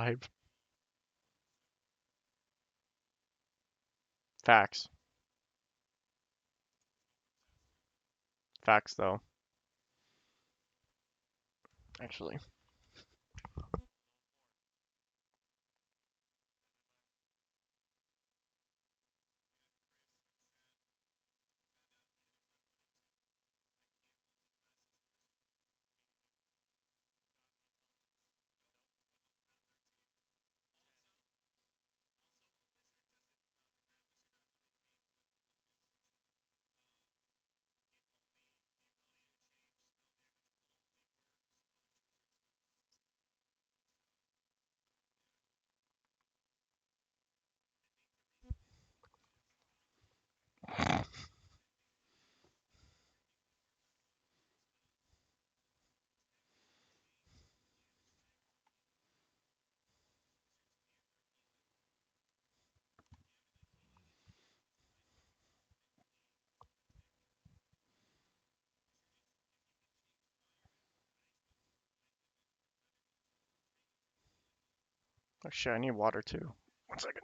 vibe. Facts. Facts, though. Actually. Oh shit, I need water too. 1 second.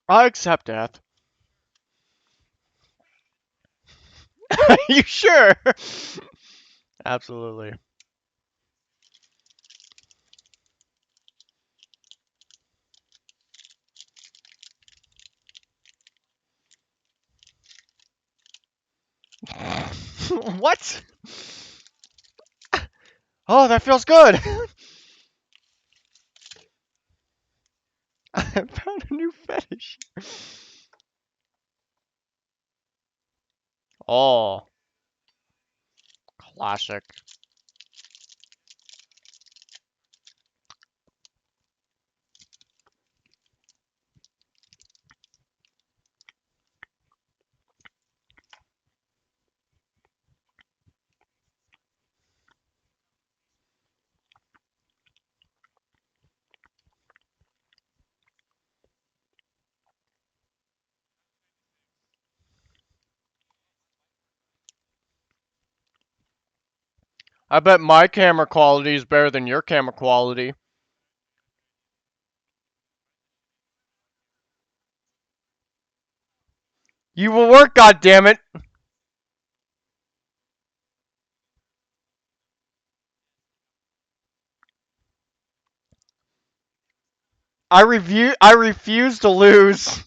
I accept death. Are you sure? Absolutely. What? Oh, that feels good. I found a new fetish. Oh, classic. I bet my camera quality is better than your camera quality. You will work, goddammit! I refuse to lose.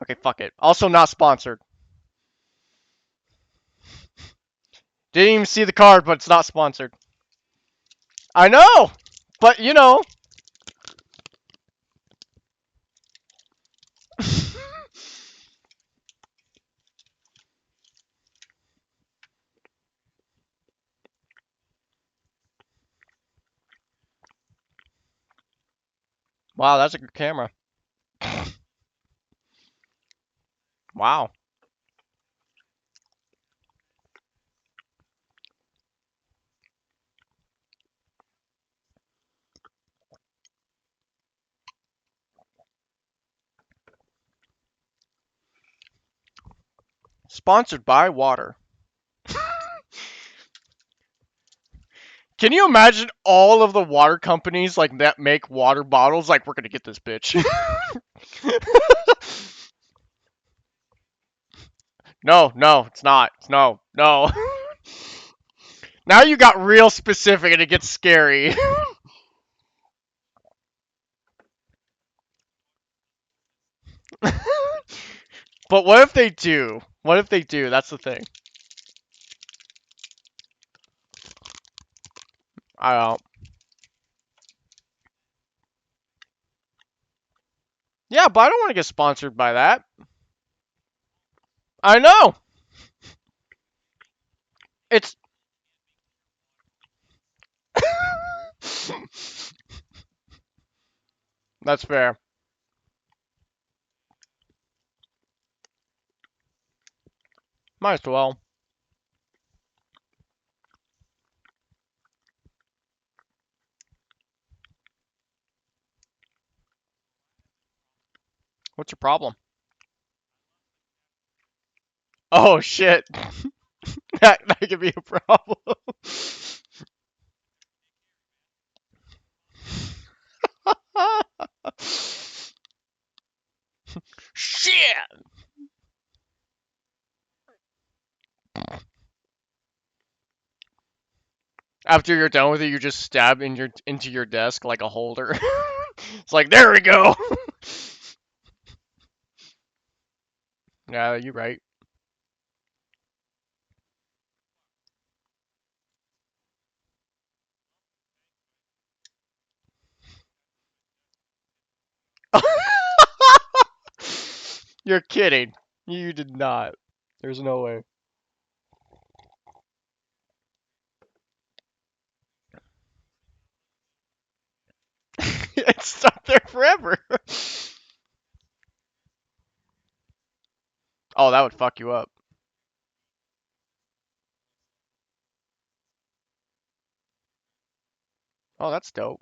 Okay, fuck it. Also not sponsored. Didn't even see the card, but it's not sponsored. I know! But, you know. Wow, that's a good camera. Wow. Sponsored by water. Can you imagine all of the water companies like that make water bottles? Like, we're gonna get this bitch. No, no, it's not. No, no. Now you got real specific and it gets scary. But what if they do? What if they do? That's the thing. I don't. Yeah, but I don't want to get sponsored by that. I know. It's. That's fair. Might as well. What's your problem? Oh shit. That could be a problem. Shit. After you're done with it, you just stab into your desk like a holder. It's like, there we go. Yeah, you're right. You're kidding. You did not. There's no way. It's stuck there forever. Oh, that would fuck you up. Oh, that's dope.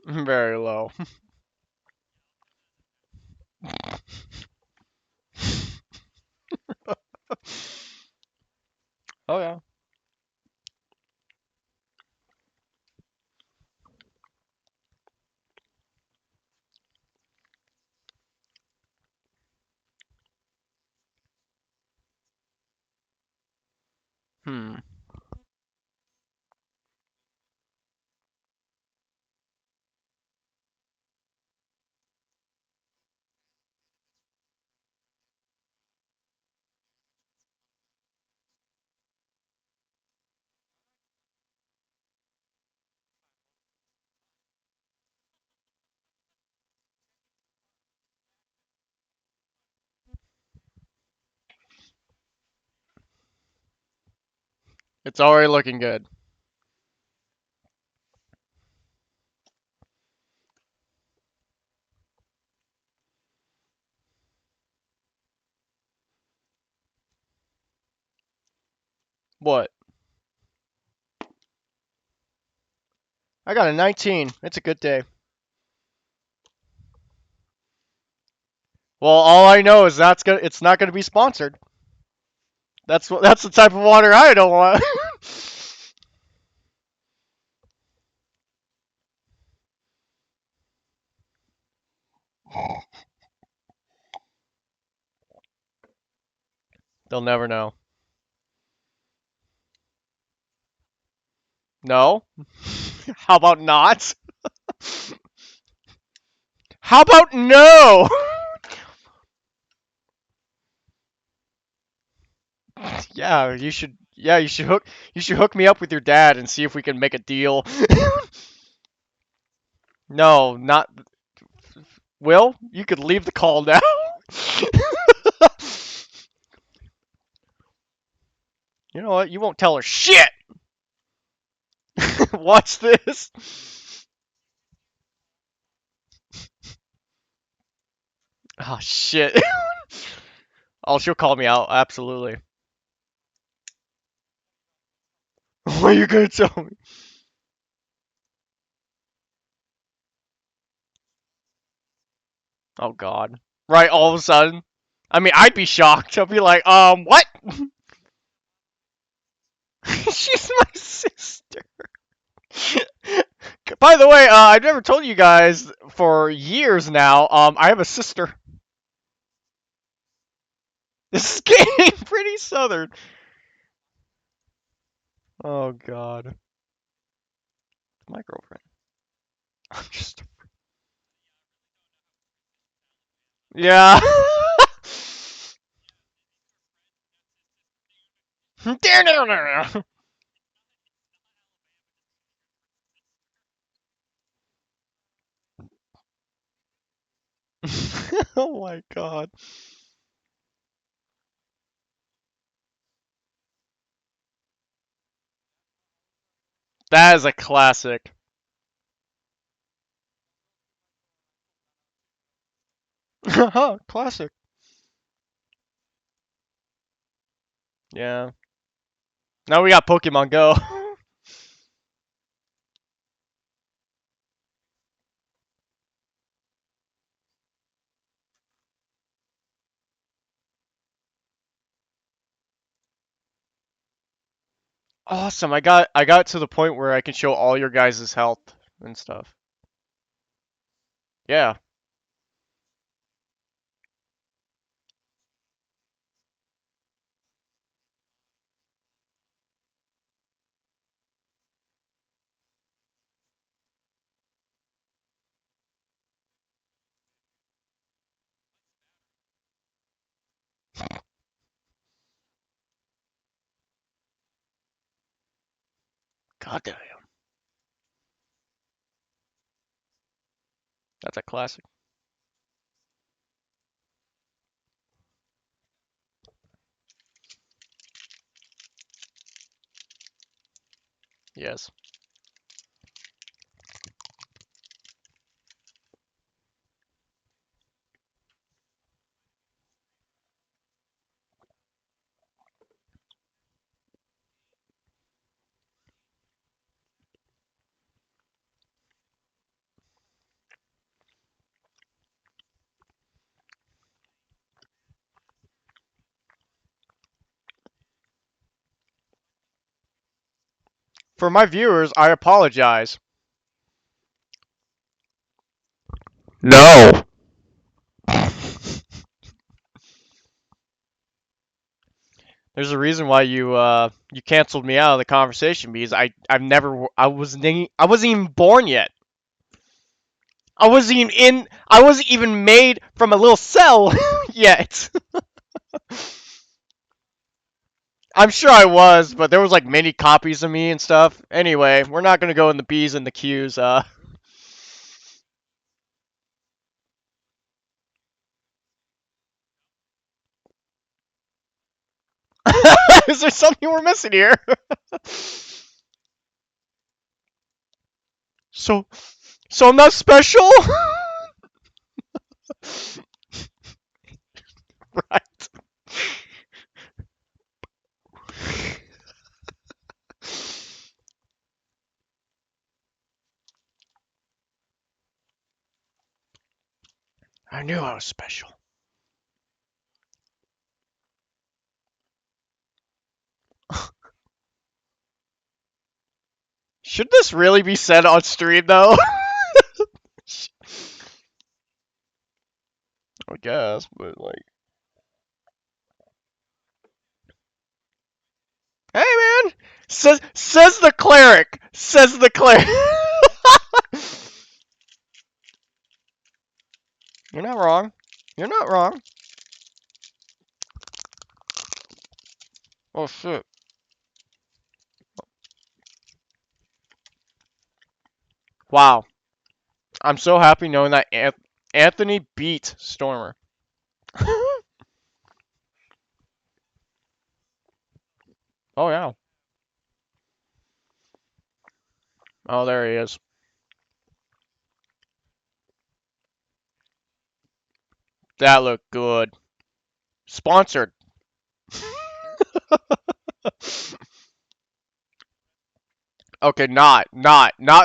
Very low. Oh yeah. Hmm. It's already looking good. What? I got a 19. It's a good day. Well, all I know is it's not gonna be sponsored. That's the type of water I don't want. They'll never know. No? How about not? How about no? Yeah, you should. Yeah, you should hook. You should hook me up with your dad and see if we can make a deal. No, not Will. You could leave the call now. You know what? You won't tell her shit. Watch this. Oh shit. Oh, she'll call me out. Absolutely. What are you gonna tell me? Oh god. Right, all of a sudden. I mean, I'd be shocked. I'd be like, what? She's my sister. By the way, I've never told you guys for years now. I have a sister. This is getting pretty southern. Oh god, my girlfriend. I'm just. Yeah. Oh my god. That is a classic. Classic. Yeah. Now we got Pokemon Go. Awesome. I got to the point where I can show all your guys' health and stuff. Yeah. God damn. That's a classic. Yes. For my viewers, I apologize. No. There's a reason why you canceled me out of the conversation because I wasn't even born yet. I wasn't even made from a little cell yet. I'm sure I was, but there was like many copies of me and stuff. Anyway, we're not gonna go in the B's and the Q's. Is there something we're missing here? so, so I'm not special, right? I knew I was special. Should this really be said on stream, though? I guess, but like, hey man, says the cleric. Says the cleric. You're not wrong. You're not wrong. Oh shit. Wow. I'm so happy knowing that Anthony beat Stormer. Oh yeah. Oh, there he is. That looked good. Sponsored. Okay, not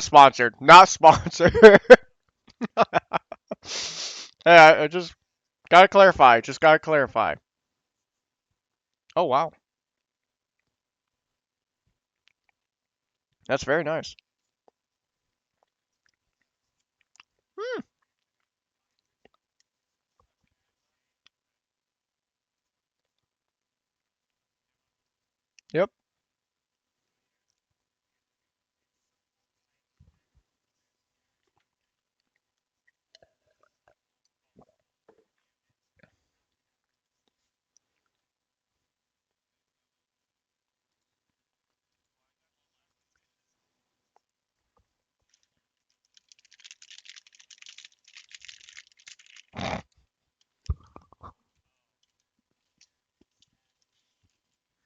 sponsored. Not sponsored. Hey, I just gotta clarify. Just gotta clarify. Oh wow, that's very nice. Hmm. Yep.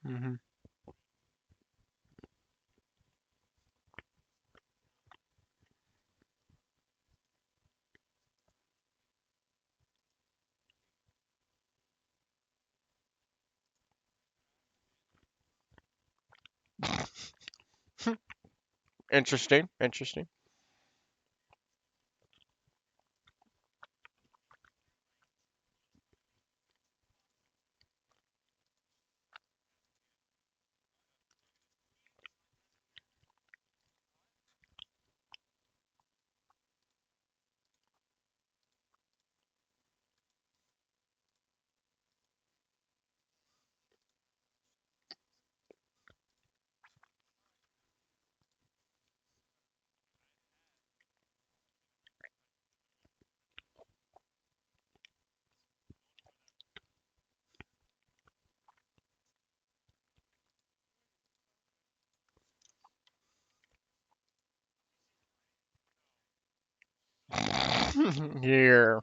Hmm. Interesting. Interesting. Here.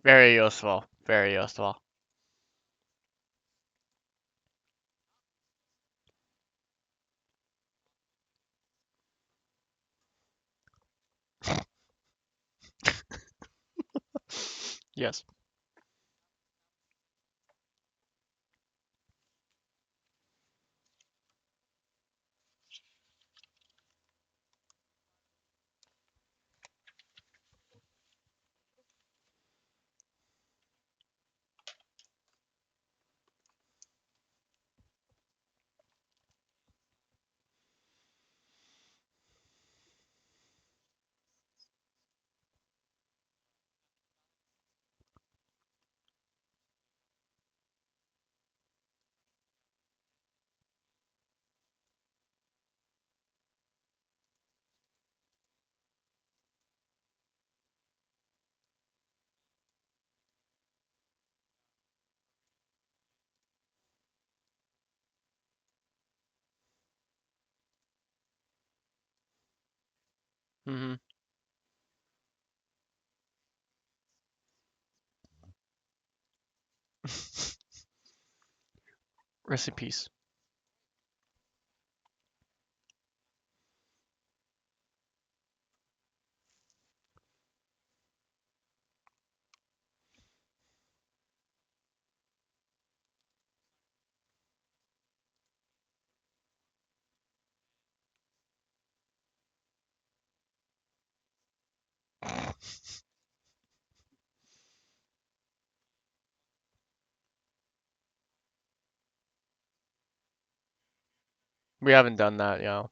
Very useful. Very useful. Yes. Mm-hmm. Rest in peace. We haven't done that, yeah.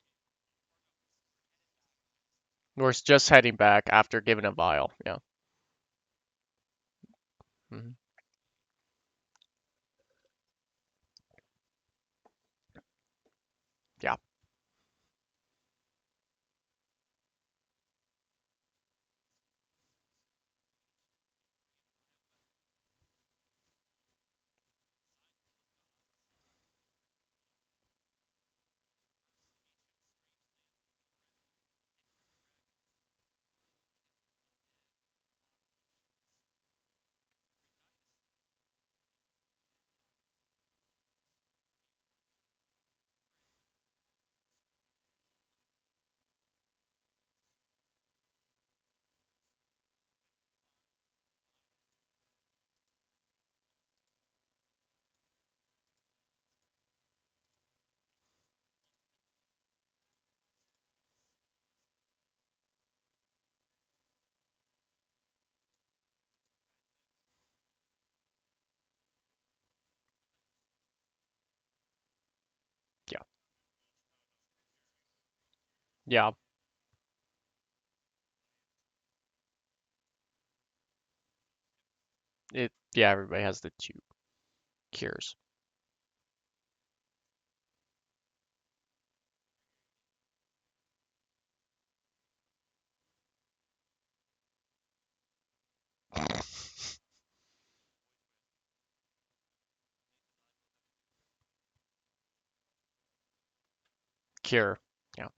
We're just heading back after giving a vial, yeah. Hmm. Yeah, yeah, yeah. Yeah, everybody has the two cures. Cure. Yeah.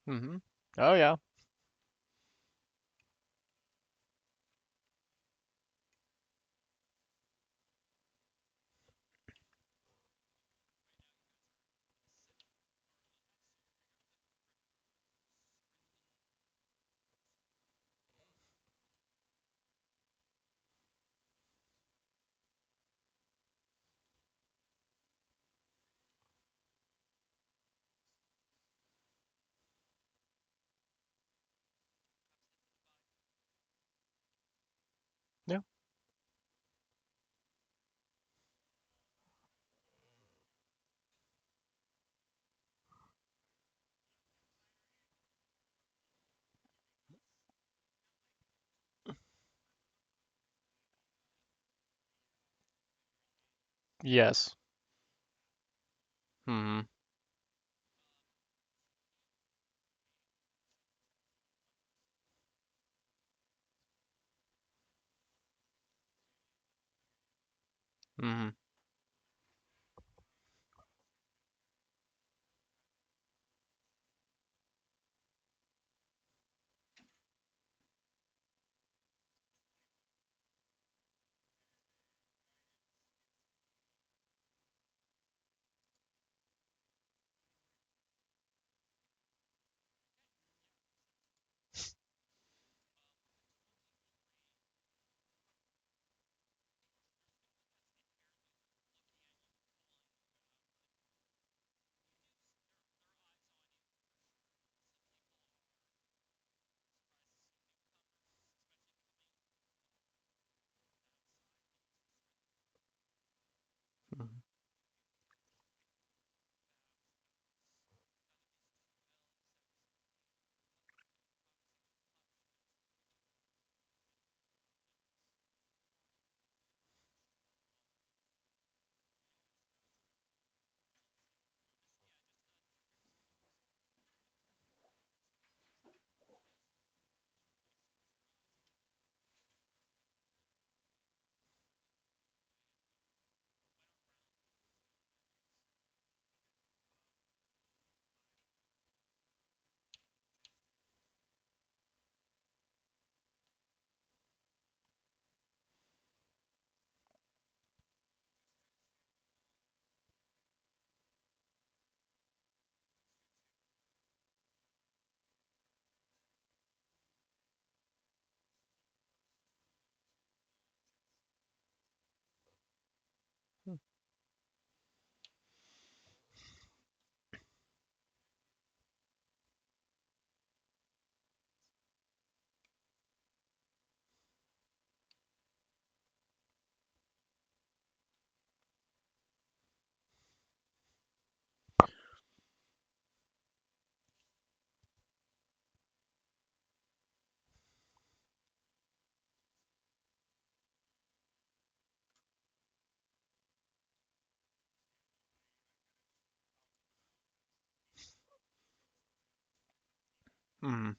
Mm-hmm. Oh yeah. Yes. Hmm. Hmm. Hmm.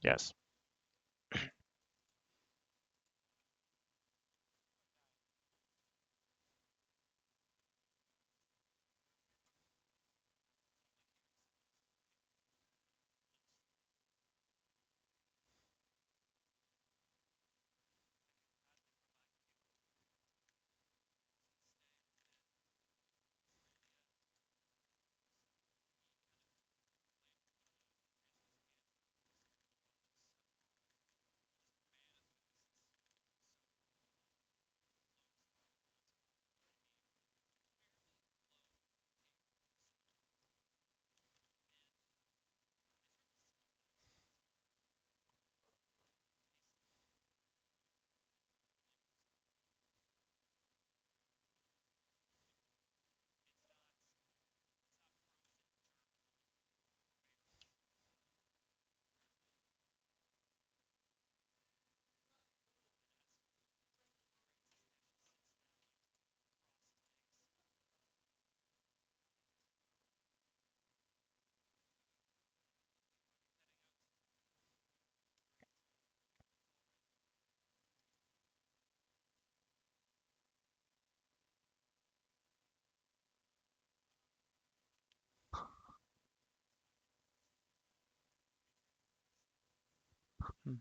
Yes. Hmm.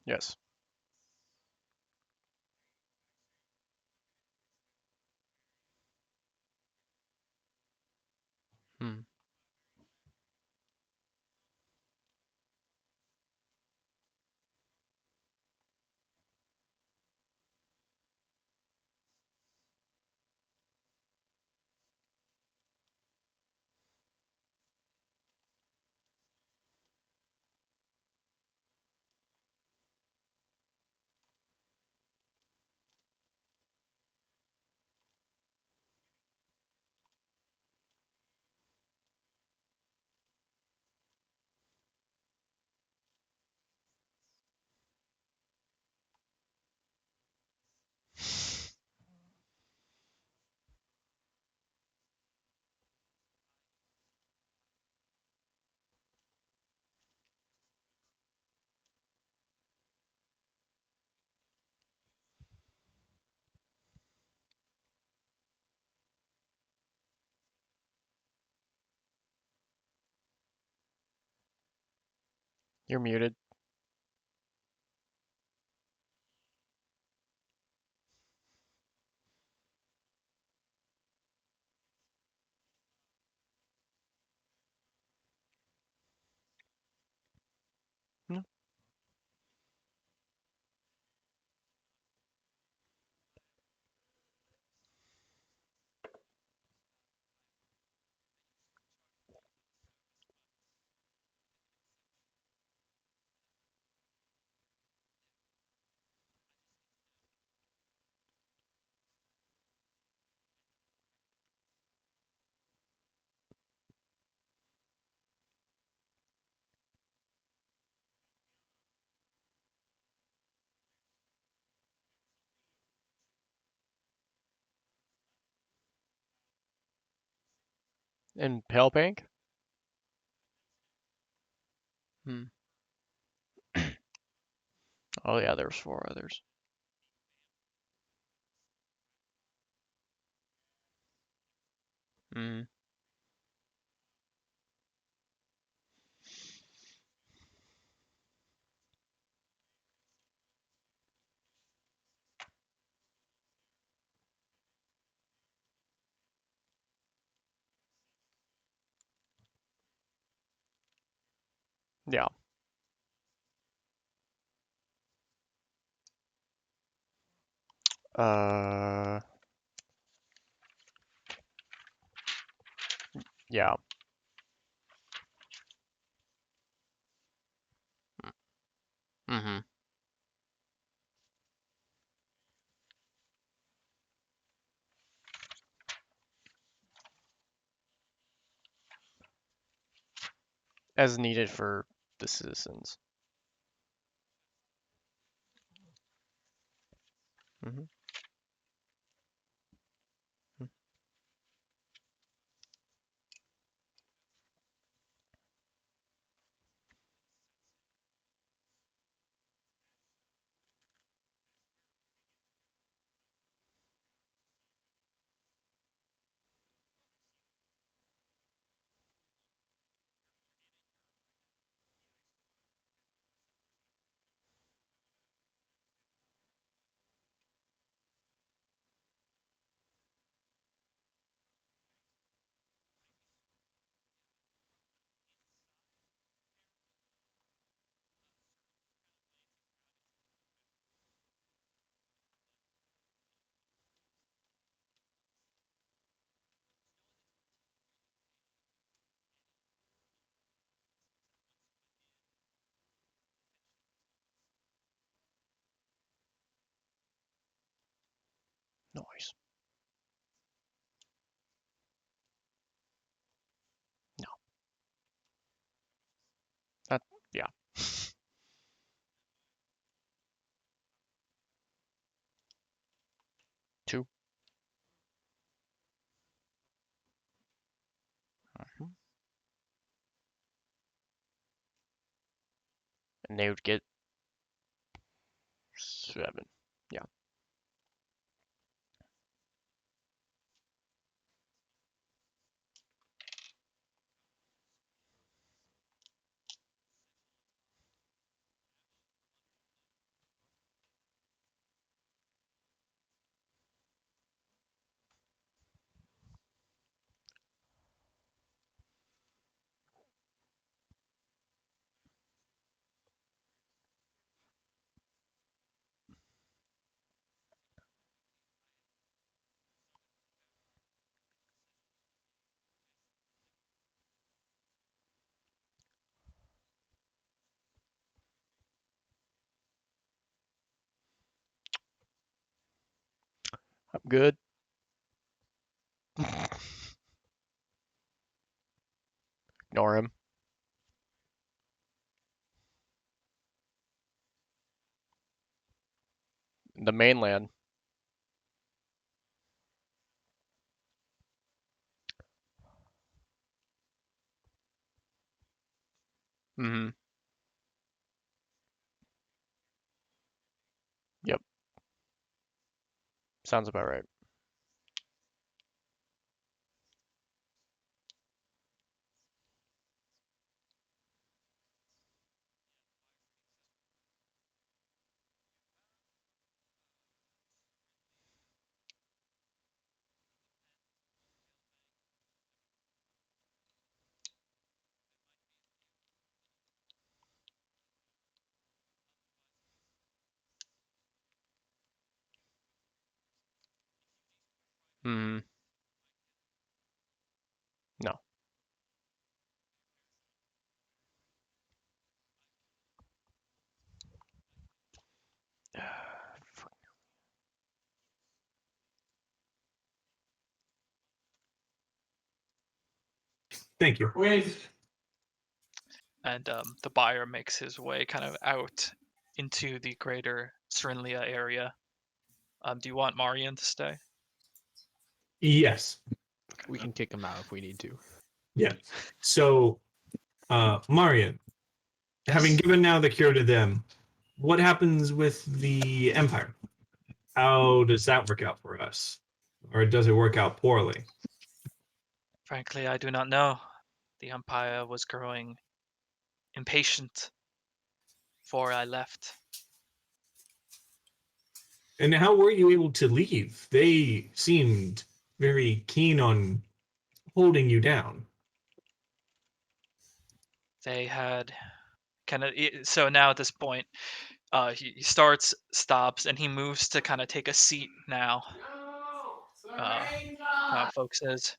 Yes. Hmm. You're muted. Hmm. In pale pink? Hmm. Oh yeah, there's four others. Hmm. Yeah. Uh. Yeah. Hmm. As needed for the citizens. Hmm. noise. No. Yeah. 2. And they would get 7. Yeah. I'm good. Ignore him. The mainland. Mm-hmm. Yep. Sounds about right. Mm-hmm. No. Thank you. And the buyer makes his way kind of out into the greater Srinlia area. Do you want Marian to stay? Yes. We can kick him out if we need to. Yeah. So, Marian, having Yes. given now the cure to them, what happens with the Empire? How does that work out for us? Or does it work out poorly? Frankly, I do not know. The Empire was growing impatient before I left. And how were you able to leave? They seemed very keen on holding you down. They had kind of so now at this point, he starts, stops, and he moves to kind of take a seat now. Kind of focuses.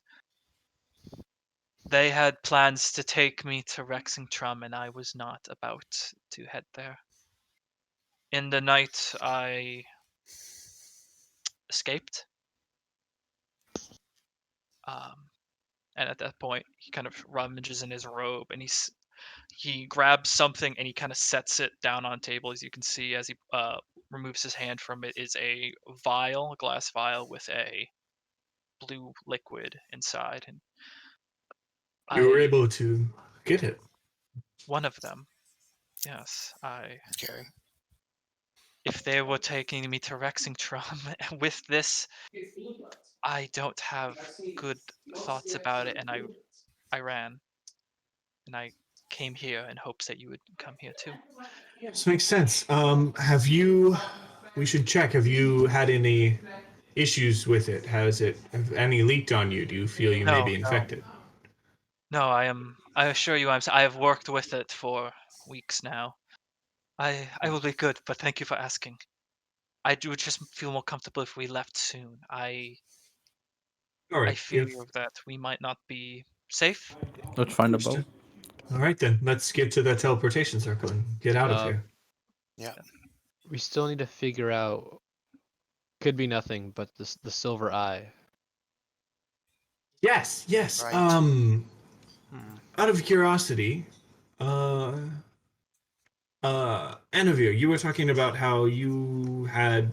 They had plans to take me to Rexingtrum, and I was not about to head there. In the night, I escaped. And at that point, he kind of rummages in his robe, and he grabs something, and he kind of sets it down on table. As you can see, as he removes his hand from it, is a vial, a glass vial with a blue liquid inside. And You were able to get it. one of them, yes, Scary. if they were taking me to Rexingtrum with this, I don't have good thoughts about it, and I ran, and I came here in hopes that you would come here too. This makes sense. Have you? We should check. Have you had any issues with it? Have any leaked on you? Do you feel you may No, be infected? no, I assure you, I have worked with it for weeks now. I will be good, but thank you for asking. I do just feel more comfortable if we left soon. All I right. fear that we might not be safe. Let's find a boat. All right then. Let's get to the teleportation circle and get out of here. We still need to figure out Could be nothing, but the silver eye. Yes, yes. Right. Out of curiosity, Anavir, you were talking about how you had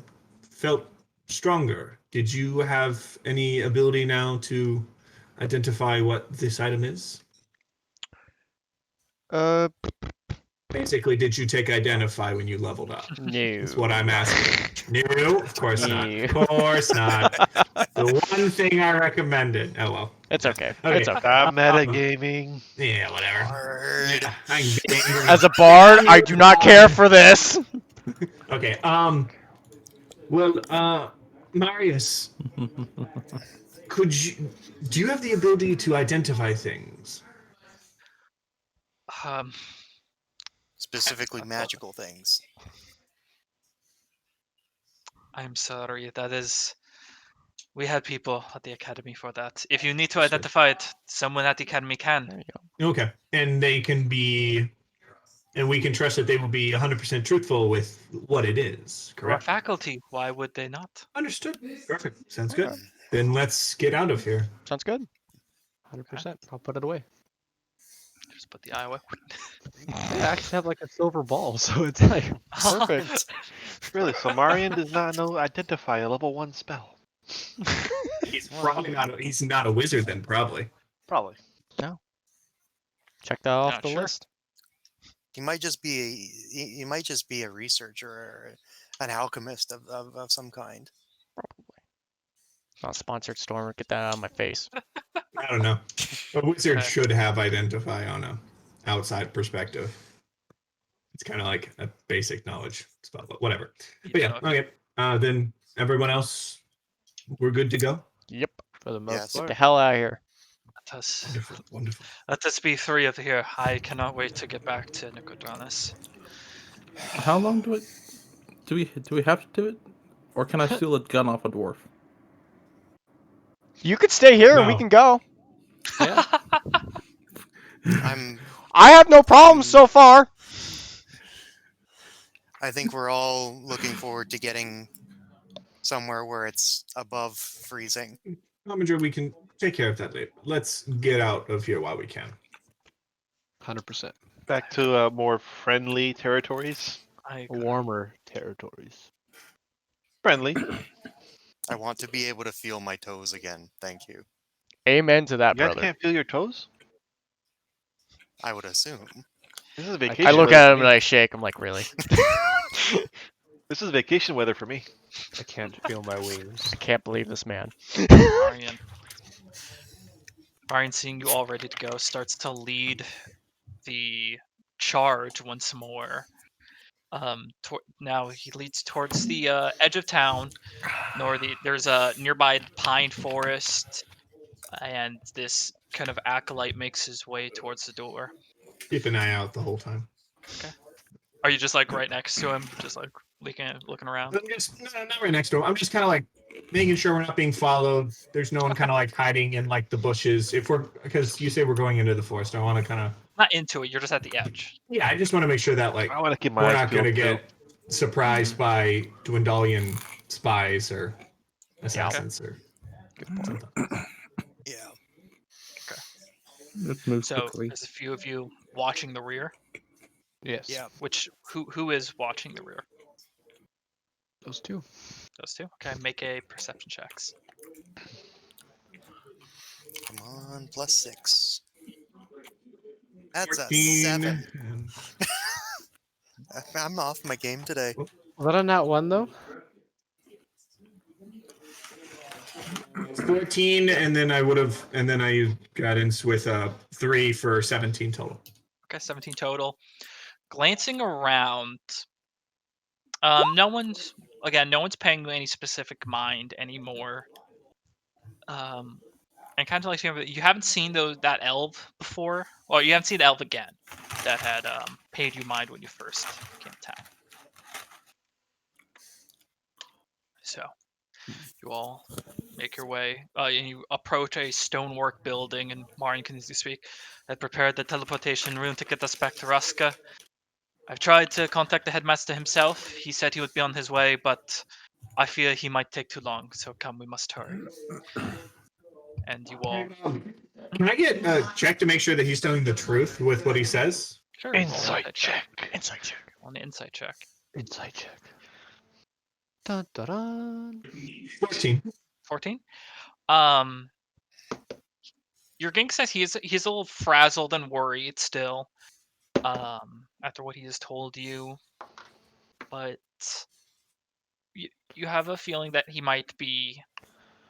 felt stronger. Did you have any ability now to identify what this item is? Uh, Basically, did you take identify when you leveled up? no. That's what I'm asking. No, of course not. No. Of course not. The one thing I recommended. Oh well. It's okay. Okay. It's okay. Stop metagaming. Yeah, whatever. Hard. Yeah, I can get angry. As a bard, I do not care for this. Okay. Well, Marius, do you have the ability to identify things? Specifically magical things. I'm sorry. That is. We had people at the academy for that. If you need to identify it, someone at the academy There can. you go. Okay. And they can be, and we can trust that they will be 100% truthful with what it is, Our correct? faculty. Why would they not? Understood. Perfect. Sounds good. Then let's get out of here. Sounds good. 100%. I'll put it away. Just put the eye away. I actually have like a silver ball, so it's like Perfect. Really? So Marian does not know identify a level 1 spell. He's probably not. He's not a wizard then, probably. Probably. Check that off Not the sure. list. He might just be a researcher or an alchemist of some kind. Not sponsored, Storm. Get that out of my face. I don't know. A wizard Okay. should have identify on a outside perspective. It's kind of like a basic knowledge spell, but whatever. But yeah, okay. Then everyone else, we're good to go. Yep. for the most Yes. Get part. the hell out of here. Let us, Wonderful, wonderful. let us be three of here. I cannot wait to get back to Nicodranas. How long do we have to do it, or can I steal a gun off a dwarf? You could stay here and we No. can go. Yeah. I have no problems so far. I think we're all looking forward to getting somewhere where it's above freezing. Momager, we can take care of that later. Let's get out of here while we can. 100%. Back to more friendly territories. Warmer territories. Friendly. I want to be able to feel my toes again. Thank you. Amen to that, You guys brother. can't feel your toes? I would assume. This is vacation I look weather at for him me. and I shake. I'm like, really? This is vacation weather for me. I can't feel my wings. I can't believe this man. Marian, seeing you all ready to go, starts to lead the charge once more. Now he leads towards the edge of town. There's a nearby pine forest, and this kind of acolyte makes his way towards the door. Keep an eye out the whole time. Are you just like right next to him, just like looking around? I'm just not right next to him. I'm just kind of like making sure we're not being followed. There's no one kind of like hiding in like the bushes. Because you say we're going into the forest, I want to kind of. Not into it. You're just at the edge. Yeah, I just want to make sure that like I want to keep my we're eyes not going to peeled, get surprised by Dwendalian spies or assassins or something. Yeah. Let's move So quickly. there's a few of you watching the rear. Yes. Yeah. Who is watching the rear? Those two. Those two. Okay, make a perception checks. Come on, +6. That's a 14 7. and- I'm off my game today. Was that a nat one though? 14, and then I got in with 3 for 17 total. Okay, 17 total. Glancing around, no one's paying any specific mind anymore. And kind of like you haven't seen that elf before. Well, you haven't seen the elf again that had paid you mind when you first came to town. So you all make your way, and you approach a stonework building, and Marian can easily speak. I prepared the teleportation rune to get us back to Ruska. I've tried to contact the headmaster himself. He said he would be on his way, but I fear he might take too long, so come, we must hurry. And you all... Can I get a check to make sure that he's telling the truth with what he says? Sure, roll an Insight check. Insight check. On the insight check. Insight check. Dun, dun, dun. 14. 14. Your Gink says he's a little frazzled and worried still. After what he has told you, but you have a feeling that he might be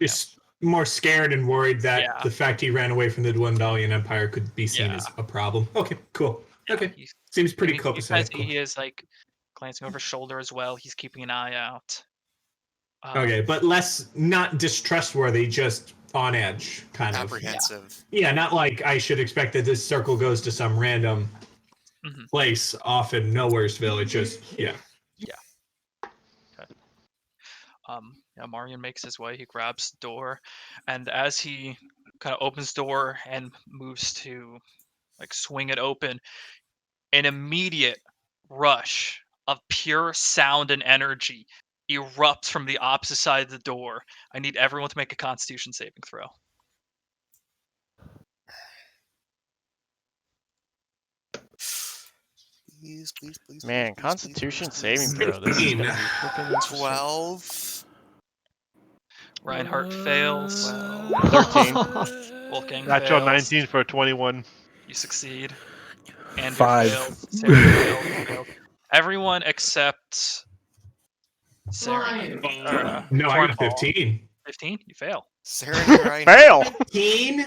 Just more scared and worried that Yeah. the fact he ran away from the Dwendalian Empire could be seen as a problem. Okay, cool. Okay. Seems pretty he says copacetic. he is like glancing over his shoulder as well. He's keeping an eye out. Okay, but not distrustworthy, just on edge, kind of. Apprehensive. Yeah, not like I should expect that this circle goes to some random place off in Nowheresville. It just, yeah. Marion makes his way. He grabs the door, and as he kind of opens the door and moves to like swing it open, an immediate rush of pure sound and energy erupts from the opposite side of the door. I need everyone to make a Constitution saving throw. Please, please, please. Man, please, Constitution please, please, saving throw. This is gonna be 15. freaking interesting. 12. Reinhardt fails. 13. Wolfgang Natural fails. 19 for 21. You succeed. Andrew 5. fails. Sarah fails. Everyone except Sarah. No, I got Tornball. 15. 15? You fail. Sarah and Ryan. Fail! 15?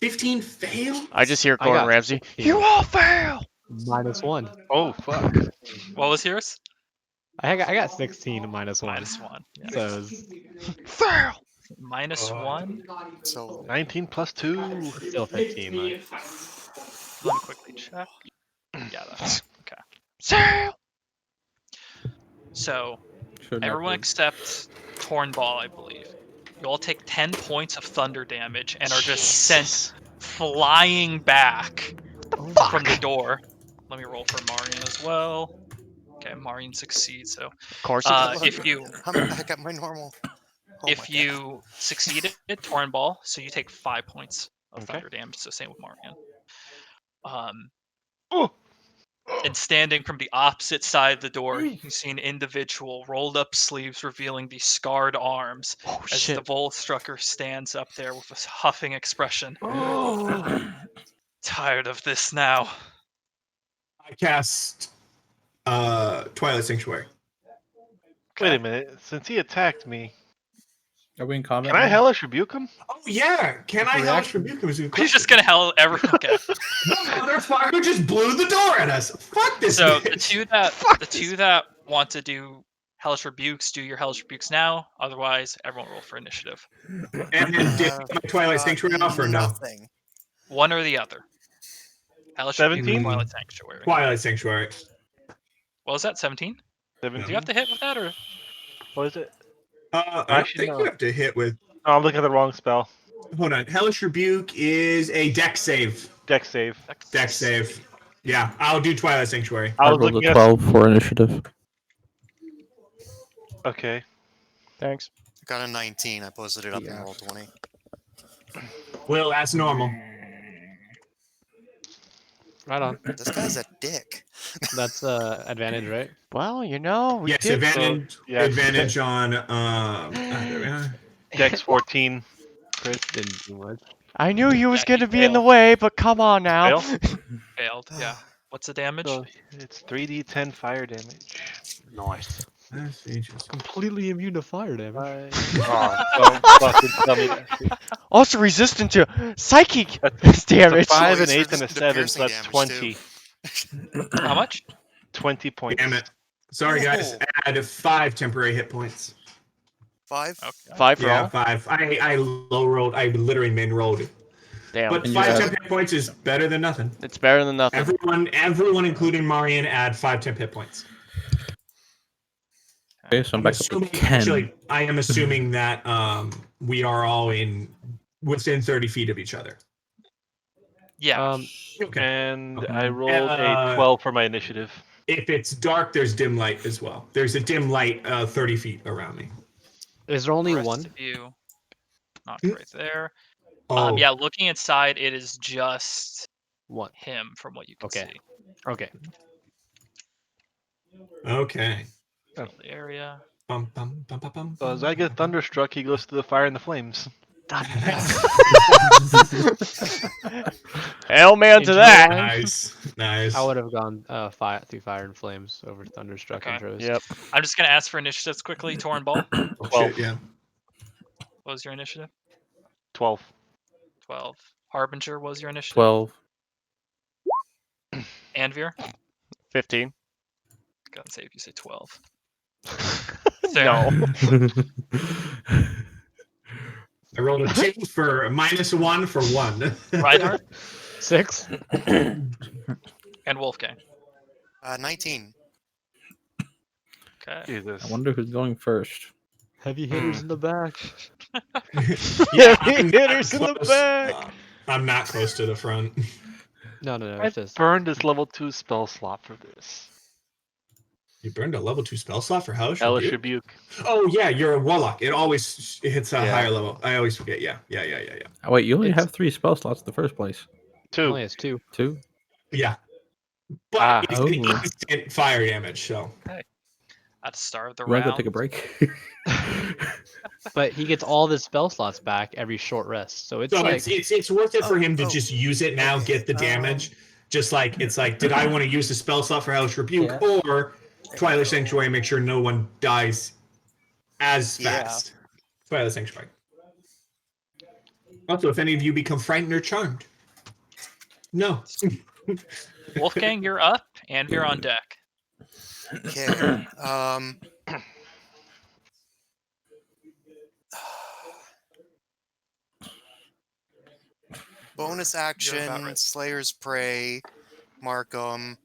15 fail? I just hear I Gordon got Ramsay. 16. You all fail! -1. Oh, fuck. What was yours? I got 16 and -1. -1. Yeah. So it was Fail! -1. So 19 plus 2. still 15. Like. Let me quickly check. Yeah, that's okay. Fail! So Should not everyone be. except Tornball, I believe. You all take 10 points of thunder damage and are just sent flying back from the door. Let me roll for Marion as well. Okay, Marion succeeds. So Of course he does. if you I'm back at my normal. Oh my if God. you succeeded, Tornball, so you take 5 points of Okay. thunder damage. So same with Marion. Oh. And standing from the opposite side of the door, you see an individual, rolled up sleeves revealing the scarred arms, Oh as shit. the Volstrucker stands up there with a huffing expression. Tired of this now. I cast Twilight Sanctuary. Wait a minute. Since he attacked me, Are we in combat? can I now? hellish rebuke him? Oh, yeah. Can I hellish Reaction? rebuke him? Is a good He's just question. gonna everyone. Okay. No, motherfucker just blew the door at us. Fuck this So bitch. the two that want to do hellish rebukes, do your hellish rebukes now. Otherwise, everyone roll for initiative. And then dip my Twilight Sanctuary off or no? Nothing. One or the other. Hellish rebuke or 17? Twilight Sanctuary. Twilight Sanctuary. What was that? 17? 17. Do you have to hit with that or? What is it? I don't Actually, think no. you have to hit with. Oh, I'm looking at the wrong spell. Hold on. Hellish Rebuke is a dex save. Dex save. Dex save. Yeah, I'll do Twilight Sanctuary. I I was rolled looking a at. 12 for initiative. Okay. Thanks. Got a 19. I posted it up Yeah. in roll 20. Well, that's normal. Right on. This guy's a dick. That's advantage, right? Well, you know, we Yes, did. advantage. yeah. Advantage on. There we are. Dex 14. Chris. Didn't do much. I knew he was Yeah, gonna he be in the failed. way, but come on now. Failed. Yeah. What's the damage? So it's 3d10 fire damage. Nice. That's ages. Completely immune to fire damage. Oh, don't fucking tell me that shit. Also resistant to psychic It's damage. a 5, he's an 8, and a resistant to 7, piercing so that's damage, 20. How much? 20 points. Damn it. Sorry, guys. Oh. Add 5 temporary hit points. 5? Okay. 5 for Yeah, all? 5. I low rolled. I literally min rolled. Damn. But And you 5 add- temp hit points is better than nothing. It's better than nothing. Everyone, including Marion, add 5 temp hit points. Okay, so I'm back up to 10. Actually, I am assuming that we are all within 30 feet of each other. Yeah. Okay. And I rolled a Uh, 12 for my initiative. if it's dark, there's dim light as well. There's a dim light 30 feet around me. Is there only Rest one? of you, not Hmm? right there. Oh, Yeah, looking inside, it is just One. him from what you can Okay. see. Okay. okay. Fill the area. Bum, bum, bum, bum, bum, So as bum, I get bum. thunderstruck, he goes to the fire and the flames. Hail man to In that. July, Nice, nice. I would have gone through fire and flames over thunderstruck Okay. intros. Yep. I'm just gonna ask for initiatives quickly. Torn Ball, Oh, 12. shit, yeah. what was your initiative? 12. 12. Harbinger, what was your initiative? 12. Anvir, 15. go and say if you say 12. No. I rolled a 2 for -1 for 1. Reinhardt 6. and Wolfgang. 19. Okay. Jesus. I wonder who's going first. Heavy hitters in the back. Yeah, Hitters in the close. back. I'm not close to the front. No, I it's just burned his level 2 spell slot for this. You burned a level 2 spell slot for Hellish Hellish Rebuke? Rebuke. Oh, yeah, you're a Warlock. It always hits a Yeah. higher level. I always forget. Yeah. Oh, wait, you only It's- have 3 spell slots in the first place. 2. only has 2. 2? Yeah. But Ah. it's an Oh. instant fire damage, so. At the start of the You want to round. go take a break? But he gets all the spell slots back every short rest. So it's So like it's worth it for him to oh, just use it now, okay, get the damage. Just like it's like, did I want to use the spell slot for Hellish Rebuke or Twilight Sanctuary and make sure no one dies as Yeah. fast? Twilight Sanctuary. Also, if any of you become frightened or charmed. No. Wolfgang, you're up. Anvir on deck. Okay. Bonus action, right. Slayer's Prey, Markham,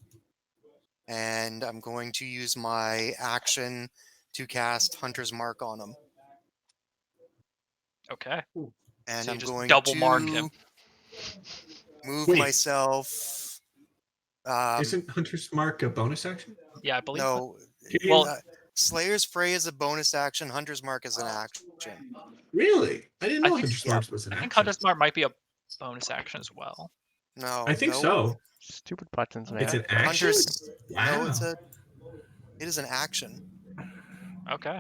and I'm going to use my action to cast Hunter's Mark on him. Okay. And So you I'm just going double to mark him. move Wait. myself. Isn't Hunter's Mark a bonus action? Yeah, I believe. So. No, Well, Slayer's Prey is a bonus action. Hunter's Mark is an action. Really? I didn't I know think- Hunter's yeah, Mark was an I think action. Hunter's Mark might be a bonus action as well. No, I think nope. so. Stupid buttons, man. It's an action? Hunter's Wow. no, it is an action. Okay.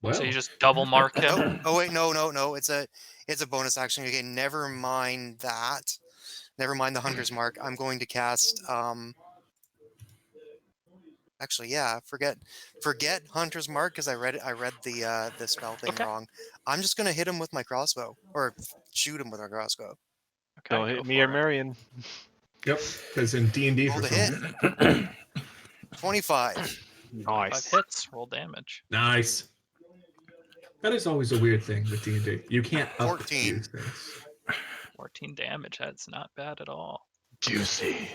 Well, So you just double mark him. Oh wait, no. It's a bonus action. Okay, never mind that. Never mind the Hunter's Mark. I'm going to cast actually, yeah, forget Hunter's Mark because I read the spell thing Okay. wrong. I'm just gonna hit him with my crossbow or shoot him with my crossbow. Okay. Don't go hit me or for it. Marion. Yep, because in D&D Roll for the some hit. reason. 25. 5 nice. hits. Roll damage. Nice. That is always a weird thing with D&D. You can't up 14. these things. 14 damage. That's not bad at all. Juicy.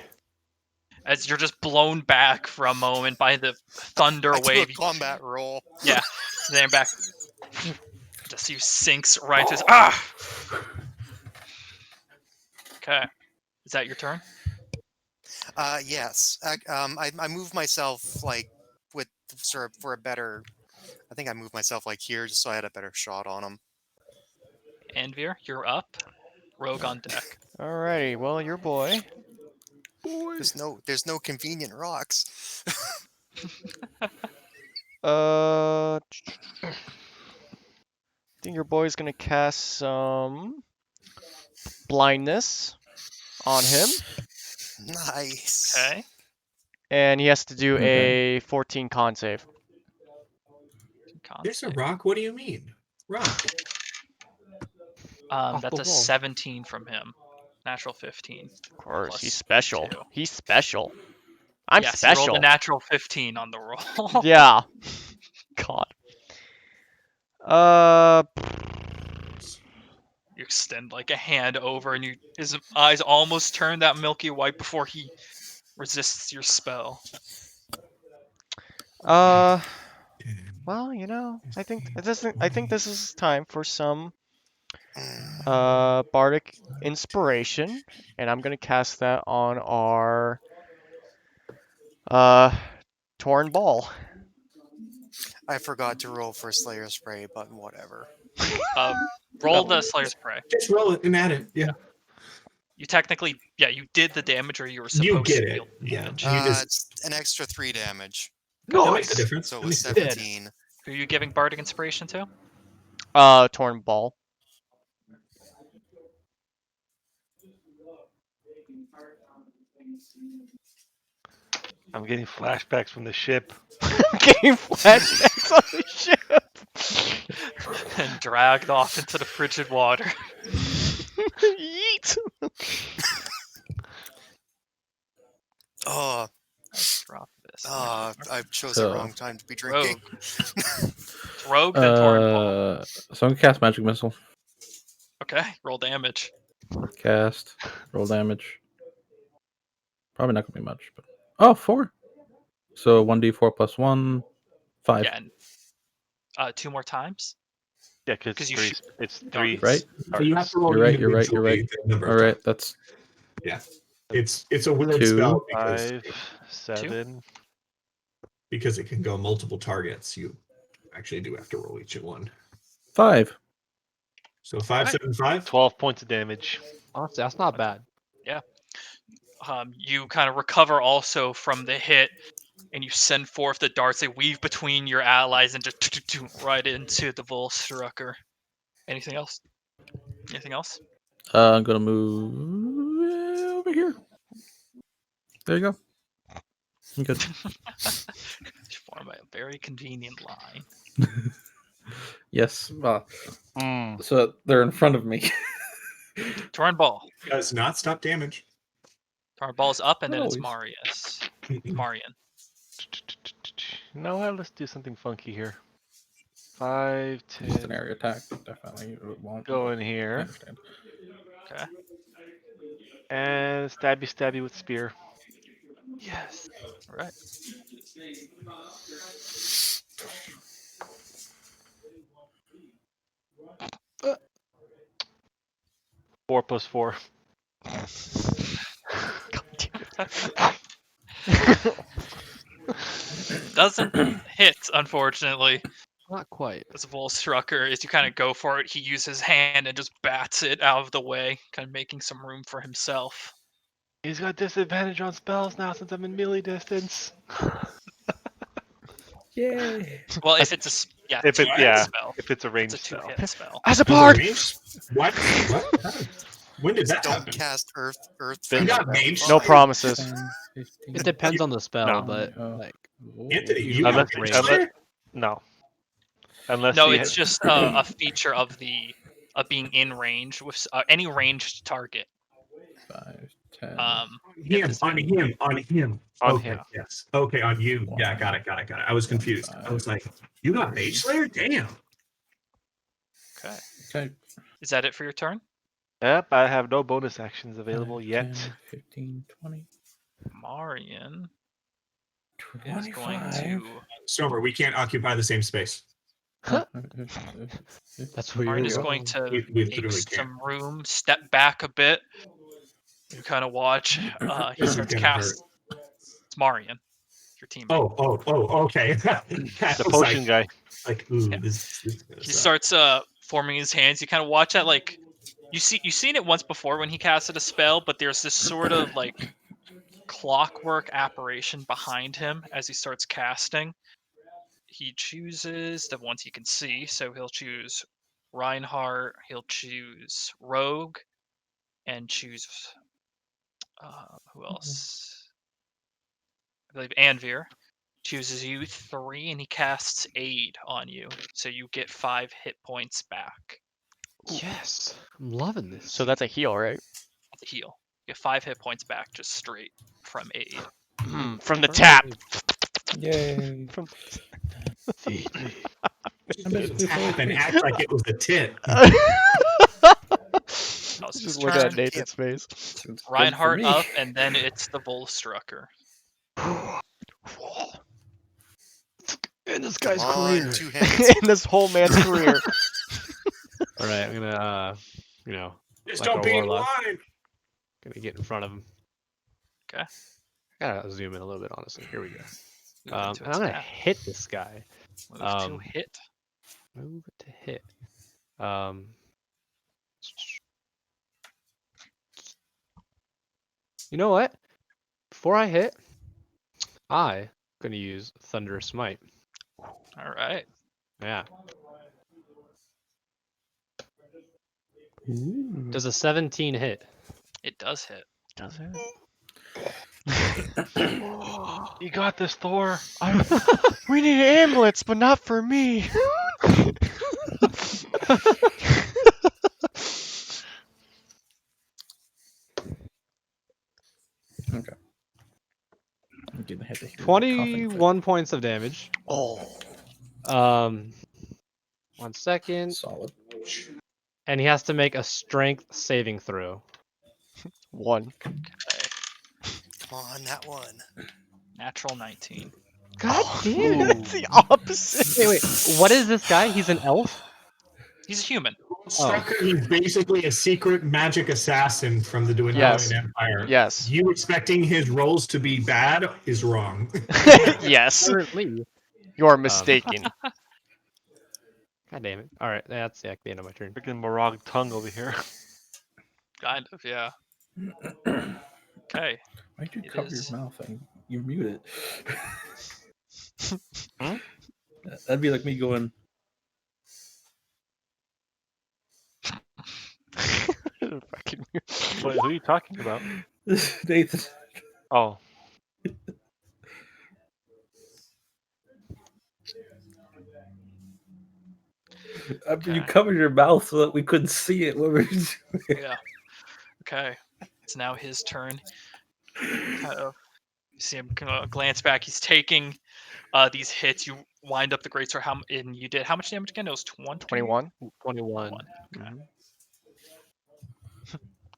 As you're just blown back for a moment by the thunder I do a wave. combat roll. Yeah. Then back. Just you sinks right to his. Ah! Okay. Is that your turn? Yes. I move myself like with sort of for a better. I think I moved myself like here just so I had a better shot on him. Anvir, you're up. Rogue on deck. Alrighty, well, your boy. There's no convenient rocks. I think your boy's gonna cast some blindness on him, Nice. Okay. and he has to do Okay. a 14 con save. Con There's a save. rock? What do you mean? Rock. Off That's the a wall. 17 from him. Natural 15. Of course, Plus he's special. 2. He's special. I'm Yes, you rolled special. a natural 15 on the roll. Yeah. God. You extend like a hand over, and his eyes almost turn that milky white before he resists your spell. Well, you know, I think this is time for some bardic inspiration, and I'm gonna cast that on our Torn ball. I forgot to roll for Slayer Spray, but whatever. Roll the Slayer's Prey. Just roll it and add it. Yeah. You technically, you did the damage, or you were supposed You get to it. deal Yeah. damage. You just It's an extra 3 damage. that makes a difference. So it That was makes a difference. 17. Who are you giving Bardic Inspiration to? Torn ball. I'm getting flashbacks from the ship. Getting flashbacks on the ship. And dragged off into the frigid water. Yeet. Oh, Drop this. I chose So- the wrong time to be drinking. Rogue, then Torn Ball. So I'm gonna cast magic missile. Okay, roll damage. Cast. Roll damage. Probably not gonna be much, but 4. So 1d4 plus 1, 5. Yeah, and 2 more times. Yeah, because 'Cause you three. shoot- It's no, 3. Right? So you have to roll. You're right, you're right, you're right. individually the number of All right, times. that's It's a weird 2, spell because 5, 7. because it can go multiple targets. You actually do have to roll each one. 5. So 5, Alright. 7, 5. 12 points of damage. Honestly, that's not bad. You kind of recover also from the hit, and you send forth the darts. They weave between your allies and just right into the Volstrucker. Anything else? Anything else? I'm gonna move over here. There you go. I'm good. Form a very convenient line. Yes. Mm. So they're in front of me. Torn Ball. Does not stop damage. Torn Ball is up, and then it's Always. Marius. Marian. No, let's do something funky here. 5, Just an 10. area attack. Definitely it won't Go in I here. understand. Okay. And stabby with spear. Yes. All right. 4 plus 4. Doesn't hit, unfortunately. Not quite. As a Volstrucker, as you kind of go for it, he uses his hand and just bats it out of the way, kind of making some room for himself. He's got disadvantage on spells now since I'm in melee distance. Yay. Well, if it's a If it's two-hit yeah, spell, if it's a it's ranged a spell. two-hit spell. As a As a bard. range? What? What? When did that Don't happen? cast Earth. You got mage No Slayer? promises. 10, 15, It depends on the spell, No. but Oh. like Anthony, you Unless- got mage unless- Slayer? No. Unless No, he it's just a feature of the being in range with any ranged target. 5, 10. Him, this on him, on him. On Okay, him. yes. Okay, on you. Yeah, got it. I was confused. I was like, you got mage Slayer? Damn. Okay. Okay. Is that it for your turn? Yep, I have no bonus actions available 5, yet. 10, 15, 20, Marian is going 25. to. Stormer, we can't occupy the same space. that's where Marian you're is going to We make literally can't. some room, step back a bit. You kind of watch. He This is starts gonna cast. It's Marian, your teammate. Okay. The potion guy. Like, ooh, Yeah. this gonna He suck. starts forming his hands. You kind of watch that, like you've seen it once before when he casted a spell, but there's this sort of like clockwork apparition behind him as he starts casting. He chooses the ones he can see, so he'll choose Reinhardt, he'll choose Rogue, and choose who else? I believe Anvir chooses you 3, and he casts Aid on you, so you get 5 hit points back. Yes, I'm loving this. So that's a heal, right? That's a heal. You get 5 hit points back just straight from Aid. From the tap. Yay. From Feed me. I'm basically fully Tap and free. act like it was a tit. That was his Just look at turn. Nathan's face. It's good for Reinhardt me. up, and then it's the Volstrucker. In this Come guy's on, career. 2 hands. In this whole man's career. All right, I'm gonna, Just like don't a be in warlock. line. Gonna get in front of him. Gotta zoom in a little bit, honestly. Here we go. Move into And I'm gonna attack. hit this guy. Move to hit. Move to hit. You know what? Before I hit, I'm gonna use Thunderous Smite. All right. Yeah. Does a 17 hit? It does hit. Does it? You got this, Thor. We need amulets, but not for me. Okay. I'm getting ahead to hear the coughing 21 points of damage. Oh. 1 second. Solid. And he has to make a strength saving throw. 1. Okay. Come on, that one. Natural 19. God damn it. That's the opposite. Wait, what is this guy? He's an elf? He's a human. Strucker, he's basically a secret magic assassin from the Dwindling Yes. Empire. Yes. You expecting his rolls to be bad is wrong. Yes. Currently. You are mistaken. God damn it. Alright, that's the end of my turn. Freaking Morag tongue over here. Kind of, yeah. Okay. Why'd you It cover is- your mouth and you're muted? Hmm? That'd be like me going. Fucking Wait, who are you talking about? Nathan. Oh. You Okay. covered your mouth so that we couldn't see it. What were you doing? Yeah. Okay. It's now his turn. Kind of. You see him glance back. He's taking these hits. You wind up the greatsword. And you did how much damage again? It was 20? 21. 21. Okay.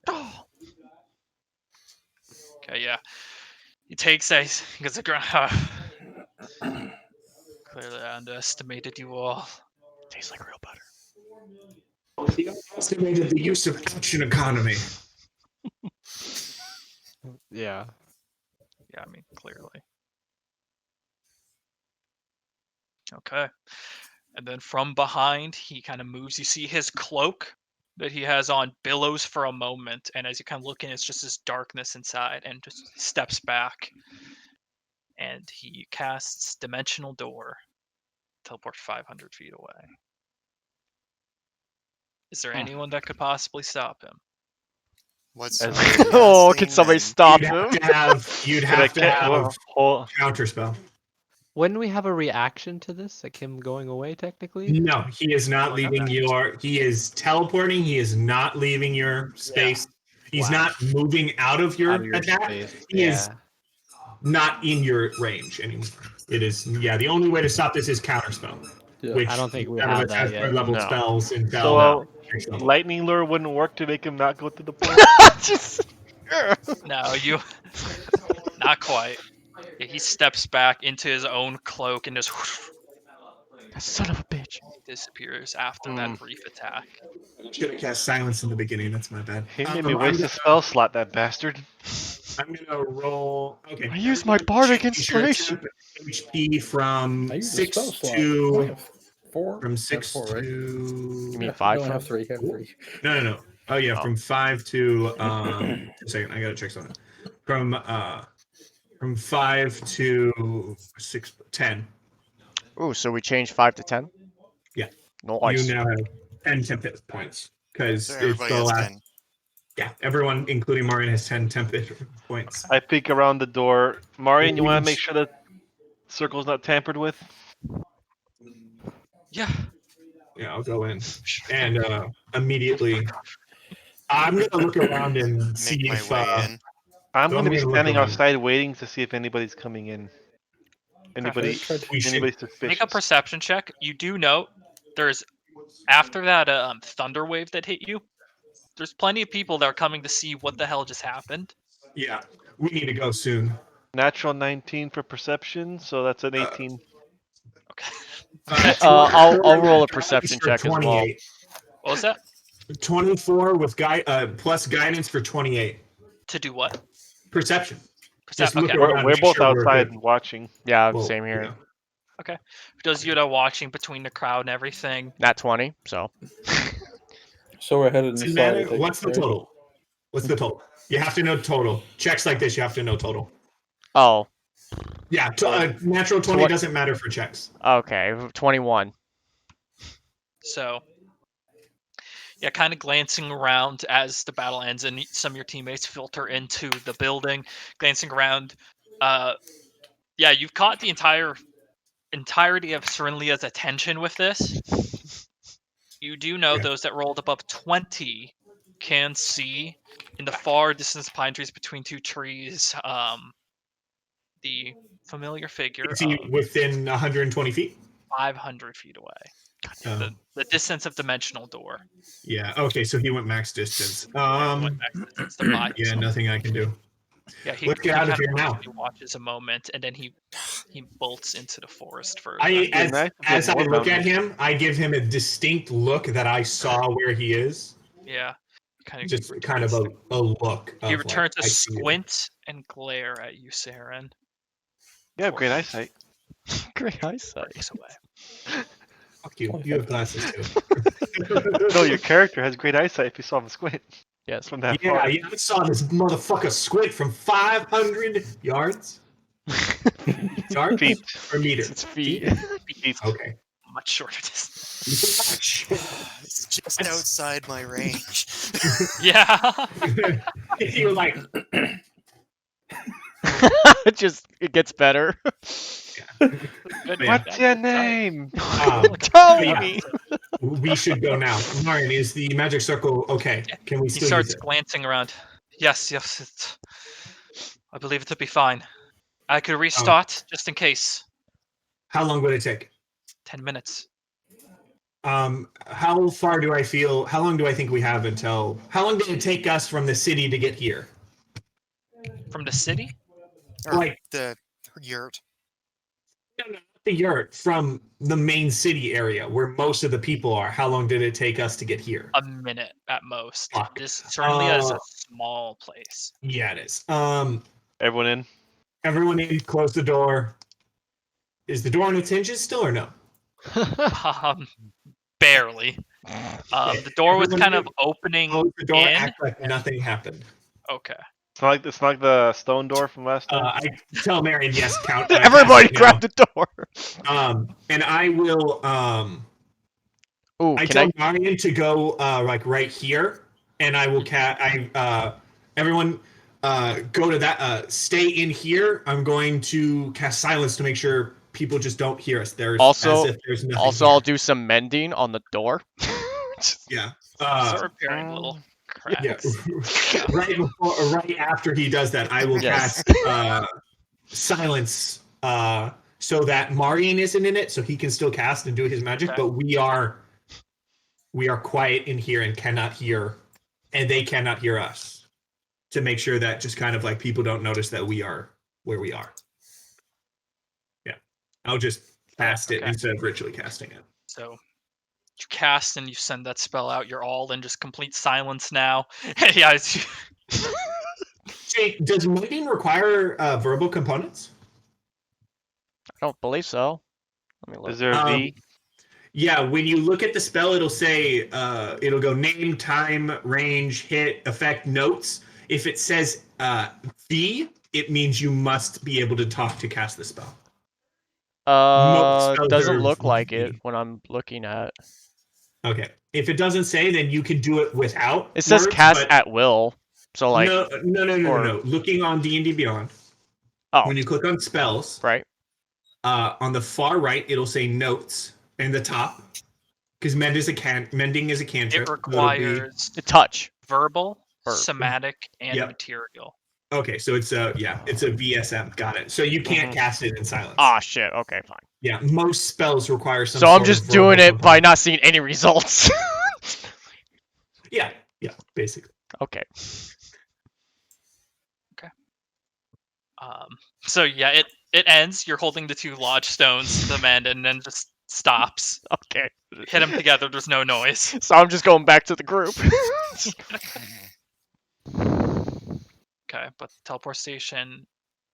Oh. Okay, yeah. He takes a. He gets a ground. Clearly, I underestimated you all. Tastes like real butter. He estimated the use of action economy. Yeah. Yeah, I mean, clearly. Okay. And then from behind, he kind of moves. You see his cloak that he has on billows for a moment. And as you kind of look in, it's just this darkness inside and just steps back. And he casts Dimensional Door. Teleport 500 feet away. Is there anyone that could possibly stop him? What's As- Oh, casting can somebody then? stop You'd have him? to have, you'd Could I have to ca- have well, hold- counterspell. Wouldn't we have a reaction to this? Like him going away, technically? No, he is not Well, leaving okay. your. He is teleporting. He is not leaving your space. He's Wow. not moving out of your Out of your attack. space. He is not in your range anymore. It is, yeah. The only way to stop this is counterspell. Yeah. Which I don't think we none of have us that has yet. third level No. spells until So, next level. lightning lure wouldn't work to make him not go to the point. Just. No, you. Not quite. Yeah, he steps back into his own cloak and just Son of a bitch. disappears after that brief attack. Should have cast silence in the beginning. That's my bad. He made me I'm waste a gonna- spell slot, that bastard. I'm gonna roll. Okay. I used my bardic Change your inspiration. temp HP from I used a 6 spell slot. I only to have 4. from I have 6 4, right? to. You mean I 5? only have 3. I have 3. No. Oh yeah, Oh. from 5 to a second. I gotta check something. From 5 to 6, 10. Ooh, so we changed 5 to 10? Yeah. Nice. You now have 10 temp hit points because So it's everybody the has last. 10. Yeah, everyone, including Marian, has 10 temp hit points. I peek around the door. Marian, you want to make sure the circle's not tampered with? Yeah. Yeah, I'll go in and immediately. I'm gonna look around and see Make my if. way in. I'm So going to be I'm gonna look standing around. outside waiting to see if anybody's coming in. Anybody, We should- anybody suspicious? Make a perception check. You do note there's after that thunder wave that hit you. There's plenty of people that are coming to see what the hell just happened. Yeah, we need to go soon. Natural 19 for perception, so that's an 18. Okay. I'll roll a perception For check as well. 28. What was that? 24 with plus guidance for 28. To do what? Perception. Just look Okay. around, We're make both sure we're outside good. watching. Yeah, Well, same here. yeah. Okay. Does Yuta watching between the crowd and everything? Nat 20, so. So we're headed Doesn't inside. matter. What's the total? What's the total? You have to know total. Checks like this, you have to know total. Oh, Yeah, natural 20 what- doesn't matter for checks. okay. 21. So, yeah, kind of glancing around as the battle ends and some of your teammates filter into the building, glancing around. Yeah, you've caught the entirety of Serenlia's attention with this. You do know Okay. those that rolled above 20 can see in the far distance pine trees between two trees the familiar figure Is he of within 120 feet? 500 feet away. Oh, The distance of dimensional door. yeah. Okay, so he went max distance. Went back to distance to buy Yeah, himself. nothing I can do. Yeah, Let's get out of here now. He watches a moment and then he bolts into the forest further. As I more look at members. him, I give him a distinct look that I saw where he is. Yeah, kind of Just kind of a look. he of, returns like, a I see you. squint and glare at you, Saren. You have great eyesight. Great eyesight. Breaks away. Fuck you. You have glasses too. No, your character has great eyesight if you saw him squint Yes. from that Yeah, far. yeah, I saw this motherfucker squint from 500 yards. Yards Feet. or meters? It's feet. Okay. Much shorter distance. It's just outside my range. Yeah. You're like, It gets better. Good. Yeah. What's your name? Tell yeah. me. We should go now. Marion, is the magic circle okay? Can we He still starts use it? glancing around. Yes, I believe it to be fine. I could restart just in case. How long would it take? 10 minutes. How far do I feel? How long do I think we have until? How long did it take us from the city to get here? From the city? Or Like- the yurt. No, not the yurt, from the main city area where most of the people are. How long did it take us to get here? A minute at most. Fuck. This certainly is Uh, a small place. Yeah, it is. Everyone in? Everyone in, close the door. Is the door on its hinges still or no? Barely. The door was Everyone kind in, of opening close the door, in. act like nothing happened. Okay. It's not like the stone door from last time. I tell Marion, yes, count. Everybody cast it grab the door. now. And I will. Ooh, I can tell Marion to go like right here, and I will everyone go to that. Stay in here. I'm going to cast silence to make sure people just don't hear us. There's Also- as if there's nothing. Also, here. I'll do some mending on the door. Yeah. Start repairing little Yeah. cracks. right after he does that, I will Yes. cast silence so that Marion isn't in it, so he can still cast and do his magic. Okay. But we are quiet in here and cannot hear, and they cannot hear us, to make sure that just kind of like people don't notice that we are where we are. Yeah, I'll just cast it Okay. instead of ritually casting it. So you cast and you send that spell out. You're all in just complete silence now. Yeah, Jake, does mending require verbal components? I don't believe so. Let me look. Is there a V? Yeah, when you look at the spell, it'll say, it'll go name, time, range, hit, effect, notes. If it says V, it means you must be able to talk to cast the spell. most spells Doesn't are look like V. it when I'm looking at. Okay. If it doesn't say, then you can do it without. It says words, cast but at will. So like, no. or- Looking on D&D Beyond, oh, when you click on spells, right. on the far right, it'll say notes in the top, because mending is a cantrip. it so it'll be- requires The touch. verbal, Or- somatic, and Yep. material. Okay, so it's a VSM. Got it. So you can't Mhm. cast it in silence. Ah, shit. Okay, fine. Yeah, most spells require some. So I'm sort just of doing verbal it by component. not seeing any results. Yeah, basically. Okay. So yeah, it ends. You're holding the two lodge stones to the man, and then just stops. Okay. Hit them together. There's no noise. So I'm just going back to the group. Okay, but the teleport station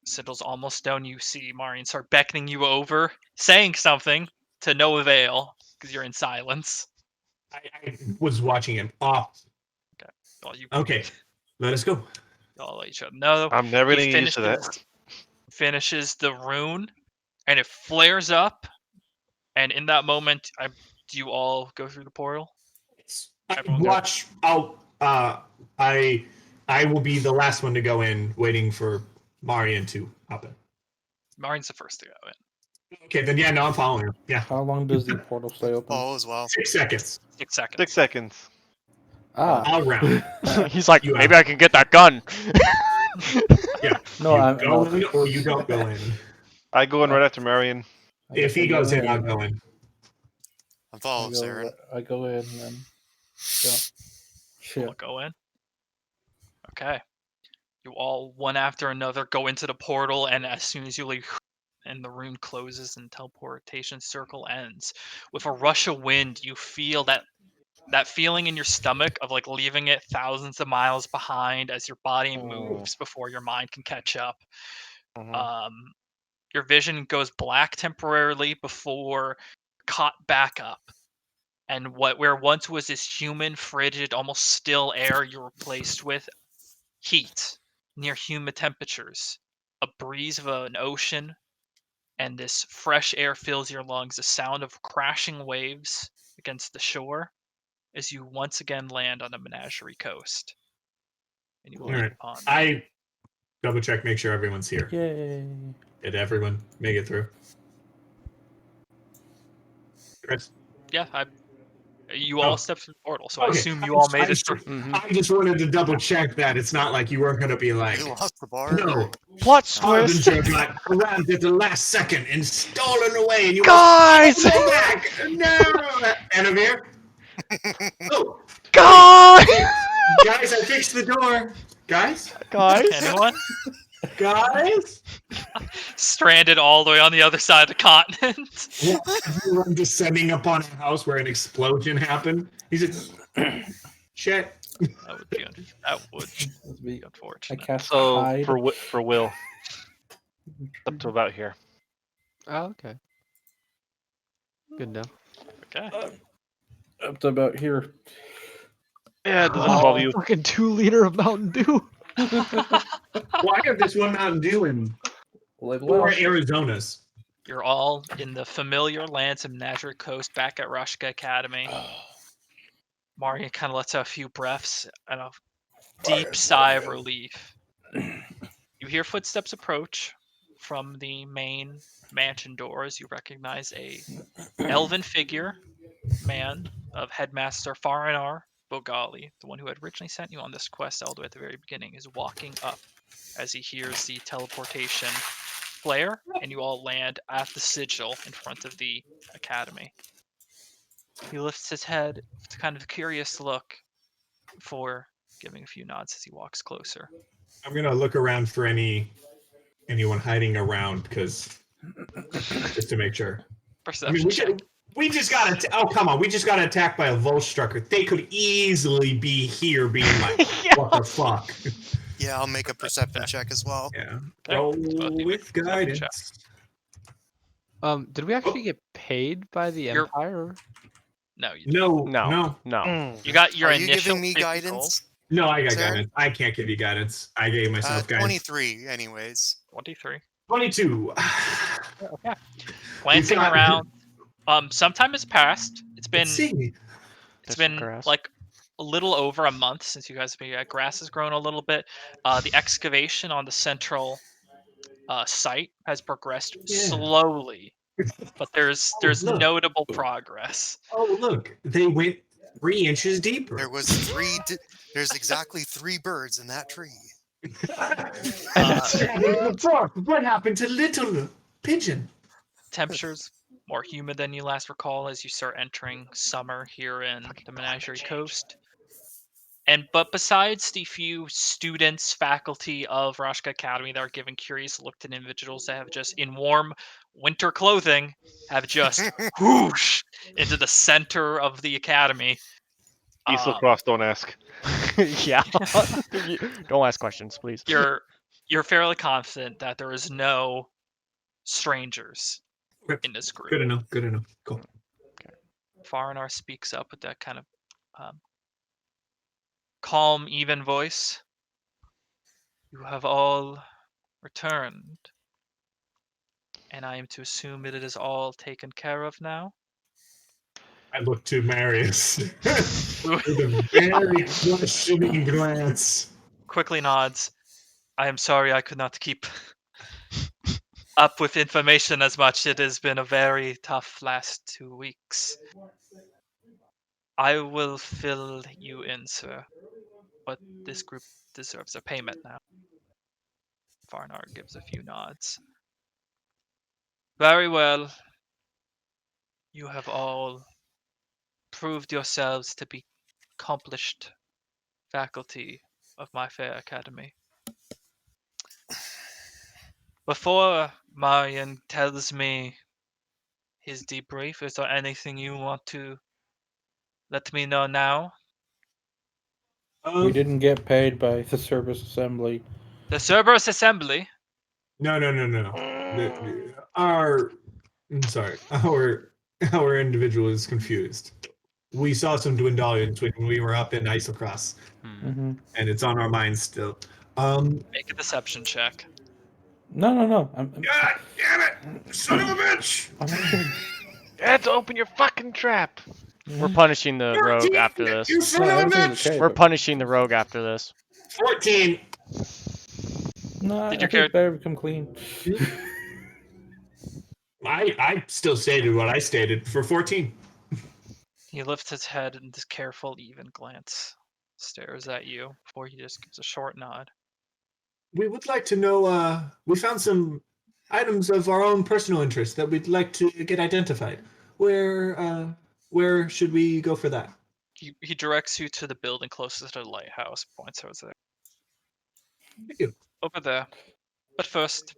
Sigil's almost done. You see Marion start beckoning you over, saying something to no avail because you're in silence. I was watching him. Oh, Well, you okay. Let us go. all let each other know. I'm never He gonna get used to that. finishes the rune, and it flares up. And in that moment, do you all go through the portal? Everyone go. Watch. I will be the last one to go in, waiting for Marion to hop in. Marion's the first to go in. Okay, then yeah, no, I'm following her. Yeah, How long does the portal stay open? All as well. 6 seconds. 6 seconds. 6 seconds. All round. He's like, You maybe I can get that gun. Yeah. No, you I'm go not. in or you don't go in. I go in right after Marion. If he goes in, I'll go in. I'm following Saren. I go in and yeah. Shit. All go in. Okay. You all, one after another, go into the portal, and as soon as you leave, and the rune closes and teleportation circle ends. With a rush of wind, you feel that feeling in your stomach of like leaving it thousands of miles behind as your body moves before your mind can catch up. Your vision goes black temporarily before caught back up. And where once was this human, frigid, almost still air, you're replaced with heat, near humid temperatures, a breeze of an ocean, and this fresh air fills your lungs, the sound of crashing waves against the shore as you once again land on the Menagerie coast. And you will land upon. I double check, make sure everyone's here. Yay. Did everyone make it through? Chris? Yeah, you all stepped through the portal, so I Okay. assume you all made it through. I just wanted to double check that it's not like you were going to be like, You lost the bar. no, Plot twist. Harbinger got grabbed at the last second and stolen away, and you Guys! go back. No, Anavir. Oh, Guys! guys, I fixed the door. Guys, Anyone? guys. Stranded all the way on the other side of the continent. Everyone descending upon a house where an explosion happened. He's just shit. That would be I unfortunate. cast So hide. for Will, up to about here. Oh, okay. Good enough. Okay. Up to about here. Yeah, it doesn't involve you. Fucking 2 liter of Mountain Dew. Well, I got this one Mountain Dew in Like, 4 Arizonas. You're all in the familiar lands of Menagerie Coast back at Rashka Academy. Marion kind of lets out a few breaths and a deep sigh of relief. You hear footsteps approach from the main mansion doors. You recognize a elven figure, man of Headmaster Farinar Bogali, the one who had originally sent you on this quest all the way at the very beginning, is walking up as he hears the teleportation flare, and you all land at the sigil in front of the academy. He lifts his head with kind of a curious look before giving a few nods as he walks closer. I'm gonna look around for anyone hiding around, because just to make sure. Perception check. We just got oh come on, we just got attacked by a Volstrucker. They could easily be here, being like, what the fuck? Yeah, I'll make a perception check as well. Yeah. Okay, Roll let's both do with a perception check. guidance. Did we actually get paid by the You're- Empire? No, you No. You got your Are you initial giving me 50 guidance? No, I got Sir? guidance. I can't give you guidance. I gave myself guidance. 23, anyways. 23. 22. Okay. Glancing got- around, some time has passed. It's been Let's see. it's There's some been grass. like a little over a month since you guys have been here. Grass has grown a little bit. The excavation on the central site has progressed Yeah. slowly, but there's look. notable progress. Oh, look. They went 3 inches deeper. There was there's exactly 3 birds in that tree. What happened to little pigeon? Temperatures more humid than you last recall as you start entering summer here in the Menagerie Coast. But besides the few students, faculty of Rashka Academy that are giving curious look to individuals that have just in warm winter clothing have just whoosh into the center of the academy. East Lacrosse, don't ask. Yeah. Don't ask questions, please. Your You're fairly confident that there is no strangers Okay. in this group. Good enough. Good enough. Cool. Farinar speaks up with that kind of calm, even voice. You have all returned, and I am to assume that it is all taken care of now. I look to Marius with a very questioning glance. Quickly nods. I am sorry I could not keep up with information as much. It has been a very tough last 2 weeks. I will fill you in, sir. But this group deserves a payment now. Farnar gives a few nods. Very well. You have all proved yourselves to be accomplished faculty of my fair academy. Before Marion tells me his debrief, is there anything you want to let me know now? We didn't get paid by the service assembly. The Cerberus Assembly. No. Our individual is confused. We saw some Dwindalians when we were up in Isocross, Mm-hmm. and it's on our minds still. Make a deception check. No. God damn it! Son of a bitch! I'm actually. Ed, open your fucking trap. We're punishing the rogue after this. You son No, of a everything's bitch! okay. We're but- punishing the rogue after this. 14. No, I Did think your it's better to become clean. I still stated what I stated for 14. He lifts his head and this careful, even glance stares at you before he just gives a short nod. We would like to know, we found some items of our own personal interest that we'd like to get identified. Where should we go for that? He directs you to the building closest to the lighthouse, points over there. Thank you. Over there. But first,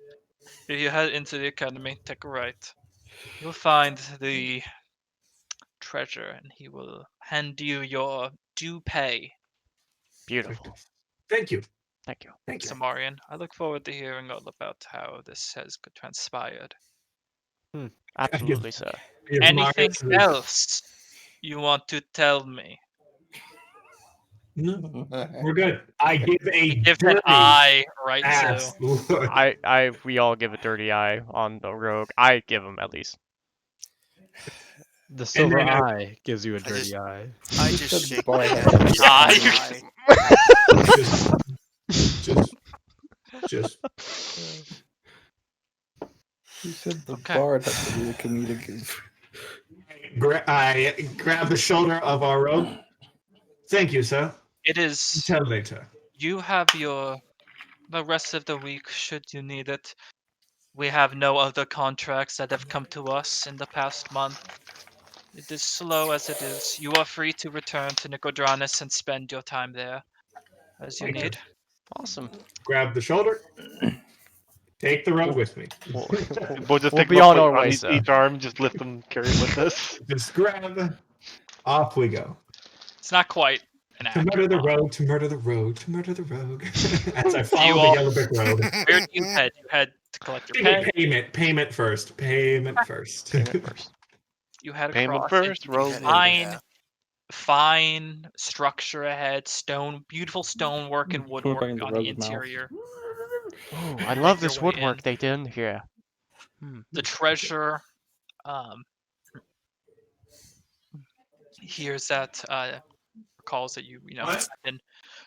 if you head into the academy, take a right. You'll find the treasure, and he will hand you your due pay, Beautiful. Thank you. Thank you. Thank you. Samarian. I look forward to hearing all about how this has transpired. Absolutely, sir. If Anything Marius is- else you want to tell me? No, we're good. I give a He gives an dirty eye right ass to. look. We all give a dirty eye on the rogue. I give him at least. The silver then I- eye gives you a dirty just- eye. I just said shake bar my head. head. and Ah, say, you- just You said the Okay. bard had to be a comedic. I grab the shoulder of our rogue. Thank you, sir. It is. Tell later. You have the rest of the week should you need it. We have no other contracts that have come to us in the past month. It is slow as it is. You are free to return to Nicodranus and spend your time there as you Thank you. need. Awesome. Grab the shoulder. Take the rogue with me. We'll, We'll just We'll take be them up on our on way, each, sir. each arm, just lift them, carry them with us. Just grab. Off we go. It's not quite an To murder accurate the model. rogue, to murder the rogue, to murder the rogue. As I You follow all- the yellow brick road. Where do you head? You head to collect your pay. Payment first. Payment first. payment first. You head Payment across. first, roll. Fine, fine structure ahead. Beautiful stonework and Put it back woodwork into on the Rose's mouth. interior. Oh, I love your this way woodwork in. they did here. The treasure. Hears that. Recalls that you What? have been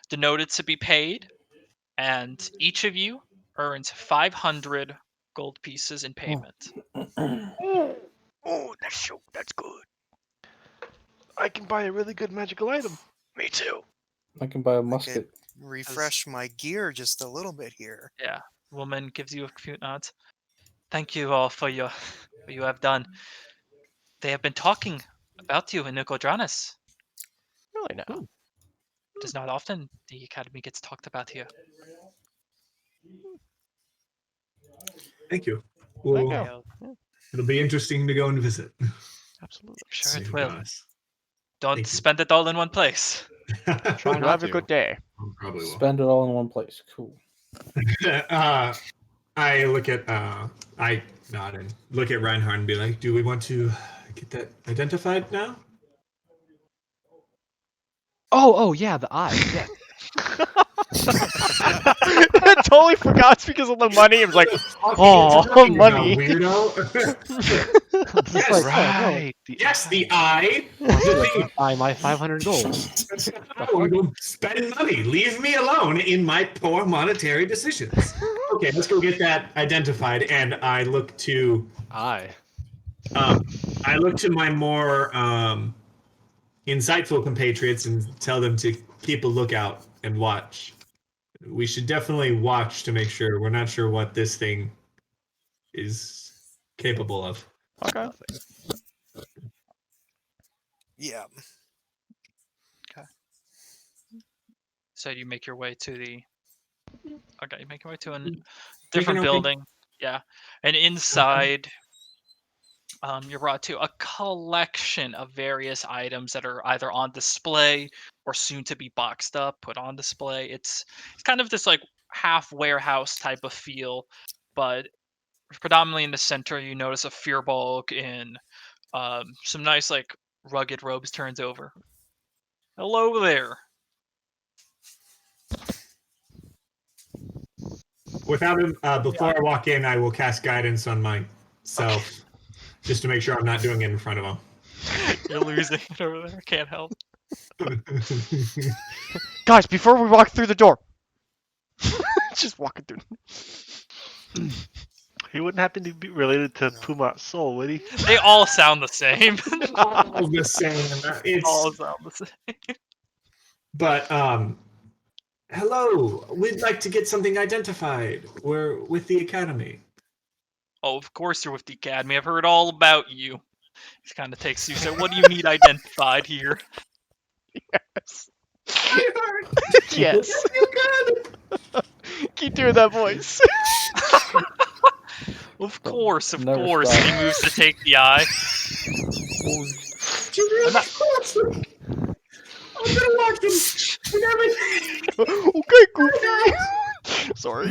denoted to be paid, and each of you earns 500 gold pieces in payment. Oh, that's good. I can buy a really good magical item. Me too. I can buy a I musket. could refresh my gear just a little bit here. Yeah, woman gives you a few nods. Thank you all for what you have done. They have been talking about you in Nicodranus. Really now. It is not often the academy gets talked about here. Thank you. Thank Well, you. Yeah, it'll be interesting to go and visit. absolutely. Sure See it you will. guys. Don't Thank you. spend it all in one place. Try You not have a to. good day. Probably will. Spend it all in one place. Cool. I look at I nod and look at Reinhardt and be like, "Do we want to get that identified now?" Oh, yeah, the eye. Yeah. I totally forgot it's because of the money. It was like, What oh, are you talking about, money. weirdo. Just Yes, like, Right. yes, the eye. oh, no. The thing. Buy my 500 gold. I want to spend money. Leave me alone in my poor monetary decisions. Okay, let's go get that identified. And I look to Eye. my more insightful compatriots and tell them to keep a lookout and watch. We should definitely watch to make sure. We're not sure what this thing is capable of. Okay. Yeah. So you make your way to the. Okay, you make your way to a Taking different okay. building. Yeah, and inside, you're brought to a collection of various items that are either on display or soon to be boxed up, put on display. It's kind of this like half warehouse type of feel, but predominantly in the center, you notice a Fearbulk in some nice like rugged robes turns over. Hello there. Without him, before I walk in, I will cast guidance on myself, just to make sure I'm not doing it in front of him. You're losing it over there. Can't help. Guys, before we walk through the door. Just walking through. He wouldn't happen to be related to Pumat's soul, would he? They all sound the same. All the same. all sound the same. But hello. We'd like to get something identified. We're with the academy. Oh, of course you're with the academy. I've heard all about you. He kind of takes you. So, what do you need identified here? Yes. Yes. Keep doing that voice. Of course, of Never course. stop. And he moves to take the eye. I'm gonna watch him and everything. Okay, Goofy. Sorry.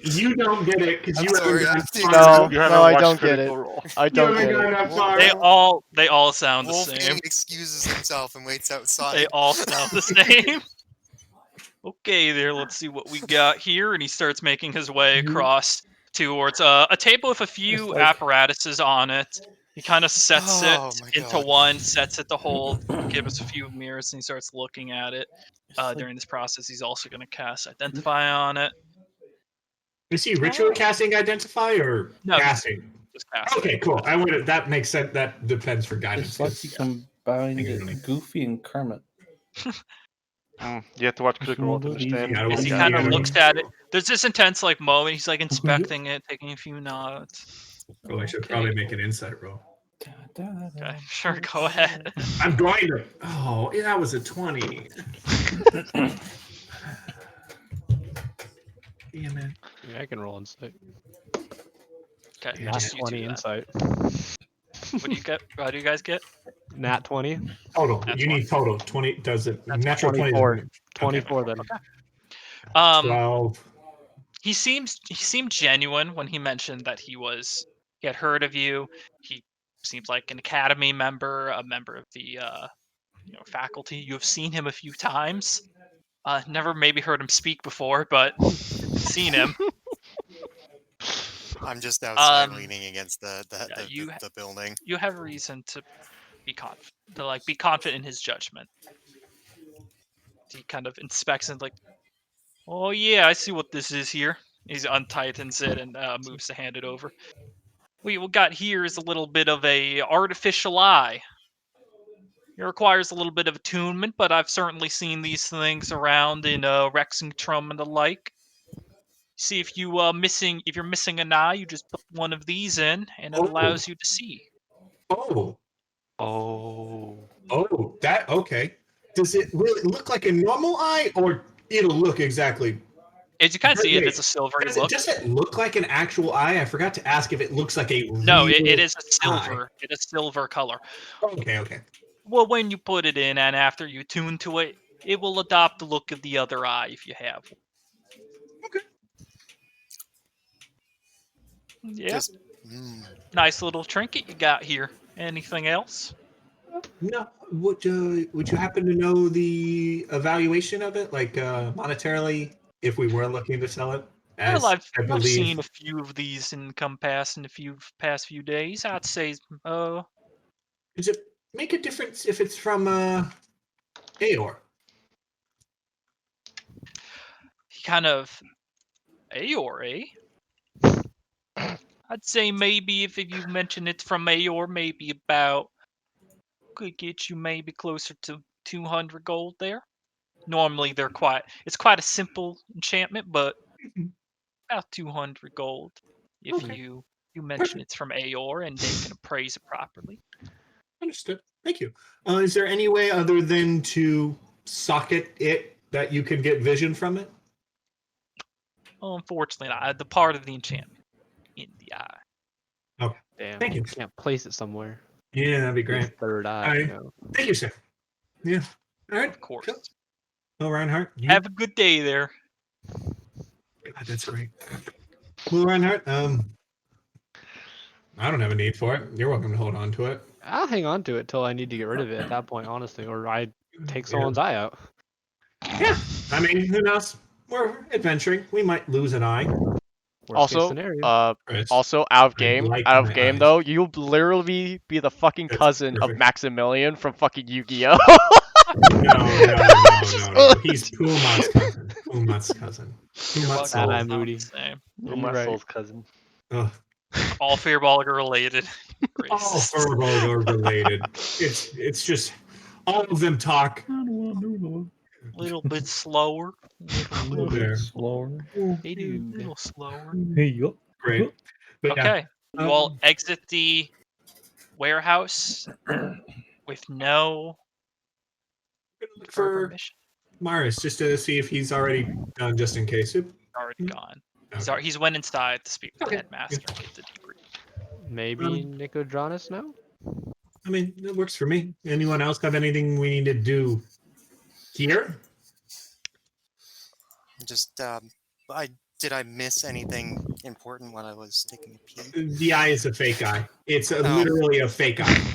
You don't get it because I'm you sorry, haven't I'm gone taking far No, enough. You haven't no, I watched don't get Critical it. Role. I You don't haven't get gone it. that far. They all sound the Wolfgang same. excuses himself and waits outside. They all sound the same. Okay, there. Let's see what we got here. And he starts making his way across towards a table with a few like- apparatuses on it. He kind of sets Oh it my into God. one, sets it to hold, gives us a few mirrors, and he starts looking at it. like- During this process, he's also going to cast Identify on it. Is he ritual casting identify or No, he's casting? just cast. Okay, cool. I would. That makes sense. That depends for guidance. It's like he combined Goofy and Kermit. You have to watch Critical Role to understand. Yeah, As he Yeah, kind of yeah. looks at it, there's this intense like moment. He's like inspecting it, taking a few nods. Oh, I should Okay. probably make an insight roll. Okay, sure, go ahead. I'm going to. Oh, yeah, that was a 20. Yeah, man. Yeah, I can roll insight. Okay, Nat just you 20 do that. insight. What do you get? What do you guys get? Nat 20. Total. That's You need total. 20. Does it? That's Natural 20. 24. doesn't- 24 then. Um, 12. he seemed genuine when he mentioned that he had heard of you. He seems like an academy member, a member of the faculty. You have seen him a few times. Never maybe heard him speak before, but seen him. I'm just outside Um, leaning against the building. You have reason to be confident in his judgment. He kind of inspects and like, oh yeah, I see what this is here. He untightens it and moves to hand it over. What we got here is a little bit of a artificial eye. It requires a little bit of attunement, but I've certainly seen these things around in Rexingtrum and the like. See if you're missing an eye, you just put one of these in, and it allows you to see. Oh. Oh. Oh, that. Okay. Does it really look like a normal eye or it'll look exactly. As you kind of see, Wait, it's a silvery look. Does it look like an actual eye? I forgot to ask if it looks like a. No, it real is a silver. It is silver color. Okay, okay. Well, when you put it in and after you tune to it, it will adopt the look of the other eye if you have. Yeah. Just Nice little trinket you got here. Anything else? No, would you happen to know the evaluation of it, like monetarily, if we were looking to sell it? As Well, I I've believe, seen a few of these come past in the past few days. I'd say, does it make a difference if it's from Aor? kind of Aor, I'd say maybe if you mention it's from Aor, maybe about could get you maybe closer to 200 gold there. Normally it's quite a simple enchantment, but about 200 gold if Okay. you mention Perfect. it's from Aor and they can appraise it properly. Understood. Thank you. Is there any way other than to socket it that you can get vision from it? Well, unfortunately, not. The part of the enchantment in the eye. Okay. Damn, Thank you. can't place it somewhere. Yeah, that'd be His great. third eye. Alright. You know. Thank you, sir. Yeah. All right. Of course. Cool. Well, Reinhardt, you. Have a good day there. God, that's great. Well, Reinhardt, I don't have a need for it. You're welcome to hold on to it. I'll hang on to it till I need to get rid of it at that point, honestly, or I take Yeah. someone's eye out. Yeah. I mean, who knows? We're adventuring. We might lose an eye. Worst case Also, scenario. Chris. also out of I game, like out of my game eyes. though, you'll literally be the fucking That's cousin of perfect. Maximilian from fucking Yu-Gi-Oh. No. He's Pumat's cousin. Pumat's cousin. You're Pumat's welcome. Bad eye It's not Moody. the same. Oh, my Right. soul's cousin. Ugh. All Fearballer related. All Racist. Furballs are related. It's just all of them talk. A little bit slower. A little bit slower. Hey, A dude. little slower. Hey, yo. Great. But yeah, Okay. You all exit the warehouse with no I'm gonna look further for mission. Marius just to see if he's already done, just in case. Already gone. Okay. He's went inside to speak with Okay. the headmaster and get the debrief. Maybe Nicodranus now? I mean, it works for me. Anyone else have anything we need to do here? just did I miss anything important when I was taking a pee? The eye is a fake eye. It's Oh. literally a fake eye.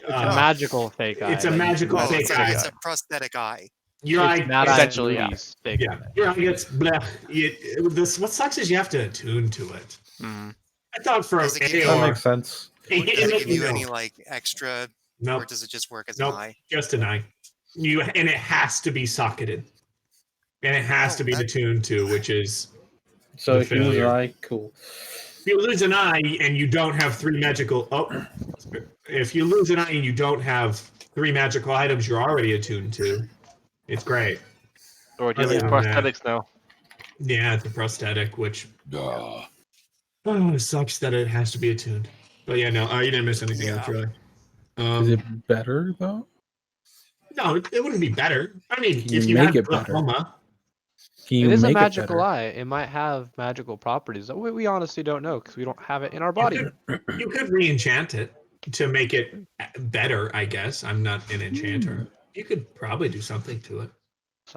It's a magical fake eye. It's a that you can magical buy. Oh, fake eye. it's a prosthetic eye. Your It's eye, Mad Eye Essentially, yeah. Moody's fake yeah. eye. Your eye gets bleh. What sucks is you have to attune to it. Mm. I thought for Does it give you- That AOR, makes sense. Does it give you No. any like extra, Nope. or does it just work as Nope. an eye? Just an eye. And it has to be socketed, and it has Oh, to be that- attuned to, which is So The if you lose an failure. eye, cool. if you lose an eye and you don't have three magical. Oh, if you lose an eye and you don't have three magical items you're already attuned to, it's great. Or do you have Other any than that- prosthetics now? Yeah, it's a prosthetic, which it sucks that it has to be attuned. But yeah, no, you didn't miss anything else Yeah. really. Is it better though? No, it wouldn't be better. I mean, Can you if you make had it better? glaucoma, Can you It is a make magical it better? eye. It might have magical properties. We honestly don't know because we don't have it in our body. you could re-enchant it to make it better, I guess. I'm not an enchanter. You could probably do something to it.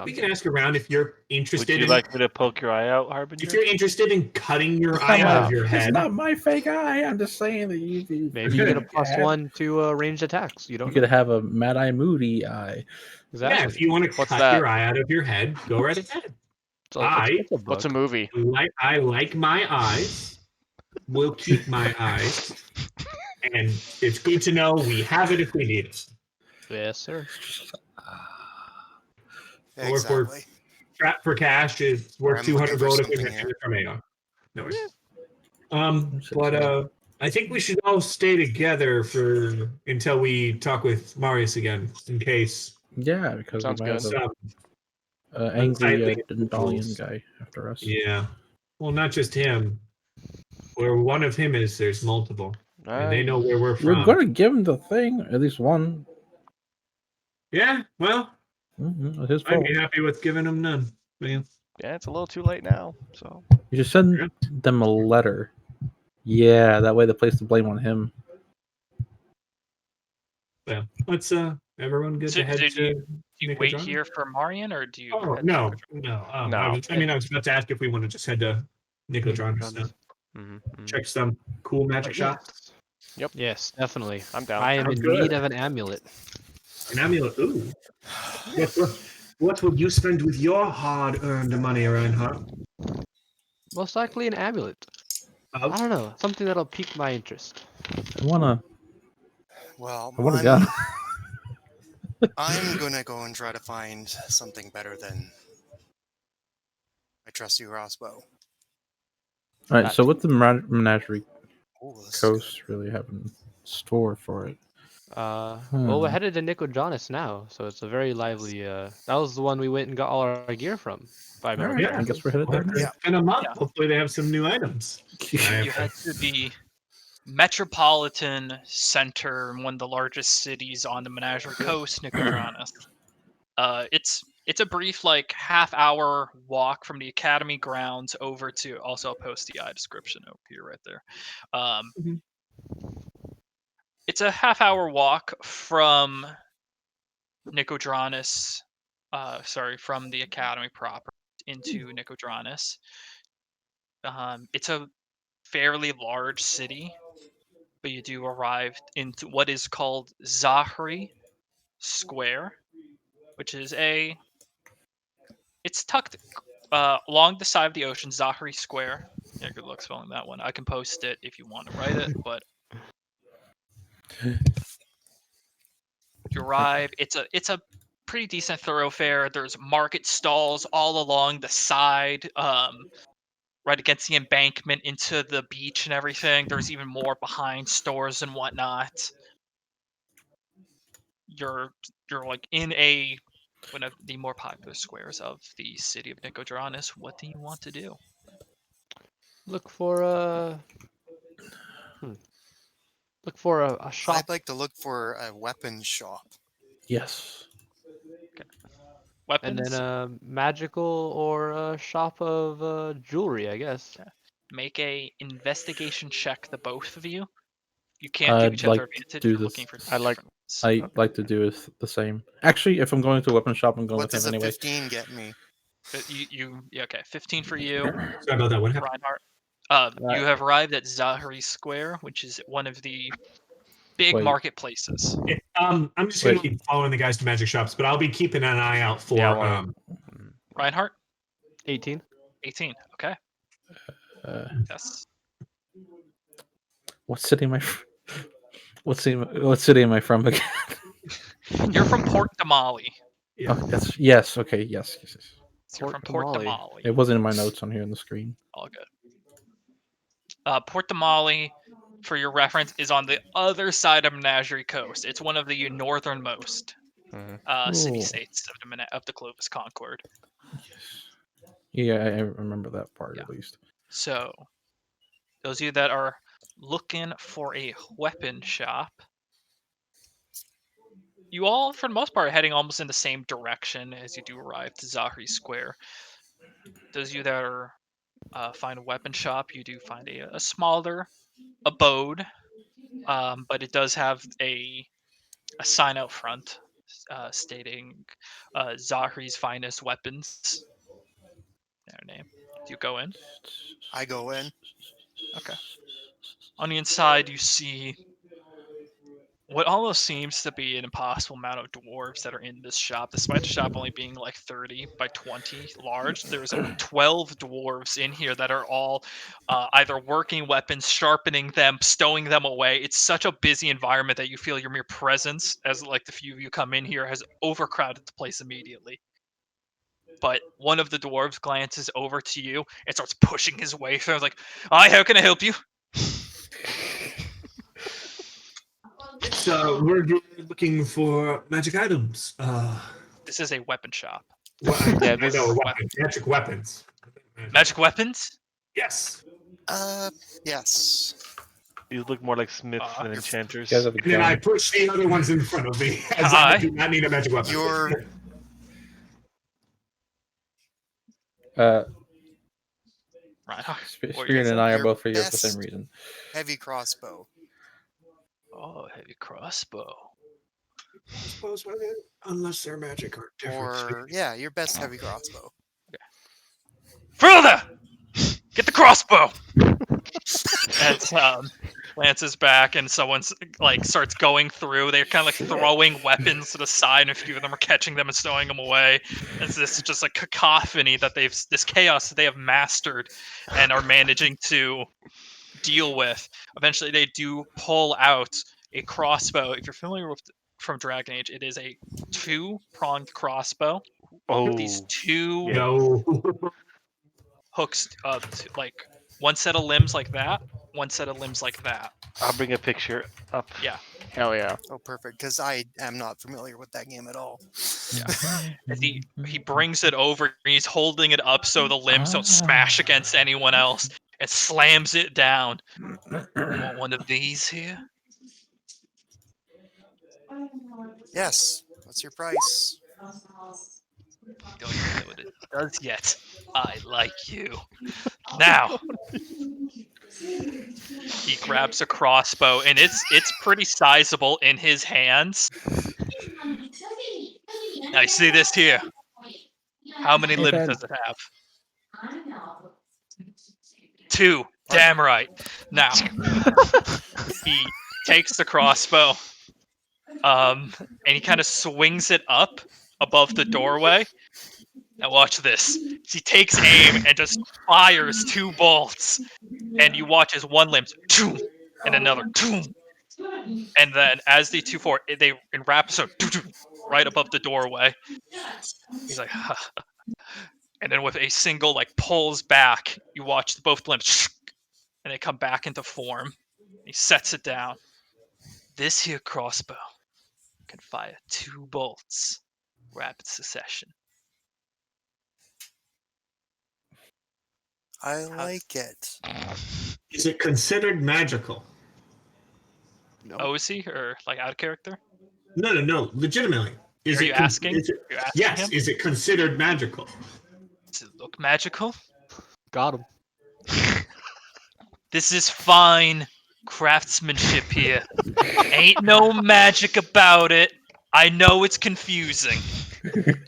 We can ask around if you're Would interested you in like me to poke your eye out, Harbinger? if you're interested in cutting your It's eye not out my- of your head. It's not my fake eye. I'm just saying that you Maybe you get a plus Yeah. one to ranged attacks. You You don't could know. have a Mad Eye Moody eye. Yeah, Exactly. if you want to What's cut that? your eye out of your head, go right ahead. So I- a What's a book. movie? I like my eyes. We'll keep my eyes. And it's good to know we have it if we need it. Yes, sir. Or for- Exactly. Trap for cash is worth I'm 200 looking for gold if we something mention here. it from AR. No worries. That's But insane. I think we should all stay together for until we talk with Marius again, in case Yeah, because Sounds we might have some. a angry unsightly Dendalian individuals. guy after us. Yeah. Well, not just him. Where one of him is, there's multiple, and they know where we're You're from. gonna give him the thing, at least one. Yeah. Well, It's his I'd fault. be happy with giving him none. Man. Yeah, it's a little too late now. So You should send Yeah. them a letter. Yeah, that way they place the blame on him. Yeah. Let's everyone good So- to head so to. Do you wait Nicodranus? here for Marian, or do you? Oh head to no, Nicodranus? no. No. I was about to ask if we want to just head to Nicodranus. Nicodranus. Check some cool magic But shots. Yep. Yes, definitely. I'm down. I am Sounds in good. need of an amulet. An amulet. Ooh. What will you spend with your hard-earned money, Reinhardt? Most likely an amulet. I don't know. Something that'll pique my interest. I wanna Well, gun. I'm gonna go and try to find something better than my trusty crossbow. All right. So what's the menagerie Ooh, this is coast really have in store for it? Well, we're headed to Nicodranas now, so it's a very lively. That was the one we went and got all our gear from. If I remember All right, Yeah. I correctly. guess we're headed there. Well, then. Yeah. it's been a month. Yeah. Hopefully they have some new items. You head to the metropolitan center, one of the largest cities on the Menagerie Coast, Nicodranas. It's a brief like half-hour walk from the academy grounds over to. Also, I'll post the description over here right there. Mhm. It's a half-hour walk from Nicodranas. From the academy proper into Nicodranas. It's a fairly large city, but you do arrive into what is called Zahri Square, which is it's tucked along the side of the ocean. Zahri Square. Yeah, good luck spelling that one. I can post it if you want to write it, but you arrive. It's a pretty decent thoroughfare. There's market stalls all along the side, right against the embankment into the beach and everything. There's even more behind stores and whatnot. You're like in one of the more popular squares of the city of Nicodranas. What do you want to do? Look for a shop. I'd like to look for a weapons shop. Yes. Weapons? And then a magical or a shop of jewelry, I guess. Make a investigation check, the both of you. You can't give I'd each like other to advantage. do You're this. looking for I like- different ones. I like to do is the same. Actually, if I'm going to a weapon shop, I'm going What with does him a anyway. 15 get me? Yeah, okay. 15 for you, Sorry about that. What happened? Reinhardt. You have arrived at Zahri Square, which is one of the big Wait. marketplaces. I'm just going to keep following the guys to magic shops, but I'll be keeping an eye out for. Yeah, well, Reinhardt, 18. 18. Okay. Uh, Yes. what city am I? What city am I from again? You're from Port Damali. Yeah. Oh, yes. Okay. Yes. So you're from Port Port Damali. Damali. It wasn't in my notes on here on the screen. All good. Port Damali, for your reference, is on the other side of Menagerie Coast. It's one of the northernmost city Ooh. states of the Clovis Concord. Yeah, I remember that part Yeah. at least. So, those of you that are looking for a weapon shop, you all, for the most part, are heading almost in the same direction as you do arrive to Zahri Square. Those of you that are find a weapon shop, you do find a smaller abode, but it does have a sign out front stating Zahri's finest weapons. Their name. Do you go in? I go in. Okay. On the inside, you see what almost seems to be an impossible amount of dwarves that are in this shop. Despite the shop only being like 30 by 20 large, there's 12 dwarves in here that are all either working weapons, sharpening them, stowing them away. It's such a busy environment that you feel your mere presence, as like the few of you come in here, has overcrowded the place immediately. But one of the dwarves glances over to you and starts pushing his way through. I was like, "Hi, how can I help you?" So we're looking for magic items. This is a weapon shop. I this know is weapons, magic weapons. Magic weapons? Yes. Yes. These look more like smiths than enchanters. You guys have a And then I gun? push the other ones in front of me. As Hi. I do not need a magic weapon. You're Right. Spirit and I are Your both for you for the best- same reason. heavy crossbow. Oh, heavy crossbow. Suppose unless they're magic or different. Or, yeah, your best heavy crossbow. Further! Get the crossbow! As Lance is back and someone's like starts going through, they're kind of like throwing weapons to the side, and a few of them are catching them and stowing them away. It's this just like cacophony that this chaos that they have mastered and are managing to deal with. Eventually, they do pull out a crossbow. If you're familiar with from Dragon Age, it is a 2-pronged crossbow. Oh, These two yeah. No. hooks, like one set of limbs like that, one set of limbs like that. I'll bring a picture up. Yeah. Hell yeah. Oh, perfect. Because I am not familiar with that game at all. As he brings it over, and he's holding it up so the limbs don't smash against anyone else, and slams it down. You want one of these here? Yes. What's your price? You don't even know what it does yet. I like you. Now, he grabs a crossbow, and it's pretty sizable in his hands. Now, you see this here? How many limbs does it have? 2. Damn right. Now, he takes the crossbow, and he kind of swings it up above the doorway. Now watch this. He takes aim and just fires 2 bolts, and you watch as one limb, and another, and then as the 2 forward, they in rapid so right above the doorway. He's like, huh. And then with a single like pulls back, you watch both limbs, and they come back into form. He sets it down. This here crossbow can fire 2 bolts, rapid succession. I like it. Is it considered magical? Oh, is he or like out of character? No. Legitimately. Are you asking? Is it, You're asking yes. him? Is it considered magical? Does it look magical? Got him. This is fine craftsmanship here. Ain't no magic about it. I know it's confusing. It's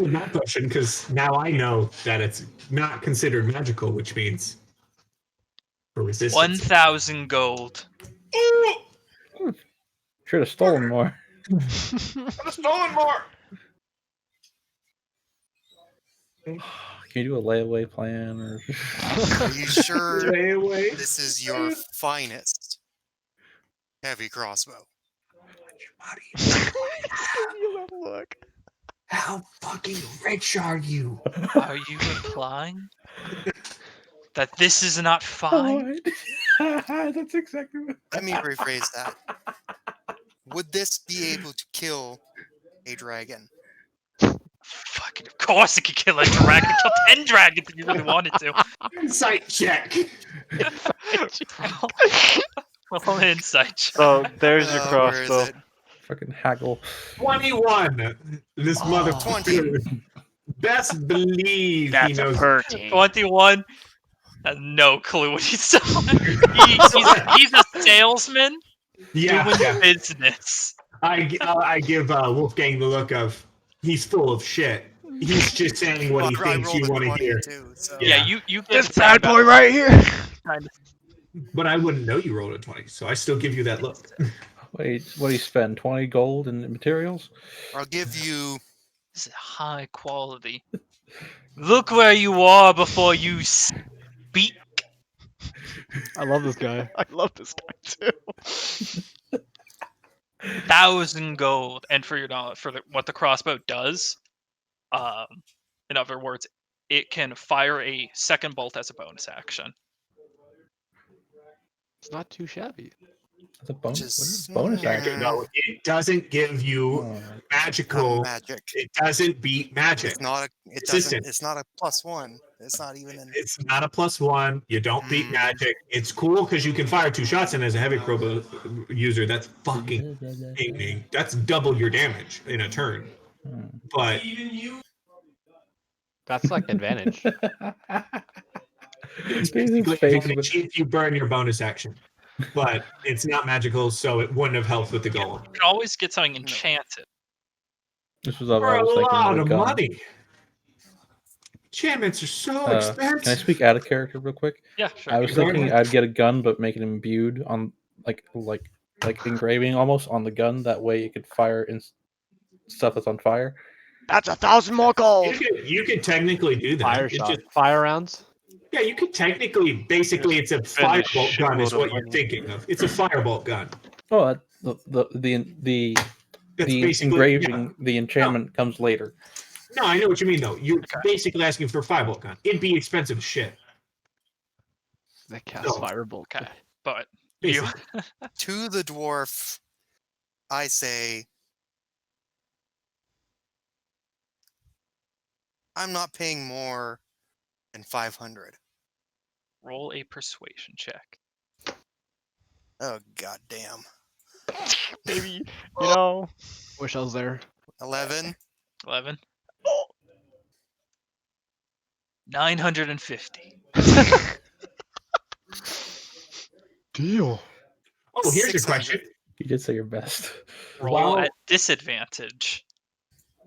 a not question because now I know that it's not considered magical, which means for resistance. 1,000 gold. Should have stolen more. Stolen more. Can you do a layaway plan or? Are you sure Stay away. this is your finest heavy crossbow? You have a look. How fucking rich are you? Are you implying that this is not fine? That's exactly what. Let me rephrase that. Would this be able to kill a dragon? Fucking, of course it could kill a dragon. Kill 10 dragons if you really wanted to. Insight check. Well, insight check. So there's your Where is crossbow. it? Fucking haggle. 21. This mother 20. best believe That's he knows. a pretty. 21 has no clue what he's doing. He's a salesman doing business. I give Wolfgang the look of he's full of shit. He's just saying what he Well, I thinks rolled you a want to 20 hear. too, so. Yeah, you get This the sound bad boy out. right here. Kind of. But I wouldn't know you rolled a 20, so I still give you that look. Wait, what do you spend? 20 gold in materials? I'll give you. This is high quality. Look where you are before you speak. I love this guy. I love this guy too. 1,000 gold. And for your knowledge, what the crossbow does, in other words, it can fire a second bolt as a bonus action. It's not too shabby. That's a bonus. Just- What is bonus action? No, it doesn't give you Oh, magical. Magic. It doesn't beat magic. It's not a. It Resistant. doesn't. It's not a +1. It's not even an. It's not a +1. You don't beat magic. It's cool because you can fire 2 shots, and as a heavy crossbow user, that's fucking igning. That's double your damage in a turn. But That's like advantage. it's His basically face advantage if you burn your bonus action. But it's not magical, so it wouldn't have helped with the golem. You can always get something enchanted. This was what For I a was thinking. lot with of gun. money. Enchantments are so Can I expensive. speak out of character real quick? Yeah, sure. I was Go thinking ahead. I'd get a gun, but make it imbued on like engraving almost on the gun. That way, it could fire in stuff that's on fire. That's 1,000 more gold. You could technically do that. Fire It's shot, just- fire rounds. yeah, you could technically, basically, it's a spend a firebolt gun is shitload of what you're money. thinking of. It's a firebolt gun. Oh, the That's the basically engraving, the enchantment comes later. No, I know what you mean though. You're Okay. basically asking for a firebolt gun. It'd be expensive as shit. That cast No. firebolt. Okay, but you Basically. To the dwarf, I say, I'm not paying more than 500. roll a persuasion check. Oh, goddamn. Maybe, you know. Wish I was there. 11. 11. 950. Deal. Oh, here's your 600. question. You did say your best. Roll While- at disadvantage.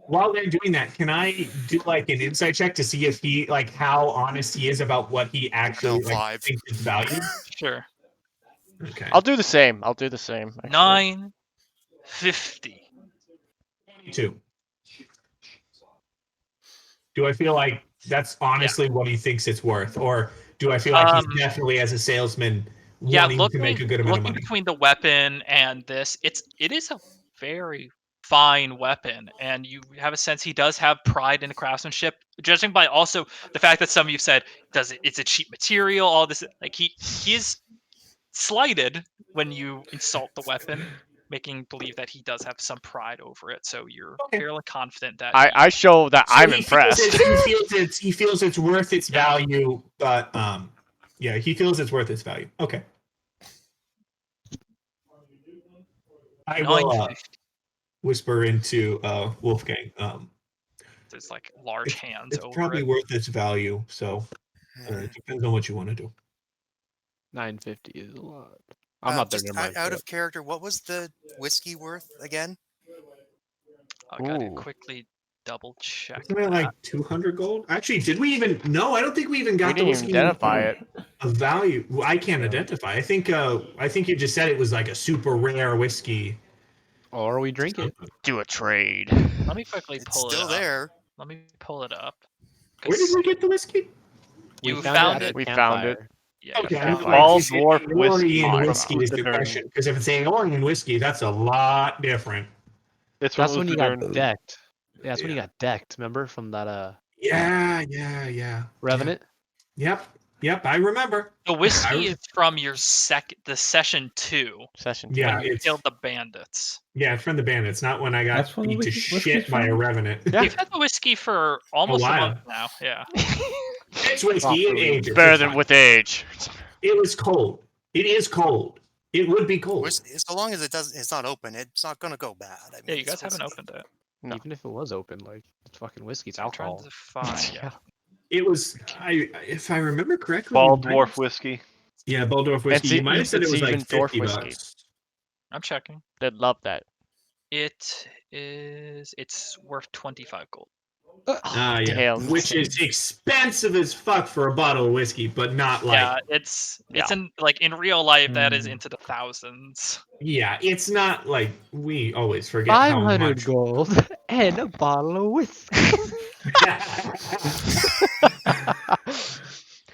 While they're doing that, can I do like an insight check to see if he like how honest he is about what he actually No, like, 5. thinks is valued? Sure. Okay. I'll do the same. Actually. 950. 22. Do I feel like that's honestly what he thinks it's worth, or do I feel like he's definitely as a salesman Yeah, wanting to make a good amount of looking money? between the weapon and this, it is a very fine weapon, and you have a sense he does have pride in the craftsmanship. Judging by also the fact that some of you said, it's a cheap material, all this, like he is slighted when you insult the weapon, making believe that he does have some pride over it. So you're fairly confident that I show that So I'm he impressed. He feels it's worth its value, but yeah, he feels it's worth its value. Okay. I will 950. whisper into Wolfgang. There's like large hands It's over probably it. worth its value, so it depends on what you want to do. 950 is a lot. I'm not there. Just Never mind. out of character, what was the whiskey worth again? I gotta Ooh. quickly double check. Isn't it like 200 gold? Actually, did we even? No, I don't think we even got We the didn't even whiskey identify it. of value. Well, I can't identify. I think you just said it was like a super rare whiskey. Or we drink it. Do a trade. Let me quickly It's pull still it up. there. Let me pull it up. Where did 'cause we get the whiskey? You We found at it. the We found it. campfire. Yeah, Okay, you I found was it. like, Bald is it dwarf whiskey Aurorian from whiskey is the Uthodurn. question. Because if it's Aurorian whiskey, that's a lot different. It's from That's when you got Uthodurn. decked. Yeah, that's when you Yeah. got decked. Remember from that Yeah. Revenant? Yep, I remember. The whiskey I- is from your the session 2 Session. Yeah, when you it's killed the bandits. yeah, it's from the bandits, not when I got That's when the beat to whiskey's shit by a from? revenant. Yeah. You've had the whiskey for almost a while. month now. Yeah. It's whiskey. It ages. Better It's than fine. with age. It was cold. It is cold. It would be cold. So long as it's not open, it's not gonna go bad. I mean, Yeah, you it's guys haven't whiskey. opened it. No. Even if it was open, like it's fucking whiskey, it's I'm trying alcohol. to find. Yeah. It was. If I remember correctly. Bald you might- dwarf whiskey. Yeah, Bald dwarf whiskey. It's You might have said it it's was even like dwarf 50 whiskey. bucks. I'm checking. They'd love that. It's worth 25 gold. Yeah. Damn. Which is expensive as fuck for a bottle of whiskey, but not like. Yeah, it's in like in real life that is Hmm. into the thousands. Yeah, it's not like we always forget how 500 much. gold and a bottle of whiskey.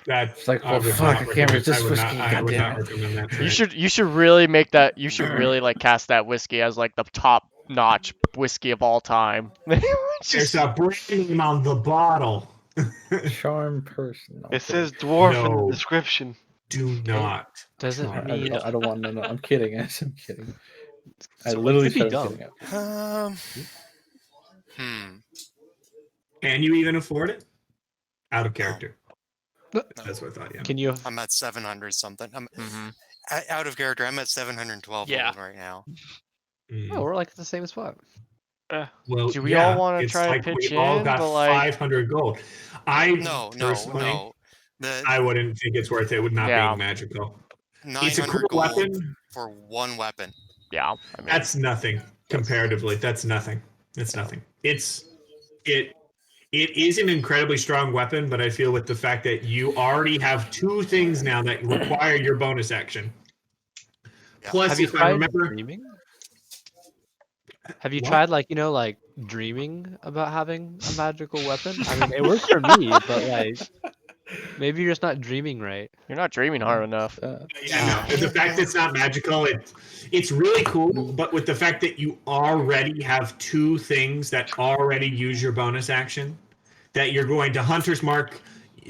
That's It's like, I well, would fuck, not I can't recommend- resist I would whiskey, not- I would not goddammit. recommend that. You trade. should really make that. You should really like cast that whiskey as like the top notch whiskey of all time. There's a brand name on the bottle. Charm person. It says dwarf in No. the description. Do not. Doesn't try. mean I don't want to know. I'm kidding. I'm kidding. I So it literally could be said I'm dumb. kidding. Can you even afford it? Out of character. No. That's what I thought. Yeah. Can you? I'm at 700 something. I'm Mhm. out of character. I'm at 712 Yeah. gold right now. Mm. Oh, we're like at the same spot. Well, Do we all yeah, wanna it's try to like pitch we all in, got but, like- 500 gold. No. Personally, The I wouldn't think it's worth it with not Yeah. being magical. It's a 900 cool gold weapon. for one weapon. Yeah. I mean, That's nothing comparatively. That's nothing. It's nothing. It it is an incredibly strong weapon, but I feel with the fact that you already have 2 things now that require your bonus action. Yeah. Plus, Have you if I tried remember, dreaming? Have you What? tried like dreaming about having a magical weapon? I mean, it works for me, but like maybe you're just not dreaming right. You're not dreaming hard enough. yeah, no, the fact that it's not magical, it's really cool. But with the fact that you already have 2 things that already use your bonus action, that you're going to Hunter's Mark,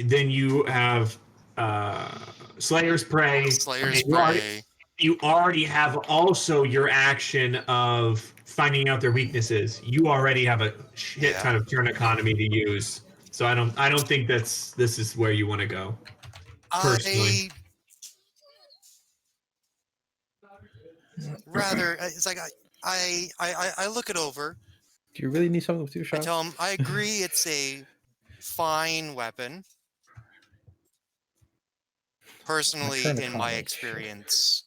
then you have Slayer's Prey. Slayer's and Prey. you already have also your action of finding out their weaknesses. You already have a shit ton of turn economy to use. So I don't think this is where you want to go. Personally. It's like I look it over. Do you really need something with 2 I shots? tell him I agree it's a fine weapon. Personally, turn in my economy, experience,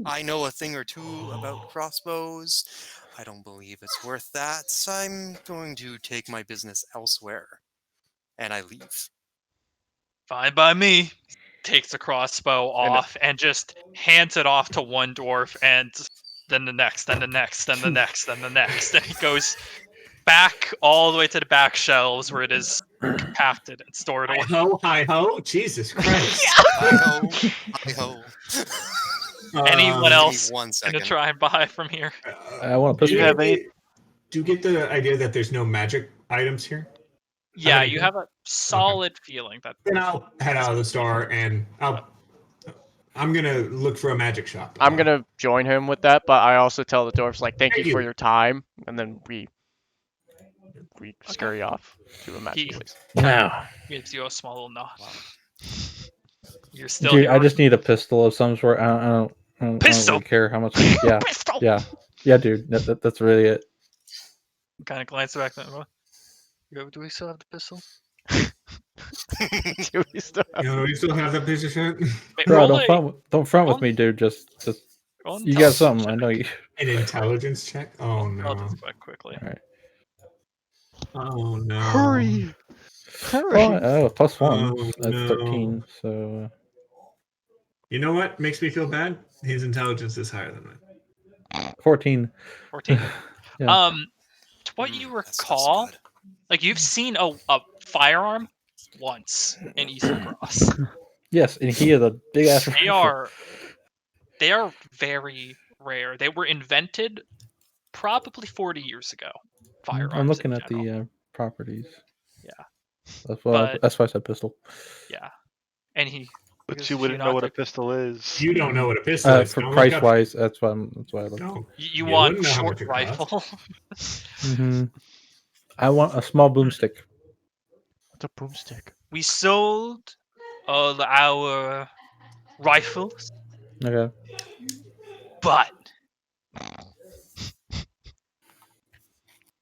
I know a thing or two about crossbows. I don't believe it's worth that. So I'm going to take my business elsewhere. And I leave. Fine by me. Takes the crossbow off and just hands it off to one dwarf, and then the next, then the next, then the next, then the next. And he goes back all the way to the back shelves where it is compacted and stored away. Hi ho, Jesus Christ. Hi ho. Anyone else Give me 1 gonna second. try and buy from here? I want to Do you, pistol. do you get the idea that there's no magic items here? Yeah, you have a solid feeling that. Then I'll head out of the store and I'm gonna look for a magic shop. I'm gonna join him with that, but I also tell the dwarves like, "Thank you for your time," and then we scurry off to a magic place. Now, Gives you a small little nod. You're still dude, here. I just need a pistol of some sort. I don't really care how much. Yeah, Pistol! yeah, dude. That's really it. Kind of glance back. Do we still have the pistol? Do we still have you still have that position? Wait, Bro, roll don't front with roll- me, dude. Just roll you got intelligence something. check. I know you. An intelligence check? Oh no. Intelligence check quickly. All right. Oh no. Hurry. Oh, plus 1. Oh, That's no. 13. So You know what makes me feel bad? His intelligence is higher than mine. 14. 14. Yeah. To what you That's recall, good. like you've seen a firearm once in Eastern Cross. Yes, and he is a big ass. They are very rare. They were invented probably 40 years ago. Firearms. I'm looking in at general. the properties. Yeah. That's why. That's why I said pistol. Yeah, and he. But because you do wouldn't not know what a take- pistol is. You don't know what a pistol is. For Don't price look up- wise, that's why I looked. No. You You want wouldn't know how short much it costs. rifle? Mm-hmm. I want a small boomstick. What's a boomstick? We sold all our rifles, Okay. but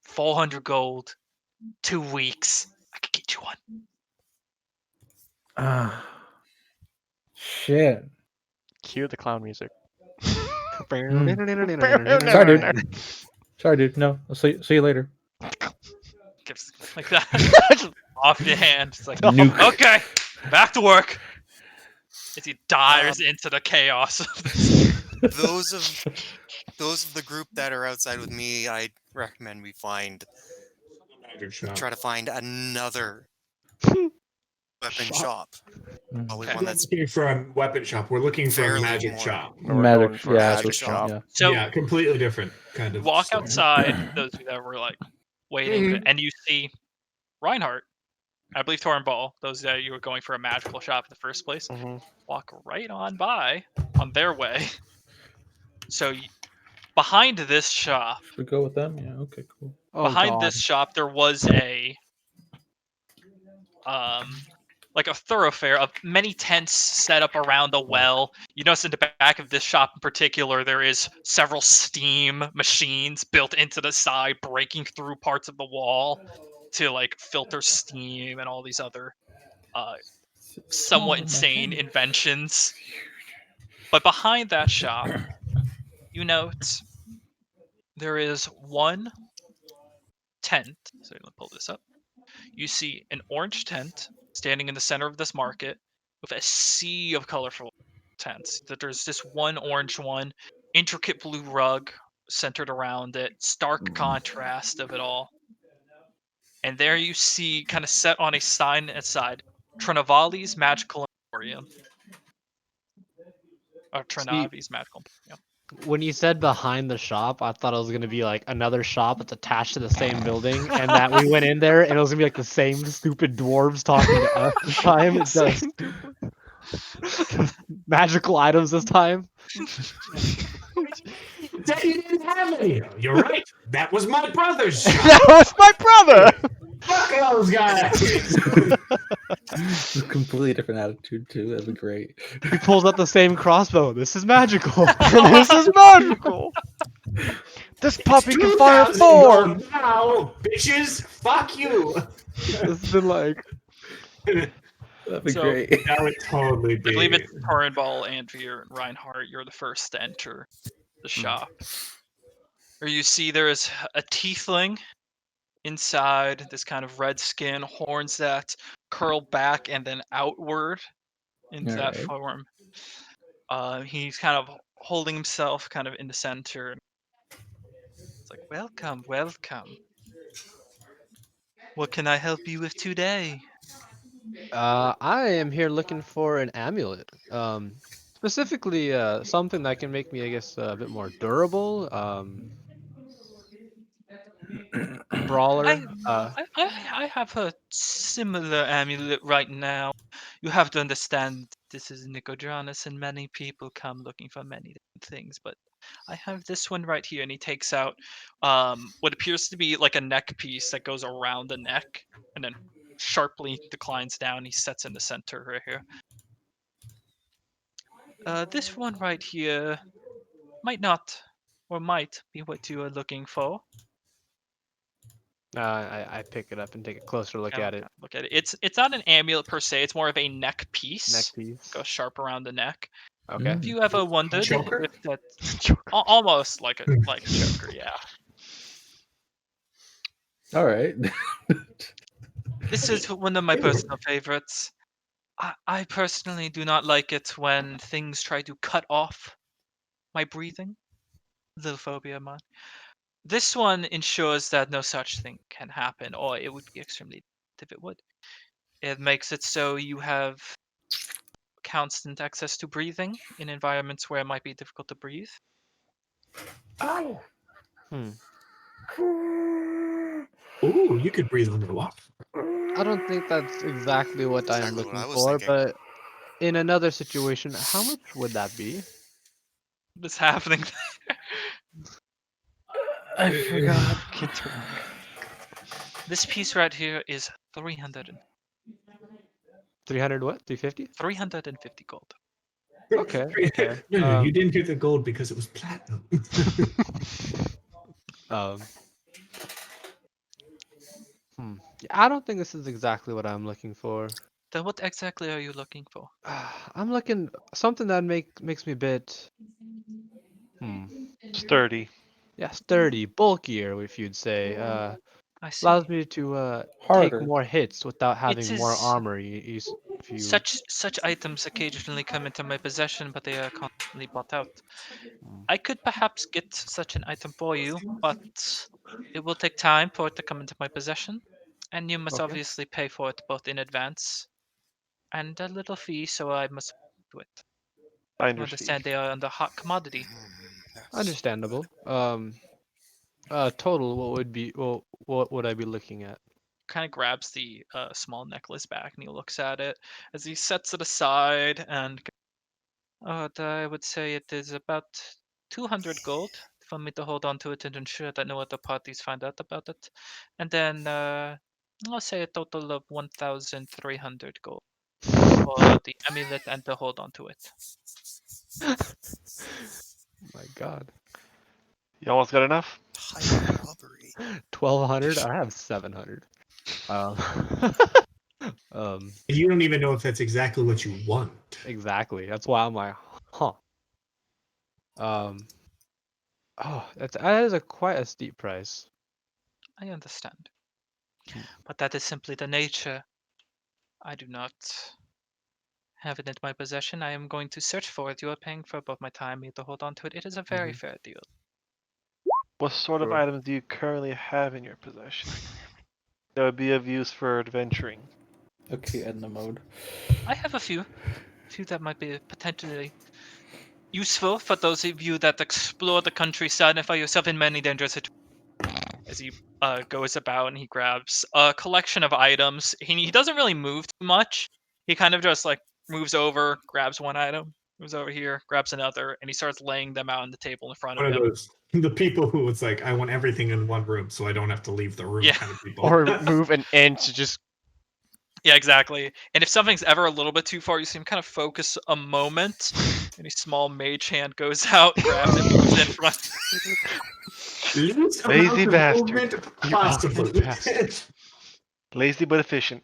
400 gold, 2 weeks. I could get you one. Ah. Shit. Cue the clown music. Sorry, dude. Sorry, dude. No. I'll see you later. Gives like that off your hand. It's like, Nuke. okay, back to work. As he dives into the chaos of this. Those of the group that are outside with me, I recommend we try to find another weapon shop. Probably Okay. one We're that's looking for a weapon shop. We're looking for a fairly magic more- shop. We're going for a Yeah, magic so- shop. Yeah. So Yeah, completely different kind of. walk store. outside, those of you that were like waiting, and you see Reinhardt, I believe Torin Ball, those that you were going for a magical shop in the first place, walk right on by on their way. So behind this shop, Should we go with them? Yeah. Okay. Cool. behind this shop, there was a like a thoroughfare of many tents set up around a well. You notice in the back of this shop in particular, there is several steam machines built into the side, breaking through parts of the wall to like filter steam and all these other somewhat insane inventions. But behind that shop, you note there is one tent. So let me pull this up. You see an orange tent standing in the center of this market with a sea of colorful tents. That there's this one orange one, intricate blue rug centered around it, stark contrast of it all. And there you see, kind of set on a sign inside, Trinavali's Magical Emporium. Or See, Trinavi's Magical Emporium. when you said behind the shop, I thought it was gonna be like another shop that's attached to the same building, and that we went in there and it was gonna be like the same stupid dwarves talking to us this time. It's just magical items this time. That you didn't have any. You're right. That was my brother's shop. That was my brother. Fuck those guys. It's a completely different attitude too. That'd be great. He pulls out the same crossbow. This is magical. This is magical. This puppy can fire 4. Now, bitches, fuck you. It's been like That'd be So- great. That would totally I be. believe it's Torrenball, Andrew, and Reinhardt. You're the first to enter the shop. Where you see there is a tiefling inside, this kind of red skin, horns that curl back and then outward into that Alright. form. He's kind of holding himself kind of in the center. It's like, welcome, welcome. What can I help you with today? I am here looking for an amulet. Specifically, something that can make me, I guess, a bit more durable. Brawler. I have a similar amulet right now. You have to understand this is Nicodranus and many people come looking for many different things, but I have this one right here, and he takes out what appears to be like a neck piece that goes around the neck and then sharply declines down. He sets in the center right here. This one right here might not or might be what you are looking for. I pick it up and take a closer look at it. Look at it. It's not an amulet per se. It's more of a neck piece. Neck piece. Goes sharp around the neck. Okay. Have you ever wondered Choker? if that almost like a choker? Yeah. All right. This is one of my personal favorites. I personally do not like it when things try to cut off my breathing. Little phobia of mine. This one ensures that no such thing can happen, or it would be extremely if it would. It makes it so you have constant access to breathing in environments where it might be difficult to breathe. Ooh, you could breathe underwater. I don't think that's exactly what I'm Exactly what looking I was for, thinking. but in another situation, how much would that be? What's happening? I forgot. This piece right here is 300 300 what? 350? 350 gold. Okay. Okay. No, you didn't get the gold because it was platinum. Yeah, I don't think this is exactly what I'm looking for. Then what exactly are you looking for? I'm looking something that makes me a bit Sturdy. yeah, sturdy, bulkier, if you'd say. I see. Allows me to take Harder. more hits without having more is- armor. If you Such items occasionally come into my possession, but they are constantly bought out. I could perhaps get such an item for you, but it will take time for it to come into my possession, and you must Okay. obviously pay for it both in advance and a little fee, so I must do it. I Finder's understand fee. they are under hot commodity. understandable. Total, what would I be looking at? Kind of grabs the small necklace back and he looks at it as he sets it aside and I would say it is about 200 gold for me to hold on to it and ensure that no other parties find out about it. And then I'll say a total of 1,300 gold for the amulet and to hold on to it. My God, You almost got enough? High robbery. 1,200. I have 700. You don't even know if that's exactly what you want. Exactly. That's why I'm like, huh. Oh, that is quite a steep price. I understand. Hmm. But that is simply the nature. I do not have it in my possession. I am going to search for it. You are paying for both my time and to hold on to it. It is a very fair deal. What sort of Sure. items do you currently have in your possession that would be of use for adventuring? Okay, Edna mode. I have a few that might be potentially useful for those of you that explore the countryside and find yourself in many dangerous situations. As he goes about and he grabs a collection of items. He doesn't really move too much. He kind of just like moves over, grabs one item, moves over here, grabs another, and he starts laying them out on the table in front of One of him. those the people who it's like I want everything in one room so I don't have to leave the room Yeah. kind of people. Or move an inch, just Yeah, exactly. And if something's ever a little bit too far, you see him kind of focus a moment, and a small mage hand goes out, grabs it, moves in front. Least Lazy amount of bastard. movement You possible. awful bastard. Lazy but efficient.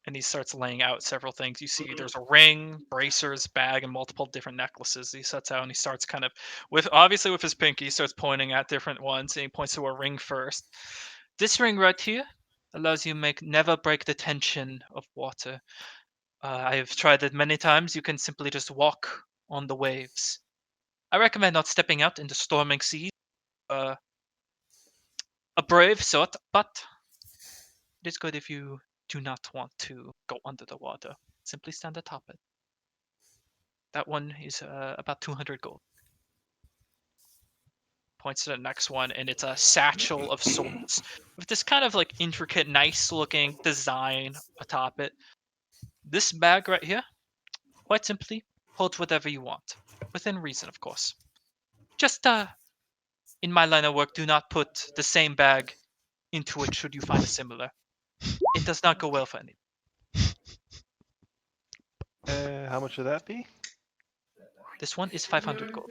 And he starts laying out several things. You see there's a ring, bracers, bag, and multiple different necklaces. He sets out and he starts kind of with his pinky, he starts pointing at different ones, and he points to a ring first. This ring right here allows you to never break the tension of water. I have tried it many times. You can simply just walk on the waves. I recommend not stepping out into storming seas. A brave sort, but it is good if you do not want to go under the water. Simply stand atop it. That one is about 200 gold. Points to the next one, and it's a satchel of sorts with this kind of like intricate, nice looking design atop it. This bag right here, quite simply, holds whatever you want. Within reason, of course. Just in my line of work, do not put the same bag into it should you find a similar. It does not go well for any. How much would that be? This one is 500 gold.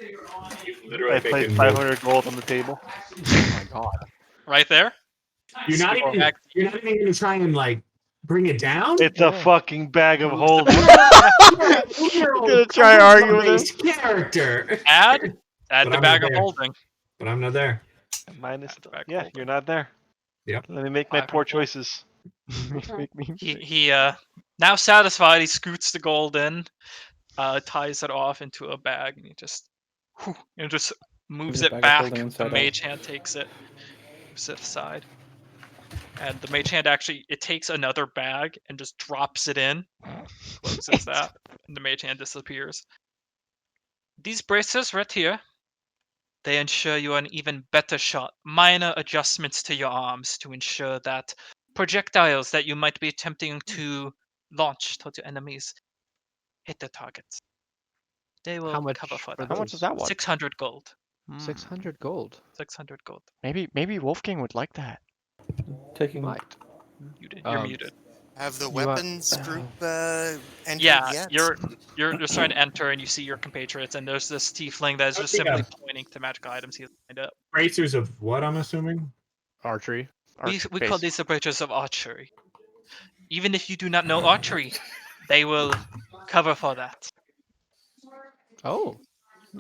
Literally I placed making 500 gold on the table. Oh my god. Right there. You're not Speaking even back- you're not even gonna try and like bring it down. It's a fucking bag of Moves the holding. You're Gonna try to argue with him. charisma-based character. Add But the I'm bag not of there. holding. But I'm not there. Minus, That's back yeah, holding. you're not there. Yep. Let me make my poor 500 gold. choices. make me. He now satisfied, he scoots the gold in, ties it off into a bag, and he just moves There's a it bag of back. holding The inside mage out. hand takes it, moves it aside, and the mage hand actually it takes another bag and just drops it in, closes that, and the mage hand disappears. These braces right here, they ensure you an even better shot. Minor adjustments to your arms to ensure that projectiles that you might be attempting to launch towards your enemies hit their targets. They will How much cover for for that. How much is that one? 600 gold. Hmm. 600 gold. 600 gold. Maybe Wolfgang would like that. Taking Might. You're muted. Have the You want- weapons group entered Yeah, yet? you're starting to enter, and you see your compatriots, and there's this tiefling that is just Okay, simply pointing to magical items he's lined up. Bracers of what? I'm assuming. Archery. We call these the breaches of archery. Even if you do not know archery, they will cover for that. Oh.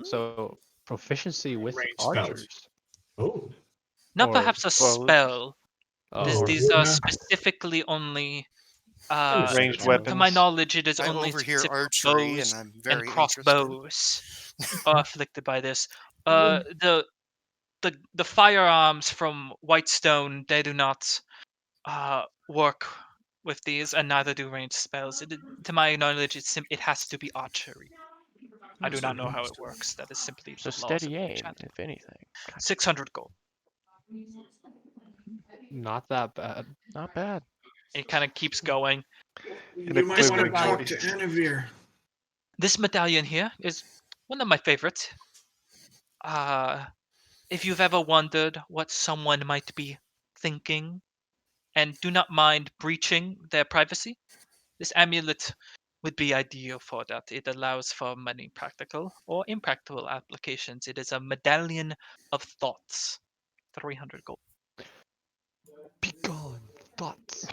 So proficiency with Range spells. archers. Oh. Not Or perhaps a bows. spell. Oh. These are yeah. specifically only. Ranged To weapons. my knowledge, it is I only overhear specific archery, bows and I'm and very interested. crossbows are afflicted by this. The firearms from Whitestone, they do not work with these, and neither do ranged spells. To my knowledge, it has to be archery. I do not know how it works. That is simply So the laws of steady aim, enchantment. if anything. Gotcha. 600 gold. Not that bad. Not bad. And he kind of keeps going. In You might This want to quivering talk voice. to Anavir. This medallion here is one of my favorites. If you've ever wondered what someone might be thinking and do not mind breaching their privacy, this amulet would be ideal for that. It allows for many practical or impractical applications. It is a medallion of thoughts. 300 gold. Begone, thoughts.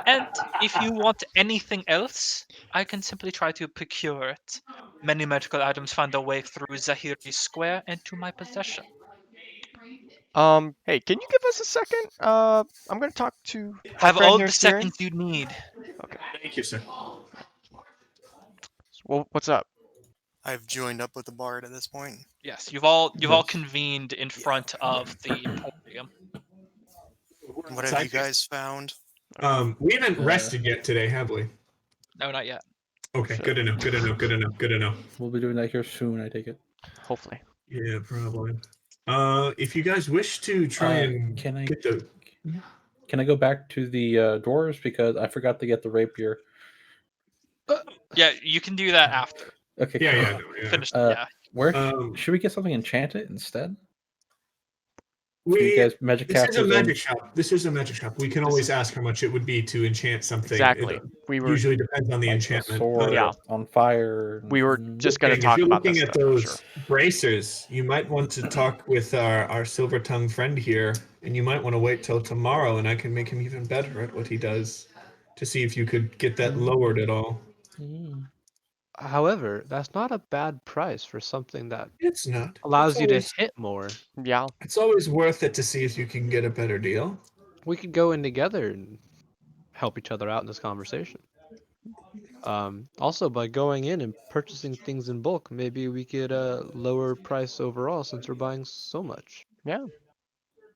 And if you want anything else, I can simply try to procure it. many magical items find their way through Zahiri Square into my possession. Hey, can you give us a second? I'm gonna talk to my Have friend all here, the Steering. seconds you need. Thank you, sir. Well, what's up? I've joined up with the bard at this point. Yes, you've all Yes. convened in front of the podium. What have you guys found? We haven't Uh, rested yet today, have we? No, not yet. Okay, Should- good to know. Good to know. Good to know. Good to know. We'll be doing that here soon, I take it. Hopefully. Yeah, probably. If you guys wish to try and Can I get the can I go back to the dwarves because I forgot to get the rapier? Yeah, you can do that after. Okay. yeah, cool. yeah, no, yeah. Finish. Uh, Yeah. Where Um, should we get something enchanted instead? For you we guys, magic this is a casters. magic shop. This is a magic shop. We can This always is- ask how much it would be to enchant something. Exactly. It We were usually depends on the like enchantment. A sword Yeah. on fire. we were just gonna If talk you're about that looking at stuff. those Sure. bracers, you might want to talk with our silver tongue friend here, and you might want to wait till tomorrow, and I can make him even better at what he does, to see if you could get that lowered at all. However, that's not a bad price for something that It's not. allows It's you to always, hit more. Yeah. It's always worth it to see if you can get a better deal. We could go in together and help each other out in this conversation. Also, by going in and purchasing things in bulk, maybe we could lower price overall since we're buying so much. Yeah.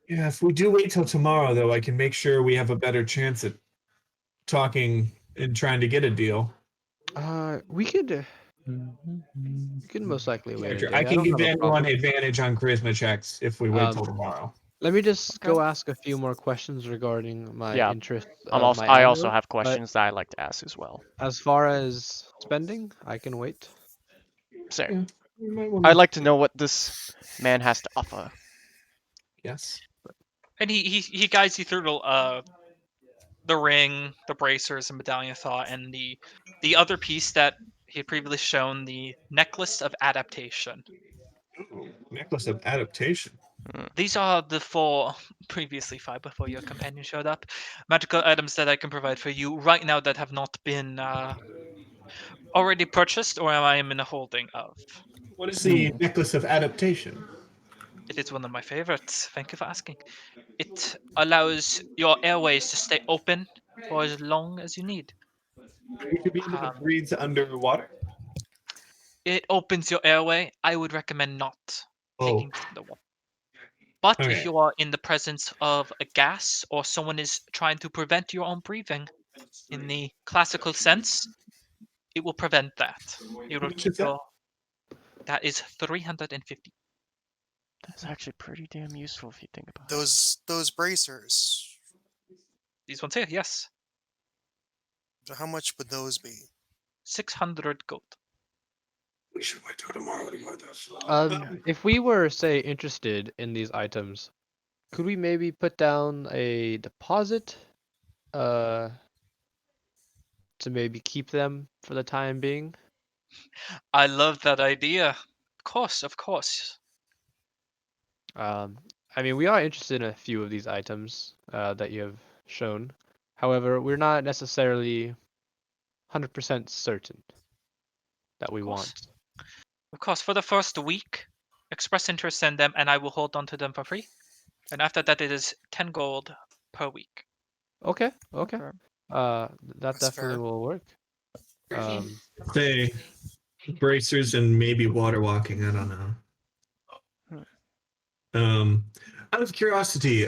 Yeah, if we do wait till tomorrow, though, I can make sure we have a better chance at talking and trying to get a deal. We could most likely wait a day. I can don't give have a anyone problem. advantage on charisma checks if we wait till tomorrow. Let me just Okay. go ask a few more questions regarding my Yeah, interest. I also ammo, have but questions that I like to ask as well. as far as spending, I can wait. So Yeah, you might wanna- I'd like to know what this man has to offer. Yes. And he guides you through the ring, the bracers, and medallion thought, and the other piece that he had previously shown, the necklace of adaptation. Ooh, necklace of adaptation. These are the 4, previously 5 before your companion showed up, magical items that I can provide for you right now that have not been already purchased or I am in a holding of. What is the necklace of adaptation? It is one of my favorites. Thank you for asking. It allows your airways to stay open for as long as you need. You could be able to breathe underwater. It opens your airway. I would recommend not taking this in the water. But if Okay. you are in the presence of a gas or someone is trying to prevent your own breathing, in the classical sense, it will prevent that. It will much keep is that? your. That is 350. That's actually pretty damn useful if you think about it. Those bracers. These ones here, yes. So how much would those be? 600 gold. We should wait till tomorrow to buy this. If we were, say, interested in these items, could we maybe put down a deposit to maybe keep them for the time being? I love that idea. Of course, of course. I mean, we are interested in a few of these items that you have shown. However, we're not necessarily 100% certain that we Of course. want. Of course, for the first week, express interest in them and I will hold on to them for free. And after that, it is 10 gold per week. Okay. That That's definitely fair. will work. Say bracers and maybe water walking. I don't know. Out of curiosity,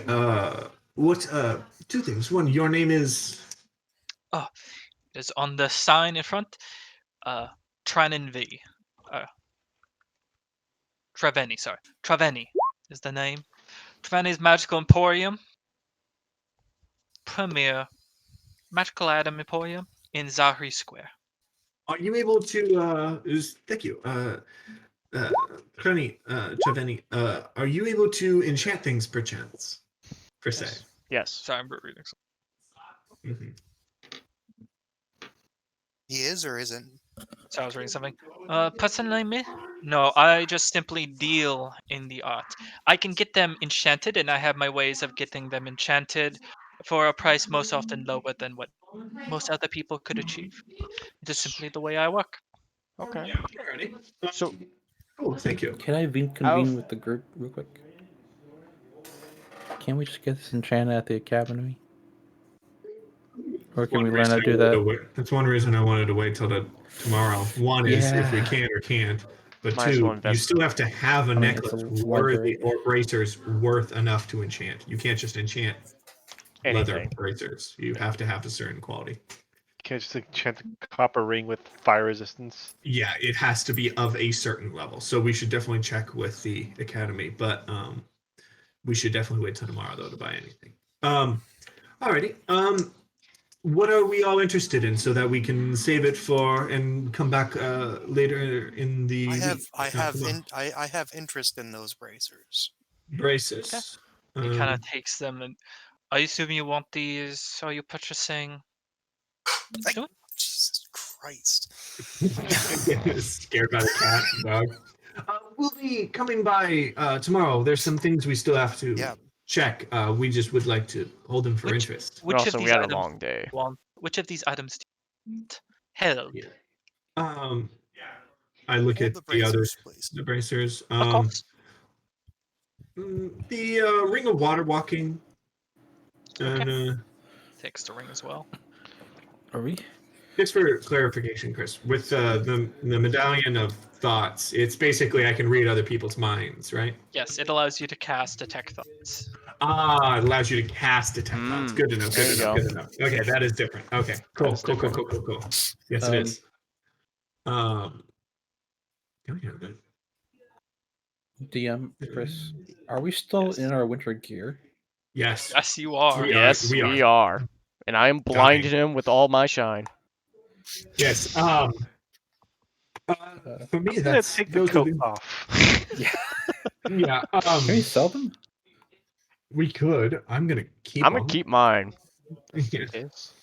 what? Two things. One, your name is. It's on the sign in front. Tranin V. Treveni, sorry. Treveni is the name. Treveni's Magical Emporium. Premier Magical Item Emporium in Zahri Square. Are you able to? Thank you. Treveni, are you able to enchant things perchance? Per se. Yes. Sorry, I'm reading something. Mhm. He is or isn't? So I was reading something. Personally, me? No, I just simply deal in the art. I can get them enchanted, and I have my ways of getting them enchanted for a price most often lower than what most other people could achieve. It is simply the way I work. Okay. Alrighty. So- oh, thank you. Can I convene with the group real quick? Can't we just get this enchanted at the academy? Or can we learn how to do that? That's one reason I wanted to wait till tomorrow. One is if we Yeah. can or can't. But Might as well two, you invest- still have to have a I mean, it's necklace a worthy library. or bracers worth enough to enchant. You can't just enchant leather Anything. bracers. You have to have a certain quality. Can't just enchant a copper ring with fire resistance. Yeah, it has to be of a certain level. So we should definitely check with the academy. But we should definitely wait till tomorrow though to buy anything. Alrighty. What are we all interested in so that we can save it for and come back later in the I week? have interest in those bracers. Braces. He kind of takes them, and I assume you want these. Are you purchasing? Like, Jesus Christ. Scared by the cat dog. We'll be coming by tomorrow. There's some things we still have to check. We just would like to hold them for interest. But also, we had a long day. Which of these items do you want held? Yeah. I look Hold at the others, please. the bracers. Of course. The ring of water walking. And Takes the ring as well. Are we? just for clarification, Chris, with the medallion of thoughts, it's basically I can read other people's minds, right? Yes, it allows you to cast detect thoughts. Ah, it allows you to cast detect thoughts. Good to know. There Good you to know. go. Good to know. Okay, that is different. Okay, cool. is Cool. different. Cool. Yes, it is. Oh, yeah, good. DM, Chris, are we still in our winter gear? Yes. Yes, you are. Yes, we are. And I am blinding him with all my shine. Yes. For me, I'm gonna that's take the those coat would be- off. Yeah. Can we sell them? We could. I'm gonna keep. I'm gonna keep mine. Yeah. Yes.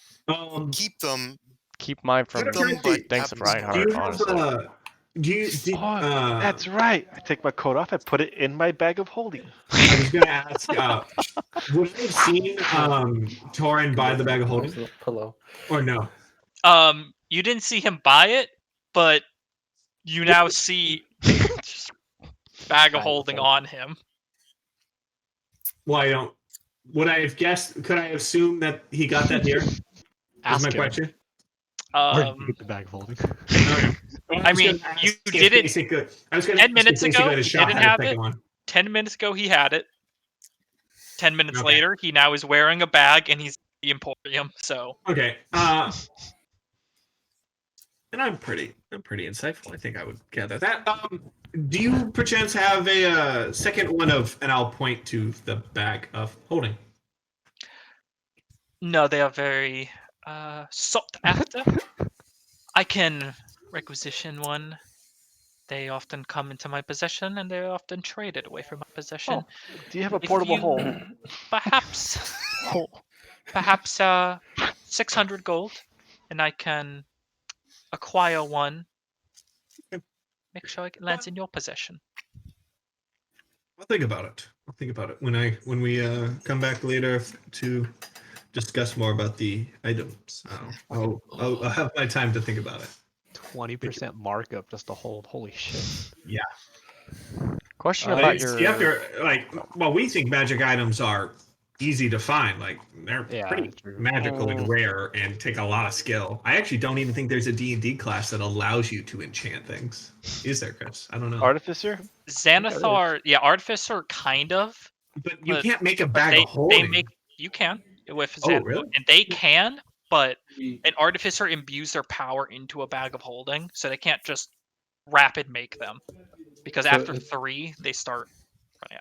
Keep them. Keep mine from Keep them, but thanks to have them Reinhardt, do you honestly. have That's right. I take my coat off. I put it in my bag of holding. I was gonna ask. Would I have seen Torin buy the bag of holding, Nice little pillow. or no? You didn't see him buy it, but you now see bag of holding on him. Well, I don't. Would I have guessed? Could I have assumed that he got that here? Is Ask my him. question. Where did you get the bag of holding? Okay. Well, I was mean, gonna you ask if did it basically- I was gonna 10 ask if minutes basically ago, the he shop didn't had a have second it. one. 10 minutes ago, he had it. 10 minutes Okay. later, he now is wearing a bag, and he's at the Emporium. So Okay. And I'm pretty insightful. I think I would gather that. Do you perchance have a second one of, and I'll point to the bag of holding. no, they are very sought after. I can requisition one. They often come into my possession, and they're often traded away from my possession. Oh, do you have a If portable you- hole? Perhaps, perhaps 600 gold, and I can acquire one. Make sure it lands in your possession. I'll think about it. When we come back later to discuss more about the items. I'll have my time to think about it. 20% markup just to hold. Holy shit. Question about You your. have to we think magic items are easy to find. Like they're Yeah, pretty true. magical and Oh. rare and take a lot of skill. I actually don't even think there's a D&D class that allows you to enchant things. Is there, Chris? I don't know. Artificer? Xanathar, yeah, Artificer, kind of. But you but- can't make a But bag of they holding. make you can with Oh, Xanathar, really? and they can, but an Artificer imbues their power into a bag of holding, so they can't just rapid make them because So after it- 3 they start. Yeah,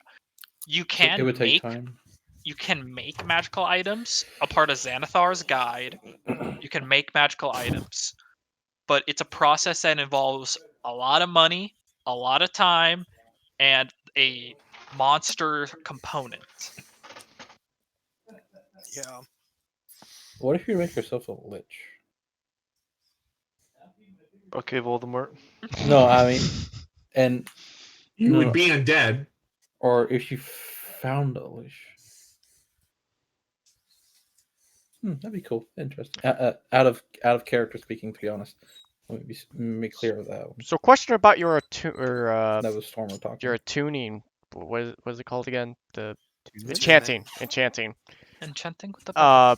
you So can it would take make time. you can make magical items. A part of Xanathar's guide, you can make magical items, but it's a process that involves a lot of money, a lot of time, and a monster component. Yeah. What if you make yourself a lich? Okay, Voldemort. No, I mean, and You No. would be undead. or if you found a lich. That'd be cool. Interesting. Out of character speaking, to be honest. Let me make clear of that one. So, question about your That was Stormer talking. your attuning. What is it called again? The Attunement. enchanting. Enchanting with the button.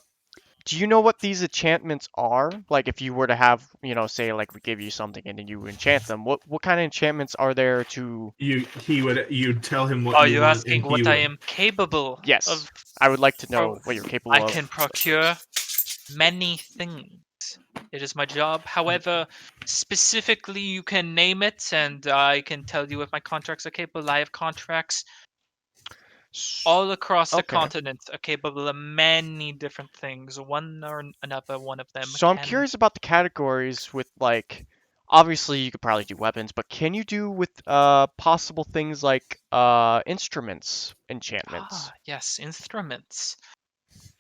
Do you know what these enchantments are? Like, if you were to have, say, like we give you something and then you enchant them. What kind of enchantments are there to? You'd tell him what Are you you want, asking and what he I would. am capable Yes, of? I would like to pro- know what you're capable I of. can procure many things. It is my job. However, specifically, you can name it, and I can tell you if my contracts are capable. I have contracts all across the Okay. continent are capable of many different things. One or another one of them So I'm can. curious about the categories with like, obviously you could probably do weapons, but can you do with possible things like instruments, enchantments? Yes, instruments.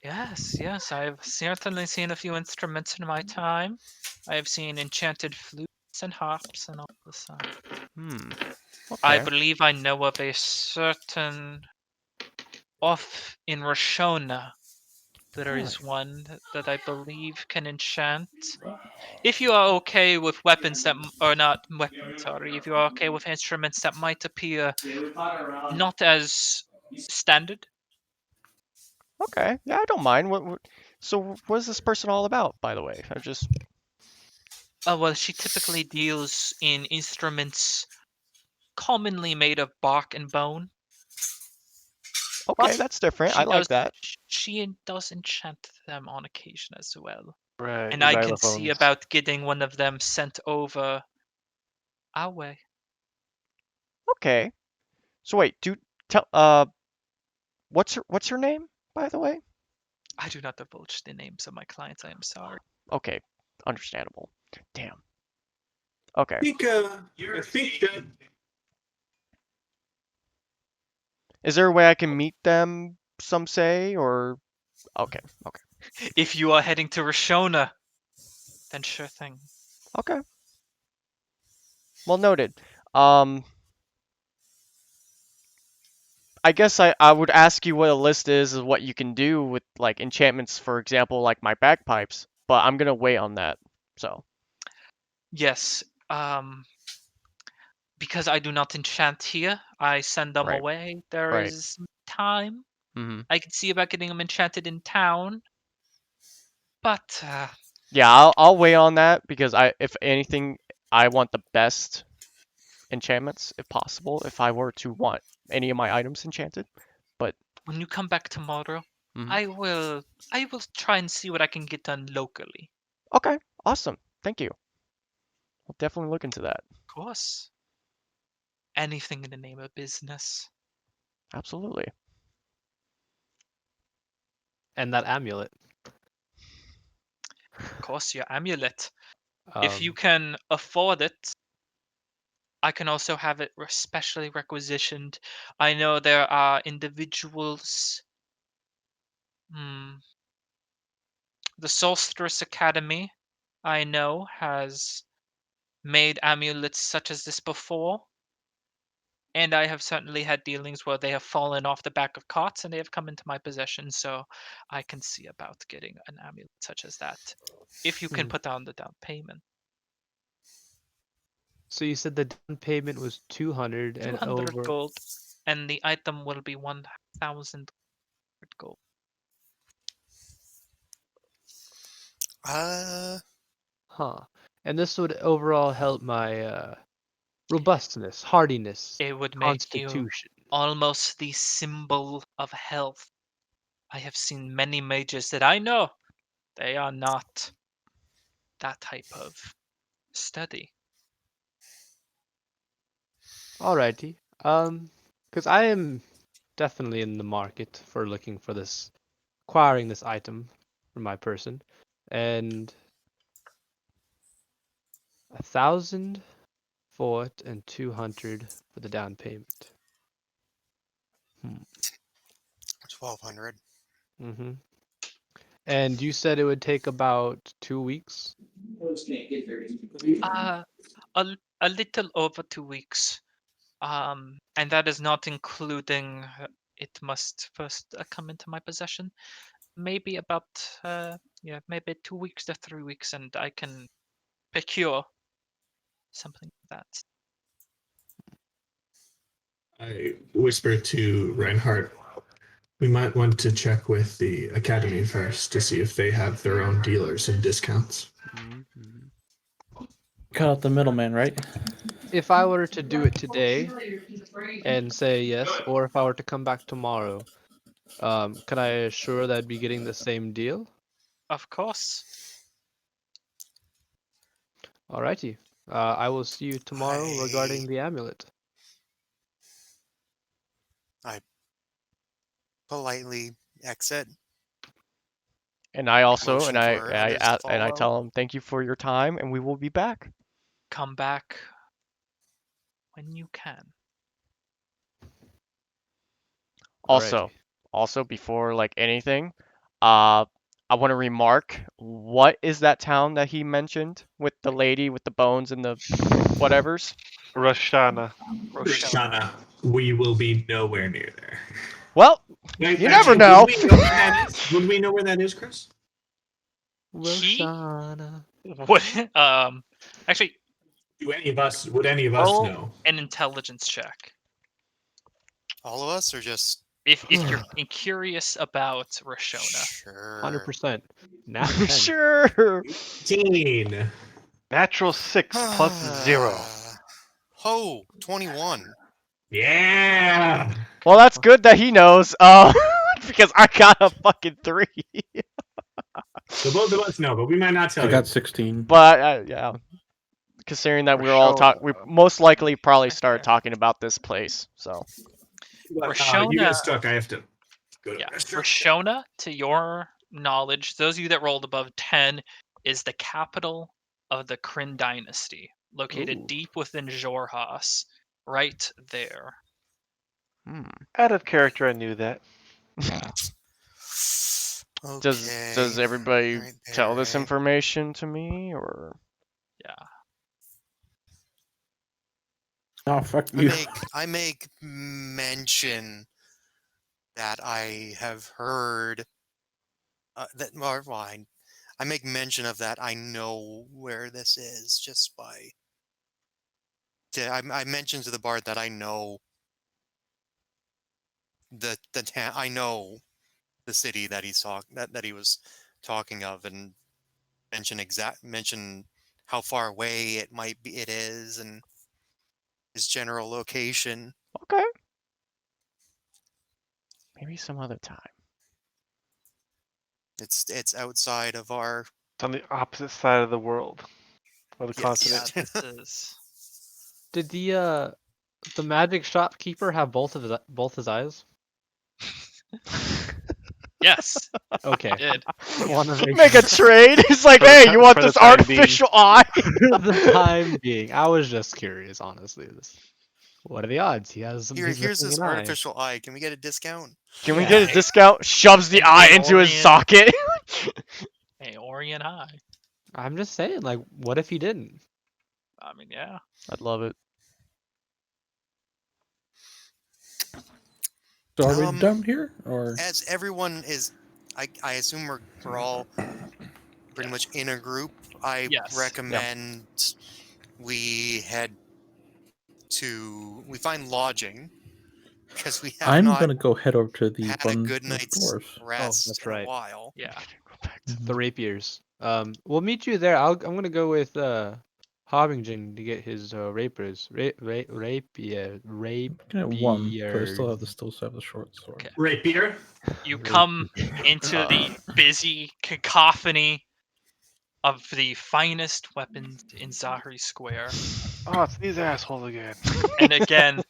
Yes, I've certainly seen a few instruments in my time. I have seen enchanted flutes and harps and all the stuff. I Okay. believe I know of a certain off in Roshona. There is one that I believe can enchant. If you are okay with weapons that are not weapons, sorry, if you are okay with instruments that might appear not as standard. Okay. Yeah, I don't mind. So what is this person all about, by the way? I just Well, she typically deals in instruments commonly made of bark and bone. okay, But that's different. I she like does that. she does enchant them on occasion as well. Right. And I can see Xylophones. about getting one of them sent over our way. Okay. So wait, tell what's her name, by the way? I do not divulge the names of my clients, I am sorry. Okay, understandable. Damn. Okay. I think that Is there a way I can meet them, some say, or okay, If you are heading to Roshona, then sure thing. okay. Well noted. Um, I guess I would ask you what a list is of what you can do with like enchantments, for example, like my bagpipes, but I'm gonna wait on that. So, Yes, because I do not enchant here, I send them right, away. There right. is time. Mm-hmm. I can see about getting them enchanted in town, but Yeah, I'll wait on that because if anything, I want the best enchantments if possible. If I were to want any of my items enchanted, but when you come back tomorrow, mhm. I will try and see what I can get done locally. Okay, awesome. Thank you. I'll definitely look into that. Of course. Anything in the name of business. Absolutely. And that amulet. Of course, your amulet. If you Um, can afford it, I can also have it specially requisitioned. I know there are individuals. The Solstice Academy, I know, has made amulets such as this before. And I have certainly had dealings where they have fallen off the back of carts and they have come into my possession, so I can see about getting an amulet such as that. If you can Hmm. put down the down payment. So you said the down payment was 200 and 200 over. gold, and the item will be 1,000 gold. Huh. And this would overall help my robustness, hardiness, It would make you constitution. almost the symbol of health. I have seen many mages that I know. They are not that type of study. Alrighty. Because I am definitely in the market for looking for this, acquiring this item for my person, and 1,000 for it and 200 for the down payment. 1,200. Mm-hmm. And you said it would take about 2 weeks. Uh, a little over 2 weeks. And that is not including it must first come into my possession. Maybe about maybe 2 weeks to 3 weeks, and I can procure something like that. I whisper to Reinhardt, we might want to check with the academy first to see if they have their own dealers and discounts. Mhm. Cut out the middleman, right? If I were to do it today and say yes, or if I were to come back tomorrow, could I assure that I'd be getting the same deal? Of course. Alrighty. I will see you tomorrow regarding I- the amulet. Politely exit. And I also Motion for others to and I follow. tell him thank you for your time, and we will be back. Come back when you can. Also, Alrighty. also before like anything, I want to remark, what is that town that he mentioned with the lady with the bones and the whatevers? Roshana. Roshana. We will be nowhere near there. Well, Wait, you never actually, know. Would we know where that is? Would we know where that is, Chris? Wilshana. What? Actually, Would any of us roll know? an intelligence check. All of us, or just If you're curious about Roshona. sure? 100%. Nat 10. Sure. 18. Natural 6 plus 0. Ho, 21. Yeah. Well, that's good that he knows. Because I got a fucking 3. So both of us know, but we might not tell I you. got 16. But yeah, considering that we were all Roshona. we most likely probably started talking about this place. So But, you Roshona- guys talk. I have to go to Yeah, the restroom. Roshona, to your knowledge, those of you that rolled above 10, is the capital of the Kryn dynasty, located Ooh. deep within Xhorhas, right there. Out of character, I knew that. does everybody Right there, tell this right? information to me, or Yeah. Oh, fuck you. I make mention that I have heard I make mention of that. I know where this is just by. I mentioned to the bard that I know the town. I know the city that that he was talking of, and mention how far away it is, and his general location. okay, maybe some other time. It's outside of our It's on the opposite side of the world. Or the Yes. continent. Yeah, this is. Did the magic shopkeeper have both his eyes? Yes, Okay. he did. Wanna Make a trade. He's like, For the hey, ti- you want for the this time being. artificial eye? For the time being, I was just curious, honestly. What are the odds? He's here's missing this an eye. artificial eye. Can we get a discount? Can we Yeah. get a discount? Shoves the An eye into his Aeolian- socket. Aeorian High. I'm just saying, like, what if he didn't? I mean, yeah. I'd love it. So are we done here? Or As everyone is, I assume we're all pretty much in a group. I Yes. recommend we find lodging, because we have I'm not gonna go head over to the had a one good with night's dwarves. rest that's in right. a while. Yeah. The rapiers. We'll meet you there. I'm gonna go with Hobbingen to get his rapiers. Rapier. I'm gonna get one, but I still have the short sword. Okay. Rapier. You come into the busy cacophony of the finest weapons in Zahri Square, Oh, it's these assholes again. and again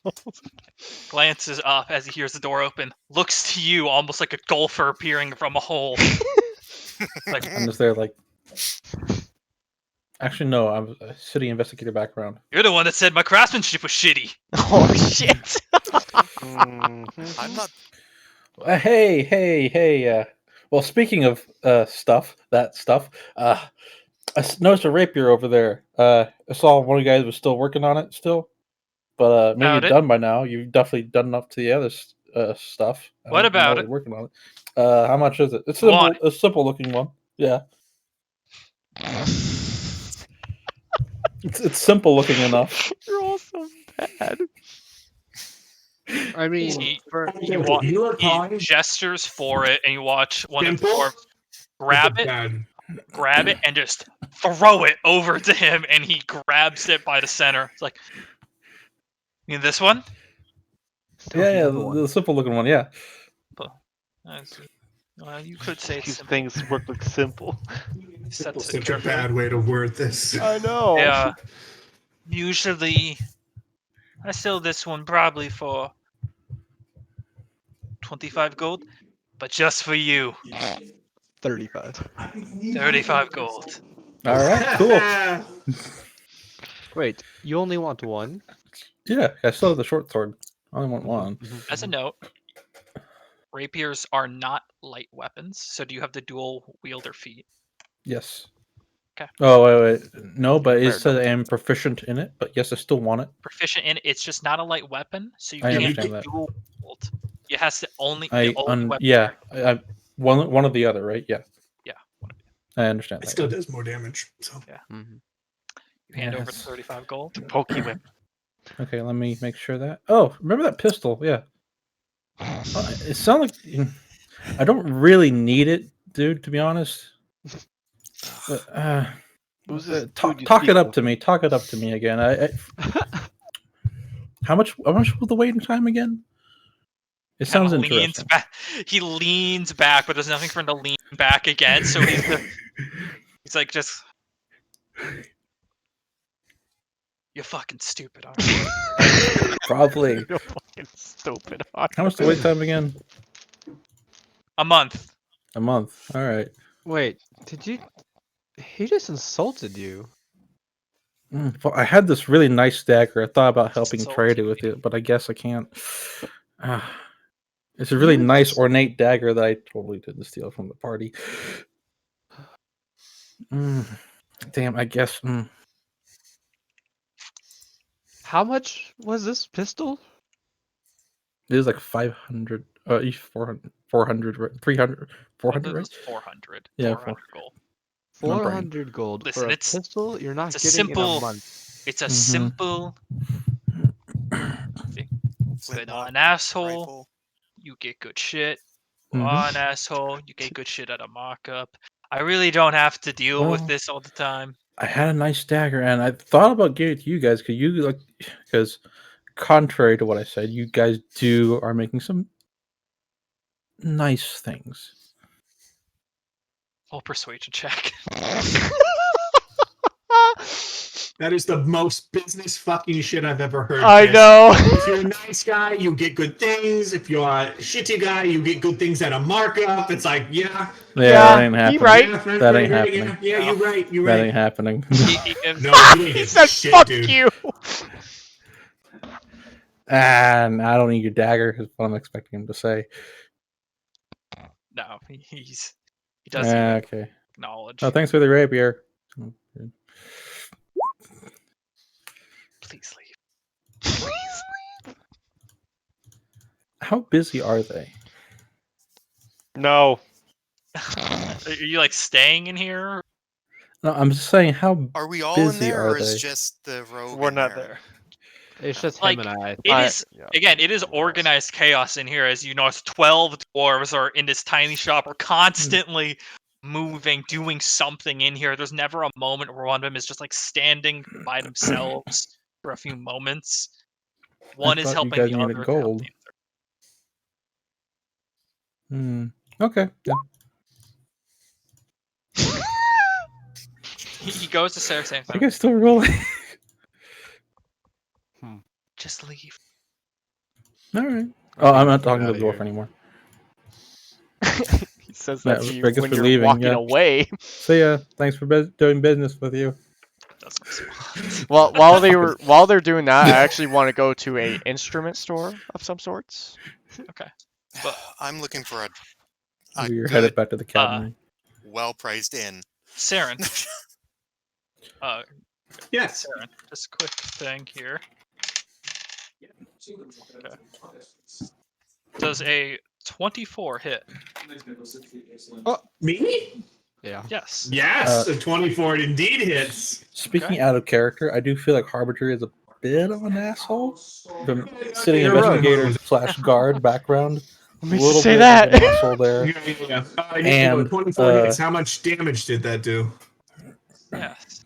glances up as he hears the door open, looks to you almost like a golfer appearing from a hole. Like, I'm just there like. Actually, no. I'm a city investigator background. you're the one that said my craftsmanship was shitty. Oh shit. Mhm. I'm not. Hey. Well, speaking of stuff, I noticed a rapier over there. I saw one of you guys was still working on it still, but maybe About you're it? done by now. You've definitely done up to the other stuff. I What don't know about you're it? working on it. How much is it? It's simple. Why? A simple looking one. Yeah. It's simple looking enough. You're all so bad. I mean, He, for he gestures for it, and you watch one of the Simple? dwarves grab it, and just throw it over to him, and he grabs it by the center. It's like, you mean this one? Yeah, the simple looking one. Yeah. I see. Well, you could say it's These simple. things work like simple. Sets it Such a carefully. bad way to word this. I know. Yeah. Usually, I sell this one probably for 25 gold, but just for you, 35. 35 gold. All right. Cool. Wait, you only want one? Yeah, I still have the short sword. I only want one. As a note, rapiers are not light weapons, so do you have the dual wielder feat? Yes. Okay. Oh wait. No, but it Fair says I am proficient in it. But yes, I still want it. Proficient in it, it's just not a light weapon, so you I can't understand that. dual wield. It has to only the only weapon. Yeah. One or the other, right? Yeah. Yeah. I understand It that. still does more damage. So Mhm. You hand over the Yes. 35 gold. Pokey whip. Okay, let me make sure that. Oh, remember that pistol? Yeah. It sounds like I don't really need it, dude. To be honest. But, Who's this talk dude you it speak up of? to me. Talk it up to me again. How much was the waiting time again? It sounds Kinda leans interesting. back. He leans back, but there's nothing for him to lean back again. So he's like, just you're fucking stupid, aren't you? Probably. You're fucking stupid. How much the wait time again? A month. A month. All right. Wait, did you? He just insulted you. Well, I had this really nice dagger. I thought about helping Insulted trade it with it, but I guess I can't. It's a really nice, ornate dagger that I totally didn't steal from the party. Damn, I guess. How much was this pistol? It is like 500, each 400, 400, 300, 400, right? 400. Yeah, 400 gold. My brain. 400 gold Listen, for a it's pistol. You're not it's a getting in simple- a month. It's a Mhm. simple. But Flintlock an asshole, rifle. you get good shit. Mhm. An asshole, you get good shit at a markup. I really don't have to deal with Well, this all the time. I had a nice dagger, and I thought about giving it to you guys because contrary to what I said, you guys are making some nice things. Whole persuasion check. that is the most business fucking shit I've ever heard. I Chris. know. If you're a nice guy, you get good things. If you're a shitty guy, you get good things at a markup. It's like, yeah. That ain't happening. right. Yeah, That ain't yeah, happening. Yeah, you're right. You're That right. ain't happening. He gives- No, you ain't He getting said, shit, "Fuck dude. you." And I don't need your dagger, is what I'm expecting him to say. No, he doesn't even Okay. acknowledge. Oh, thanks for the rapier. Please leave. Please. How busy are they? No. Are you like staying in here? No, I'm just saying, how Are we all in busy there, are or is they? just the rogue? We're in not there? there. It's just Like, him and I. It is Yeah. again. It is organized chaos in here, as you know. It's 12 dwarves are in this tiny shop, are constantly moving, doing something in here. There's never a moment where one of them is just like standing by themselves for a few moments. One is thought you helping guys the needed other. gold. Okay. Yeah. He goes to Sarah saying, I guess still rolling. "Just leave." All right. Oh, I'm not Get talking to outta the dwarf here. anymore. He says that Yeah, to you I guess when we're you're leaving, walking yeah. away. So yeah, thanks for doing business with you. Doesn't respond. Well, while they're doing that, I actually want to go to a instrument store of some sorts. Okay. But I'm looking for a You're good, headed back to the cabin. well-priced inn. Saren, Yes. Saren, just a quick thing here. Okay. Does a 24 hit? Me? Yeah. Yes. Yes, a 24 indeed hits. Speaking Okay. out of character, I do feel like Harbinger is a bit of an asshole. From sitting You're right. investigator / guard background, What a makes you little say bit that? of an asshole there. Yeah. And 24 hits. How much damage did that do? Yes.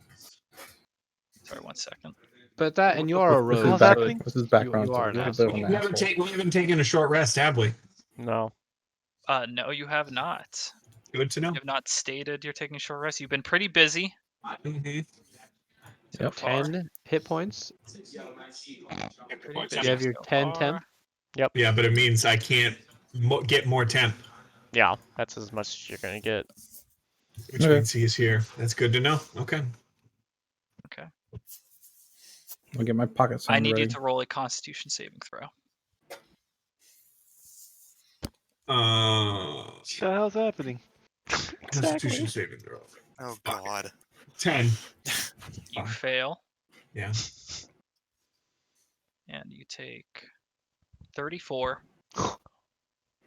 Sorry, 1 second. But that, and you are a with rogue. his hell's happening? with his background, You are too, an he's a bit of asshole. an asshole. We haven't taken a short rest, have we? No. No, you have not. Good to know. You have not stated you're taking a short rest. You've been pretty busy Mhm. so Yep. far. 10 hit points. Pretty You have your so 10 far. temp. Yeah, but it means I can't get more temp, Yeah, that's as much as you're gonna get. which Okay. means he's here. That's good to know. Okay. Okay. I'll get my pocket I sign need ready. you to roll a Constitution saving throw. What the hell's happening? Constitution saving throw. Oh Fuck. God. 10. You Fine. fail, Yeah. and you take 34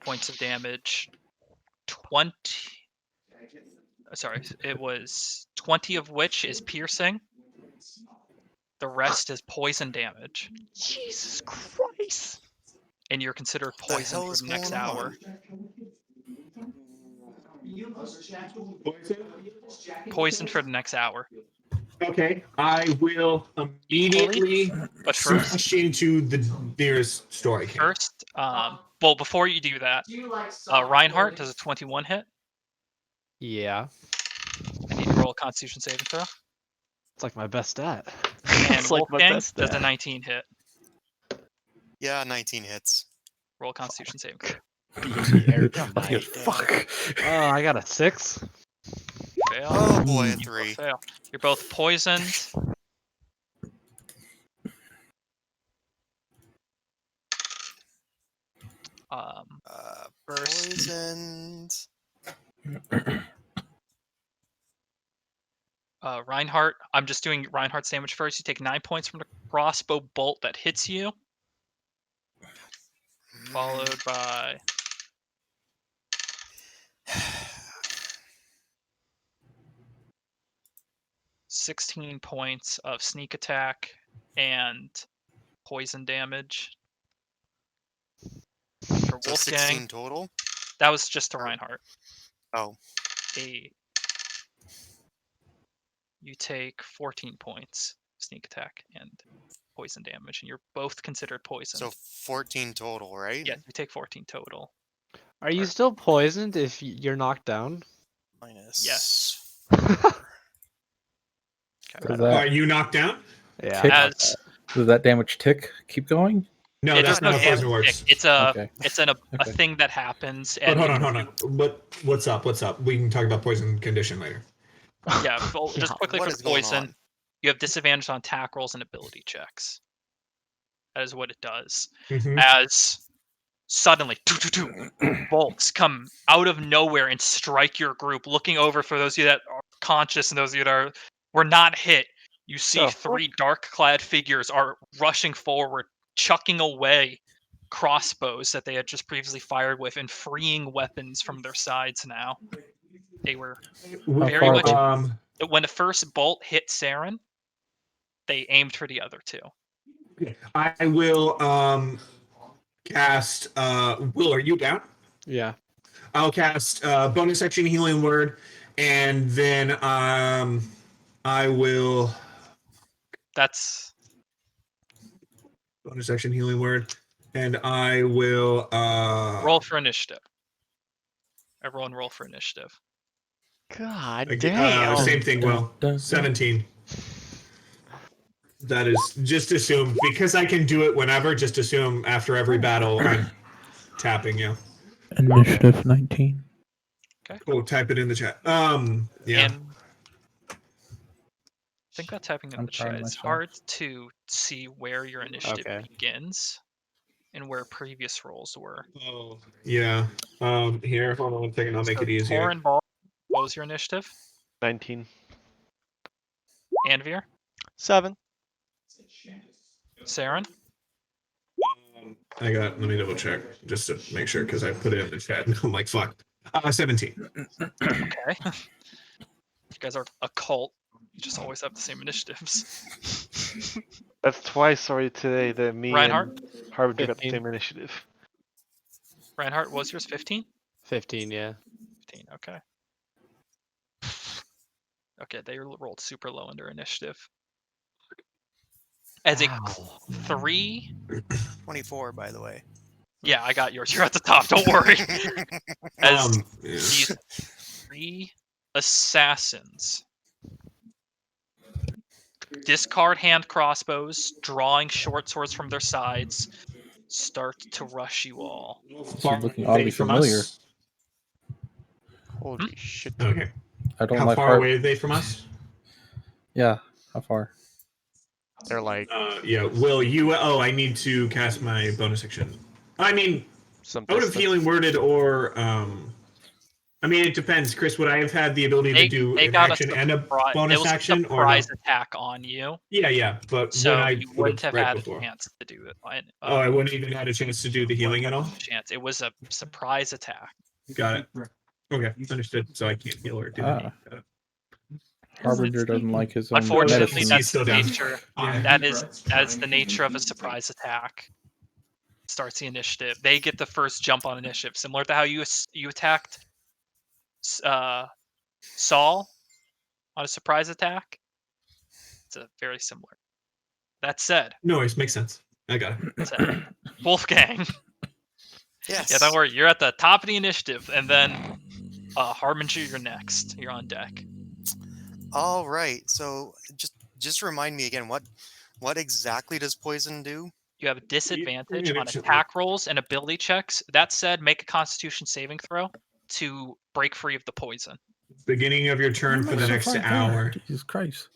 points of damage. 20. Sorry, it was 20 of which is piercing. The rest is poison damage, Jesus Christ! and you're considered The poisoned hell for is the next going hour. Poisoned for the next hour. Okay. I will immediately But first, smash into the nearest store I can. first, well, before you do that, Reinhardt does a 21 hit. Yeah. I need to roll a Constitution saving throw. It's like my best stat. And It's like my Wolfgang best does a stat. 19 hit. Yeah, 19 hits. Roll a Constitution saving throw. Air Fuck. tonight. Fuck. Oh, I got a 6. Fail. Oh boy, a You both 3. fail. You're both poisoned. First, Poisoned. Reinhardt. I'm just doing Reinhardt's damage first. You take 9 points from the crossbow bolt that hits you, followed by 16 points of sneak attack and poison damage. For So Wolfgang, 16 total. that was just to Reinhardt. Oh, You take 14 points sneak attack and poison damage, and you're both considered poisoned. so 14 total, right? Yes, you take 14 total. Are you still poisoned if you're knocked down? Minus. Yes. Does Are that, you knocked down? Yeah. Tick. As does that damage tick? Keep going? No, it that's does not how not poison have works. It's a Okay. a Okay. thing that happens. But And hold on. What's up? We can talk about poison condition later. Yeah, well, just quickly What for is the going poison, on? you have disadvantage on attack rolls and ability checks. That is what it does. Mhm. As suddenly, bolts come out of nowhere and strike your group. Looking over for those of you that are conscious and those of you that were not hit, you see The three dark-clad figures are rushing forward, chucking away crossbows that they had just previously fired with, and freeing weapons from their sides. Now they were very far much. away? When the first bolt hit Saren, they aimed for the other two. I will cast Will, are you down? Yeah. I'll cast bonus action healing word, and then I will That's bonus action healing word, and I will roll for initiative. Everyone roll for initiative. God damn. same thing, Will. 17. That is just assume, because I can do it whenever, just assume after every battle I'm tapping you. Initiative 19. Cool, type it in the chat. Yeah. And I think that typing in I'm the proud chat of is myself. hard to see where your initiative Okay. begins and where previous rolls were. Oh, yeah. Here, hold on one second. I'll make So it easier. Torin Ball, what was your initiative? 19. Anvir? 7. Saren? Let me double check just to make sure because I put it in the chat and I'm like, fuck. 17. Okay. You guys are a cult. You just always have the same initiatives. That's twice already today that me Reinhardt? and Harbinger got the 15. same initiative. Reinhardt, was yours 15? 15, yeah. 15, okay. Okay, they rolled super low in their initiative. As a Ow. 3, 24, by the way. yeah, I got yours. You're at the top. Don't worry. As Yeah. these 3 assassins discard hand crossbows, drawing short swords from their sides, start to rush you all. This Far is looking away oddly from familiar. us? Holy shit. Okay. I don't How like far hard. away are they from us? Yeah, how far? They're like Yeah. Will you? Oh, I need to cast my bonus action. I mean, some I would have distance. healing worded or I mean, it depends. Chris, would I have had the ability to do They an got action and a it bonus was a action, or no? surprise attack on you, Yeah. But so when I you would wouldn't have right had before. a chance to do it. Oh, I wouldn't even had a chance to do the healing at all. Chance. It was a surprise attack. Got it. Okay, understood. So I can't heal or do anything. Got it. Harbinger doesn't like his own Unfortunately, medicine. He's that's still the down. nature. Yeah. That is the nature of a surprise attack. Starts the initiative. They get the first jump on initiative, similar to how you attacked Saul on a surprise attack. It's a very similar. That said, No worries, makes sense. I got it. Wolfgang. Yes. Yeah, don't worry. You're at the top of the initiative, and then Harbinger, you're next. You're on deck. All right. So just remind me again, what exactly does poison do? You have a disadvantage on Initiative. attack rolls and ability checks. That said, make a Constitution saving throw to break free of the poison. Beginning of your turn for the next hour. Jesus Christ.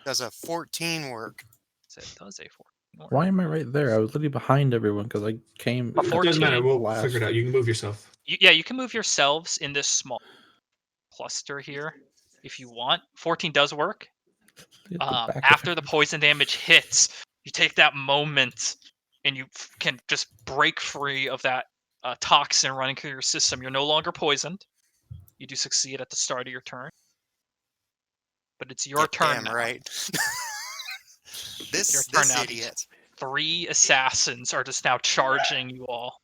Does a 14 work? So it does a 4. Why am I right there? I was literally behind everyone because I came. A It doesn't 14. matter. We'll Last. figure it out. You can move yourself. You can move yourselves in this small cluster here if you want. 14 does work. At the back of After the it. poison damage hits, you take that moment and you can just break free of that toxin running through your system. You're no longer poisoned. You do succeed at the start of your turn. But it's your turn Damn now. right. Your this turn now. idiot. 3 assassins are just now charging you all.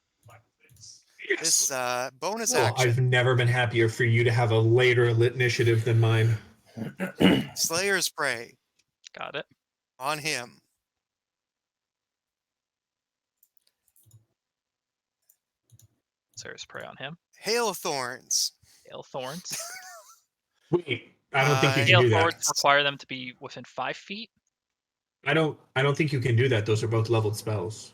This bonus Well, action. I've never been happier for you to have a later lit initiative than mine. Slayer's Prey Got it. on him. Sarah's prey on him. Hail of Thorns. Hail thorns. Wait, I don't think you Hail can do thorns that. require them to be within 5 feet. I don't think you can do that. Those are both leveled spells.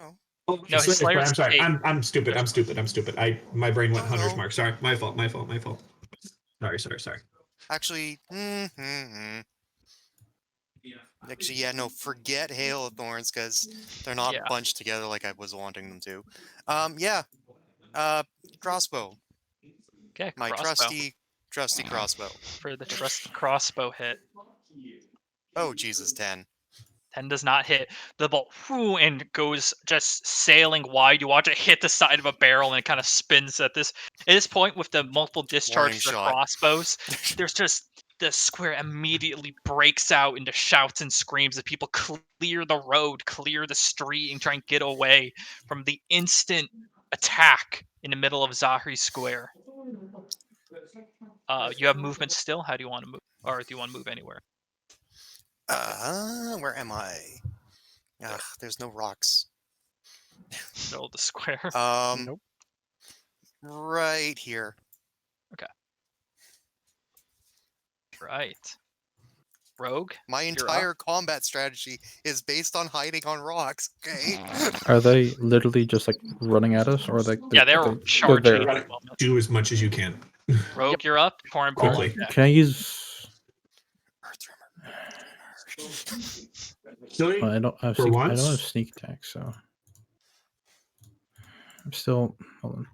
Oh. Oh, No, his Slayer's Prey, I'm Slayer's sorry. Prey- I'm stupid. I'm stupid. My brain went Oh, hunter's no. mark. Sorry. My fault. Sorry. Actually, Actually, yeah, no, forget Hail of Thorns because they're not Yeah. bunched together like I was wanting them to. Crossbow. Okay, My crossbow. trusty crossbow. For the trusty crossbow hit. Oh, Jesus, 10. 10 does not hit. The bolt and goes just sailing wide. You watch it hit the side of a barrel and it kind of spins at this point with the multiple discharges of shot. crossbows. There's just the square immediately breaks out into shouts and screams as people clear the road, clear the street, and try and get away from the instant attack in the middle of Zahri Square. You have movement still. How do you want to move? Or do you want to move anywhere? Where am I? Ugh, there's no rocks. Middle of the square. Nope. Right here. Right. Rogue? My You're entire combat strategy is based on hiding on rocks. Okay. Are they literally just like running at us, or are they? Yeah, they're they're charging there? at the moment. Do as much as you can. Rogue, you're up. Pouring Quickly. Ball on deck. Can I use? Silly? Well, I don't have For sneak, I once? don't have sneak attack, so I'm still. Hold on.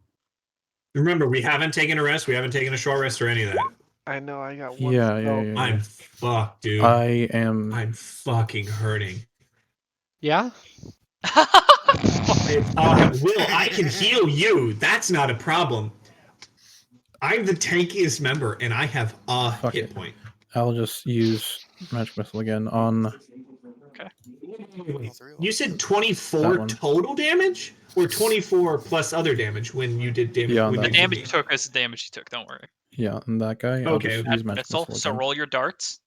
Remember, we haven't taken a rest. We haven't taken a short rest or any of that. I know I got one. Yeah. I'm fucked, dude. I am. I'm fucking hurting. Yeah? Will, I can heal you. That's not a problem. I'm the tankiest member, and I have a Fuck hit it. point. I'll just use magic missile again on All three of You them. said 24 That one. total damage, or 24 plus other damage when you did damage? Beyond when that. The you damage did you took is the damage you took. Don't worry. yeah, and that guy. I'll Okay, just okay. use magic Missile. missile So again. roll your darts.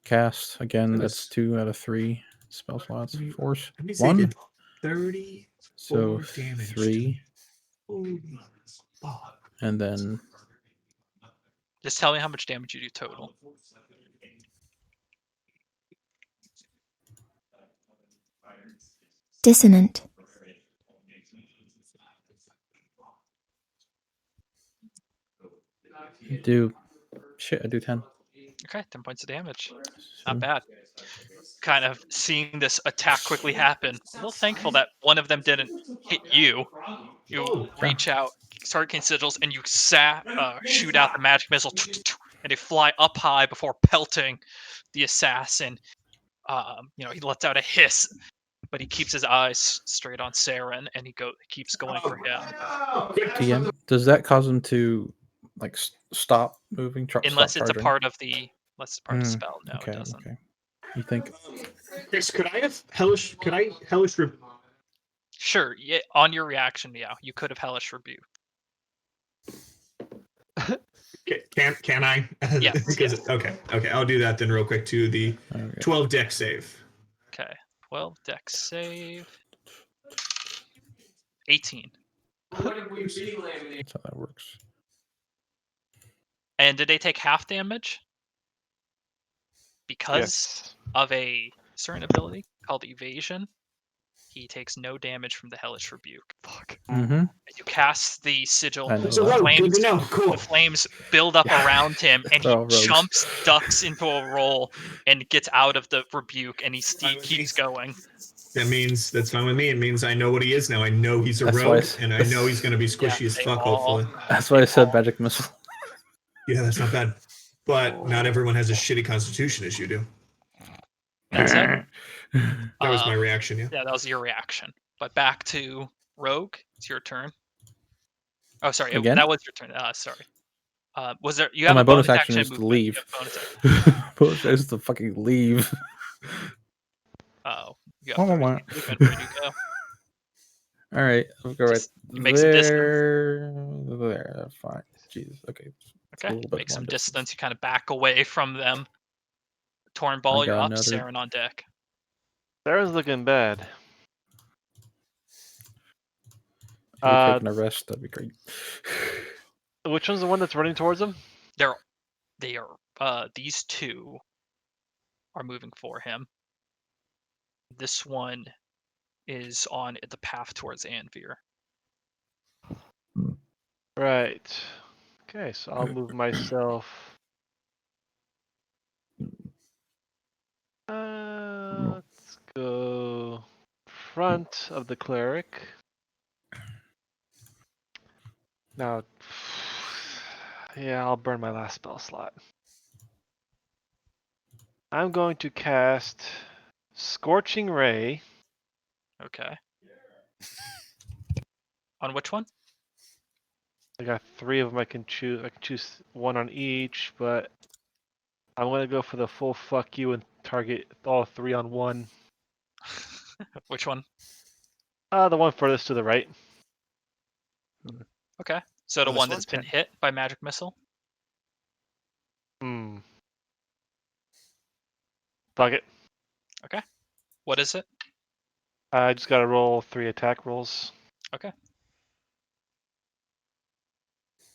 Cast again. So That's that's- 2 out of 3 spell slots. Force Let me say 1. did 30 So damage. 3, Holy fuck. and then Just tell me how much damage you do total. Dissonant. do shit. I do 10. Okay, 10 points of damage. So, Not bad. Kind of seeing this attack quickly happen. A little thankful that one of them didn't hit you. You Oh, reach out, start casting sigils, and you shoot out the magic missile, and they fly up high before pelting the assassin. He lets out a hiss, but he keeps his eyes straight on Saren, and he keeps going for him. TM, does that cause him to like stop moving? Unless stop it's a charging? part of the spell. No, okay, it doesn't. okay. You think? Chris, could I have hellish? Could I hellish? Sure, yeah, on your reaction, yeah, you could have hellish rebuke. Can I? Yes, Because yes. okay, I'll do that then real quick to the Okay. 12 deck save. Okay, 12 dex save. 18. That's how that works. And did they take half damage? Because Yes. of a certain ability called evasion, he takes no damage from the hellish rebuke. Fuck. Mm-hmm. As you cast the sigil, I know So that. good to know. Cool. the flames build up around him, and he They're all rogues. jumps, ducks into a roll, and gets out of the rebuke, and he keeps going. That means that's fine with me. It means I know what he is now. I know he's a That's why rogue, it's- and I know he's going to be squishy as they fuck. all- Hopefully, That's why I said magic missile. yeah, that's not bad. But not everyone has a shitty constitution as you do. That's it. That was my reaction. Yeah. Yeah, that was your reaction. But back to Rogue. It's your turn. Oh, sorry. Again? That was your turn. Sorry. Was there? You have my a bonus bonus action action is to movement. leave. You have a bonus action. Bonus action is to fucking leave. Oh, you Oh, have 30 my. movement. Where do you go? All right, I'll go right Just make some distance. there. Fine. Jesus. Okay. It's a Okay, little bit make more some distance. You kind of back away from them. Torn ball, I you're got up. another- Saren on deck. Sarah's looking bad. If you're taking a rest, that'd be great. Which one's the one that's running towards him? They are. These two are moving for him. This one is on the path towards Anvir. Right. Okay, so I'll move myself. Let's go front of the cleric. Now, yeah, I'll burn my last spell slot. I'm going to cast Scorching Ray. Okay. On which one? I got 3 of them I can choose. I can choose one on each, but I'm gonna go for the full fuck you and target all 3 on one. Which one? The one furthest to the right. Okay. So the This one one? that's been hit by magic missile. Hmm. Fuck it. What is it? I just gotta roll 3 attack rolls. Okay.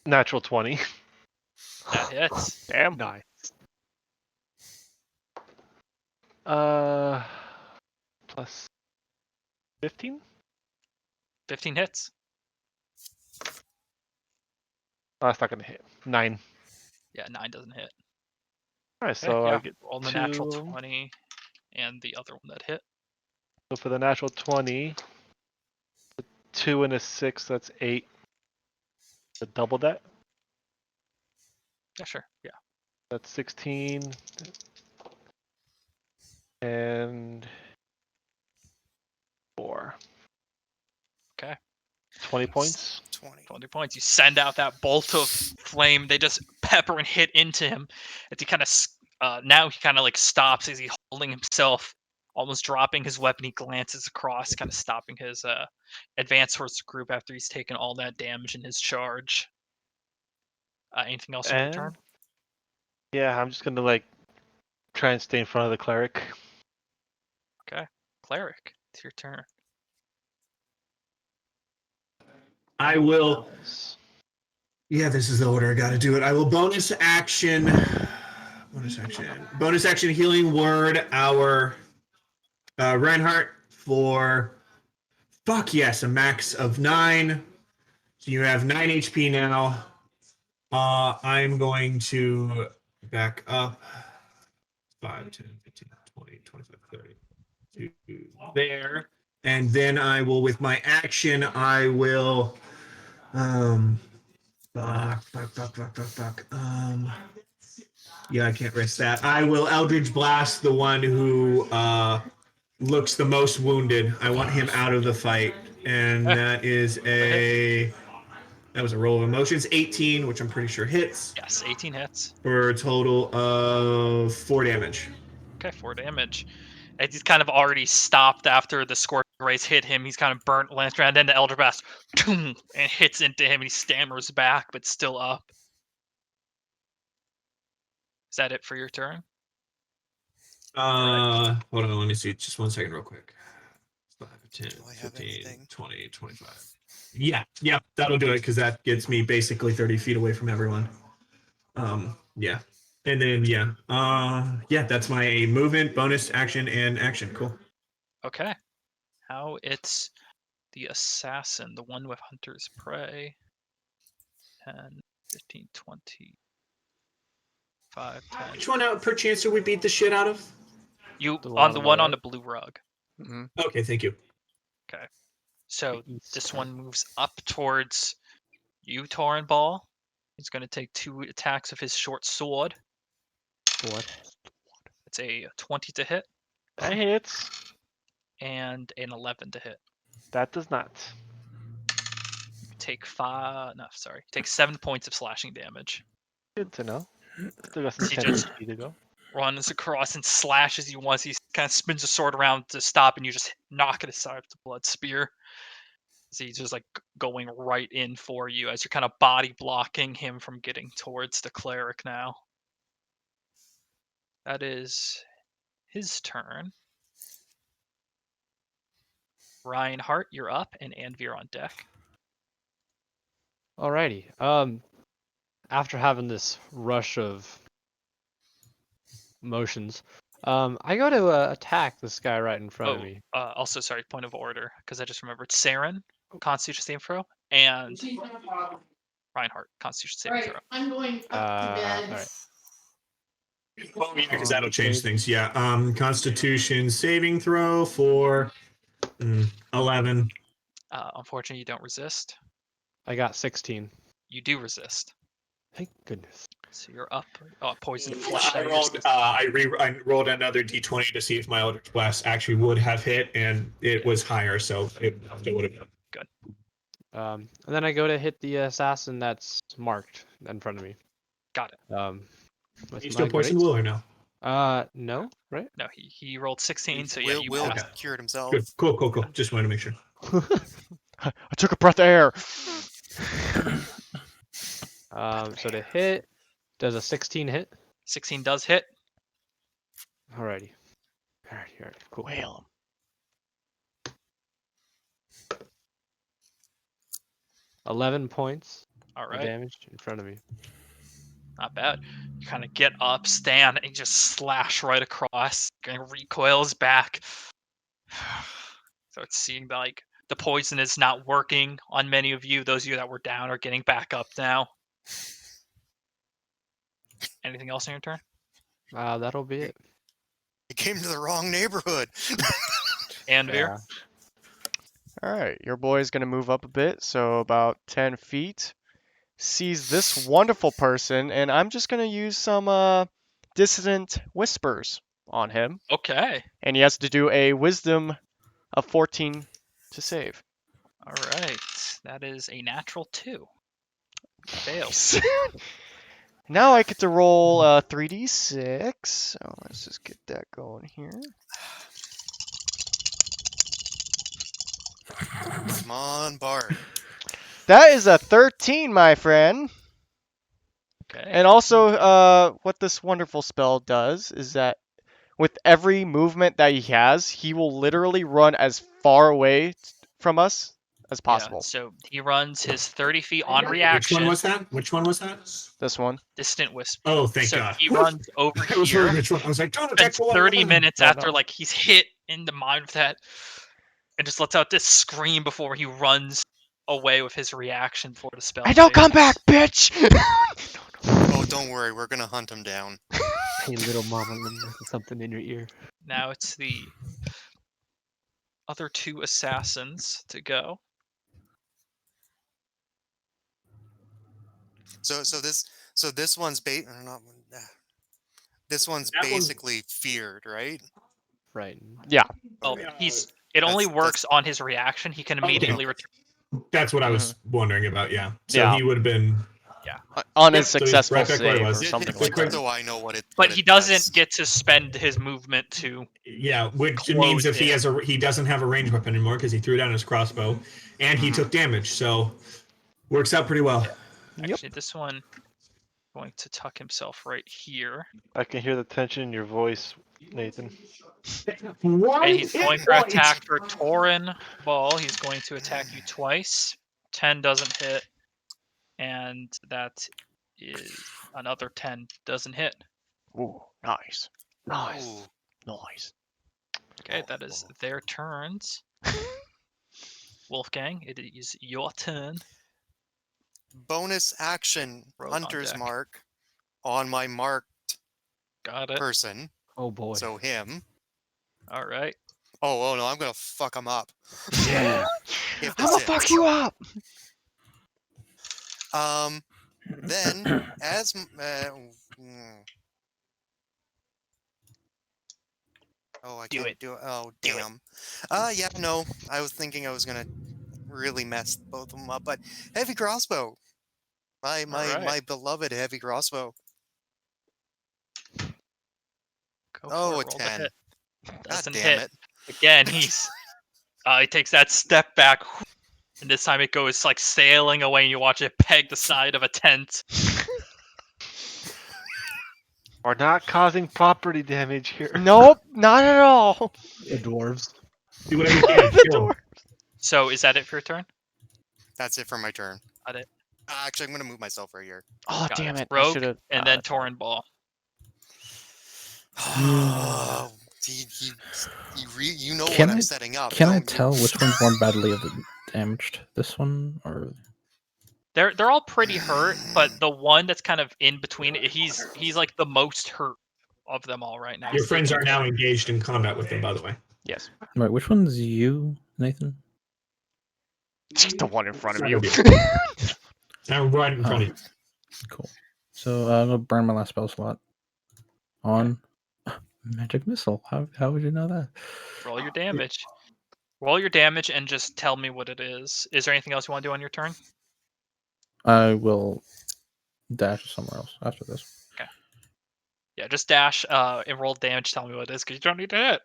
Natural 20. That hits. Damn. Nice. Plus 15? 15 hits. Oh, that's not gonna hit. 9. Yeah, 9 doesn't hit. Alright, Okay, so yeah. I get Roll the natural 2. 20 and the other one that hit. So for the natural 20, a 2 and a 6, that's 8. So double that. Yeah, sure. Yeah. That's 16. And 4. Okay. 20 points. 20. 20 points. You send out that bolt of flame. They just pepper and hit into him. As he kind of now he kind of like stops as he's holding himself, almost dropping his weapon. He glances across, kind of stopping his advance towards the group after he's taken all that damage in his charge. Anything else in your turn? And yeah, I'm just gonna like try and stay in front of the cleric. Okay, cleric, it's your turn. I will. Yeah, this is the order I got to do it. I will bonus action healing word our Reinhardt for a max of 9. So you have 9 HP now. I'm going to back up 5, 10, 15, 20, 25, 30 to there. And then I will, with my action, I will yeah, I can't risk that. I will Eldritch Blast the one who looks the most wounded. I want him out of the fight. And that was a roll of emotions. 18, which I'm pretty sure hits. Yes, 18 hits. For a total of 4 damage. Okay, 4 damage. And he's kind of already stopped after the Scorch Rays hit him. He's kind of burnt, lanced around, then the Elder Blast, and hits into him, and he stammers back, but still up. Is that it for your turn? Hold on, let me see. Just 1 second real quick. 5, 10, Do I have 15, anything? 20, 25. Yeah, that'll do it because that gets me basically 30 feet away from everyone. Yeah. And then, that's my movement, bonus, action, and action. Cool. Okay. Now it's the assassin, the one with Hunter's Prey. 10, 15, 20, 5, 10. Which one out per chance do we beat the shit out of? You The on the one on right. the blue rug. Mm-hmm. Okay, thank you. Okay. So East this side. one moves up towards you, Torrin Ball. He's going to take 2 attacks of his short sword. What? It's a 20 to hit That hits. and an 11 to hit. That does not. Take 7 points of slashing damage. Good to know. Still got some He 10 just- HP to go. Runs across and slashes you once. He kind of spins the sword around to stop, and you just knock it aside with the blood spear. So he's just like going right in for you as you're kind of body blocking him from getting towards the cleric now. That is his turn. Reinhardt, you're up, and Anvir on deck. Alrighty. After having this rush of motions, I go to attack this guy right in front of me. Also, sorry, point of order, because I just remembered Saren, Constitution saving throw, and Reinhardt, Constitution saving throw. I'm going up to All bed. right. Well, yeah, because that'll change things. Yeah. Constitution saving throw for 11. Unfortunately, you don't resist. I got 16. You do resist. Thank goodness. So you're up. Poison flushed I out your rolled. system. I rolled another d20 to see if my Eldritch Blast actually would have hit, and it was higher, so it would have. And then I go to hit the assassin that's marked in front of me. Got it. With You my still poison great- will or no? No, right? No, he rolled 16, so yeah, you Will passed. cured himself. Good. Cool. Just wanted to make sure. I took a breath of air. So to hit, does a 16 hit? 16 does hit. Alrighty, cool. Whale him. 11 points All of right, damage in front of me. not bad. You kind of get up, stand, and just slash right across. Kind of recoils back. Start seeing like the poison is not working on many of you. Those of you that were down are getting back up now. Anything else in your turn? That'll be it. He came to the wrong neighborhood. Anvir? All right, your boy is going to move up a bit, so about 10 feet. Sees this wonderful person, and I'm just going to use some dissonant whispers on him. Okay. And he has to do a wisdom of 14 to save. All right. That is a natural 2. Failed. Now I get to roll 3d6. So let's just get that going here. Come on, Bard. That is a 13, my friend. Okay. And also, what this wonderful spell does is that with every movement that he has, he will literally run as far away from us as possible. Yeah, so he runs his 30 feet on Which reaction. one was that? Which one was that? This one. Distant whisper. Oh, thank so God. he runs over I was wondering here. which one. I was like, don't attack Spends the one. 30 minutes Oh, after no. like he's hit in the mind with that, and just lets out this scream before he runs away with his reaction for the spell. I don't come phase. back, bitch! Oh, don't worry, we're gonna hunt him down. Hey, little mama, let me listen something in your ear. Now it's the other 2 assassins to go. So this one's this one's That one's- basically feared, right? Right. Yeah. Oh, Okay. it only That's- works on his reaction. He can immediately return. That's what I was wondering about. Yeah. So Yeah. he would have been. On Yep, his so he's successful right back where he save or was. something Just like that. so I know what it. But what he it does. doesn't get to spend his movement to. Yeah, which Close means if he in. has he doesn't have a ranged weapon anymore because he threw down his crossbow, and he took damage. So works out pretty well. Actually, this one going to tuck himself right here. I can hear the tension in your voice, Nathan. And he's going for attack for Torin Ball. He's going to attack you twice. 10 doesn't hit. And that is another 10 doesn't hit. Ooh, nice. Ooh. Nice. Okay, that is their turns. Wolfgang, it is your turn. Bonus action, Rogue on Hunter's deck. Mark, on my marked Got it. person. Oh boy. So him. All right. Oh no, I'm gonna fuck him up. Yeah. If I'm this gonna fuck hits. you up! Then as oh, I Do can't it. do it. Oh Do it. damn. Yeah, no. I was thinking I was gonna really mess both of them up, but heavy crossbow. My Alright. beloved heavy crossbow. Go Oh, for a it. Roll the 10. hit. God Doesn't damn hit. it. Again, he takes that step back, and this time it goes like sailing away, and you watch it peg the side of a tent. We're not causing property damage here. Nope, not at all. The dwarves. Do whatever you can. The Kill him. door. So is that it for your turn? That's it for my turn. Got it. Actually, I'm gonna move myself right here. Oh, Got damn it. I Rogue, should've. and then Torin Ball. Oh, you know Can what I'm I- setting up. Can I don't you? tell which one's more badly damaged? This one or They're all pretty hurt, but the one that's kind of in between, he's like the most hurt of them all right now. Your friends are now engaged in combat with him, by the way. Yes. wait? Which one's you, Nathan? The one in front of Front you. of you. I'm right in front of you. Cool. So I'm gonna burn my last spell slot on magic missile. How would you know that? Roll your damage. Roll your damage and just tell me what it is. Is there anything else you want to do on your turn? I will dash somewhere else after this. Yeah, just dash and roll damage. Tell me what it is, because you don't need to hit.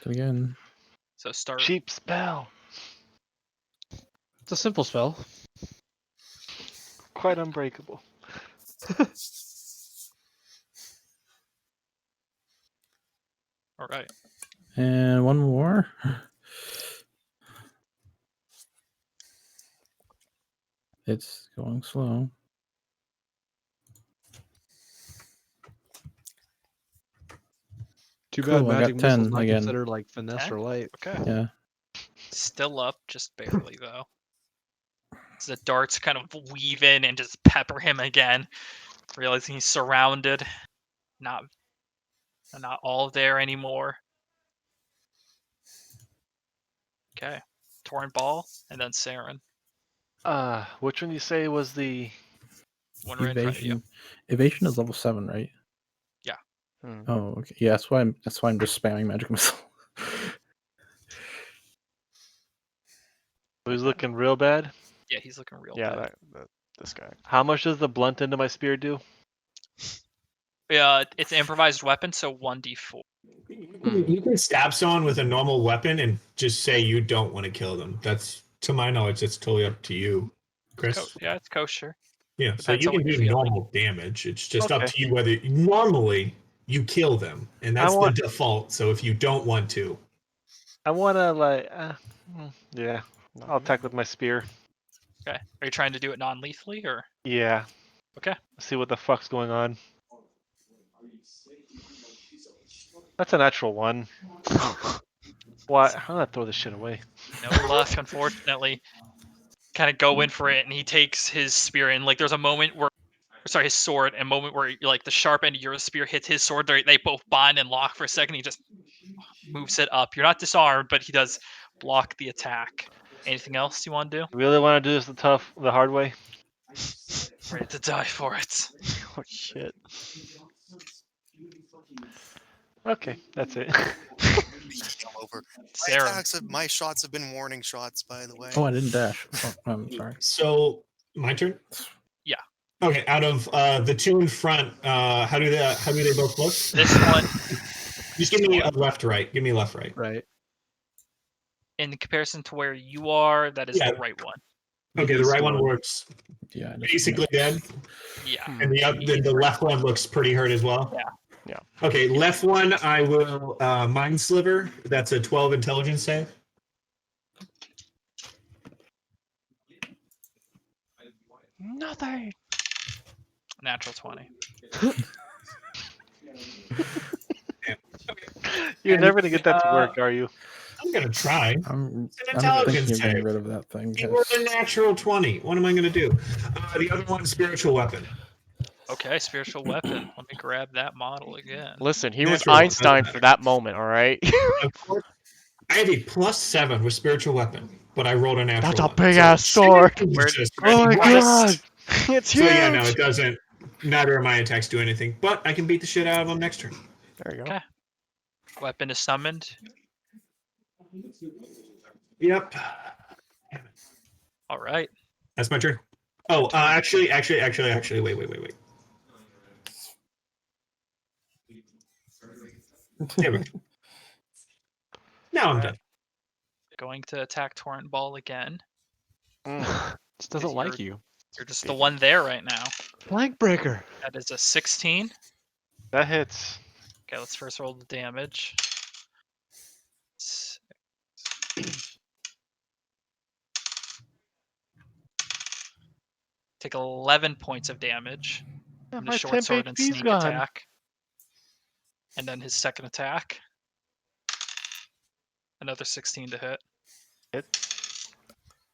Do it again. So start. Cheap spell. It's a simple spell. Quite unbreakable. All right. And one more. It's going slow. Too Cool, bad I got magic missile's 10 not again. considered like finesse 10? or light. Okay. Yeah. Still up, just barely though. So the darts kind of weave in and just pepper him again, realizing he's surrounded. Not all there anymore. Okay. Torn Ball and then Saren. Which one you say was the One right in front of you. Evasion is level 7, right? Yeah. Oh, okay. Yeah, that's why I'm just spamming magic missile. Who's looking real bad? Yeah, he's looking real Yeah, bad. this guy. How much does the blunt end of my spear do? Yeah, it's an improvised weapon, so 1d4. You can stab someone with a normal weapon and just say you don't want to kill them. That's, to my knowledge, that's totally up to you, Chris. Yeah, it's kosher. Yeah, so Depends you on can what you're do feeling. normal damage. It's just up Okay. to you whether normally you kill them, and that's the default. So if you don't want to, I want to like. Yeah. I'll attack with my spear. Okay. Are you trying to do it non-lethally or? Yeah. Okay. See what the fuck's going on. That's a natural one. What? I'm gonna throw this shit away. No luck, unfortunately. Kind of go in for it, and he takes his spear in. Like, there's a moment where, sorry, his sword, and a moment where like the sharp end of your spear hits his sword. They both bind and lock for a second. He just moves it up. You're not disarmed, but he does block the attack. Anything else you want to do? You really want to do this the hard way? Ready to die for it. Oh shit. Okay, that's it. All over. Sarah. My shots have been warning shots, by the way. Oh, I didn't dash. Oh, I'm sorry. so my turn. Yeah. Okay, out of the two in front, how do they both look? This one, Just give me a left, right. Give me left, right. Right. in comparison to where you are, that is Yeah. the right one. Okay, the right one works Yeah. I just- basically dead, Yeah. and the left one looks pretty hurt as well. Yeah. Yeah. Okay, left one, I will mind sliver. That's a 12 intelligence save. Nothing. Natural 20. You're And, never gonna get that to work, are you? I'm gonna try. I'm intelligence thinking of getting save. rid of that thing. You rolled a natural 20. What am I gonna do? The other one's spiritual weapon. Okay, spiritual weapon. Let me grab that model again. Listen, he was Natural, Einstein doesn't for that moment, all right? Of course, I have a +7 with spiritual weapon, but I rolled a natural. That's a one. big So ass sword. Where- Oh my god! It's So huge. yeah, no, it doesn't. Neither of my attacks do anything, but I can beat the shit out of them next turn. There you go. Okay. Weapon is summoned. Yep, All right. that's my turn. Oh, actually, wait. There we go. Now I'm Alright. done. Going to attack Torrent Ball again. Just doesn't You're- like you. You're just the one there right now. Blank breaker. That is a 16. That hits. Okay, let's first roll the damage. Take 11 points of damage Yeah, from the my short temp sword and HP's sneak gone. attack. And then his second attack. Another 16 to hit. Hit.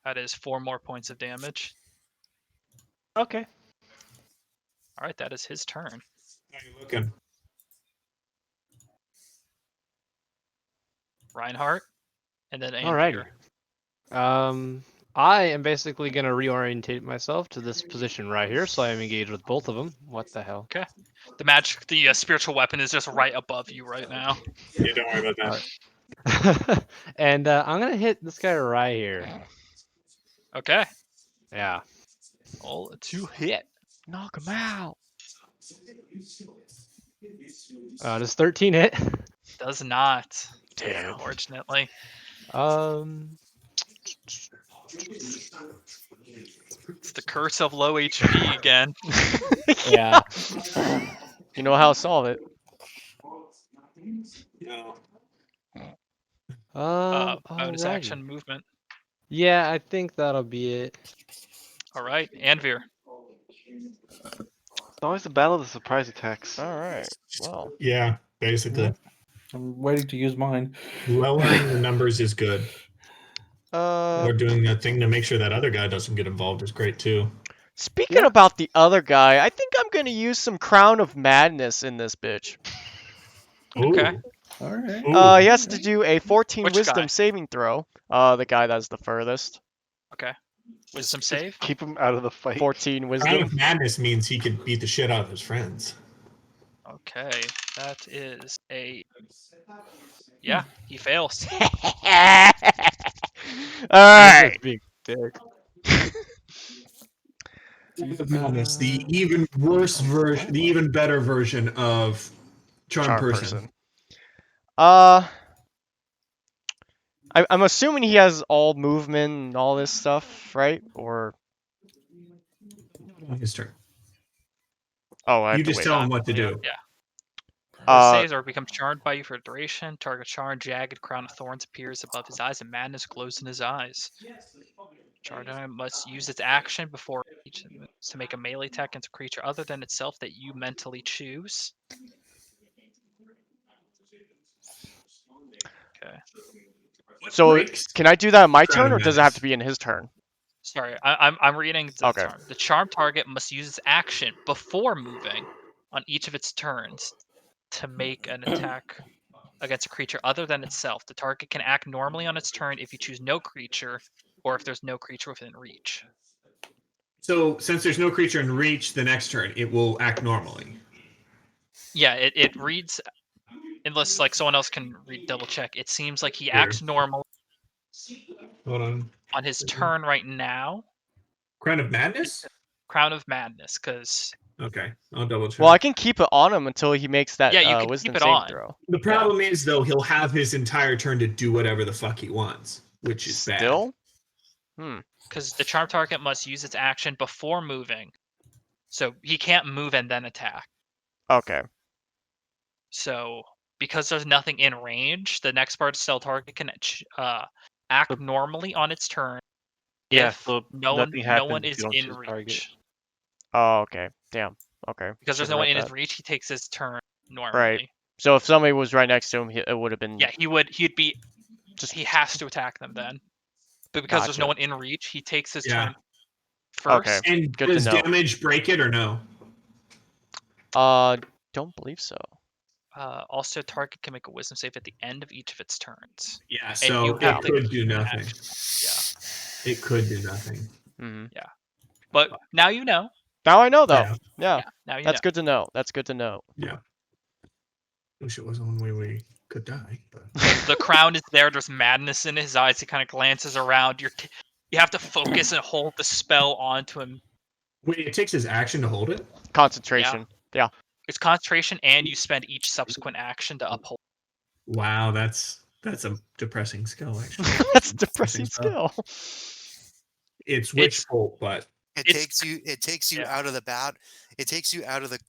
That is 4 more points of damage. Okay. Alright, that is his turn. How are you looking? Reinhardt. And then Alrighty. Anvir. I am basically gonna reorientate myself to this position right here, so I am engaged with both of them. What the hell? The spiritual weapon is just right above you right now. Yeah, don't worry about that. And I'm gonna hit this guy right here. Okay. Yeah. Roll to hit. Knock him out. Does 13 hit? Does not. Damn. Unfortunately. It's the curse of low HP again. Yeah. You know how to solve it. No. Bonus Alrighty. action movement. Yeah, I think that'll be it. Alright, Anvir. It's always the battle of the surprise attacks. All right. Well, Yeah, basically. I'm waiting to use mine. Lowering the numbers is good. Or doing that thing to make sure that other guy doesn't get involved is great too. speaking about the other guy, I think I'm gonna use some Crown of Madness in this bitch. Okay. All right. Ooh. He has to do a 14 Which Wisdom guy? saving throw. The guy that's the furthest. Okay. Wisdom save. Keep him out of the fight. 14 Crown Wisdom. of Madness means he could beat the shit out of his friends. Okay. That is a yeah. He fails. All He's right. just being dick. Madness, the even worse version, the even better version of Charm Charm Person. person. I'm assuming he has all movement and all this stuff, right? Or His turn. oh, I have You to just wait. tell him what to Yeah, do. yeah. Saves or becomes charmed by you for a duration. Target charmed, jagged crown of thorns appears above his eyes, and madness glows in his eyes. Charmed must use its action before each to make a melee attack against a creature other than itself that you mentally choose. Okay. So Breaks can I do that on my Crown turn, of or does it have Madness. to be in his turn? Sorry, I'm reading the Okay. charm. The charmed target must use its action before moving on each of its turns to make an attack against a creature other than itself. The target can act normally on its turn if you choose no creature, or if there's no creature within reach. So since there's no creature in reach, the next turn it will act normally. Yeah, it reads, unless like someone else can read double check. It seems like he Here. acts normal Hold on his turn right now. Crown of Madness? Crown of Madness, because Okay, I'll double check. Well, I can keep it on him until he makes that yeah, you can wisdom keep it saving on. throw. The problem is though he'll have his entire turn to do whatever the fuck he wants, which is Still? Hmm. Because the charm target must use its action before moving, so he can't move and then attack. Okay. So because there's nothing in range, the next part spell target can act normally on its turn. Yeah, if so no nothing one happens if is you don't in choose reach. target. Oh, okay. Damn. Okay. Because there's Should've no one read in his that. reach, he takes his turn normally. Right. So if somebody was right next to him, it would have been. Yeah, he'd be. Just He has to attack them then. But because there's no Gotcha. one in reach, he takes his Yeah. turn first. Okay. And Good to does know. damage break it or no? Don't believe so. Also, target can make a wisdom save at the end of each of its turns. Yeah, And you so have it to could do keep an nothing. action. Yeah. It could do nothing. Hmm. But now you know. Now I know though. Yeah. Yeah. Now you That's know. good to know. That's good to know. Yeah. Wish it was the one way we could die, but The crown is there. There's madness in his eyes. He kind of glances around. You have to focus and hold the spell onto him. wait, it takes his action to hold it? Concentration. Yeah. It's concentration, and you spend each subsequent action to uphold. Wow, that's a depressing skill actually. That's a depressing skill. It's Witch Bolt, but It It's- takes you yeah. out of the bat. It takes you out of the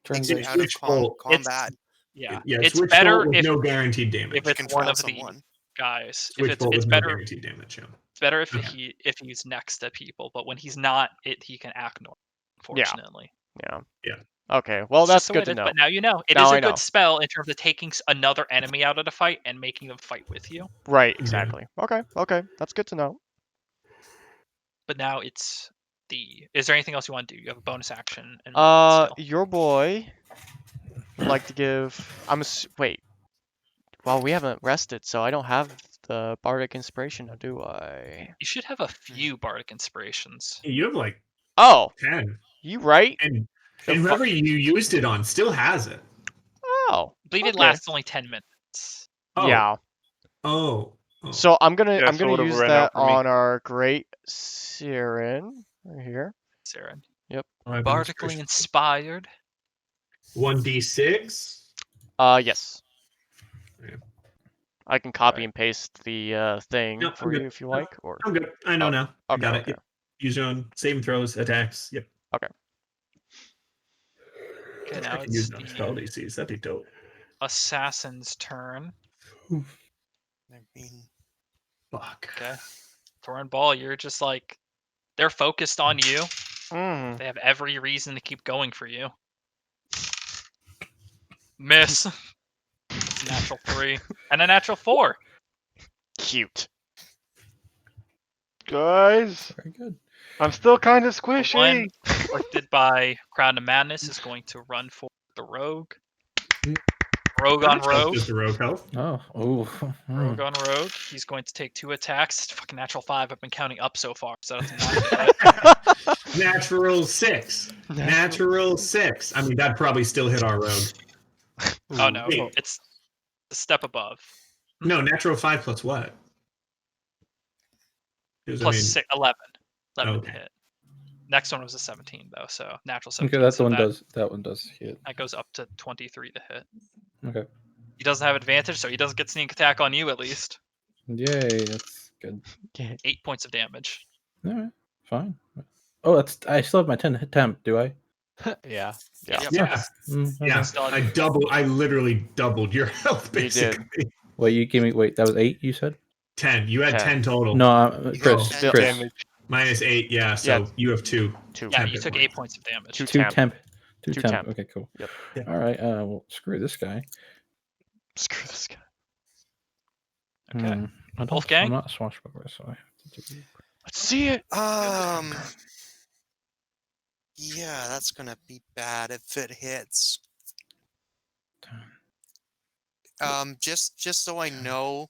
Turn takes you based. out of Witch Bolt. combat. Yeah, it's it's Witch better Bolt with if no guaranteed damage. if it's Control one of the someone. guys. Witch If Bolt it's with no better, guaranteed damage. Yeah. it's better if Okay. he's next to people. But when he's not, he can act normal. Unfortunately. Yeah. Yeah. Okay. Well, It's that's just the way good it to is, know. But now you know. It Now is a I know. good spell in terms of taking another enemy out of the fight and making them fight with you. Right. Yeah. Exactly. Okay. Okay. That's good to know. But now it's the. Is there anything else you want to do? You have a bonus action. And still. Your boy would like to give. Wait. Well, we haven't rested, so I don't have the bardic inspiration now, do I? You should have a few bardic inspirations. You have like Oh, 10. you right? And The whoever you used it on still has it. Oh. I believe it Okay. lasts only 10 minutes. Oh. Yeah. Oh. So I'm gonna Yeah, so would've use ran that out for me. on our great Siren right here. Saren. I've Bardically inspired. 1d6. Yes. Yeah. I can copy and paste the thing No, I'm for good. you if you like, or I'm good. I know Oh, now. I okay, got okay. it. Yep. Use your own saving throws, attacks. Yep. Okay, I now can it's use those spell the DCs. That'd be dope. assassin's turn. I mean, Fuck. Okay. Thorn Ball, you're just like, they're focused on you. Mm. They have every reason to keep going for you. Miss. It's a natural 3. And a natural 4. Cute. Guys, Very good. I'm still kind of The squishy. one afflicted by Crown of Madness is going to run for the rogue. Rogue on rogue. Just a rogue health. Oh, oh. Rogue on rogue. He's going to take 2 attacks. It's fucking natural 5. I've been counting up so far, so that's not Natural 6. Natural 6. I mean, that'd probably still hit our rogue. Oh no, Wait. it's a step above. No, natural 5 plus what? Because, Plus 11. 11 okay. to hit. Next one was a 17 though, so natural 17. Okay, that so one does. That one does hit. That goes up to 23 to hit. Okay. He doesn't have advantage, so he doesn't get sneak attack on you at least. Yay, that's good. 8 points of damage. All right, fine. Oh, that's. I still have my 10 hit temp. Do I? Yeah. Yeah. Yep. Yeah. Okay. Yeah. Still have I literally doubled your health, You did. basically. Wait, you gave me. Wait, that was 8. You said? 10. You had 10 total. No, You Chris. got Still- Chris. Damage. Minus 8, yeah. So Yeah. you have 2. 2. Yeah, temp you hit took points. 8 points of damage. 2 2 temp. temp. 2 2 temp. temp. Okay, cool. Yeah. All right. Well, screw this guy. Screw this guy. Okay. I don't, Wolfgang? I'm not a swashbuckler, so I have to do. Let's see it. Yeah, that's gonna be bad if it hits. Just so I know,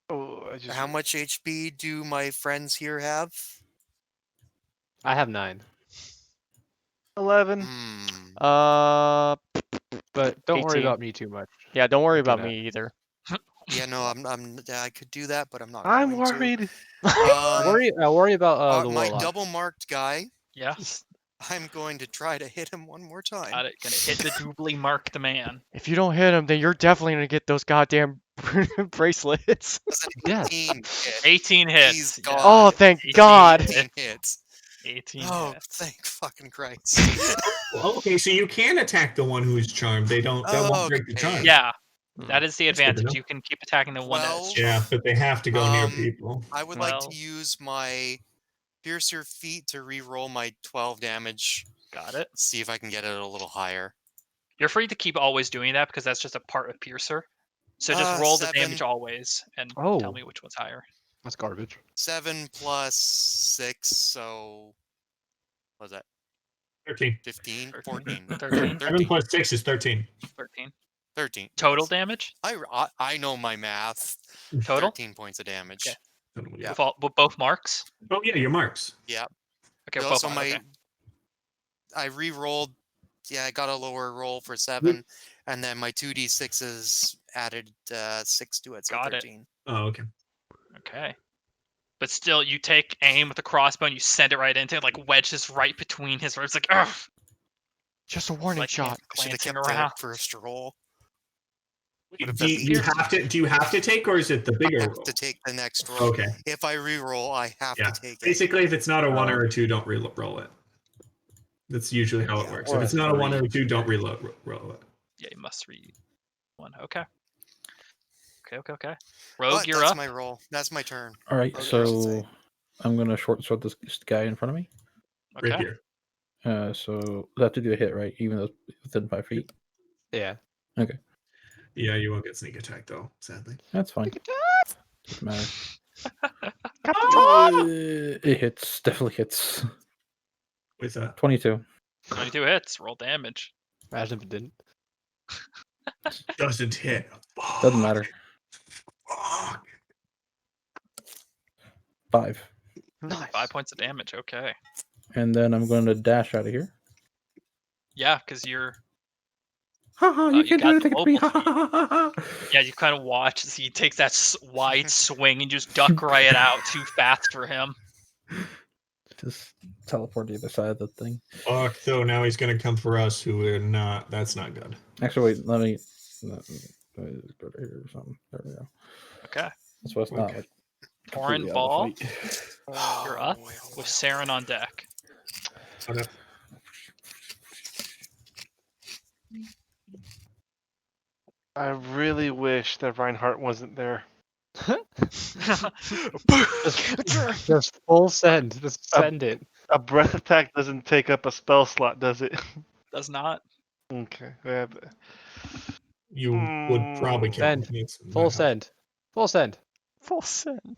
Oh, I just how much HP do my friends here have? I have 9, 11. Hmm. but don't worry 18. about me too much. Yeah, don't worry I'm about gonna- me either. Yeah, no, I could do that, but I'm not. I'm going to. worried. worry about the my warlock. double marked guy. Yes. I'm going to try to hit him one more time. Got it. Gonna hit the doubly marked man. If you don't hit him, then you're definitely gonna get those goddamn bracelets. That's an Yes. 18 hit. 18 Please, hits. God. yeah. Oh, thank 18 God. hits. 18 hits. 18 Oh, hits. thank fucking Christ. Well, okay, so you can attack the one who is charmed. They don't. That won't break the Okay. charm. Yeah, Hmm. that is the That's good to advantage. know. You can keep attacking the one that's Well, Yeah, but they have to go near Um, people. I would like Well- to use my Piercer feat to re-roll my 12 damage. got it. See if I can get it a little higher. You're free to keep always doing that because that's just a part of Piercer. So just roll the 7. damage always and Oh. tell me which one's higher. That's garbage. 7 plus 6, so what was that? 13. 15? 13. 14. 13. 7 plus 6 is 13. 13. 13. Total yes. damage? I know my math. Total? 13 points of damage. Okay. Yeah. With both marks? Oh yeah, your marks. Yeah. Okay, both Also, marks. my Okay. I re-rolled. Yeah, I got a lower roll for 7, and then my 2d6s added 6 to it, so Got it. 13. Oh okay. Okay. But still, you take aim with the crossbow and you send it right into it, like wedges right between his ribs, like, ugh! Just a warning Like, shot. I should have glancing kept around. the first roll. Do you have to take, or is it the I bigger have roll? to take the next roll. Okay. If I re-roll, I have Yeah. to take it. Basically, if it's not a 1 or a 2, don't roll it. That's usually how it Yeah, works. or If a it's not a 1 or a 3. 2, don't roll it. Yeah, you must read one. Okay. Okay. Rogue, But you're that's up. my roll. That's my turn. All right, Okay, I should say. so I'm gonna short sword this guy in front of me. Okay. Rapier. So I have to do a hit, right? Even though it's within 5 feet. Yeah. Yeah, you won't get sneak attack though, sadly. That's fine. Doesn't matter. Captain! It hits. Definitely hits. With 22. 22 hits. Roll damage. Imagine if it didn't. doesn't hit. Doesn't matter. Fuck. 5. Nice. 5 points of damage. Okay. And then I'm going to dash out of here. Yeah, because you're. Haha, you can't do anything to me. Yeah, you kind of watch as he takes that wide swing and just duck right out too fast for him. Just teleport to the other side of the thing. Fuck. So now he's gonna come for us, who we're not. That's not good. Actually, wait. Let me go to here or something. There we go. Okay. That's what's not Okay. like. Orin completely out Ball, of fight. you're up with Saren on deck. Okay. I really wish that Reinhardt wasn't there. Just full send. Just send it. A breath attack doesn't take up a spell slot, does it? Does not. Okay. Yeah, but You would probably kill him. Send. It's Full not- send. Full send. Full send.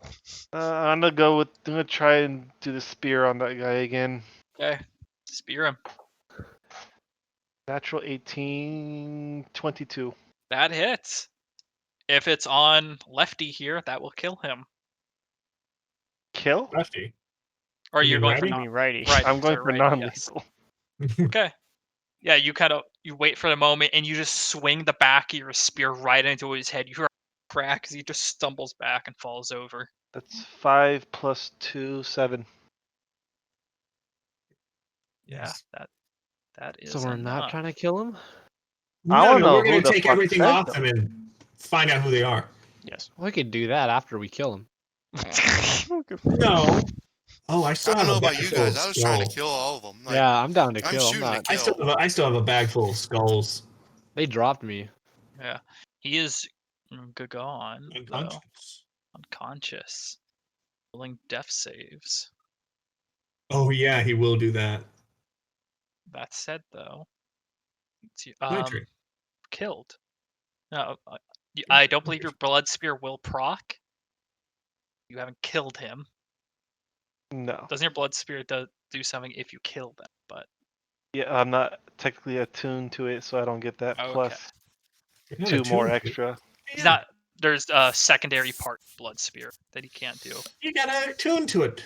I'm gonna try and do the spear on that guy again. Okay. Spear him. Natural 18, 22. That hits. If it's on Lefty here, that will kill him. Kill? Lefty. Or You you're mean going for righty? I mean, righty. right. I'm going sorry, for right, non-lethal. yes. Okay. Yeah, you kind of You wait for the moment, and you just swing the back of your spear right into his head. You hear a crack as he just stumbles back and falls over. That's 5 plus 2, 7. Yeah, that is So we're not enough. trying to kill him? I No, wanna no, know we're who gonna the take fuck everything fed off them. them and find out who they are. Yes. We could do that after we kill him. No. Oh, I I still don't have know a about bag you full guys. of I was trying to skulls. kill all of them. Like, Yeah, I'm down to I'm kill. I'm shooting to not. kill. I still have a bag full of skulls. They dropped me. Yeah, he is gone though, Unconscious. unconscious, rolling death saves. Oh yeah, he will do that. That said, though, it's, My turn. killed. No, I don't believe your blood spear will proc. You haven't killed him. No. Doesn't your blood spear do something if you kill them? But Yeah, I'm not technically attuned to it, so I don't get that Okay. plus You're not 2 more attuned to it. extra. he's not. There's a secondary part blood spear that he can't do. You gotta attune to it.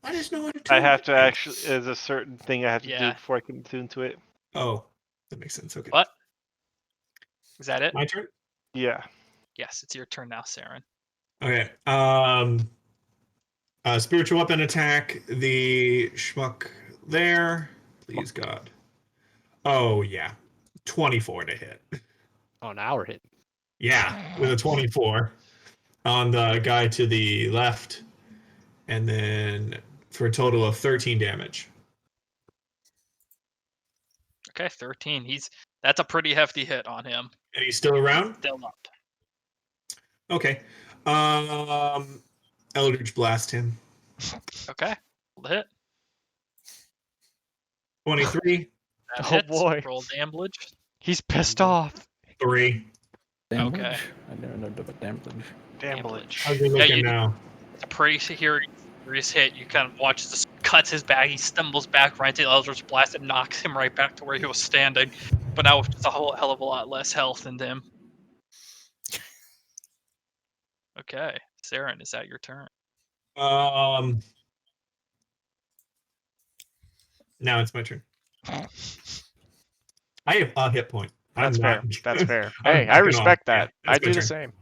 I just know what I attune have to is. actually. There's a certain thing I have to do Yeah. before I can attune to it. Oh, that makes sense. Okay. What? Is that it? My turn. Yeah. Yes, it's your turn now, Saren. Okay. Spiritual weapon attack. The schmuck there. Please God. Oh yeah, 24 to hit. Oh, now we're hitting. Yeah, with a 24 on the guy to the left, and then for a total of 13 damage. Okay, 13. That's a pretty hefty hit on him. And he's still around. Still up. Okay. Eldritch blast him. Okay, hit. 23, That Oh, hits. boy. Roll damage. He's pissed off. 3. Damage? Okay. I never know about damage. Damage. How's he looking you- now? It's a pretty serious hit. You kind of watch this cuts his back. He stumbles back right into the Eldritch Blast and knocks him right back to where he was standing. But now with just a whole hell of a lot less health than him. Okay, Saren, is that your turn? Now it's my turn. I have a hit point. That's I'm fair. not- That's fair. I'm Hey, I backing respect off. Yeah, that. that's I my do the turn. same.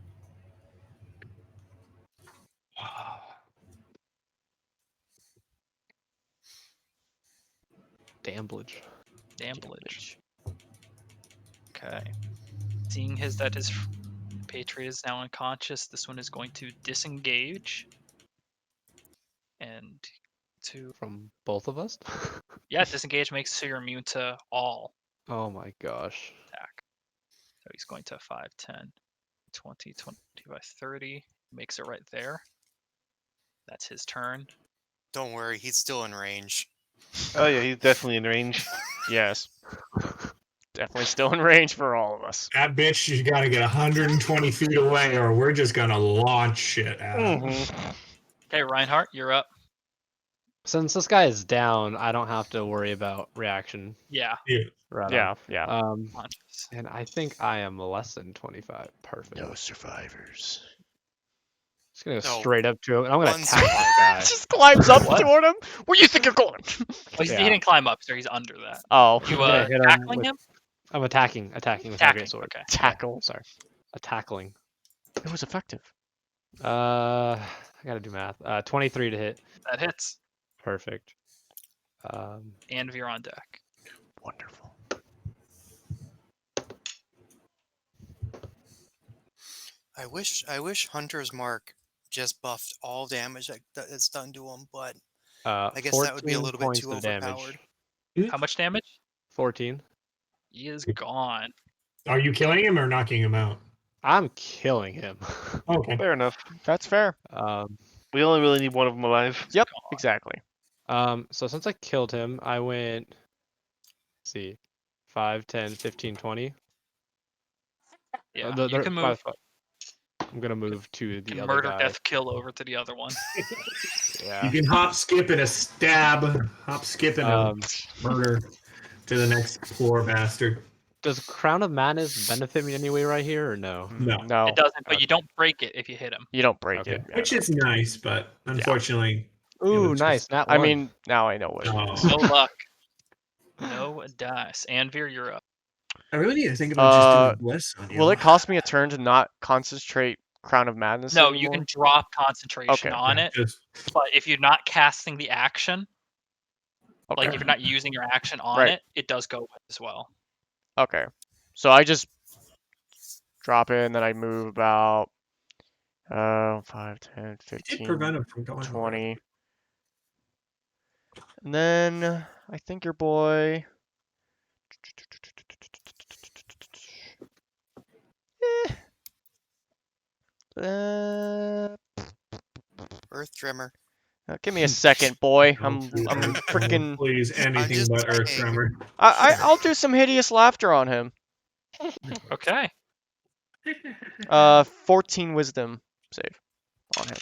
Damage. Damage. Okay. Seeing that his Patriot is now unconscious, this one is going to disengage. And From both of us? disengage makes so you're immune to all Oh my gosh. attack. So he's going to 5, 10, 20, 25, 30. Makes it right there. That's his turn. Don't worry, he's still in range. Oh yeah, he's definitely in range. Yes. Definitely still in range for all of us. That bitch, you gotta get 120 feet away, or we're just gonna launch shit at him. Mhm. Okay, Reinhardt, you're up. Since this guy is down, I don't have to worry about reaction. Yeah. Right. Yeah. Unconscious. And I think I am less than 25. Perfect. No survivors. Just gonna go No. straight up to him, and I'm gonna One attack my guy. Just climbs up What? toward him. Where you think you're going? He Yeah. didn't climb up, so he's under that. Oh, You gonna hit him tackling with- him? I'm attacking with my Attacking. great sword. Okay. tackle. Sorry. Tackling. It was effective. I gotta do math. 23 to hit. That hits. Perfect. And Veer on deck. Wonderful. I wish Hunter's Mark just buffed all damage that it's done to him, but I guess that would be a 14 little bit points too of damage. overpowered. How much damage? 14. He is gone. Are you killing him or knocking him out? I'm killing him. Okay. Fair enough. That's fair. We only really need one of them alive. Yep, Gone. exactly. So since I killed him, I went, let's see, 5, 10, 15, 20. Yeah, The- you the- can five- move. five. I'm gonna move to the You can other murder, guy. death, kill over to the other one. Yeah. You can hop, skip, and a stab. Hop, skip, and a Um, murder to the next poor bastard. Does Crown of Madness benefit me anyway right here, or no? No. No, It doesn't, but you don't break it if you hit him. you don't break Okay. it. Yeah. Which is nice, but unfortunately, Ooh, was nice. just- Nat I 1. mean, now I know what it is. Oh. No luck. No dice. Anvir, you're up. I really need to think about just doing bliss on you. Will it cost me a turn to not concentrate Crown of Madness No, anymore? you can drop concentration Okay. on it, Just but if you're not casting the action, Okay. like if you're not using your action on Right. it, it does go as well. Okay. So I just drop it and then I move about 5, 10, it did 15, prevent him from going 20. And then I think your boy. Uh, Earth Tremor. give me a second, boy. I'm Don't freaking. please anything just but Earth saying. Tremor. I'll do some hideous laughter on him. Okay. 14 wisdom save on him.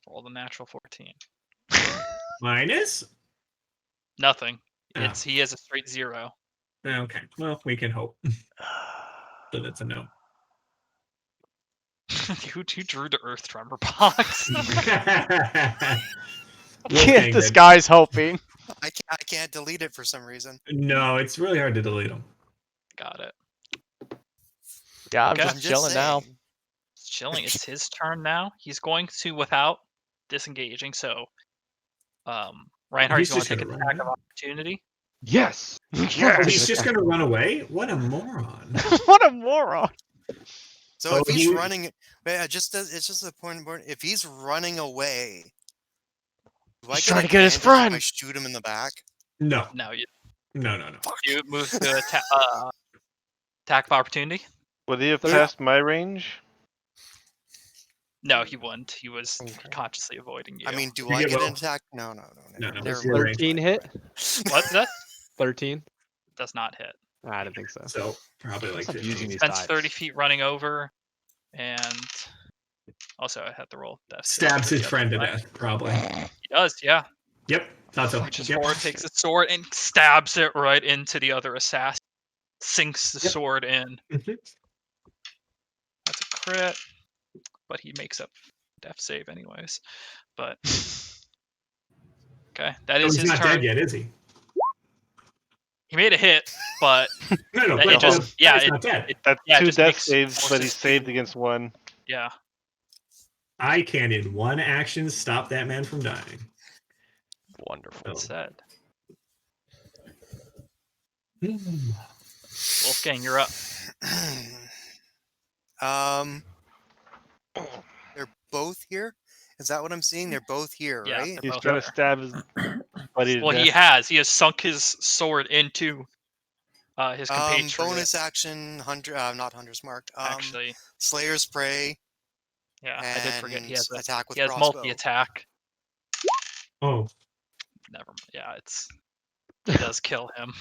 Roll the natural 14. Minus? Nothing. Oh. He has a straight 0. Okay. Well, we can hope. So that's a no. Who drew the Earth Tremor box? Wolfgang This did. guy's hoping. I can't delete it for some reason. No, it's really hard to delete them. Got it. Yeah, I'm Okay. just chilling now. saying. It's chilling. It's his turn now. He's going to, without disengaging, so Reinhardt, He's you want just to take gonna an run attack of away? opportunity? Yes. Oh, he's just gonna run away? What a moron! What a moron. So Oh, if he's he- running, it's just a point. If he's running away, do I He's get trying to get his advantage if I friend. shoot him in the back? No, No, no. you move to attack of opportunity. Would he have Third- passed my range? No, he wouldn't. He was consciously avoiding you. I mean, do You I get get an low. attack? No. No, Never it's mind. your range. 13 hit. what's that? 13. Does not hit. I didn't think so. So probably like Stop 15. using these Spends dice. 30 feet running over, and also I had to roll death. save Stabs for his the other friend to guy. death, probably. He does, yeah. Yep, thought so. Reaches Yep. forward, takes his sword, and stabs it right into the other assassin. Sinks the Yep. sword in. Mhm. That's a crit, but he makes up death save anyways. But okay, that Oh, is he's his not turn. dead yet, is he? He made a hit, but No, That- but it just- yeah, he's not dead. That's yeah, it 2 just death makes saves, but he forces saved to- against 1. yeah. I can, in one action, stop that man from dying. Wonderful. Oh. Said Wolfgang, you're up. They're both here. Is that what I'm seeing? They're both here, Yeah, right? they're He's both trying to there. stab his buddy to Well, death. he has sunk his sword into his compatriot. Bonus action, not Hunter's Mark. Actually, Slayer's Prey. yeah, I did forget he has and attack with he has crossbow. multi-attack. Oh, Never mind. Yeah, it does kill him.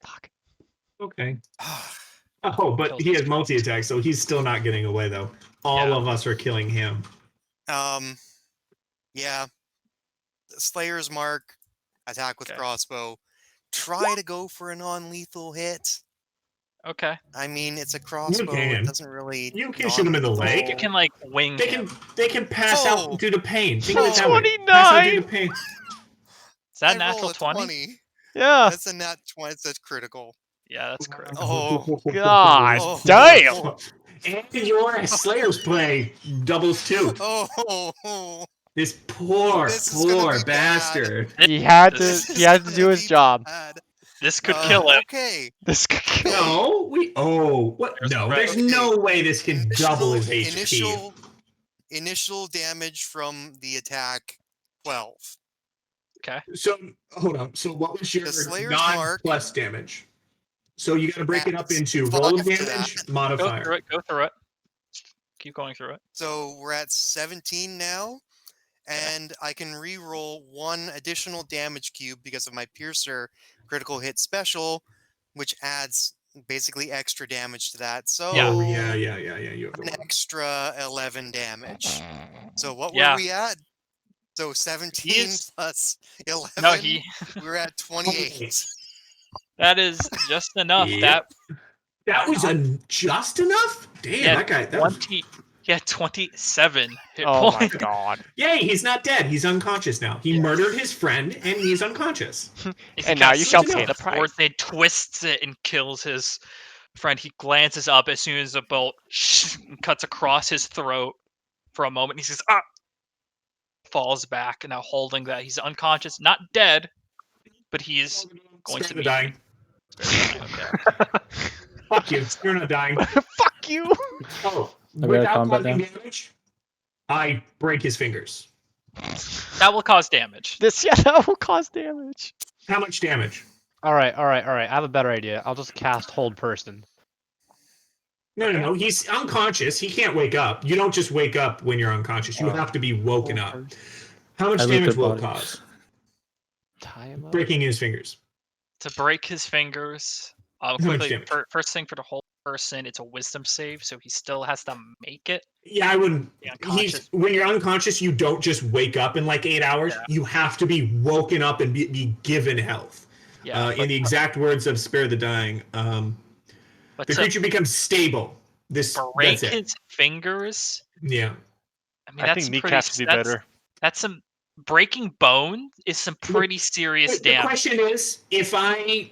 Fuck. okay. Oh, but Kills he his has multi-attack, so he's still not getting away, though. All Yeah. of us are killing him. Yeah. Slayer's Mark, attack with Okay. crossbow. Try to go for a non-lethal hit. Okay, I mean, it's a crossbow. can. It doesn't really. You can shoot him in the non-lethal- leg. you can like wing They him. can pass Oh. out due to pain. Think of it that way. 29. Pass out due to pain. Is that I roll natural a 20? Yeah. That's a nat 20. That's critical. Yeah, that's correct. Oh. God Oh. damn. And your Slayer's play doubles too. Oh. This poor, This is gonna poor be bad. bastard. He had to. This He is had to gonna do his be job. bad. This could kill him. Okay. This could kill. No, what? There's No, the there's red. no way this can double his HP. Initial damage from the attack, 12. So hold on. So what was your The Slayer's non Mark. plus damage? So you got to break it up That's into 5 roll to damage, that. Go modifier. through it. Go through it. Keep going through it. So we're at 17 now, and I can re-roll 1 additional damage cube because of my Piercer critical hit special, which adds basically extra damage to that. So Oh yeah. You have the an one. extra 11 damage. So what Yeah. were we at? So 17 He's- plus 11. No, We're at 28. that is just enough. Yep. That That was just enough. Damn, Yeah, that guy. That was, 20 He had 27 hit Oh my points. god. Yay, he's not dead. He's unconscious now. He Yeah. murdered his friend, and he's unconscious. And now you shall pay the Sword price. Blade twists it and kills his friend. He glances up as soon as the bolt cuts across his throat for a moment. He says, "Ah!" Falls back, now holding that. He's unconscious, not dead, but he's going Spare to the be dying. Spare the dying, okay. Fuck you. You're not dying. Fuck you. Oh, got without combat causing now? damage, I break his fingers. That will cause damage. That will cause damage. How much damage? All right. I have a better idea. I'll just cast Hold Person. No. He's unconscious. He can't wake up. You don't just wake up when you're unconscious. You have to be woken up. How much I loot damage their will it bodies. cause? Tie him up. Breaking his fingers. To break his fingers, much quickly, damage? first thing for the whole person, it's a wisdom save, so he still has to make it. Yeah, I wouldn't. Be unconscious. When you're unconscious, you don't just wake up in like 8 hours. Yeah. You have to be woken up and be given health. Yeah, In the exact words of Spare the Dying, but the to creature becomes stable. break That's it. his fingers, Yeah. I mean, I that's think some kneecaps would be better. That's some breaking bone is some pretty serious The damage. question is, if I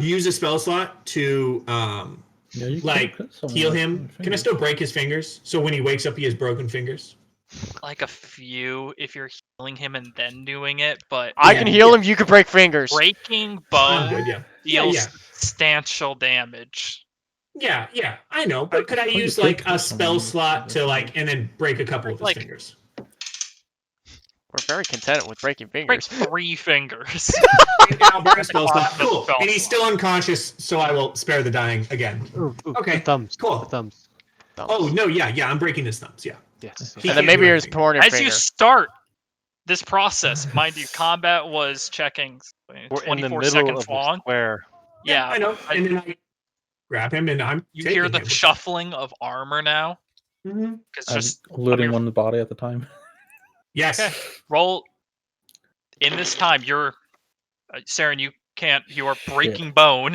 use a spell slot to Yeah, you like can cut someone heal with him, your can I fingers. still break his fingers? So when he wakes up, he has broken fingers. Like a few if you're healing him and then doing it, but I can heal him. You can break fingers. breaking I'm bone good. Yeah. deals Yeah. substantial damage. Yeah. I know, but could I thought you use could like a cut spell someone with slot to your like and then break a couple of his Like- fingers? We're very content with breaking Break fingers. 3 fingers. I'll burn a spell slot. Class of Cool. spell And he's slot. still unconscious, so I will spare the dying again. Okay, The thumbs. cool. The thumbs. Oh no, yeah, I'm breaking his thumbs. Yeah. Yes. He And then can't maybe do his anything. pointer As finger. you start this process, mind you, combat was checking We're in the 24 middle seconds of the long. square. Yeah, I know. And then I grab him, and I'm you taking hear the him. shuffling of armor now. Mhm. It's I'm just looting one body at the time. Yes. Okay. roll. In this time, you're Saren. You can't. You are breaking bone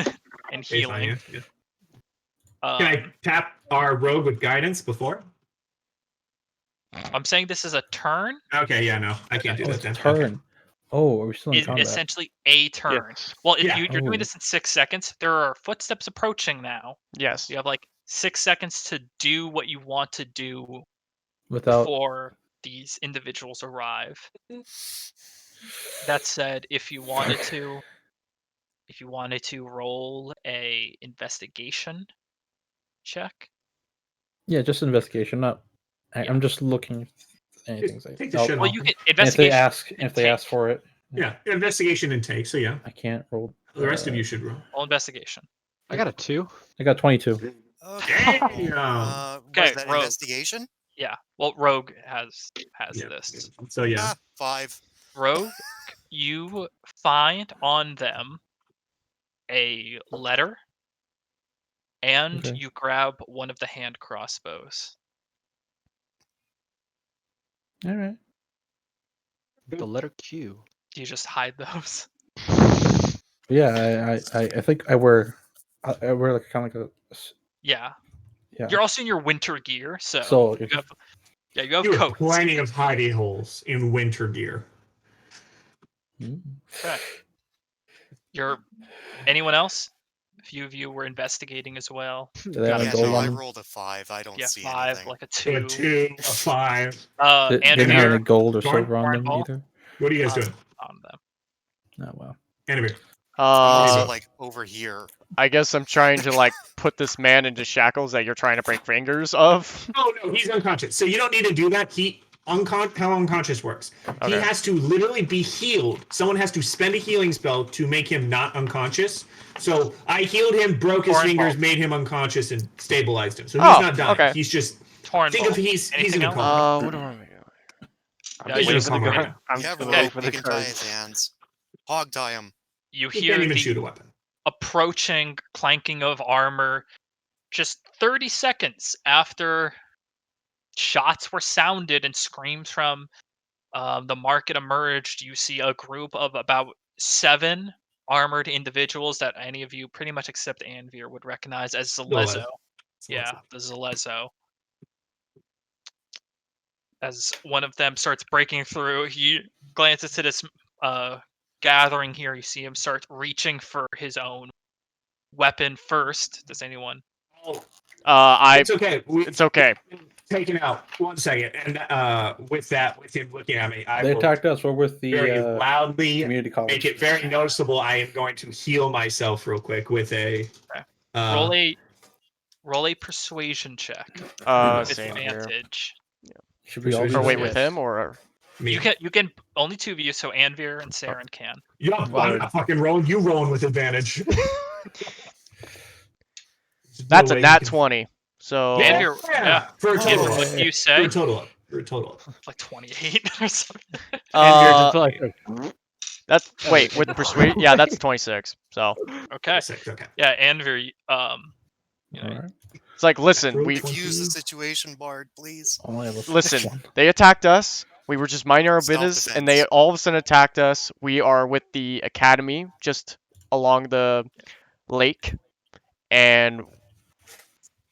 and Okay, fine, healing. yeah. Can I tap our rogue with guidance before? I'm saying this is a turn. Okay, yeah, no, I can't do Oh, that it's a then. turn. Okay. Oh, are we still in Is combat? essentially a turn. Yes. Well, if Yeah. you're doing Oh. this in 6 seconds, there are footsteps approaching now. Yes. You have like 6 seconds to do what you want to do Without before these individuals arrive. That said, if you wanted to roll a investigation check, yeah, just investigation. Not. Yeah. I'm just looking. At anything. Take the shit well, off. you can And if they investigation. ask, and if they ask take. for it, Yeah, investigation and take. So yeah, I can't roll. the rest of you should roll. Roll investigation. I got a 2. I got 22. Okay. Damn. Okay, Was that rogue. investigation? Yeah. Well, Rogue has Yeah. this. So yeah. Ah, 5. Rogue, you find on them a letter, and Okay. you grab one of the hand crossbows. All right. The letter Q. Do you just hide those? Yeah, I think I wear like kind of like Yeah. yeah. You're also in your winter gear, so So you have, you have You have coats. plenty of hidey holes in winter gear. Okay. Anyone else? A few of you were investigating as well. Do they have Got a Yeah, gold no, I on them? rolled a 5. I don't Yeah, see 5, anything. like a So 2. a 2, a 5. They didn't Andrew have any gold or Go on, silver on them Fireball. either. What are you guys doing? on them. Oh wow. Anyway. I'm Uh, also like over here. I guess I'm trying to like put this man into shackles that you're trying to break fingers of. Oh no, he's unconscious. So you don't need to do that. How unconscious works. He Okay. has to literally be healed. Someone has to spend a healing spell to make him not unconscious. So I healed him, broke his Torn fingers, ball. made him unconscious, and stabilized him. So he's Oh, not dying. okay. He's just Torn think ball. of he's in Anything a else? coma. What do I make? I'm Yeah, just you waiting for the just- card. I'm You just have gonna wait rope, for you the can tie his cards. hands. Hog tie him. You He hear can't even the shoot a weapon. approaching clanking of armor just 30 seconds after shots were sounded and screams from the market emerged. You see a group of about 7 armored individuals that any of you, pretty much except Anvir, would recognize as Zalezo. Yeah, the Zalezo. as one of them starts breaking through, he glances to this gathering here. You see him start reaching for his own weapon first. Does anyone? It's okay. It's okay. Taken out. 1 second. And with him looking at me, I They will attacked us. We're with the very loudly community college. make it very noticeable. I am going to heal myself real quick with a Roll a persuasion check with Same here. advantage. Should we all do Or wait, that? with him or? me. You can only 2 of you, so Anvir and Saren can. Yup, I'm not fucking rolling. You rolling with advantage. That's No a way nat you can- 20. So Anvir, yeah. For a Anvir, total. what do you For say? a total up. For a total up. Like 28 or something. that's wait with persuade. Yeah, that's 26. So Okay. 6, okay. Yeah, Anvir, you know, Alright. it's like, listen, we Use the situation, Bard, please. Only have a listen. one. They attacked us. We were just minding our business, and they Self-defense. all of a sudden attacked us. We are with the academy just along the lake, and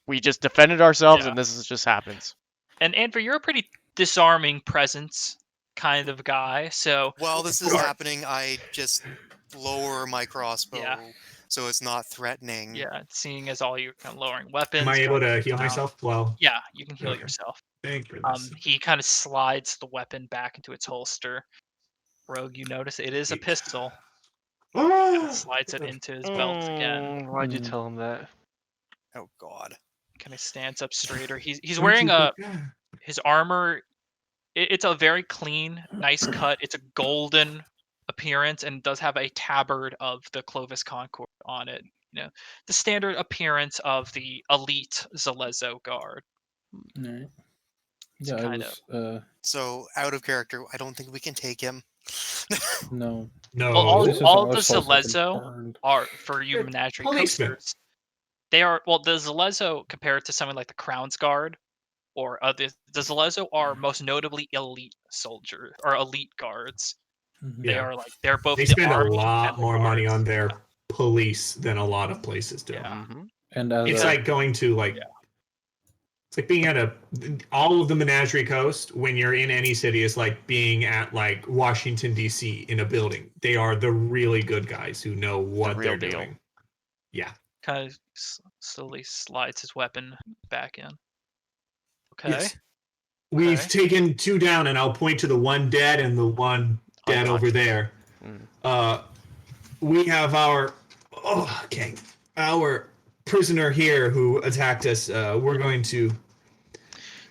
we just defended ourselves, Yeah. and this just happens. and Anvir, you're a pretty disarming presence kind of guy, so While this is happening, I just lower my crossbow Yeah. so it's not threatening. yeah, seeing as all you're kind of lowering weapons. Am I able going to heal down. myself? Well, Yeah, you can heal Okay. yourself. thank goodness. He kind of slides the weapon back into its holster. Rogue, you notice it is a pistol. Ah! Slides it into his belt again. Why'd you tell him that? Oh God. Kind of stands up straighter. He's Don't wearing you a think that? his armor. It's a very clean, nice cut. It's a golden appearance and does have a tabard of the Clovis Concord on it. You know, the standard appearance of the elite Zalezo guard. Alright. It's Yeah, I kind was. So out of character, I don't think we can take him. No. No. Well, This is all our the souls have been Zalezo burned. are for you They're menagerie policemen. coasters. They are the Zalezo compared to something like the Crown's Guard or the Zalezo are most notably elite soldiers or elite guards. Mhm. They Yeah. are like they're both They the spend a army lot and the more money guards. on their police than a lot of places do. Yeah. Mm-hmm. And as It's a, like going to it's like being at all of the Menagerie Coast when you're in any city is like being at like Washington D.C. in a building. They are the really good guys who know what real they're deal. doing. Yeah. Kind of slowly slides his weapon back in. Okay. Yes. We've Okay. taken 2 down, and I'll point to the one dead and the one dead over Unconscious. there. Mm. We have our prisoner here who attacked us. We're going to.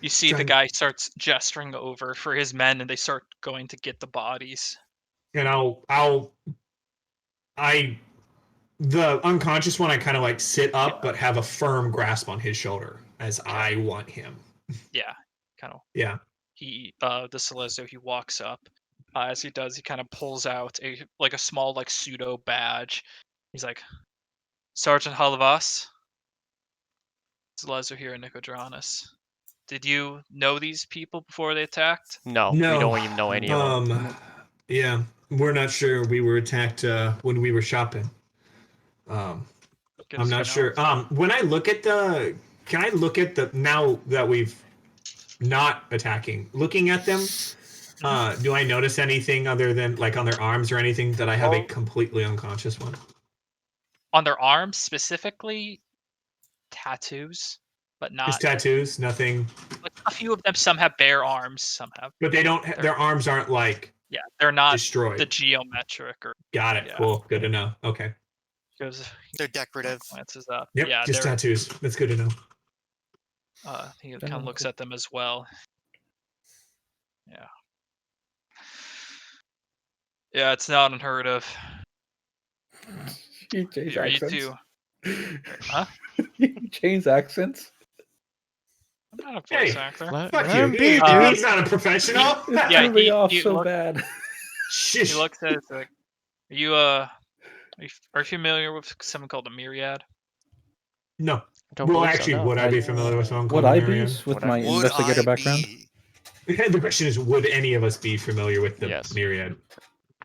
You see the Trying- guy starts gesturing over for his men, and they start going to get the bodies. And the unconscious one, I kind of like sit up, but have a firm grasp on his shoulder as I want him. Yeah, kind of. Yeah. He the Celezo, he walks up. As he does, he kind of pulls out a small pseudo badge. He's like, Sergeant Halavas, Celezo here in Nicodranus. Did you know these people before they attacked? No, No. we don't even know any of them. Yeah, we're not sure. We were attacked when we were shopping. Good I'm to not know. sure. When I look at can I look at now that we've not attacking, looking at them, do I notice anything other than like on their arms or anything that I have a completely unconscious one? On their arms specifically, tattoos, but not Just tattoos, nothing. like a few of them. Some have bare arms, some have. But they don't. Their arms aren't like Yeah, they're not destroyed. the geometric or. Got it. Yeah. Cool. Good to know. Okay. Goes They're decorative. glances up. Yep. Yeah, just they're. tattoos. That's good to know. He kind of looks at them as well. Yeah. Yeah, it's not unheard of. You change You accents. too. Huh? You change accents. I'm not a voice Hey, actor. Let Fuck him you. be, dude. He's not a professional. It Yeah, threw me he- off he so look- bad. He Shish. looks at it like, are you familiar with something called a myriad? No. Don't Well, believe so, actually, no. would I be familiar with someone Would called I be Marion? with Would my I- Would investigator I background? be? The question is, would any of us be familiar with the Yes. myriad?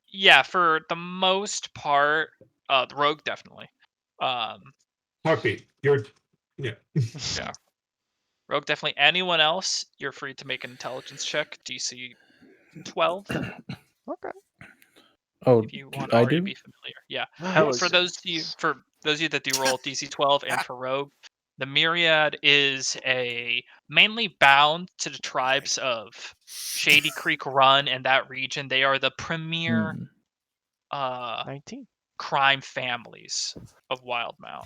Yeah, for the most part, the rogue definitely. Heartbeat. You're. Yeah. Yeah. Rogue, definitely. Anyone else, you're free to make an intelligence check, DC 12, Okay. Oh, if you want to I already do. be familiar. Yeah. Hell For those of you that do roll DC 12, and for Rogue, the Myriad is mainly bound to the tribes of Shady Creek Run and that region. They are the premier 19. crime families of WildeMount. Why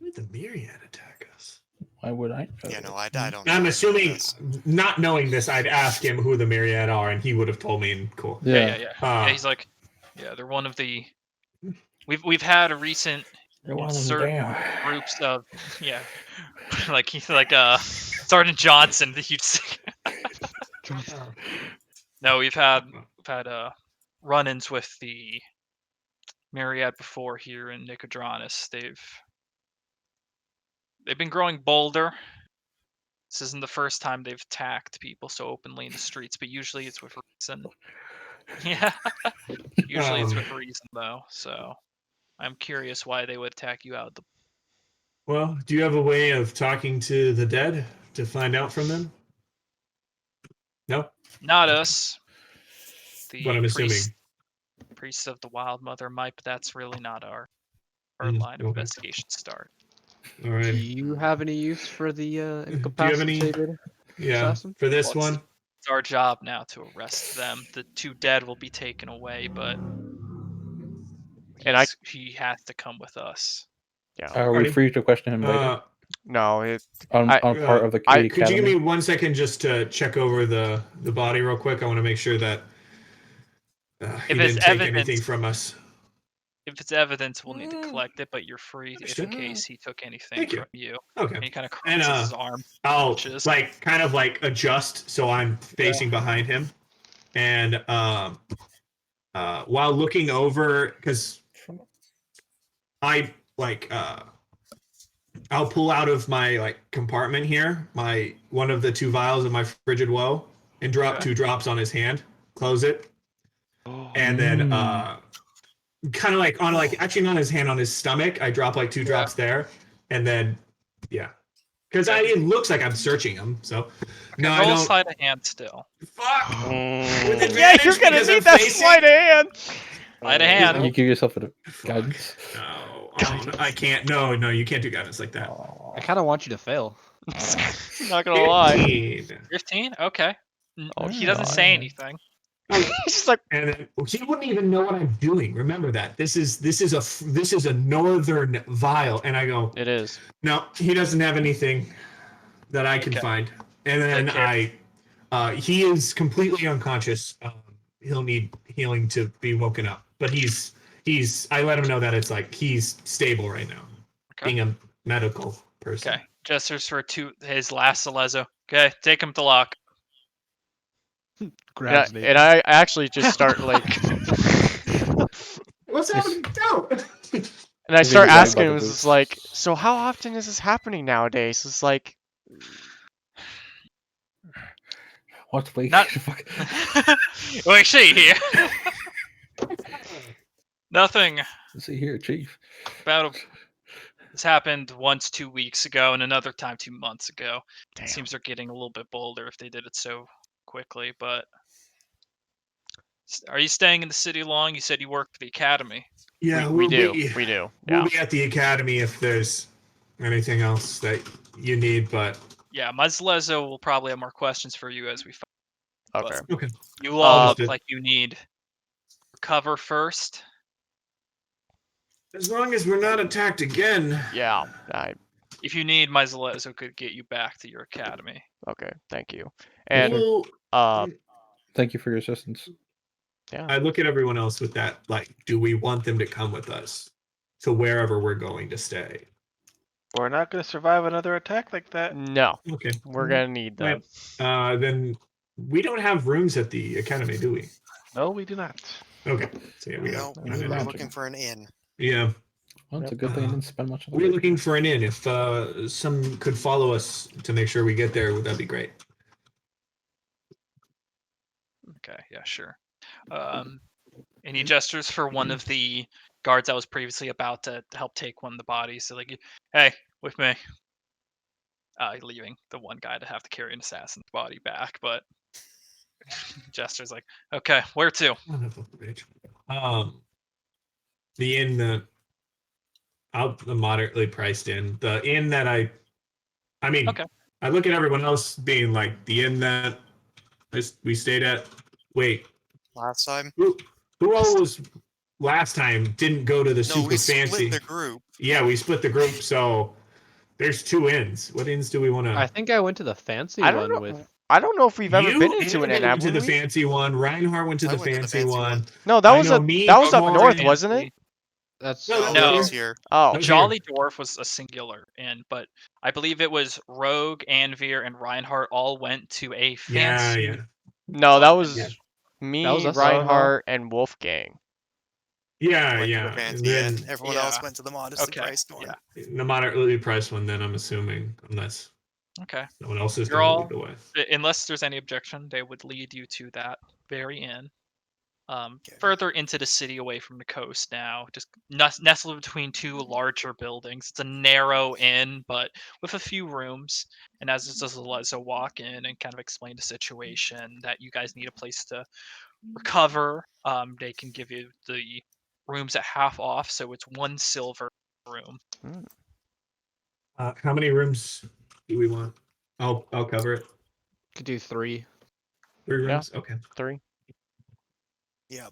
would the Myriad attack us? Why would I? Yeah, no, I don't. I'm know assuming, this. not knowing this, I'd ask him who the Myriad are, and he would have told me. And cool. Yeah. Yeah, he's like, yeah, they're one of the. We've had a recent You're one of them insert damn. groups of like he's like Sergeant Johnson. No, we've had run-ins with the Myriad before here in Nicodranus. They've been growing bolder. This isn't the first time they've attacked people so openly in the streets, but usually it's with reason. Yeah. Usually it's with reason though, so I'm curious why they would attack you out of the. Well, do you have a way of talking to the dead to find out from them? No? Not us. But The I'm assuming. priest of the Wild Mother might, but that's really not our line of Okay. investigation start. All Do right. you have any use for the Do you have any? incapacitated Yeah. assassin? For this Well, one? It's our job now to arrest them. The two dead will be taken away, but And he has to come with us. yeah. Are we Alrighty. free to question him later No, it. on I- part of the I- Could you give me academy? 1 second just to check over the body real quick? I want to make sure that he If it's didn't take evidence- anything from us. If it's evidence, we'll need to collect it, but you're free if Understood. in case he took anything Thank you. from you. Okay. And he kind of And, crosses his arm. I'll Just- kind of adjust so I'm facing behind him, and while looking over, because I I'll pull out of my compartment here one of the 2 vials of my frigid woe and drop Okay. 2 drops on his hand, close it, and then kind of actually on his hand, on his stomach, I drop 2 drops there, and then because it looks like I'm searching him, so no, I roll don't. sleight of hand still. Fuck. With Yeah, advantage you're gonna because need I'm that facing- sleight of hand. Sleight of hand. You give yourself a guidance. No, I can't. No, you can't do guidance like that. I kind of want you to fail. Not gonna lie. 15. 15? Okay. Oh, He doesn't say yeah. anything. He's just like, And then he wouldn't even know what I'm doing. Remember that this is a northern vial, and I go, it is. no, he doesn't have anything that I can Okay. find. And then he is completely unconscious. He'll need healing to be woken up, but he's. I let him know that it's he's stable right now, Okay. being a medical person. Okay. Gestures for his last Celezo. Okay, take him to lock. Grabs me. And I actually just start What's happening? No. and I Is he start right asking by him, the it's like, so how often is this happening nowadays? It's like, What? Wait. Not- fuck. Wait, see here. Nothing See here, Chief. about this happened once 2 weeks ago and another time 2 months ago. damn. It seems they're getting a little bit bolder if they did it so quickly, but are you staying in the city long? You said you work for the academy. Yeah, we we'll do. Be, We do. We'll Yeah. be at the academy if there's anything else that you need, but Yeah, Muzzlezo will probably have more questions for you as we find. Okay. okay. You all look Understood. like you need cover first. As long as we're not attacked again. Yeah. If you need, Muzzlezo could get you back to your academy. Okay. Thank you. And Well, Thank you for your assistance. yeah. I look at everyone else with that, do we want them to come with us to wherever we're going to stay? We're not going to survive another attack like that. No, Okay. we're gonna need them. Then we don't have rooms at the academy, do we? No, we do not. Okay. So yeah, we No, have. We're we're magic. looking for an inn. Yeah. Well, it's a good thing I didn't spend much on We're it. looking for an inn. If some could follow us to make sure we get there, that'd be great. Okay, yeah, sure. And he gestures for one of the guards that was previously about to help take one of the bodies. So like, hey, with me. leaving the one guy to have to carry an assassin's body back. But Jester's like, okay, where to? Son of a bitch. The inn that the moderately priced inn. The inn that I mean, Okay. I look at everyone else being like the inn that we stayed at. Wait, Last time? who all was last time didn't go to the No, super we fancy? split the group. Yeah, we split the group, so there's 2 inns. What inns do we want I to? think I went to the fancy I don't one know. with. I don't know if we've ever You been into an inn, went to have the we? fancy one. Reinhardt went to I the went to the fancy fancy one. one. No, that I was know me, that was up Lauren- north, wasn't it? That's No, that No. that was was here. here. Oh, That was Jolly Dwarf was a singular inn, but I believe it was Rogue, Anvir, and Reinhardt all went to a Yeah, fancy. yeah. no, that one, was Yeah. me, That was us. Reinhardt, and Wolfgang. Yeah, Went to yeah. the And fancy then inn. Everyone else Yeah. went to the modestly Okay, priced one. yeah. the moderately priced one, then I'm assuming, unless Okay. no one else is You're going to all, lead the way. unless there's any objection, they would lead you to that very inn. Okay. Further into the city, away from the coast now, just nestled between 2 larger buildings. It's a narrow inn, but with a few rooms. And as Eliza walk in and kind of explain the situation, that you guys need a place to recover, they can give you the rooms at half off, so it's 1 silver room. Hmm. How many rooms do we want? I'll cover it. Could do 3. 3 Yeah. rooms. Okay. 3. Yeah.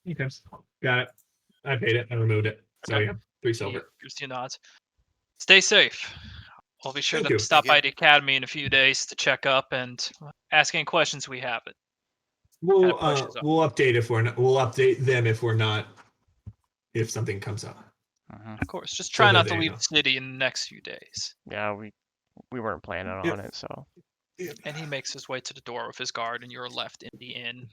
Okay. Got it. I paid it. I removed it. So Okay. yeah, 3 He silver. gives you nods. Stay safe. I'll be sure Thank to you. stop Thank by you. the academy in a few days to check up and ask any questions we have. It We'll pushes up. we'll update if we're not, we'll update them if we're not, if something comes up. Of course, just So try that not to they leave know. the city in the next few days. Yeah, we weren't planning Yep. on it, so. And he makes his way to the door with his guard, and you're left in the inn.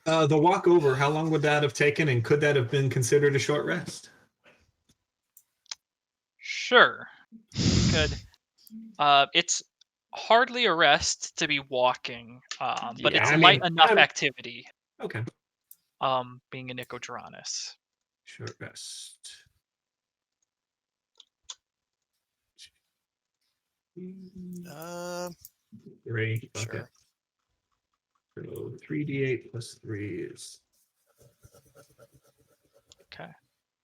The walk over, how long would that have taken, and could that have been considered a short rest? Sure, you could. It's hardly a rest to be walking, but Yeah, it's I light mean, enough activity. Okay. Being a Nicodranus. Short rest. Three. Okay. Sure. So 3d8 plus 3 is Okay.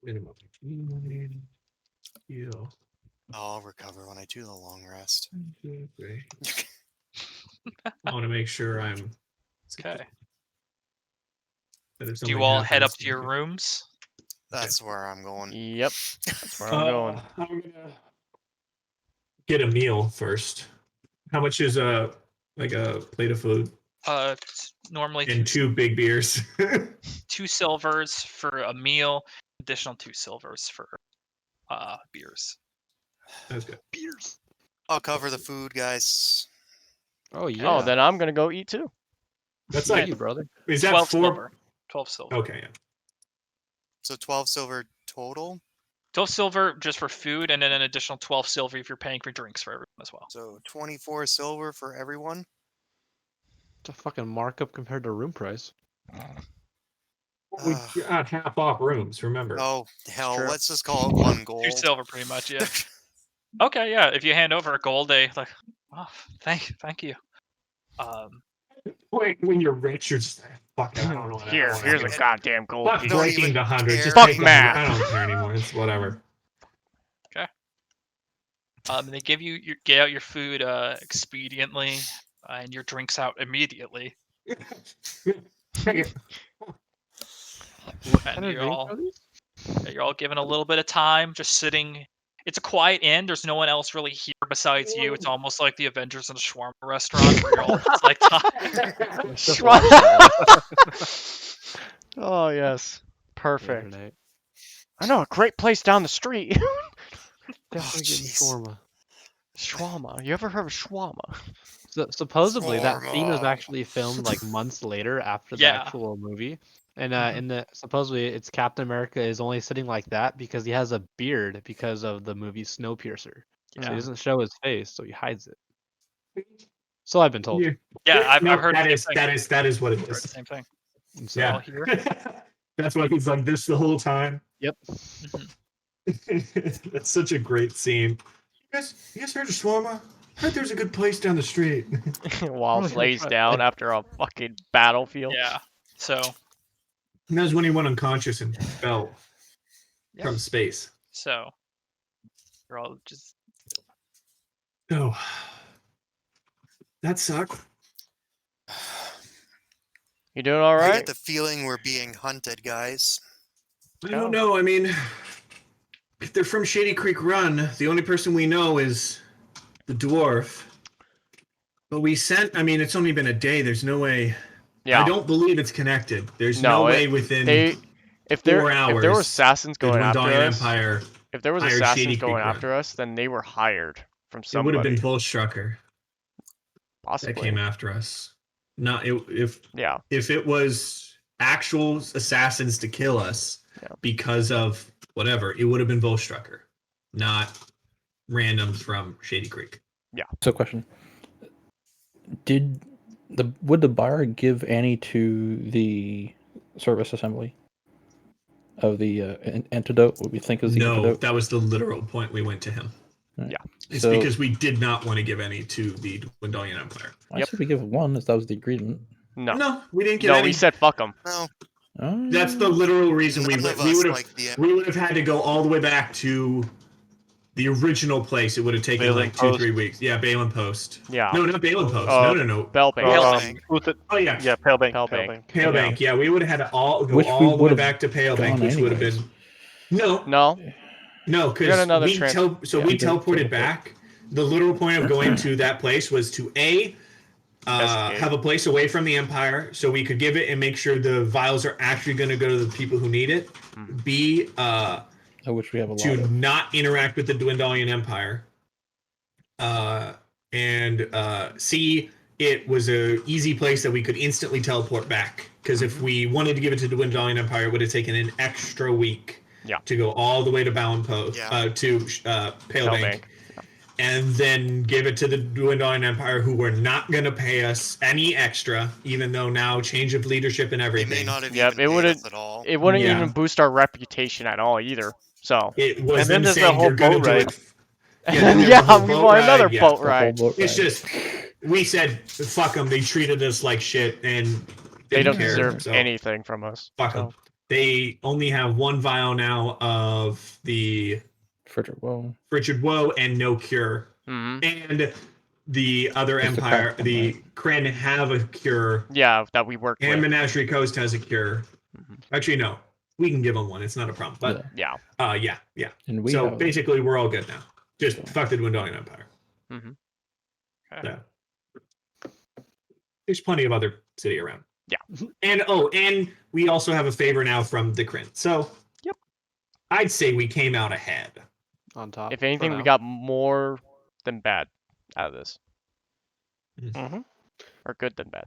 minimum. Heal. I'll recover when I do the long rest. Okay. I want to make sure I'm. Okay. That if Do you something all head up happens, to your okay. rooms? That's where I'm going. Yep, that's where I'm going. I'm gonna get a meal first. How much is like a plate of food It's normally and 2 big beers? 2 silvers for a meal, additional 2 silvers for beers. That's good. Beers. I'll cover the food, guys. Oh yeah. Oh, then I'm gonna go eat too. That's Yeah, like you brother. is that 12 4? silver. 12 silver. Okay, yeah. So 12 silver total. 12 silver just for food, and then an additional 12 silver if you're paying for drinks for everyone as well. So 24 silver for everyone. It's a fucking markup compared to room price. We got half off rooms, remember? Oh hell, true. let's just call it 1 gold. 2 silver, pretty much, yeah. Okay, yeah. If you hand over a gold, they like, oh, thank you. When you're rich, you're just fuck it, I don't know. Here's a goddamn gold Fuck piece. Don't breaking even the 100. care. Just Fuck take the math. 100. I don't care anymore. It's whatever. They give you get out your food expediently, and your drinks out immediately. Take it. And you're all given a little bit of time, just sitting. It's a quiet inn. There's no one else really here besides you. It's almost like the Avengers in a shawarma restaurant where you're all just like Oh yes, perfect. Internet. I know a great place down the street. Definitely getting jeez. shawarma. Shawarma. You ever heard of shawarma? So, supposedly that scene was Shawarma. actually filmed like months later after the Yeah. actual movie. And Mhm. in the supposedly it's Captain America is only sitting like that because he has a beard because of the movie Snowpiercer. So Yeah. he doesn't show his face, so he hides it. So I've been told. Yeah, I've heard that the is same that is what it I've heard the is. same thing. And so Yeah. Here. That's why he's like this the whole time. Yep. Mhm. That's such a great scene. You guys heard of Swarma? Heard there's a good place down the street. While Really lays good. down after a fucking battlefield. Yeah. So And that was when he went unconscious and fell Yeah. from space. so you're all just Oh, that sucked. You doing all I right? get the feeling we're being hunted, guys. I don't know. I mean, if they're from Shady Creek Run, the only person we know is the dwarf. But we sent. I mean, it's only been a day. There's no way. Yeah. I don't believe it's connected. There's No, no way within if 4 there hours. if there were assassins the going after Dwendalian us, Empire. if there was hired assassins Shady going Creek Run. after us, then they were hired from It would have somebody. been Volstrucker Possibly. that came after us. Not if Yeah. if it was actual assassins to kill us Yeah. because of whatever, it would have been Volstrucker, not randoms from Shady Creek. So, question: would the buyer give any to the service assembly of the antidote? What we think is the No, antidote? that was the literal point we went to him. Right. Yeah. It's So- because we did not want to give any to the Dwendalian Empire. I Yep. said we give one, as that was the agreement. No. No, we didn't give No, any. we said fuck them. No, That's the literal reason we none went. of We us would have like the. we would have had to go all the way back to the original place. It would have taken Balin like Post. 2-3 weeks. Yeah, Balin Post. Yeah. No, not Balin Post. Uh, No. Bell Bank. Pale Bank. who's it? Oh yeah, Yeah, Pale Bank. Pale Pale Bank. Bank. Pale Yeah. Bank. Yeah, we would have had to go Which we all the way would've back to Pale Bank, gone which would have anyways. been no, No. no, got because another we trans- so yeah. we We did teleported teleport. back. The literal point of going to that place was to Investigate. have a place away from the Empire, so we could give it and make sure the vials are actually going to go to the people who need it. Mhm. B, Of which we have a lot to of. not interact with the Dwendalian Empire. And C, it was a easy place that we could instantly teleport back. Because if we wanted to give it to the Dwendalian Empire, it would have taken an extra week Yeah. to go all the way to Balin Post, Yeah. to Pale Bank, and then give it to the Dwendalian Empire, who were not going to pay us any extra, even though now change of leadership and They everything. may not have Yep, even it paid wouldn't- us at all. It wouldn't Yeah. even boost our reputation at all either. So. It was And then them there's the saying whole you're going to boat do ride. it. Yeah, then there's the Yeah, whole we boat want ride, another yeah. boat The whole ride. boat It's ride. just we said fuck them. They treated us like shit, and They didn't don't care, deserve so anything from us. Fuck So. them. They only have one vial now of the Frederick, well, Frigid Woe and no cure, Mhm. and the other Just the empire, crack one, the right? Kryn have a cure, Yeah, that we worked and with. Menagerie Coast has a cure. Mhm. Actually, no, we can give them one. It's not a problem. But Yeah. yeah. and we So have basically, we're all good now. Just Yeah. fuck the Dwendalian Empire. Mhm. Yeah. There's plenty of other city around. Yeah. And we also have a favor now from the Kryn. So Yep. I'd say we came out ahead. On top. If for anything, we now. got more than bad out of this, Mm-hmm. or good than bad.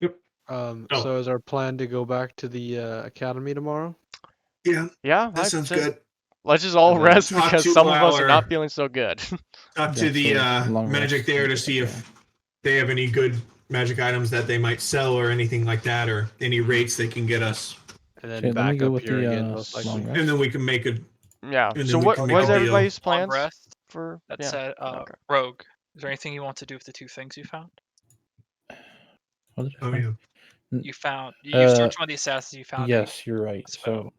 Yeah. Oh. So is our plan to go back to the academy tomorrow? Yeah, Yeah. that I'd sounds say good. Let's just all And then rest talk because to some of us are our- not feeling so good. Talk to the Yeah, so long magic rest. there to see if they have any good magic items that they might sell or anything like that, or any rates they can get us. And then Okay, let me back go up with here the again, most long likely. rest. And then we can make a Yeah. And So then we what can make was a deal. everybody's Long plans rest. for? That's Yeah. it. Okay. Rogue. Is there anything you want to do with the two things you found? What did I Oh find? yeah. You found. You Uh, searched one of the assassins. You found. Yes, you're right. So-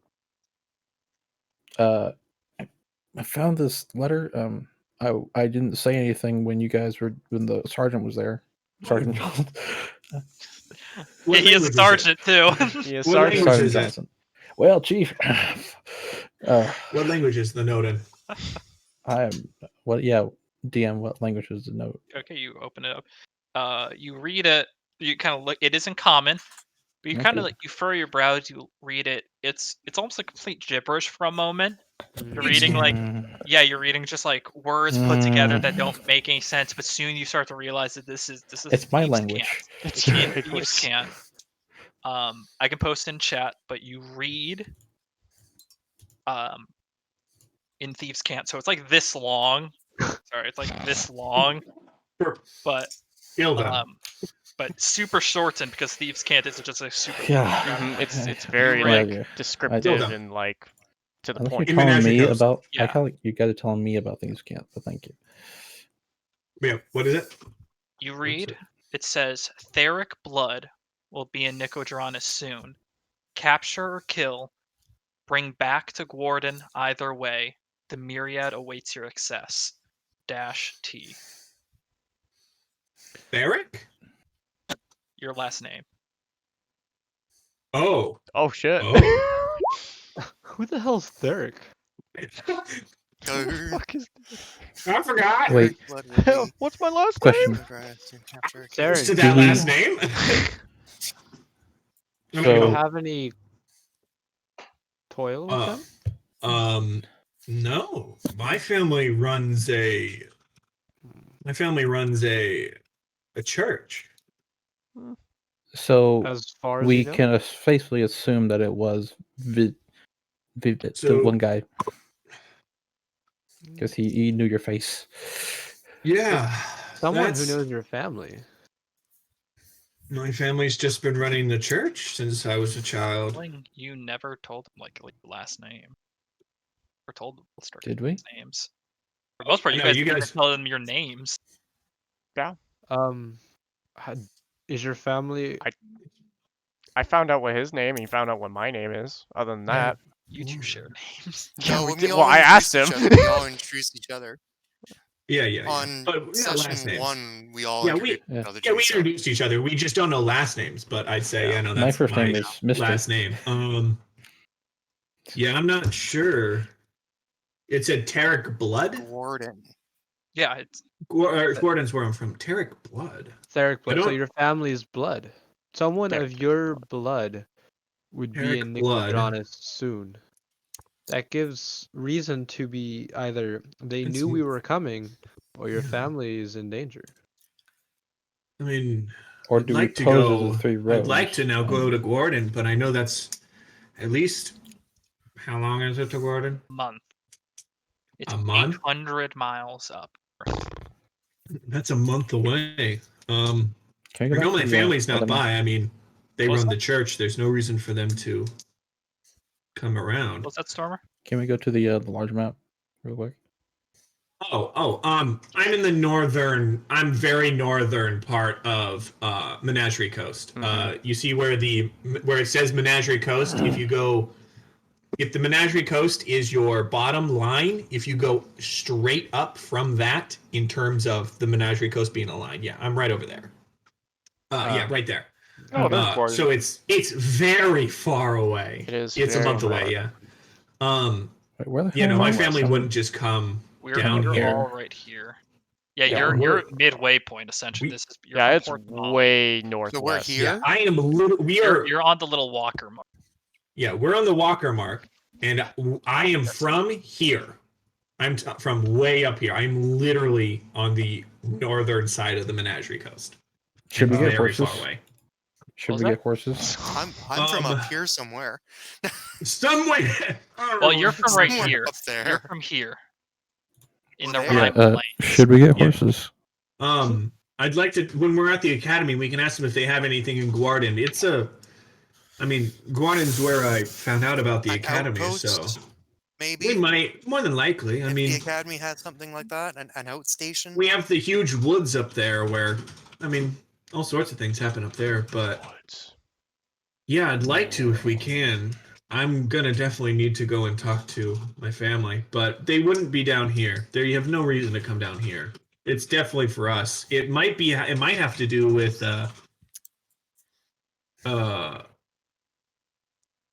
So, I found this letter. I didn't say anything when when the sergeant was there. Sergeant Johnson. What he is a language is it? sergeant too. Yeah, What Sergeant. language Sergeant is it? Johnson. Well, Chief. What language is the note in? I am. What? Yeah, DM. What language is the note? Okay, you open it up. You read it. You kind of look. It isn't common, but you kind Okay. of like you furrow your brows. You read it. It's almost like complete gibberish for a moment. You're Mhm. reading like Mm, you're reading just like words put together that don't make any sense. But soon you start to realize that this is It's my thieves' language. cant. It's It's your in thieves' language. cant. I can post in chat, but you read in thieves' cant. So it's like this long. Sorry, it's like this long, but Kill them. but super shortened because thieves' cant is just a super. Yeah. It's very Right. like Yeah. descriptive them. and like to the I like point. you're In telling Menagerie me Coast. about. Yeah. I like you guys are telling me about things you can't. But thank you. Yeah, what is it? You What's read, it? it says, Theric blood will be in Nicodranus soon. Capture or kill. Bring back to Gwarden either way. The Myriad awaits your access. -T. Barrick? Your last name. Oh. Oh shit. Oh. Who the hell's Theric? Go. Fuck is I forgot. Wait. Blood will be What's my last Question. to capture. Derek, To Do that we- last name? Do you So- have any toil with them? No. My family runs a church. So As far as we you know? can faithfully assume that it was the So- one guy, because he knew your face. Yeah. Someone who that's- knows your family. My family's just been running the church since I was a child. You never told them like your last name. Or told them Did we? names. For the most part, I you know, guys you didn't guys- even tell them your names. Is your family? I found out what his name. He found out what my name is. Other than that, You two share names. No, we when did- we well, all I asked introduced him. each other, we all introduced each other. Yeah. On But yeah, last session names. 1, we all Yeah, introduced Yeah. each other. Yeah, to we each other. introduced each other. We just don't know last names, but I'd say, Yeah. no, My that's first name my is Mr. last name. Yeah, I'm not sure. It said Tarek Blood. Gordon. Yeah, it's Gordon's where I'm from. Tarek Blood. Theric blood. So don't- your family's blood. Someone Theric of your blood would be Theric in blood. Nicodranus soon. That gives reason to be either they It's- knew we were coming, or your Yeah. family is in danger. I mean, Or I'd do like we to pose go. as the three rows? I'd like to now go to Gordon, but I know that's at least. How long is it to Gordon? a month. It's A month? 800 miles up. That's a month away. Can we go I back know to my the, family's not other map? by. I mean, they What's run that? the church. There's no reason for them to come around. What's that, Stormer? Can we go to the large map real quick? I'm in the northern. I'm very northern part of Menagerie Coast. You see where it says Menagerie Coast. If the Menagerie Coast is your bottom line, if you go straight up from that in terms of the Menagerie Coast being a line, yeah, I'm right over there. Yeah, right there. Oh, there's Gordon. So it's very far away. It is It's a very month far. away. Yeah. Wait, where the hell You know, am my I? family Some- wouldn't just come We're down you're here. all right here. Yeah, Yeah, you're we're- midway point essentially. we- This is you're Yeah, from it's Port Molly. way So northwest. we're here. Yeah, I am a little. We are. You're on the little walker mark. Yeah, we're on the Walker mark, and I am from here. I'm from way up here. I'm literally on the northern side of the Menagerie Coast. Should we And get very horses? far away. Should What we was get horses? I'm from up here somewhere. Somewhere. Well, you're from right Somewhere here. up there. You're from here. In the Well, there. Rhine Yeah. Plains. Should we get Yeah. horses? I'd like to. When we're at the academy, we can ask them if they have anything in Gwarden. Gwarden's where I found out about the An academy. outpost, So maybe. we might, more than likely. I If the mean, academy had something like that, an outstation. we have the huge woods up there where, all sorts of things happen up there. But yeah, I'd like to if we can. I'm gonna definitely need to go and talk to my family, but they wouldn't be down here. You have no reason to come down here. It's definitely for us. It might have to do with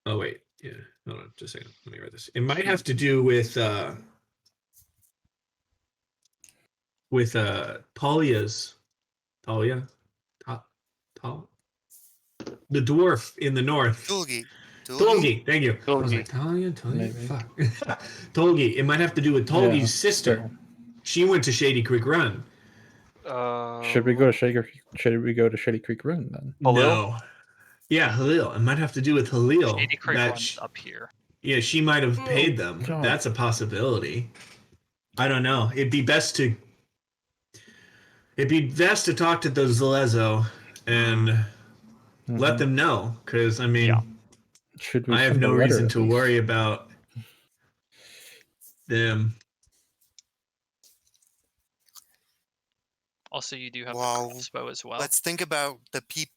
oh wait, yeah. Hold on, just a second. Let me write this. It might have to do with Talia, the dwarf in the north. Tulgi. Tolgi, thank you. I was Tolgi. like, Talia, Maybe. fuck. Tolgi. It might have to do with Tolgi's Yeah, sister. sure. She went to Shady Creek Run. Should we go to Shady Creek Run then? Halil? No. Yeah, Halil. It might have to do with Halil. Shady Creek that runs sh- up here. yeah, she might have paid them. God. That's a possibility. I don't know. It'd be best to talk to the Zalezo and let Mhm. them know, because Yeah. Should we I have send a no letter reason at to least? worry about them. Also, you do have Well, the crossbow as well. Let's think about the people.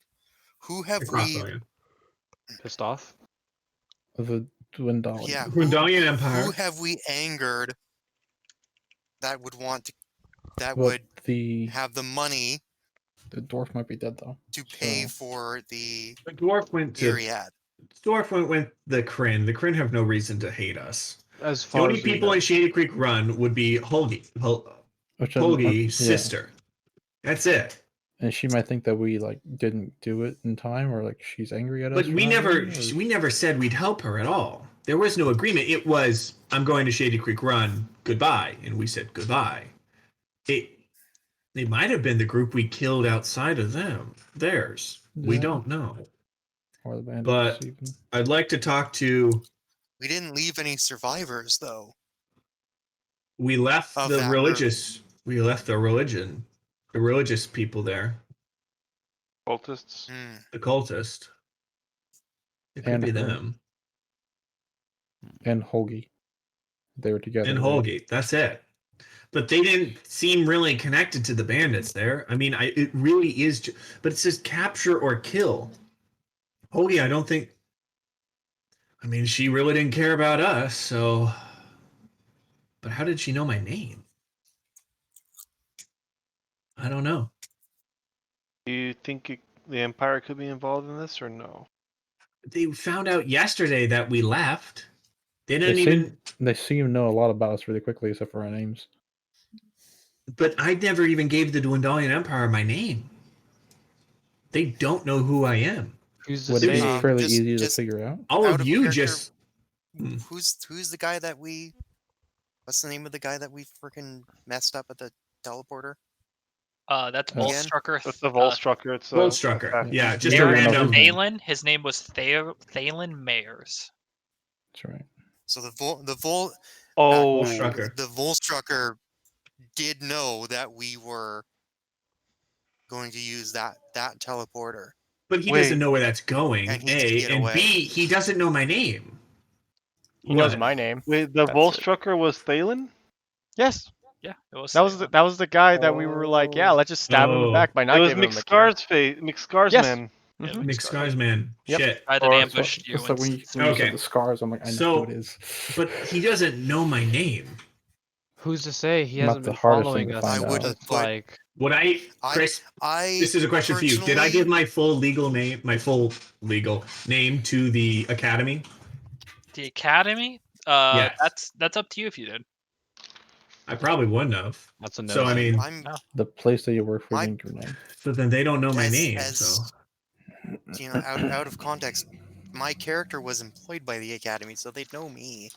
Who have The we? crossbow, yeah. Pissed off. The Dwindali. Yeah, Gwendolian Empire. who have we angered that would want to? That But would the have the money dwarf might be dead though. to pay So- for the The dwarf went to Myriad. the Kryn. The Kryn have no reason to hate us. As The far only as we people know. in Shady Creek Run would be Which Holgi's yeah. sister. That's it. And she might think that we like didn't do it in time, or like she's angry at us. But for we not never doing it, or- we never said we'd help her at all. There was no agreement. It was I'm going to Shady Creek Run. Goodbye, and we said goodbye. They might have been the group we killed outside of theirs. We Yeah. don't know. or the bandits But even. I'd like to talk to. We didn't leave any survivors though. We left Of the that religious. We left the religious people there. Cultists. Hmm. The cultist. It could And be her. them. And Holgi. They were together. And right? Holgate. That's it. But they didn't seem really connected to the bandits there. I mean, it really is. But it says capture or kill. Holgi, I don't think. I mean, she really didn't care about us, so. But how did she know my name? I don't know. Do you think the Empire could be involved in this or no? They found out yesterday that we left. They They didn't even. they seem to know a lot about us really quickly, except for our names. But I never even gave the Dwindalian Empire my name. They don't know who I am. Who's to Would it be say? fairly Just- easy to just- figure out? All Out of of you character- just. Who's the guy that we? What's the name of the guy that we freaking messed up at the teleporter? That's Again? Volstrucker. With the Volstrucker, it's Goldstrucker. okay. Yeah, just Yeah, a no, random. he's- Thalen. His name was Thalen Mayers. That's right. So the Oh, Volstrucker. the Volstrucker did know that we were going to use that teleporter. But he Wait. doesn't know where that's going. And he can A get and away. B, he doesn't know my name. He knows my name. wait, the That's it. Volstrucker was Thalen? Yes, Yeah, it was. that was the guy that we were like, yeah, let's just stab him in the Oh. back by not It was giving him a cure. McScar's Yes. man. Yeah, Mhm. Nick Scarsman. Yep. Shit. guy that Or- ambushed you. It's like when you and- said Okay. the scars, I'm like, I know So- who it is. But he doesn't know my name. Who's to say he Not hasn't the been hardest thing following to us? find I would out. have put. Like, Would I, Chris? This is a question for you. Did I give my full legal name to the Academy? The Academy. Yes. That's up to you if you did. I probably wouldn't have. that's a no. So I mean, I'm The place that you work for I- didn't give your name. so then they don't know my as- name. as- So out of context. My character was employed by the Academy, so they'd know me.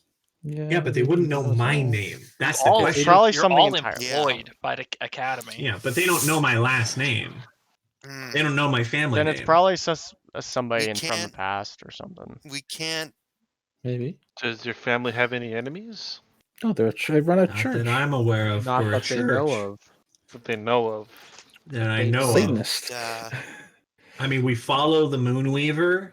yeah, but they wouldn't know my name. That's the all, question. Probably you're something all entirely employed by the Academy. Yeah, but they don't know my last name. Hmm. They don't know my family Then name. it's probably somebody We in from the can't- past or something. We can't. Maybe. Does your family have any enemies No, they run a Not church. that I'm aware of. not We're a that they know church of. that they know of? that I They- know of. Satanist. I mean, we follow the Moonweaver.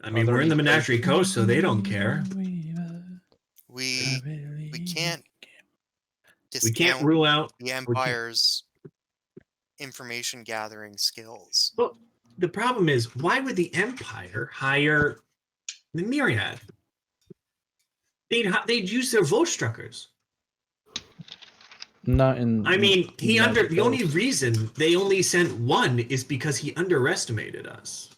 I mean, Other we're in the research. Menagerie Coast, so they don't care. We can't. We can't discount rule out. the Empire's information gathering skills. Well, the problem is, why would the Empire hire the Myriad? They'd use their Volstruckers. Not in. I mean, not the only close. reason they only sent one is because he underestimated us.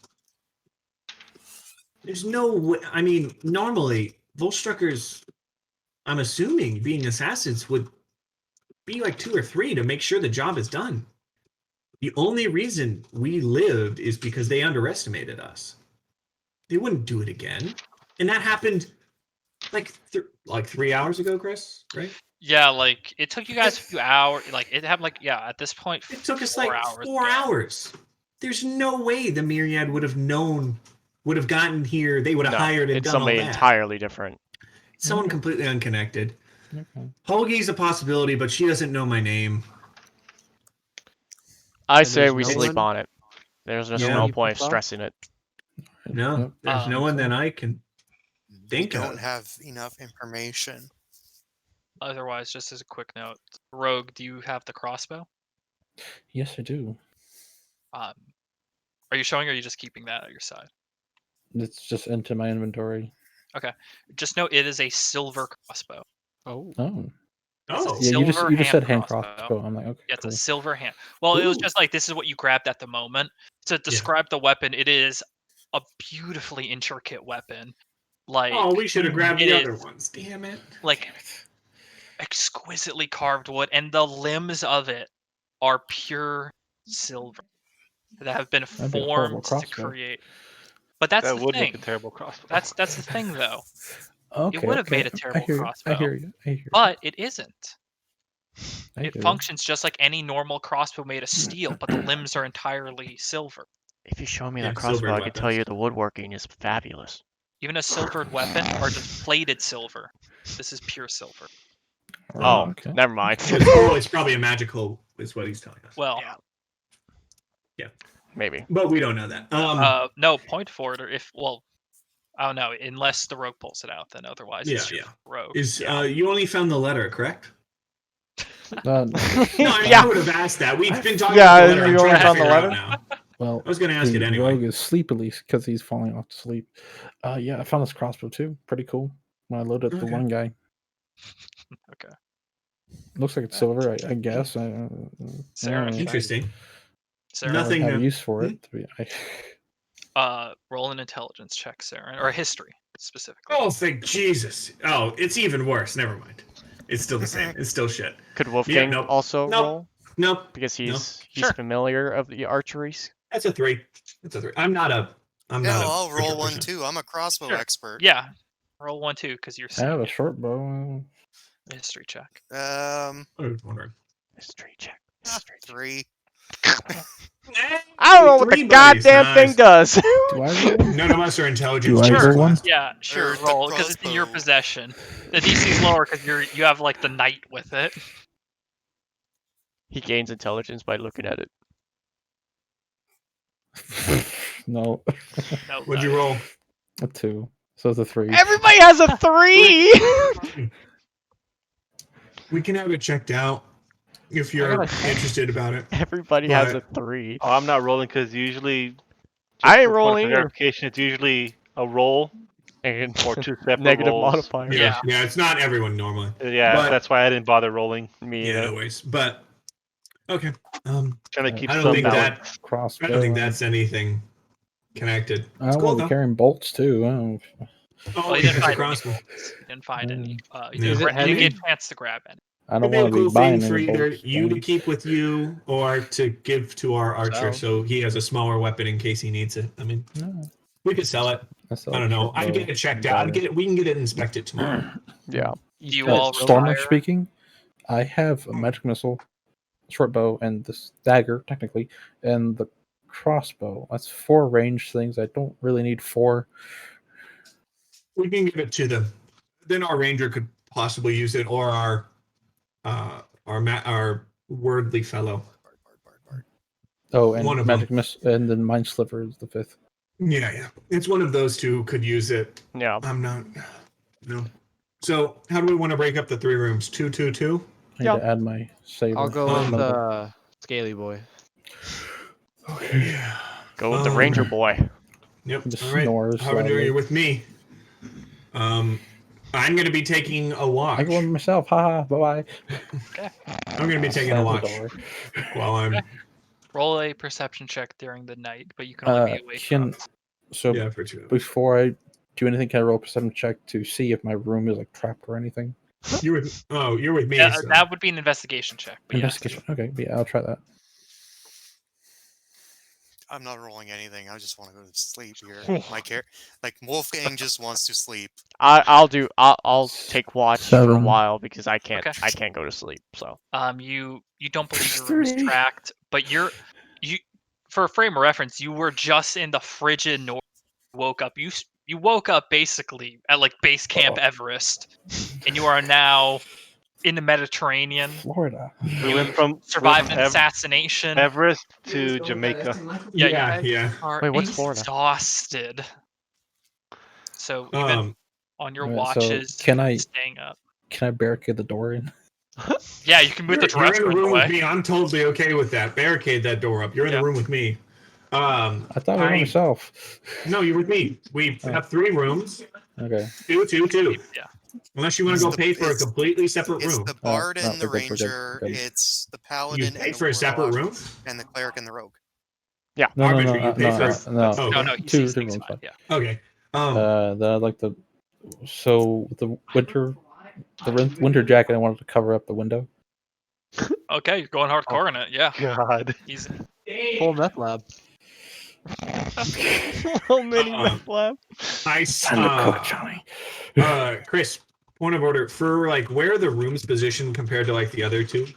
There's no way. I mean, normally Volstruckers, I'm assuming, being assassins, would be like 2 or 3 to make sure the job is done. The only reason we lived is because they underestimated us. They wouldn't do it again, and that happened like 3 hours ago, Chris. Right? Yeah, like it took you guys a few hours. Like it happened. Like at this point, It took us 4 like hours. 4 yeah. hours. There's no way the Myriad would have known, would have gotten here. They would have No, hired and it's done all somebody that. entirely different. Someone completely unconnected. Okay. Holgi's a possibility, but she doesn't know my name. I And say there's we no sleep one? on it. There's just Yeah. no You point prefer? stressing it. No, Yep. there's no one so- that I can. think don't of. have enough information. Otherwise, just as a quick note, Rogue, do you have the crossbow? Yes, I do. Are you showing, or are you just keeping that at your side? It's just into my inventory. Just know it is a silver crossbow. Oh. Oh, It's a Oh, yeah. You just silver said hand crossbow. crossbow. I'm like, okay, Yeah, it's cool. a silver hand. Well, it was Ooh. just like this is what you grabbed at the moment. To describe the weapon, it is a beautifully intricate weapon. Like oh, we should have grabbed it the is other ones. Damn it. like exquisitely carved wood, and the limbs of it are pure silver that have been That'd be a horrible formed to crossbow. create. But that's That the would thing. make a terrible crossbow. That's the thing, though. Okay, It would have okay. made a I terrible hear you. crossbow, I hear you. I hear you. but it isn't. I It hear you. functions just like any normal crossbow made of steel, but the limbs are entirely silver. If you show me Yeah, that crossbow, silvered I can tell weapons. you the woodworking is fabulous. Even a silvered weapon or just plated silver. This is pure silver. Oh, okay. never mind. It's probably a magical, is what he's telling us. Well, Maybe. But we don't know that. no, point for it, or if, well, I don't know, unless the rogue pulls it out, then otherwise it's Yeah, just rogue. Is you only found the letter, correct? Uh, No, I mean, Yeah. I would have asked that. We've been talking Yeah, about the letter. you I'm only trying to found the figure out letter? now. well, I was going to ask the it anyway. rogue is sleepily because he's falling off to sleep. Yeah, I found this crossbow too. Pretty cool. When I loaded up the Okay. one guy, Okay. looks like it's silver. I guess. Sarah, Interesting. Sarah, Don't really Nothing. have use for it. roll an intelligence check, Sarah, or a history specifically. Oh, thank Jesus. Oh, it's even worse. Never mind. It's still the same. It's still shit. Could Wolfgang nope. also Nope. roll? Nope. Because he's Sure. familiar of the archeries. That's a 3. That's a 3. I'm not a. I'll roll archer one person. too. I'm a crossbow Sure. expert. Yeah, roll 1 2 because you're I seeing have a it. short bow. History check. I was wondering. Mystery check. Mystery check. 3. I don't know what the 3 buddies, goddamn thing nice. does. Do I roll? None of us are intelligent. Do I checks roll one? class. Yeah, sure, There's the roll because it's in your crossbow. possession. The DC's lower because you have like the knight with it. He gains intelligence by looking at it. No, No, What'd you roll? a 2. So it's a 3. Everybody has a 3! We can have it checked out if you're interested about it. Everybody has a But- 3. Oh, I'm not rolling because usually. just I ain't for point of rolling either. clarification, it's usually a roll And or 2 separate negative rolls. modifier. Yeah. Yeah, it's not everyone normally. Yeah, But- that's why I didn't bother rolling. Me Yeah, either. always. But okay. Trying to keep I don't some think balance. that. Crossbow. I don't think that's anything connected. I It's don't cool want to though. be carrying bolts too. I don't... Oh, Well, you yeah, didn't it's a find any. crossbow. You didn't find any. Yeah. You Is it didn't heavy? get a chance to grab any. I It'd don't be a want to cool be buying thing for any either bolts. you to keep with you or to give to our archer, so he has a smaller weapon in case he needs it. I mean, No, we could sell it. that's I don't know. I'd get it checked out. We can get it inspected tomorrow. Yeah. Do you all Stormer require? speaking, I have a magic missile, short bow, and this dagger technically, and the crossbow. That's 4 ranged things. I don't really need 4. We can give it to them. Then our ranger could possibly use it, or our wordly fellow. Oh, and One of magic missile, and then mind sliver is the 5th. Yeah. It's one of those two could use it. Yeah. I'm not. No. So how do we want to break up the 3 rooms? 2, 2, 2. I need Yeah. to add my saber. I'll go with Mother. Scaly Boy. Okay. Yeah. Go with the ranger boy. Yep. Just All right. snores How are loudly. you with me? I'm going to be taking a watch. I go with myself. Haha. Bye bye. I'm going to be taking a watch while I'm. Roll a perception check during the night, but you can only be awake. So Yeah, for 2 hours. before I do anything, can I roll a perception check to see if my room is like trapped or anything? You're with me. Yeah, so. that would be an investigation check. But yes. Investigation. Okay, yeah, I'll try that. I'm not rolling anything. I just want to go to sleep here. Like Wolfgang just wants to sleep. I'll take watch for a 7. while because I can't Okay. I can't go to sleep. So You don't believe your room is 3. tracked, but you for a frame of reference, you were just in the frigid north. Woke up. You woke up basically at like base camp Everest, and you are now in the Mediterranean. Florida. We went from Survived an Ev- assassination. Everest to Jamaica. Yeah, you yeah, guys yeah. are Wait, what's Florida? exhausted. So even on your Alright, so watches, can I staying up. barricade the door in? Yeah, you can move the You're in dresser the in the room with way. me. I'm totally okay with that. Barricade that door up. You're in Yeah. the room with me. I thought we were by myself. No, you're with me. We Oh. have 3 rooms. Okay. Two. Yeah. Unless you want to go pay for a completely separate It's room. the bard no, and the we're good, we're good, ranger. we're good. It's the You paladin paid and the for a separate warlock room? and the cleric and the rogue. No, Arbiter, you pay for no. Oh, No, okay. no, he Two sees things rooms, fine. fine. Yeah. Okay. Then I'd like to. So the winter jacket, I wanted to cover up the window. Okay, you're going hardcore in it. Yeah. God. Easy. Full meth lab. Little mini Um, meth lab. Time to cook, Johnny. Chris, point of order for like where are the rooms positioned compared to like the other 2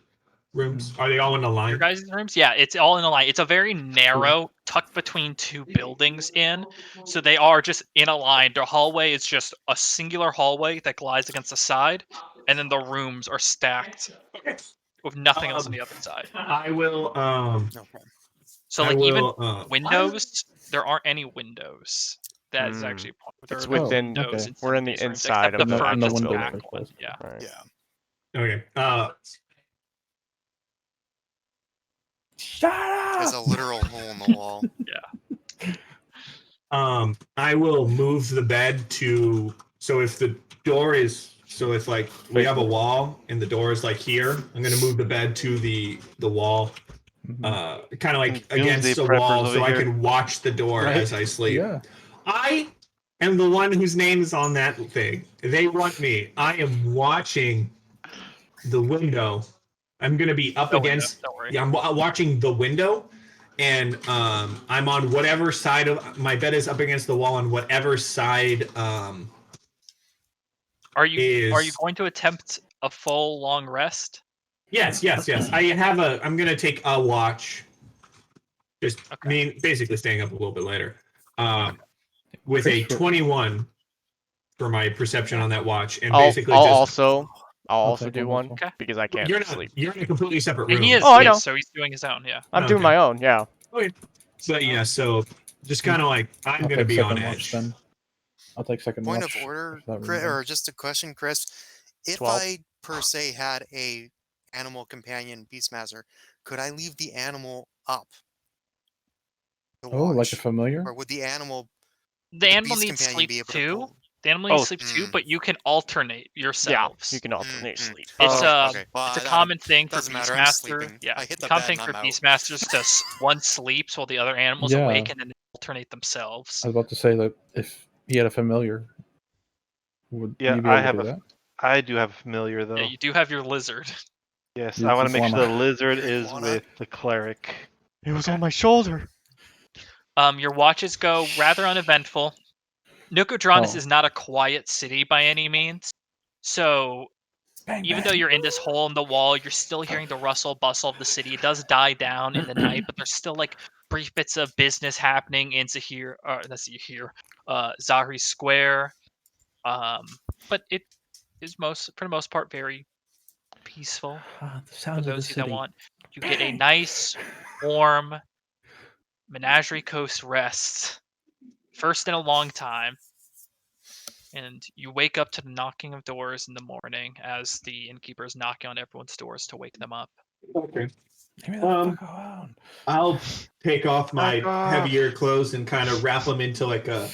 rooms? Are they all in a Your line? guys' rooms? Yeah, it's all in a line. It's a very narrow, tucked between 2 buildings in. So they are just in a line. The hallway is just a singular hallway that glides against the side, and then the rooms are stacked Okay. with nothing else on the other side. I will Okay. So I like even will windows, there aren't any windows. That is Hmm. actually a point. There It's are no within. windows okay. in We're some in of the these rooms, inside except of the the in the furthest window in the back first one. place. Yeah. Right. Yeah. Okay. Shut There's a literal hole in the wall. I will move the bed to so if the door is so if like we have a wall and the door is like here, I'm gonna move the bed to the wall, kind of like Some doomsday against the preppers wall, over so I here. can watch the door Right. as I sleep. Yeah. I am the one whose name is on that thing. They want me. I am watching the window. I'm gonna be up The window, against. don't worry. Yeah, I'm watching the window, and I'm on whatever side of my bed is up against the wall on whatever side. Are you Is going to attempt a full long rest? yes. I have a. I'm gonna take a watch. Just Okay. basically staying up a little bit later. With a 21 for my perception on that watch, and I'll basically I'll just also I'll I'll also take do one one also. Okay. because I can't you're not. sleep. You're in a completely separate And room. he is, Oh, I he is, know. so he's doing his own, yeah. I'm Okay. doing my own. Yeah. Okay. But yeah, so just kind of like I'm I'll gonna take be on second watch edge. then. I'll take second Point watch. of order, for that reason. or just a question, Chris. If 12. I per se had a animal companion beastmaster, could I leave the animal up to Oh, like a watch, familiar? or would the animal, The would the animal beast needs companion sleep be able to too. pull? The animal Oh, needs sleep too, but you can alternate Yeah. yourselves. You can alternate sleep. It's Okay, okay. Well, it's a I common thing for doesn't matter. I'm beastmaster. sleeping. Yeah, I hit it's a the common bed thing and for I'm out. beastmasters to one sleeps while the other animal's Yeah. awake, and then alternate themselves. I was about to say that if he had a familiar, would Yeah, he be I able to have do a. that? I do have a familiar though. Yeah, you do have your lizard. Yes, You I want to just make sure wanna- the lizard is Wanna- with the cleric. It was on my shoulder. Your watches go rather uneventful. Nukodronis Oh. is not a quiet city by any means, so Bang, even bang. though you're in this hole in the wall, you're still hearing the rustle bustle of the city. It does die down in the night, but there's still like brief bits of business happening in Zahir, or that's Zahir, Zahri Square. But it is for the most part, very peaceful Ah, the for sounds of the those who that city. want. You get a nice, warm Menagerie Coast rest, first in a long time. And you wake up to the knocking of doors in the morning as the innkeeper is knocking on everyone's doors to wake them up. Okay. Leave me the fuck alone. I'll take off my Back off. heavier clothes and kind of wrap them into like a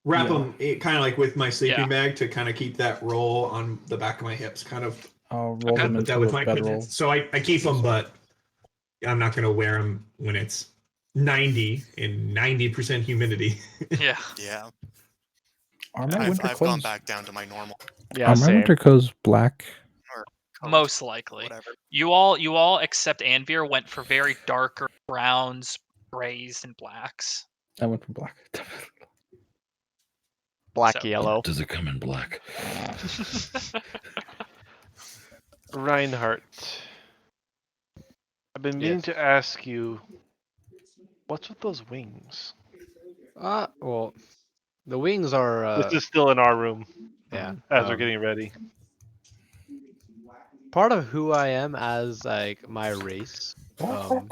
Yeah. them kind of like with my sleeping Yeah. bag to kind of keep that roll on the back of my hips, kind of I'll roll Okay. them put that into with a my bedroll. so I keep them, but I'm not gonna wear them when it's 90 and 90% humidity. Yeah. Yeah. Are my I've winter gone clothes? back down to my normal Yeah, Are my same. winter clothes black? coat, Most likely. whatever. You all except Anvir went for very darker browns, grays, and blacks. I went for black. Black So- yellow. Does it come in black? Reinhardt. I've been meaning Yes. to ask you, what's with those wings? Well, the wings are This is still in our room yeah. as we're getting ready. Part of who I am as like my race. I've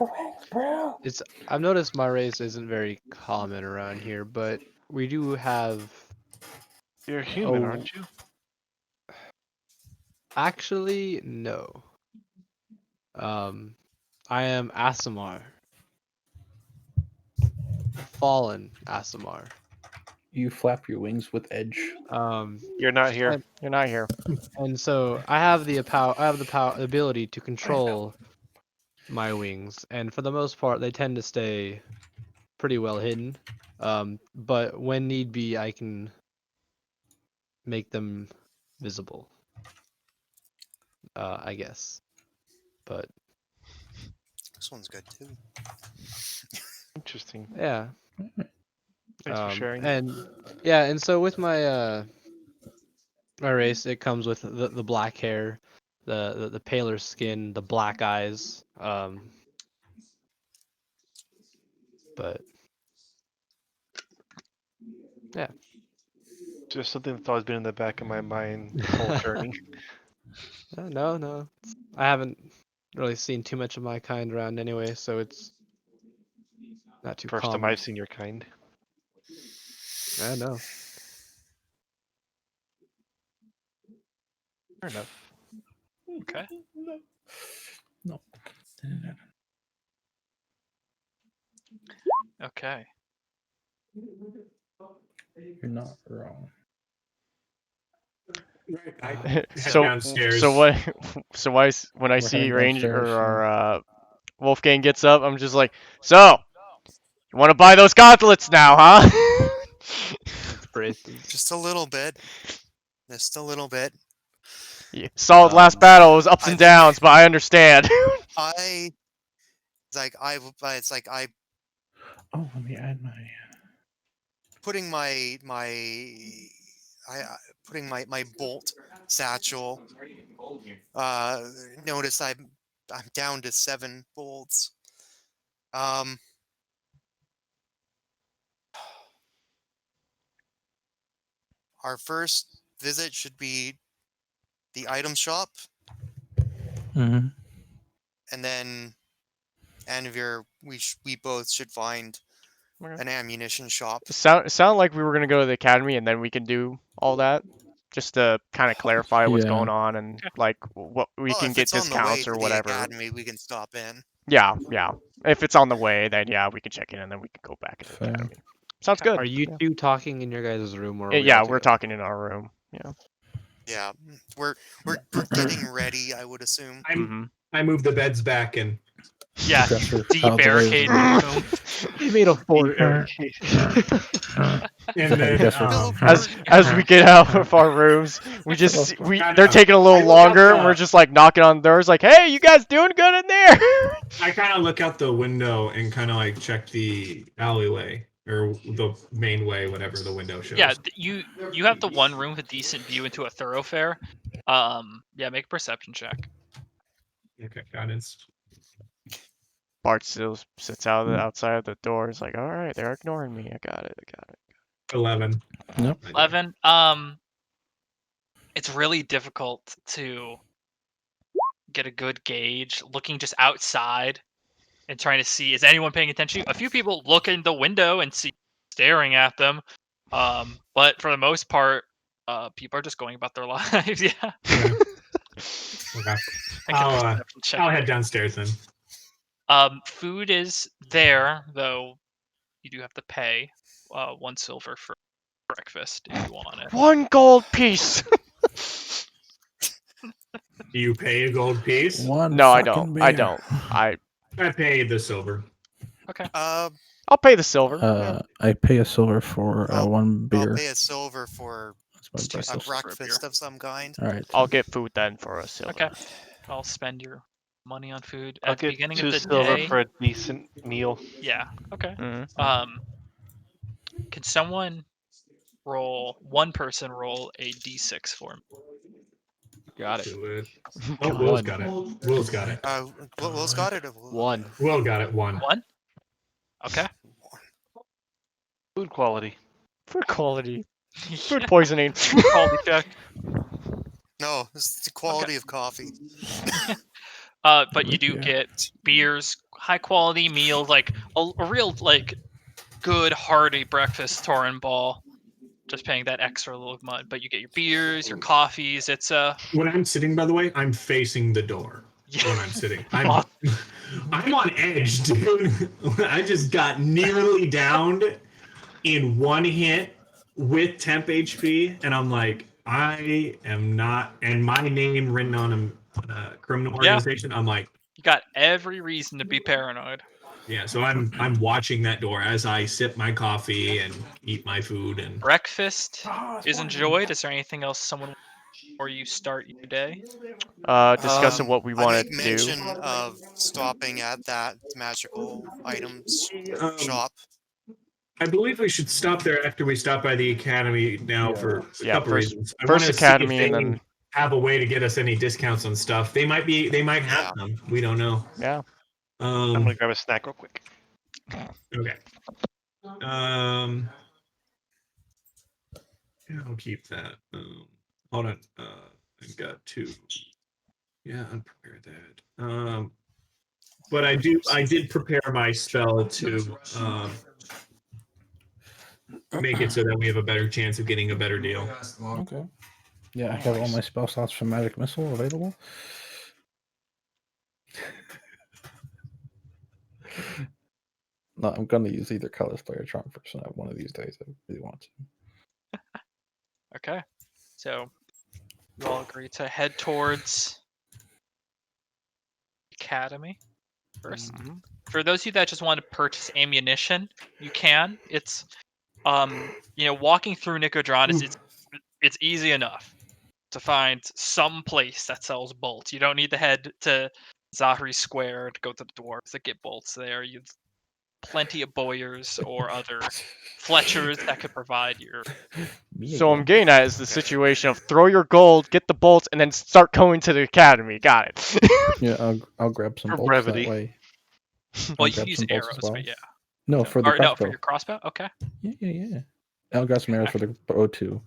noticed my race isn't very common around here, but we do have You're human, Oh. aren't you? Actually, no. I am Asimar. Fallen Asimar. You flap your wings with edge. You're not here. You're not here. And so I have the ability to control my wings, and for the most part, they tend to stay pretty well hidden. But when need be, I can make them visible. I guess. But This one's good too. Interesting. yeah. Thanks for sharing. And so with my my race, it comes with the black hair, the paler skin, the black eyes. But yeah. Just something that's always been in the back of my mind this whole journey. No. I haven't really seen too much of my kind around anyway, so it's not too First time common. I've seen your kind. I know. Fair enough. Okay. No. Okay. You're not wrong. I head So downstairs. so what? So when I We're see heading Ranger downstairs, or our Wolfgang gets up, I'm just like, so you want to buy those gauntlets now, huh? Braces. Just a little bit. Just a little bit. Yeah, solid last battle. It was ups I and think- downs, but I understand. It's like I Oh, let me add my. putting putting my bolt satchel. Notice I'm down to 7 bolts. Our first visit should be the item shop, Mm-hmm. and then Anvir, we both should find Okay. an ammunition shop. Sound like we were gonna go to the academy and then we can do all that, just to kind of clarify what's Yeah. going on and like what we Well, can if get it's on the way discounts to or the whatever. academy, we can stop in. Yeah. If it's on the way, then yeah, we can check in and then we can go back to the Fair. academy. Sounds good. Are you Yeah. two talking in your guys' room, or are we Yeah, all we're together? talking in our room. Yeah. Yeah, we're getting ready, I would assume. I move the beds back and Yeah. Dresser out the way De-barricade with the room. He made a fort. and then Dresser. As we get out of our rooms, we just I they're know. taking a I little look longer, up and we're the- just like knocking on doors, like, "Hey, you guys doing good in there?" I kind of look out the window and kind of like check the alleyway or the main way, whatever the window shows. Yeah, you have the one room with a decent view into a thoroughfare. Yeah, make a perception check. Okay, guidance. Bart still sits outside of the door. He's like, "All right, they're ignoring me. I got it. 11. Nope. 11. It's really difficult to get a good gauge looking just outside and trying to see is anyone paying attention. A few people look in the window and see staring at them. But for the most part, people are just going about their lives. Yeah. Okay. Okay. Make a I'll perception check. head downstairs then. Food is there, though you do have to pay 1 silver for breakfast if you want it. 1 gold piece." Do you pay a gold piece? One No, I fucking don't. I beer. don't. I pay the silver. I'll pay the silver. Yeah. I pay a silver for I'll- one beer. I'll pay a silver for That's my It's a breakfast. silver. breakfast of some kind. All right. I'll get food then for a silver. Okay. I'll spend your money on food I'll at the get beginning 2 of the silver day. for a decent meal. Yeah. Okay. Mhm. Can someone roll? One person roll a d6 for me. Got it. Do it. Come Oh, on. Will's got it. Will's got it. Will's got it. One. Will got it. 1. 1. Okay. Food quality. Food quality. Food poisoning. Quality check. No, it's the quality of coffee. But you do Yeah. get beers, high quality meals, like a real like good hearty breakfast, Torin Ball. just paying that extra little money. But you get your beers, your coffees. It's When I'm sitting, by the way, I'm facing the door. When I'm sitting, I'm on edge, dude. I just got nearly downed in one hit with temp HP, and I'm like, I am not, and my name written on a criminal organization. I'm like, you got every reason to be paranoid. yeah. So I'm watching that door as I sip my coffee and eat my food and. Breakfast is enjoyed. Is there anything else someone before you start your day? Discussing what we I want make to do. mention of stopping at that magical items Um, shop. I believe we should stop there after we stop by the academy now for a Yeah, couple first- reasons. I first want to see academy if and they then- have a way to get us any discounts on stuff. They might have Yeah. them. We don't know. Yeah. I'm gonna grab a snack real quick. Okay. Yeah, I'll keep that. Hold on. I've got two. Yeah, unprepared that. But I did prepare my spell to make it so that we have a better chance of getting a better deal. Okay. Yeah, I have all my spell slots from Magic Missile available. No, I'm gonna use either Color Spray or Charm Person one of these days. I really want to. Okay, so you all agree to head towards Academy first. Mhm. For those of you that just want to purchase ammunition, you can. It's walking through Nicodron is it's easy enough to find some place that sells bolts. You don't need to head to Zahri Square to go to the dwarves that get bolts there. You've plenty of Boyers or other Fletchers that could provide your. So I'm getting at is the situation of throw your gold, get the bolts, and then start going to the academy. Got it. Yeah, I'll grab some For bolts brevity. that way. Well, I'll you grab can use some bolts arrows, as well. but yeah. No, So- for the or no, crossbow. for your crossbow. Okay. Yeah. I'll grab some arrows for the bow too.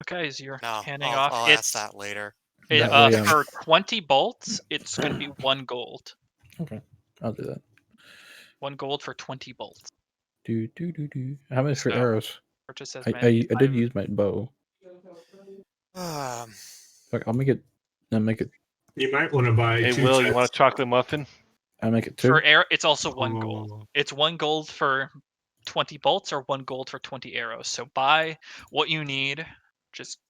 Okay, as you're No, handing I'll off, ask it's that later. That way, for 20 bolts, it's going to be 1 gold. Okay, I'll do that. 1 gold for 20 bolts. Do. How much for So, arrows? Purchase as I many. did use my bow. Um, Like, I'll make it. You might want to buy Hey, two Will, you sets. want a chocolate muffin? I'll make it 2. For arrow, it's also 1 gold. Oh. It's 1 gold for 20 bolts or 1 gold for 20 arrows. So buy what you need. Just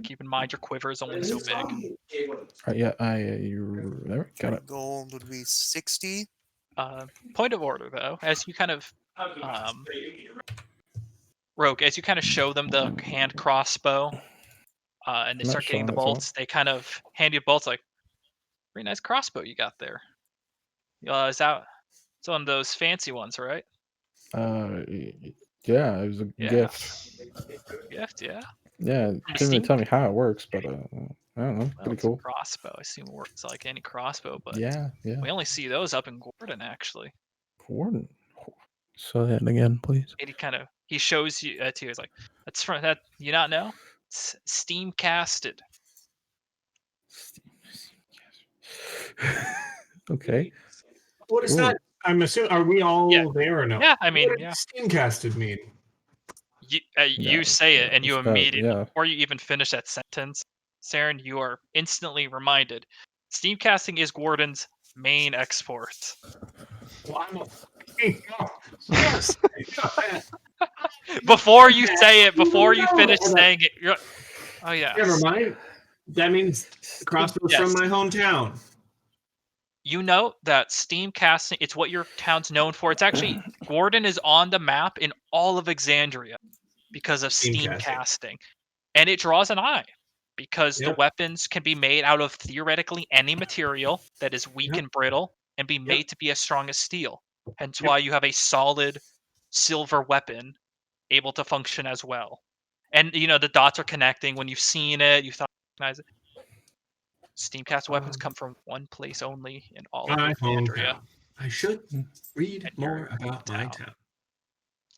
keep in mind your quiver is only so big. Yeah, there got it. gold would be 60. Point of order though, as you kind of Rogue, as you kind of show them the hand crossbow, and they I'm not start getting showing the it to 'em. bolts, they kind of hand you bolts like, very nice crossbow you got there. Is that it's one of those fancy ones, right? Yeah, it was a Yeah. gift. Gift, yeah. Yeah, From couldn't really Steam? tell me how it works, but I don't know, Well, pretty it's a cool. crossbow. I assume it works like any crossbow, but Yeah. we only see those up in Gordon actually. Gordon. So that again, please. And he shows you to you. He's like, that's from that. You not know? It's steam casted. Okay. What is Ooh. that? I'm assuming. Are we all Yeah. there or no? Yeah, I mean, what yeah. does steamcasted mean? You Yeah, say it, and you it's about- immediately, yeah. before you even finish that sentence, Saren, you are instantly reminded. Steam casting is Gordon's main export. Well, I'm a. Yes. Before you say it, before you finish saying it, you're. Oh yeah. Never mind. That means crossbows from Yes. my hometown. You know that steam casting, it's what your town's known for. It's actually, Gordon is on the map in all of Exandria because of Steam steam casting. casting. And it draws an eye because the Yep. weapons can be made out of theoretically any material that is weak Yep. and brittle and be Yep. made to be as strong as steel. Hence Yep. why you have a solid silver weapon able to function as well. And the dots are connecting. When you've seen it, you thought recognize it. Steamcast weapons come from one place only in all of My Alexandria. hometown. I should read And more your about my hometown. town.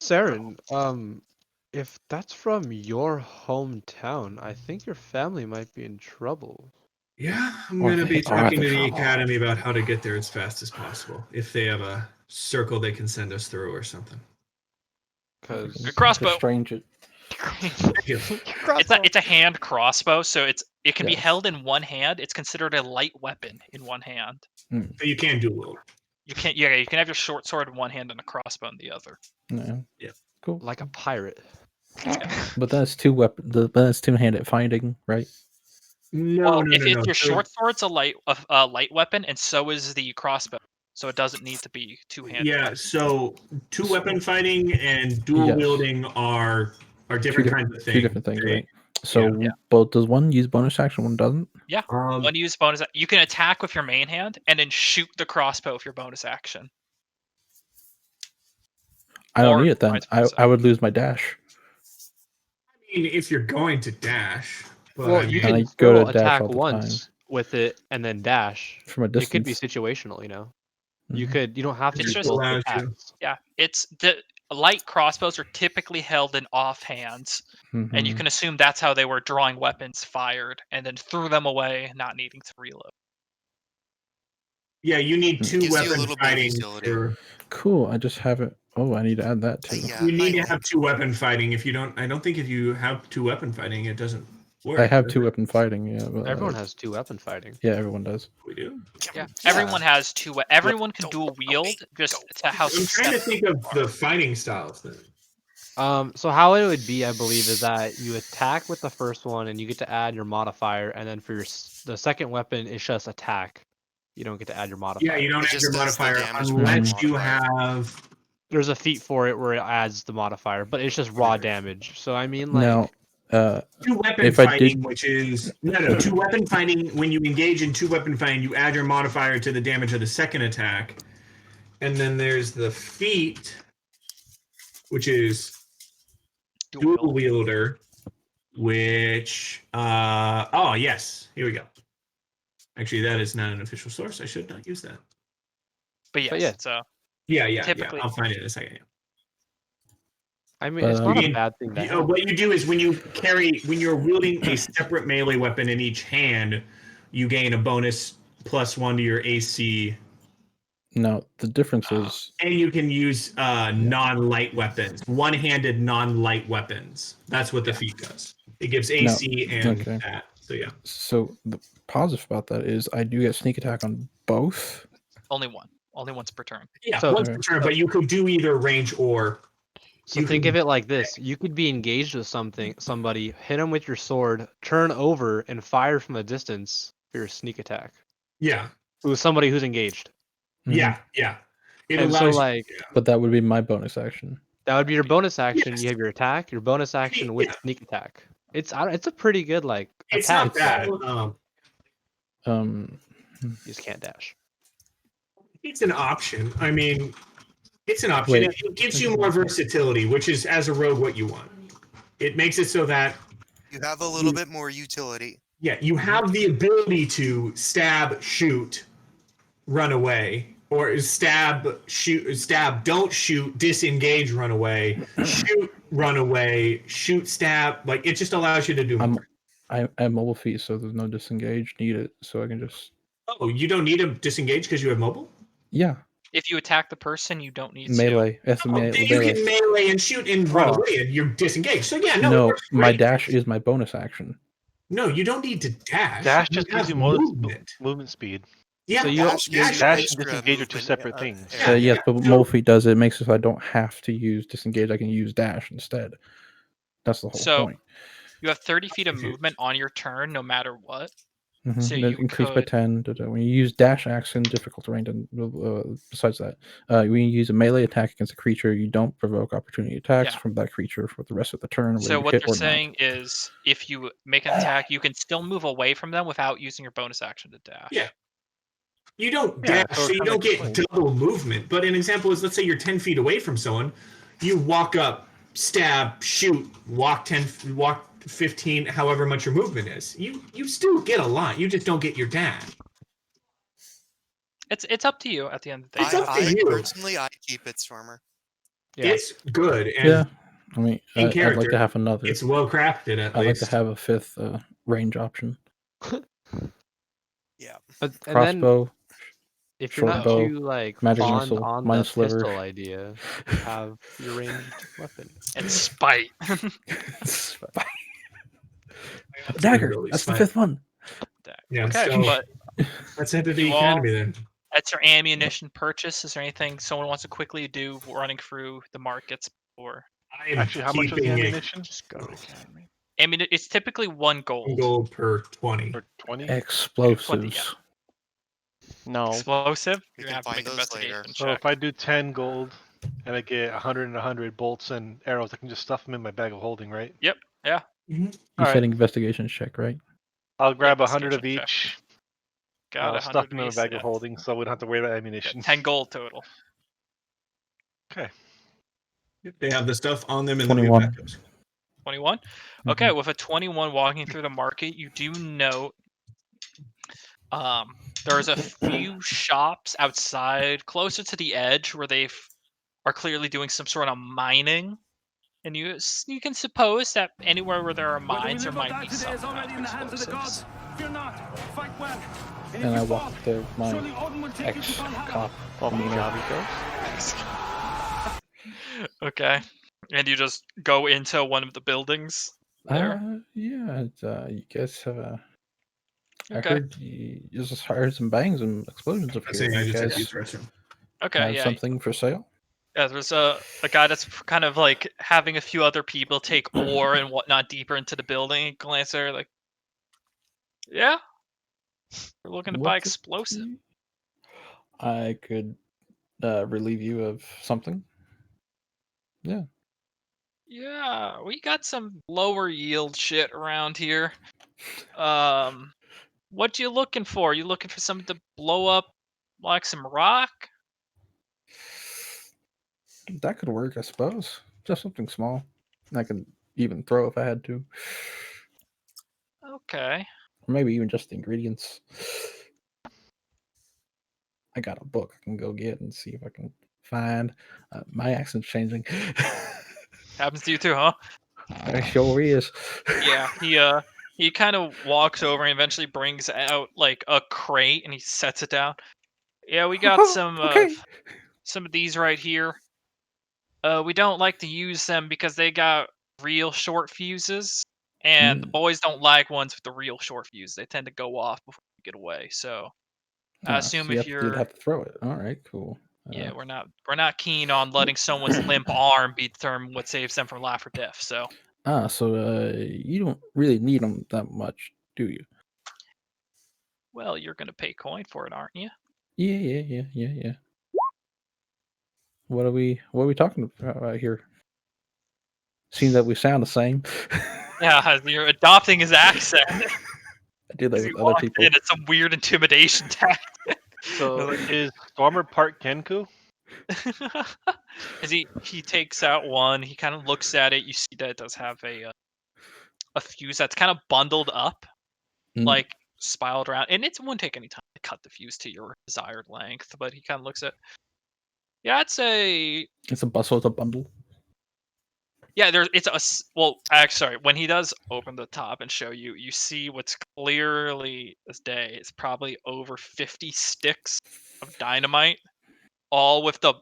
Saren, if that's from your hometown, I think your family might be in trouble. Yeah, I'm Or going to they be are talking the to the trouble. academy about how to get there as fast as possible. If they have a circle they can send us through or something. because Good crossbow. Strange it. It's a hand crossbow, so it can be Yes. held in one hand. It's considered a light weapon in one hand. So you can dual wield. You can't. Yeah, you can have your short sword in one hand and a crossbow in the other. Yeah. Cool. like a pirate. But that's that's two-handed fighting, right? No, no, if no, it's no. your So- short sword's a light weapon, and so is the crossbow, so it doesn't need to be two-handed. Yeah, so two weapon fighting and dual Yes. wielding are different kinds of things. Two different things, They- right? So Yeah. both does one use bonus action, one doesn't? One use bonus. You can attack with your main hand and then shoot the crossbow with your bonus action. I don't Or need it then. vice versa. I would lose my dash. I mean, if you're going to dash, but Well, I you mean, I can go still to dash attack all the once with it and then dash. From a It could be distance. situational, you know. You Mhm. don't have to It's use just- both allows you. attacks. Yeah, it's the light crossbows are typically held in offhands, and you Mhm. can assume that's how they were drawing weapons fired, and then threw them away, not needing to reload. yeah, you need two Gives you a weapon little bit of fighting utility. for. Cool. I just have it. Oh, I need to add that too. Yeah, You need to I- have two weapon fighting. If you don't, I don't think if you have two weapon fighting, it doesn't work. I have does two it? weapon fighting. Yeah, but, Everyone has two weapon fighting. Yeah, everyone does. We do. Yeah, everyone has two. Everyone can Don't- dual don't wield. wait, Just go. to how. I'm trying to think of the fighting styles then. So how it would be, I believe, is that you attack with the first one and you get to add your modifier, and then for the second weapon, it's just attack. You don't get to add your modifier. Yeah, you don't It have just your does the modifier damage unless with you modifier. have. There's a feat for it where it adds the modifier, but it's just raw damage. So I mean, like, Now, Two weapon If I fighting, did- which is no two weapon fighting. When you engage in two weapon fighting, you add your modifier to the damage of the second attack, and then there's the feat, which is dual wielder, which oh yes, here we go. Actually, that is not an official source. I should not use that. But yes, yeah. so Yeah. Typically- I'll find it in a second. I mean, it's But, not you a can- bad thing to Yeah, have. what you do is when you're wielding a separate melee weapon in each hand, you gain a bonus +1 to your AC. now the difference is And you can use non-light weapons, one-handed non-light weapons. That's what the feat does. It gives AC and okay. that. So yeah. so the positive about that is I do get sneak attack on both. only once per turn. Yeah, So- once per turn, but you could do either range or. So you think can- of it like this: you could be engaged with somebody, hit them with your sword, turn over, and fire from a distance for your sneak attack. Yeah, With somebody who's engaged. Mhm. yeah. It And so, allows like, But that would be my bonus action. that would be your bonus action. Yes. You have your attack, your bonus action with Yeah. sneak attack. It's a pretty good like it's attack. not bad. Um, You just can't dash. It's an option. I mean, it's an option. Wait. It gives you more versatility, which is as a rogue what you want. It makes it so that You have a little bit more utility. yeah, you have the ability to stab, shoot, run away, or stab, shoot, stab, don't shoot, disengage, run away, shoot, run away, shoot, stab. Like it just allows you to do I'm more. I have mobile feet, so there's no disengage needed. So I can just Oh, you don't need to disengage because you have mobile? yeah If you attack the person, you don't need melee. That's a Oh, melee. then you can melee and shoot and run Oh. away and you're disengaged. So yeah, no, it No, works my great. dash is my bonus action. No, you don't need to dash. Dash You just gives have you more movement. movement speed. Yeah, So you Dash gives you Dash and extra disengage are two movement, separate things. yeah. Yes, but what mobile feet does it makes it so I don't have to use disengage. I can use dash instead. That's the whole So- point. You have 30 feet of Confused. movement on your turn, no matter what. Mhm. So That you increase by could- 10. When you use dash action, difficult terrain. Besides that, when you use a melee attack against a creature, you don't provoke opportunity attacks Yeah. from that creature for the rest of the turn. whether So you what hit they're or not. saying is, if you make an attack, you can still move away from them without using your bonus action to dash. Yeah. You don't Yeah, dash, so so it you kinda don't get explains. double movement. But an example is, let's say you're 10 feet away from someone, you walk up, stab, shoot, walk 15, however much your movement is. You still get a lot. You just don't get your dash. It's up to you at the end of the day. It's up to I you. personally, I keep it, Stormer. Yeah. It's good and Yeah, I mean, in I'd like character, to have another. it's well crafted at I'd like least. to have a fifth range option. Yeah. But, and then Crossbow. If you're Short not bow, too like magic fond missile, on mind the sliver. pistol idea, have your ranged weapon. And spite. Dagger. Really That's the smart. 5th one. Yeah, Okay, so but let's head to the you all- academy then. that's your ammunition purchase. Is there anything someone wants to quickly do running through the markets? Or I'm Actually, how much was the keeping ammunition? Just go to academy. I mean, it's typically 1 gold. gold per 20. For 20? Explosives. No. Explosive. We You're can have to find make an those later. investigation So check. if I do 10 gold and I get 100 and 100 bolts and arrows, I can just stuff them in my bag of holding, right? Yeah. You Alright. said investigation check, right? I'll grab 100 of investigation check. each. Got I'll stuff 100 them in my apiece, bag yeah. of holding, so we don't have to worry about Yeah, ammunition. 10 gold total. Okay. They have the stuff on them and then we 21. have backups. 21. Okay, with a 21 walking through the market, you do note there's a few shops outside closer to the edge where they are clearly doing some sort of mining, and you can suppose that anywhere where there are mines there might be some kind of explosives. And I walk to my ex-cop. Welcome to Nina. Jobby Ghost. Okay, and you just go into one of the buildings there. Yeah, you guys have a. I Okay. heard you just heard some bangs and explosions up I'm here. saying I You just hit guys use restroom. Okay, have yeah. something for sale? Yeah, there's a guy that's kind of like having a few other people take ore and whatnot deeper into the building and glance there like, yeah, we're looking to buy What's it- explosive. I could relieve you of something. Yeah, we got some lower yield shit around here. What you looking for? You looking for something to blow up like some rock? That could work, I suppose. Just something small. I could even throw if I had to. Okay. Or maybe even just the ingredients. I got a book I can go get and see if I can find. My accent's changing. Happens to you too, huh? It sure is. Yeah, he kind of walks over and eventually brings out like a crate and he sets it down. Yeah, we got some Okay. some of these right here. We don't like to use them because they got real short fuses, and the boys don't like ones with the real short fuse. They tend to go off before you get away. So I assume if you'd you're have to throw it. All right, cool. yeah, we're not keen on letting someone's limp arm be determined what saves them from life or death. So So you don't really need them that much, do you? well, you're gonna pay coin for it, aren't you? Yeah. What are we talking about here? Seems that we sound the same. Yeah, you're adopting his accent. I do that He with other walked people. in, it's some weird intimidation tactic. So is Stormer part Kenku? As he takes out one, he kind of looks at it. You see that it does have a fuse that's kind of bundled up, like spiraled around, and it wouldn't take any time to cut the fuse to your desired length. But he kind of looks at, yeah, I'd say, It's a bustle. It's a bundle. yeah, well, actually, sorry, when he does open the top and show you, you see what's clearly as day. It's probably over 50 sticks of dynamite, all with the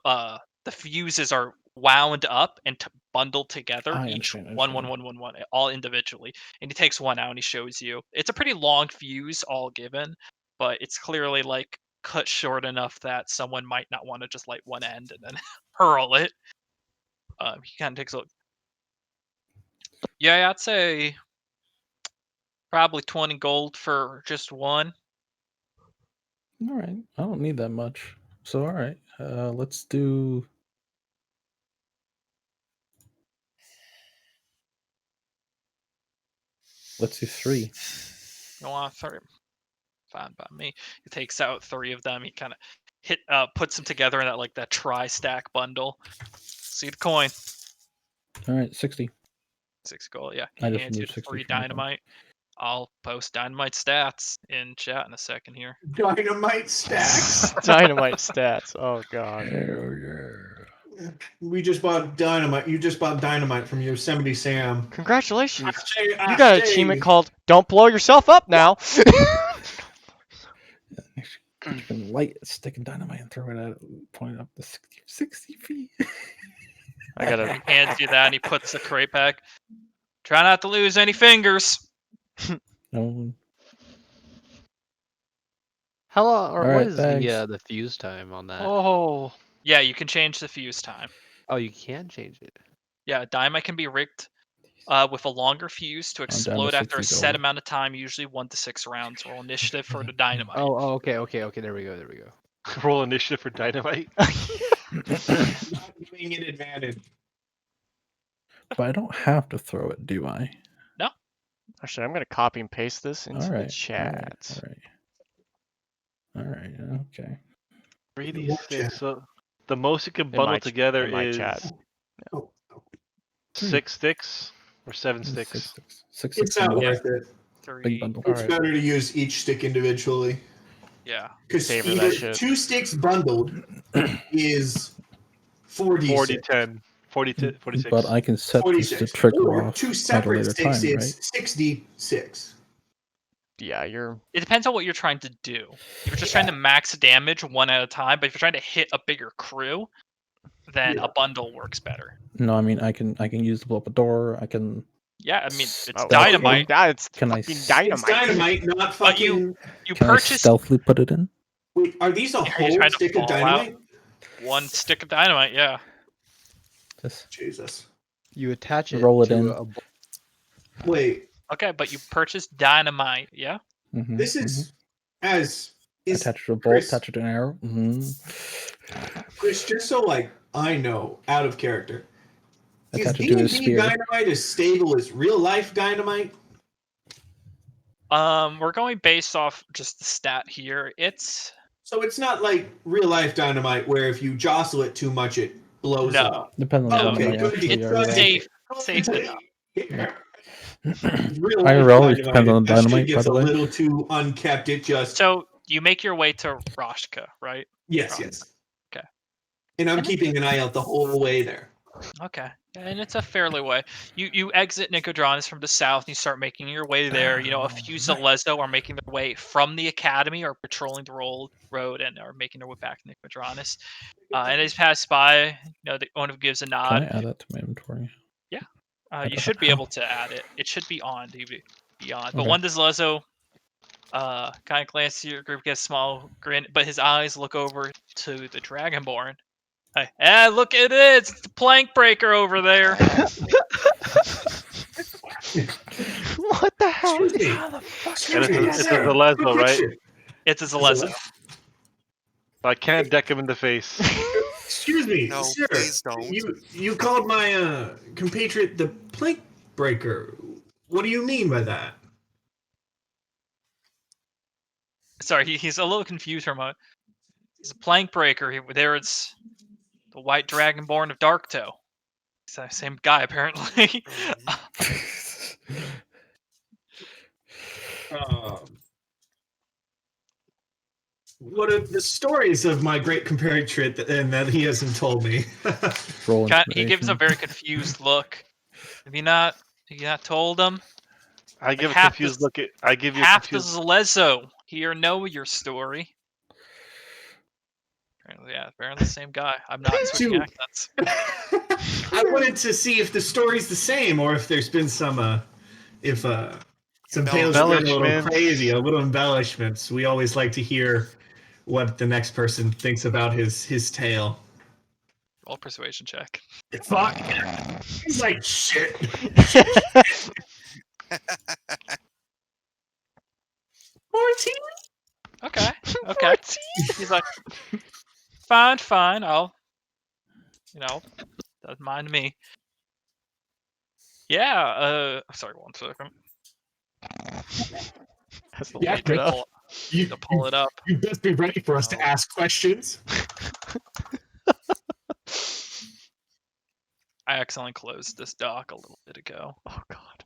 fuses are wound up and bundled together, I each understand. one, all individually. And he takes one out and he shows you. It's a pretty long fuse, all given, but it's clearly like cut short enough that someone might not want to just light one end and then hurl it. He kind of takes a look. Yeah, I'd say probably 20 gold for just one. All right. I don't need that much. So all right. Let's do. Let's do 3. You want 3? Fine by me. He takes out 3 of them. He kind of puts them together in that tri-stack bundle. See the coin. All right, 60. 6 gold. Yeah, I he just hands you moved the 60 free from my phone. dynamite. I'll post dynamite stats in chat in a second here. Dynamite stacks. Dynamite stats. Oh god. Hell yeah. We just bought dynamite. You just bought dynamite from Yosemite Sam. Congratulations. I You got an say- achievement called "Don't blow yourself up now." You can light a stick of dynamite and throw it at it, point it up to 60 feet. I gotta. He hands you that, and he puts the crate back. Try not to lose any fingers. No. How long? Or what Alright, is thanks. the fuse time on that? Oh, Yeah, you can change the fuse time. Oh, you can change it. Yeah, dynamite can be rigged with a longer fuse to down to explode after a 60 set gold. amount of time, usually 1 to 6 rounds. Roll initiative for the dynamite. Oh, okay. There we go. roll initiative for dynamite. Not giving it advantage. But I don't have to throw it, do I? Actually, I'm gonna copy and paste this into the Alright. chat. Alright, okay. 3d6. So the most you can In my bundle ch- together in my is chat. Oh, 6 sticks or 7 sticks. Six it's not bundle. worth it. Big 3. bundle. It's Alright. better to use each stick individually. Yeah. Because Savor either that shit. 2 sticks bundled is 4d6. 40, 10, 40, 46. But I can set this to 46. trigger Or off 2 at a separate later sticks time, is right? 6d6. Yeah, you're. It depends on what you're trying to do. If you're just trying to max damage one at a time, but if you're trying to hit a bigger crew, then Yeah. a bundle works better. No, I mean I can use to blow up a door. I can. Yeah, I mean it's Oh, dynamite. That's Can I fucking s- dynamite. It's dynamite, not But you fucking. you Can I purchase stealthily put it in? Wait, are these a Are you whole trying to stick of fall out? dynamite? 1 stick of dynamite. Yeah. Just Jesus. You attach it Roll it to in. a Wait, Okay, but you purchased dynamite. Yeah. this is as is attach it to a bolt, Chris, attach it to an arrow. Chris, just so like I know, out of character, is Attach it to his D&D spear. dynamite as stable as real life dynamite? We're going based off just the stat here. It's So it's not like real life dynamite where if you jostle it too much, it blows No. up. Depends on the No, Okay, dynamite good actually. deal. it's are. safe. Safe enough. Yeah. Real IRL life depends on the that shit dynamite, by gets the a way. little too unkept. It just So you make your way to Roshka, right? yes. Okay. And I'm keeping an eye out the whole way there. Okay. And it's a fairly way. You exit Nicodranus from the south and you start making your way there. You know, a few Zalezo are making their way from the academy or patrolling the road and are making their way back to Nicodranus. And as you pass by, you know, the owner gives a Can nod. I add that to my inventory? You should be able to add it. It should be on. Be on. But Okay. one Zalezo kind of glances to your group, gets a small grin, but his eyes look over to the Dragonborn. Hey, look at it! It's the plank breaker over there. What the hell? Excuse me. How the fuck? And it's a Zalezo, right? It's a Zalezo. I can't deck him in the face. Excuse me, No, sir. please don't. You called my compatriot the plank breaker. What do you mean by that? Sorry, he's a little confused for a moment. He's a plank breaker. There it's the White Dragonborn of Darktoe. It's the same guy, apparently. What are the stories of my great compatriot and that he hasn't told me? Roll He gives a inspiration. very confused look. Have you not told him? I give a half confused the- look at. I give you a Half the confused. Zalezo here know your story. Apparently the same guy. I'm not switching Shoot. accents. I wanted to see if the story's the same or if there's been some some tales that went a little Embellishments. crazy, a little embellishments. We always like to hear what the next person thinks about his tale. Roll persuasion check. Fuck. He's like shit. 14? Okay. Okay. He's like, fine. I'll, doesn't mind me. Yeah. Sorry, 1 second. That's Yeah, look it up. To pull it up. You best be ready for us to ask questions. I accidentally closed this doc a little bit ago. Oh god.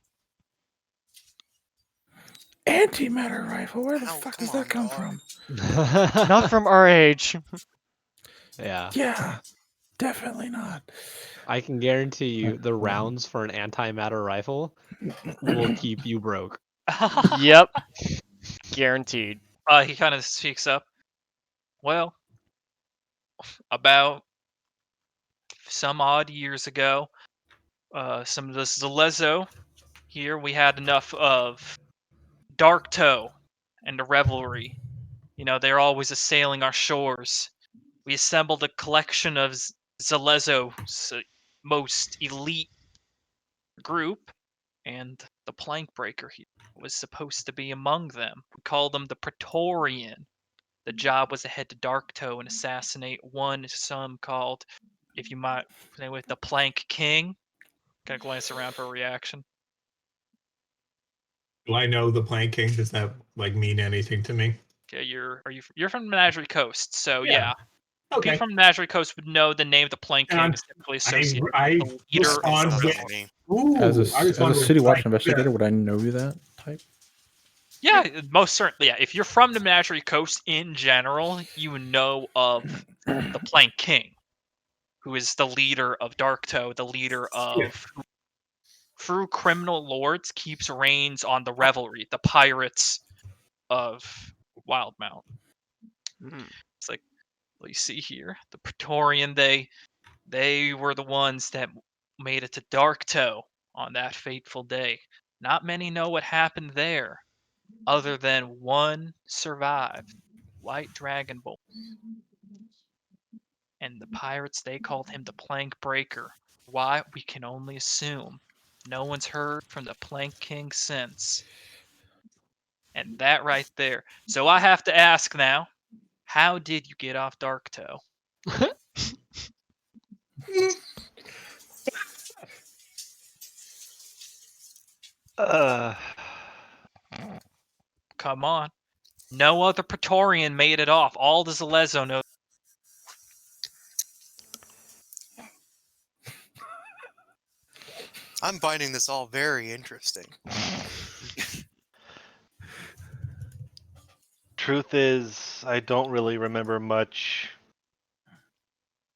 Antimatter rifle. Where the Oh, fuck come does that on, come dog. from? Not from our age. Yeah. Yeah, definitely not. I can guarantee you the rounds for an antimatter rifle will keep you broke. Yep. Guaranteed. He kind of speaks up. Well, about some odd years ago, some of the Zalezo here, we had enough of Dark Toe and the revelry. You know, they're always assailing our shores. We assembled a collection of Zalezo's most elite group, and the Plank Breaker here was supposed to be among them. We called them the Praetorian. The job was to head to Dark Toe and assassinate one, some called, if you might say with the Plank King. Kind of glance around for a reaction. Do I know the Plank King? Does that mean anything to me? Okay, you're from the Menagerie Coast, so yeah. Okay. People from the Menagerie Coast would know the name of the Plank King And is typically associated I with the leader of respond the with, revelry. ooh, As I a respond with, city watch like, investigator, would I know that type? Yeah, most certainly. Yeah, if you're from the Menagerie Coast in general, you would know of the Plank King, who is the leader of Dark Toe, the leader of through criminal lords keeps reins on the revelry, the pirates of WildeMount. It's like, well, you see here, the Praetorian, they were the ones that made it to Dark Toe on that fateful day. Not many know what happened there, other than one survived, White Dragon Bolt. And the pirates, they called him the Plank Breaker. Why? We can only assume. No one's heard from the Plank King since. And that right there. So I have to ask now, how did you get off Dark Toe? Uh, Come on. No other Praetorian made it off. All the Zalezo know. I'm finding this all very interesting. truth is, I don't really remember much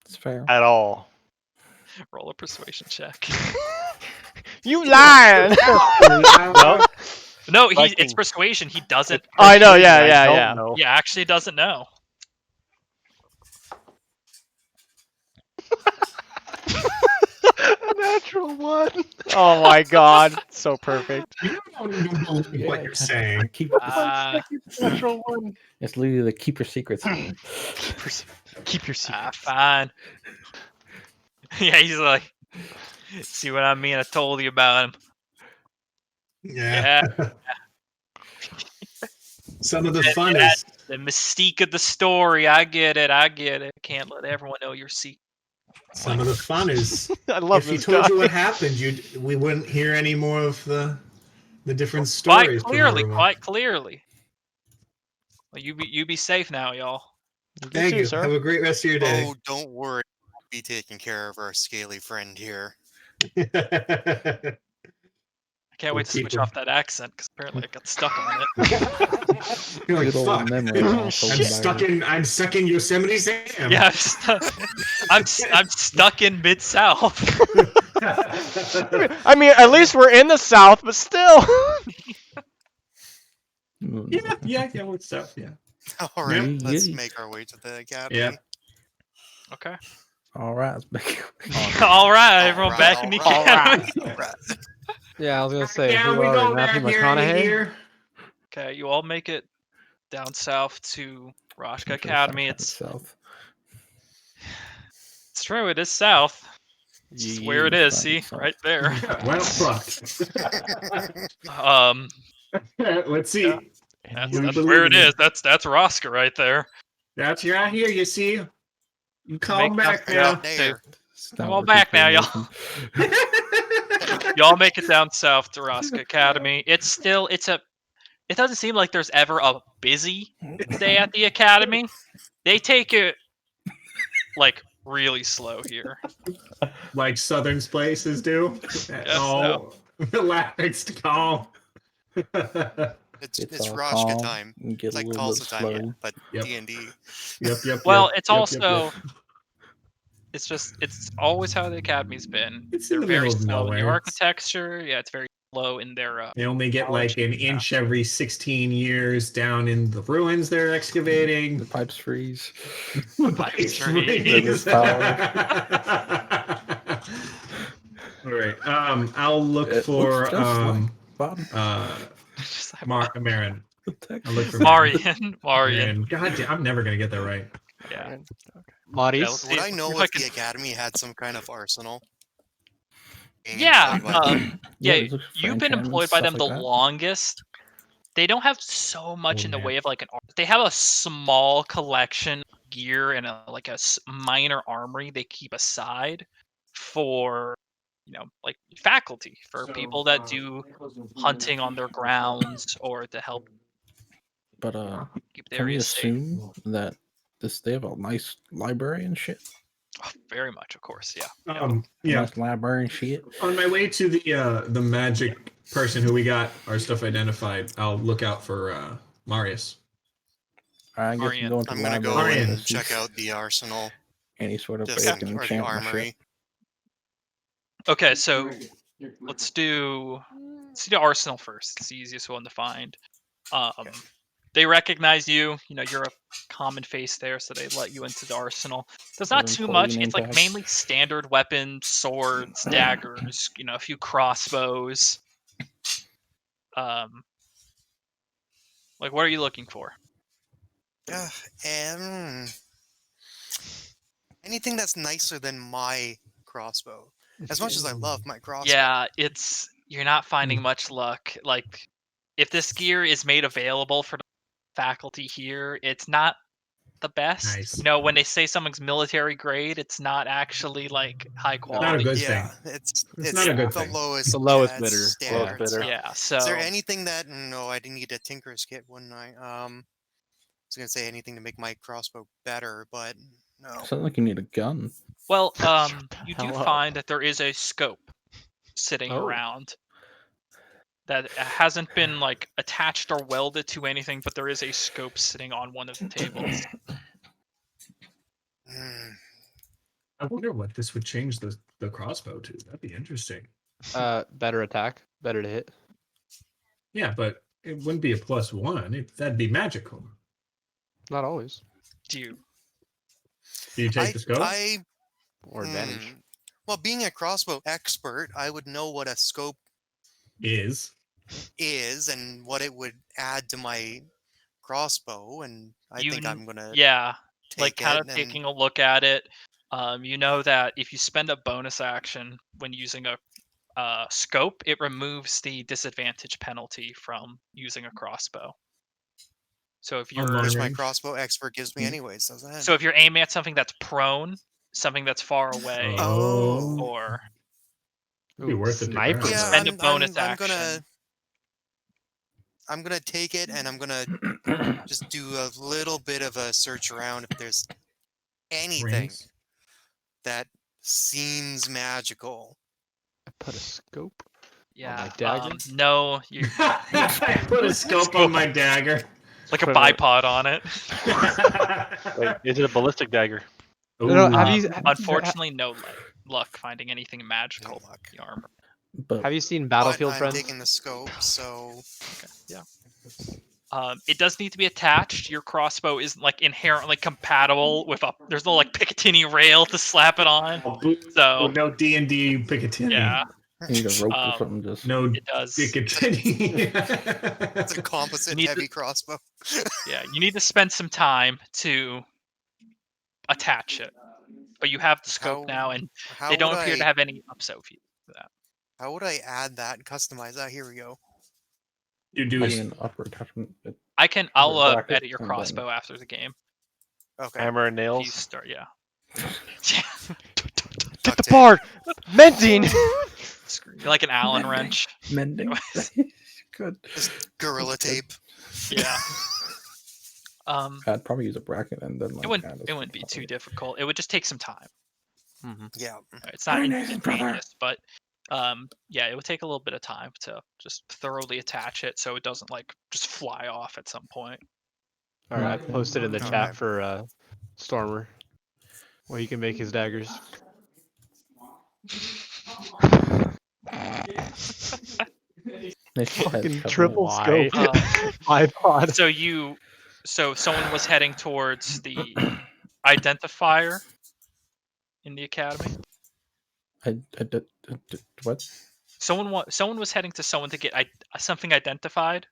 It's fair. at all. Roll a persuasion check. You lying! No, No, it's Viking. persuasion. He doesn't. I know, Persuasion, yeah, I yeah, don't yeah. know. Yeah, actually doesn't know. A natural one. Oh my god, so perfect. You don't even believe what you're saying. Keep, Natural one. it's literally the keep your secrets. Keep your secret. Fine. Yeah, he's like, see what I mean? I told you about him. Yeah. Some of the fun Yeah, is the mystique of the story. I get it. I get it. Can't let everyone know your secret. some of the fun is I love if he this told guy. you what happened, we wouldn't hear any more of the different Quite stories. from clearly. everyone. Quite clearly. Well, you be safe now, y'all. Thank you. sir. Have a great rest of your day. Oh, don't worry. We'll be taking care of our scaly friend here. I can't wait to keep switch him. off that accent because apparently I got stuck on it. You're like, Good old fuck. memory loss. Shit. I'm stuck in Yosemite Sam. Yeah, I'm stuck in Mid South. I mean, at least we're in the South, but still. yeah, what's up? Yeah. All right, Yeah. let's Yeah. make our way to the academy. Yeah. Okay. All right. Let's make All right, All everyone right, back in the all right, academy. all right. Yeah, I was gonna say, Yeah, who we are go we? back Matthew here. McConaughey? Okay, you all make it down south to Rashka sure Academy. it's It's south. true, it is south. It's just where it is. Fine, See, south. right there. Well, fuck. Let's see. Yeah. That's We where believe it in you. is. That's Rosca right there. That's right here. You see. You call Make back up- now. yeah. There. It's Come not on worth back now, keeping y'all. Nathan. Y'all make it down south to Rosca Academy. It doesn't seem like there's ever a busy day at the academy. They take it like really slow here. Like Southern places do. so. Relaxed, calm. It's all Rashka calm time. and get It's a like little bit Tulsa time, slow. but Yep. D&D. Yep. Well, yep, it's yep, also yep. it's always how the academy's been. It's They're in the very middle of slow in the nowhere. architecture. Yeah, it's very low in their. They only get knowledge. like an inch every 16 years down in the ruins they're excavating. The pipes freeze. Pipes freeze. All right. I'll look It for looks just like bottom. Just like Marin. The text. I'll look for Marian. Marin. God damn, I'm never gonna get that right. Yeah. And- Maurice? let's Would see I know if if can- the academy had some kind of arsenal? Yeah, yeah. this looks for You've been enchantments, employed by stuff them like the that. longest. They don't have so much Oh, in the man. way of like an art. They have a small collection of gear and like a minor armory they keep aside for, like faculty for people that do hunting on their grounds or to help But keep the can we area safe. assume that they have a nice library and shit? Oh, very much, of course, yeah. Yeah. Nice library and shit. On my way to the magic person who we got our stuff identified, I'll look out for Marius. I guess Arian. I'm going to I'm the gonna go library Arian. and to see check out the arsenal, any sort of just, way I can or the enchant my armory. shit. Okay, so let's do Arsenal first. It's the easiest one to find. They recognize you. You're a common face there, so they let you into the arsenal. There's not An too employee much. name It's like tag. mainly standard weapons, swords, daggers. A few crossbows. Like what are you looking for? And anything that's nicer than my crossbow. As much as I love my crossbow. Yeah, you're not finding much luck. Like if this gear is made available for the faculty here, it's not the best. Nice. When they say something's military grade, it's not actually like high Not a quality. good Yeah, thing. it's not a good the thing. lowest. The lowest yeah, bidder. it's Lowest standard bidder. stuff. Yeah, so Is there anything that no? I didn't need a tinker's kit, wouldn't I? I was gonna say anything to make my crossbow better, but no. Sounds like you need a gun. well, Shut you the do hell up. find that there is a scope sitting Oh. around that hasn't been like attached or welded to anything, but there is a scope sitting on one of the tables. Hmm. I wonder what this would change the crossbow to. That'd be interesting. Better attack, better to hit. Yeah, but it wouldn't be a +1. That'd be magical. Not always. Do you? Do you take the scope? Or advantage. Well, being a crossbow expert, I would know what a scope Is. is and what it would add to my crossbow, and I think I'm gonna Yeah, take like kind it of and- taking a look at it. You know that if you spend a bonus action when using a scope, it removes the disadvantage penalty from using a crossbow. So if you're long which my range. crossbow expert gives me anyways, doesn't it? so if you're aiming at something that's prone, something that's far away, Oh. or It'd be worth it to sniper. grab. yeah, spend a bonus I'm action. I'm gonna take it and I'm gonna just do a little bit of a search around if there's anything Rings. that seems magical. I put a scope. Yeah, dagger? no, you I put a scope on my dagger. like a Put a- bipod on it. Wait, is it a ballistic dagger? No, Ooh. have you Unfortunately, no luck finding anything No magical luck. in the armor. But have you seen But Battlefield I'm Friends? taking the scope, so It does need to be attached. Your crossbow isn't like inherently compatible with a. There's no like Picatinny rail to slap it on. So no D&D Picatinny. yeah, you need a rope or Um, something. Just No it does. Picatinny. it's a composite Need heavy crossbow. Yeah, you need to spend some time to attach it. But you have the scope How- now, and How they don't would appear to I- have any upso for you for that. How would I add that and customize that? Here we go. you do having is an upper attachment. I'll bracket edit your and then- crossbow after the game. Okay. Hammer and If you nails. start, yeah. Get Duct the tape. bard! Mending! You're like an Allen wrench. Mending. Good. Gorilla tape. Yeah. I'd probably use a bracket and then like. It add wouldn't a be top too of it. difficult. It would just take some time. Yeah. It's not Very nice, brother. instantaneous, but yeah, it would take a little bit of time to just thoroughly attach it so it doesn't like just fly off at some point. All right, I posted in the Okay. chat for Stormer, where he can make his daggers. They still had Fucking a couple. triple Why? scope. iPod. So someone was heading towards the identifier in the academy. What? Someone was heading to someone to get something identified.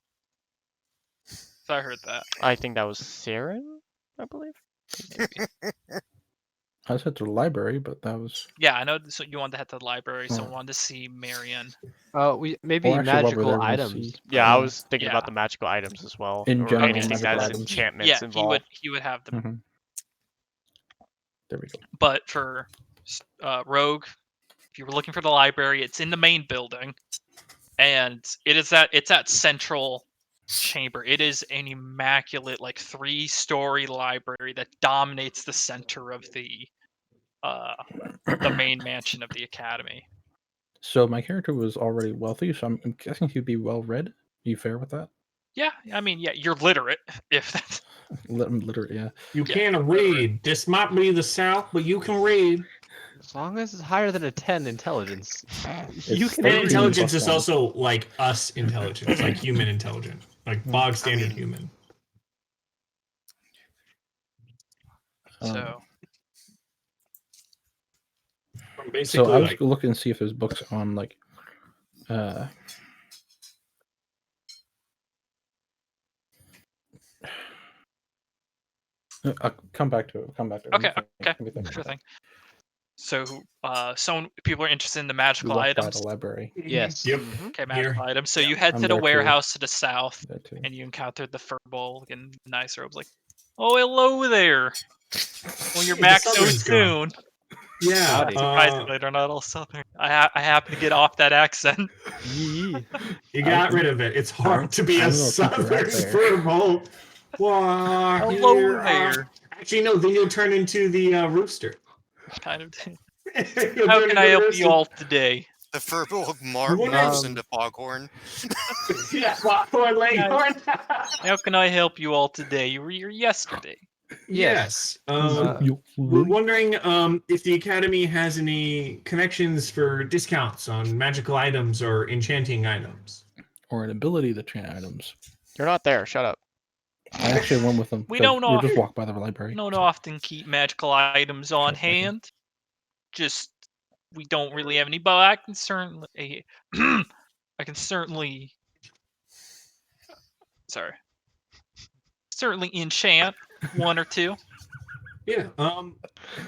So I heard that. I think that was Siren, I believe. Maybe. I said to the library, but that was. Yeah, I know. So you wanted to head to the library. Oh. Someone wanted to see Marion. We maybe Or actually, while we're magical there, we items. see- Yeah, I was thinking Yeah. about the magical items as well. In or general, anything magical that has items. enchantments Yeah, involved. he would have them. Mhm. There we go. But for Rogue, if you were looking for the library, it's in the main building, and it's that central chamber. It is an immaculate, like 3-story library that dominates the center of the main mansion of the academy. So my character was already wealthy, so I'm guessing he'd be well read. Are you fair with that? Yeah, I mean, yeah, you're literate. If that's Literally, yeah. You Yeah, can't read. This might be the South, but you can read. As long as it's higher than a 10 intelligence, It's you can. 13 And intelligence plus is one. also like us intelligence, like human intelligence, like bog standard mean- human. so. Basically, So I was like, looking to see if there's books on like I'll come back to it. Come back to it. Okay, Let me think sure about that. thing. So, people are interested in the We magical walked by items. the library. Yes. Yep. Okay, Here. magical items. So Yeah. you head I'm to the there too. warehouse to the south, That too. and you encountered the furball in nice robes. Like, oh, hello there. Well, you're Hey, the back so Southern's soon. gone. Yeah. Howdy. Surprisingly, they're not all southern. I happen to get off that accent. Yee. You got rid of it. It's hard to be I'm a gonna keep you right Southern there. furball. Wow. Hello here, there. Actually, no. Then you'll turn into the rooster. Kind of. You'll How turn can into I the help rooster. you all today? The Furbolg wonder- morphs into Foghorn. Yeah, Foghorn Leghorn. How can I help you all today? You were here yesterday. Yes. You- We're wondering if the Academy has any connections for discounts on magical items or enchanting items. or an ability to train items. You're not there. Shut up. I actually went with them. We 'cause don't we just often- walked by the library. We don't so- often keep magical items on Sure, thank you. hand. Just we don't really have any, but I can certainly I can certainly certainly enchant one or two. Yeah. How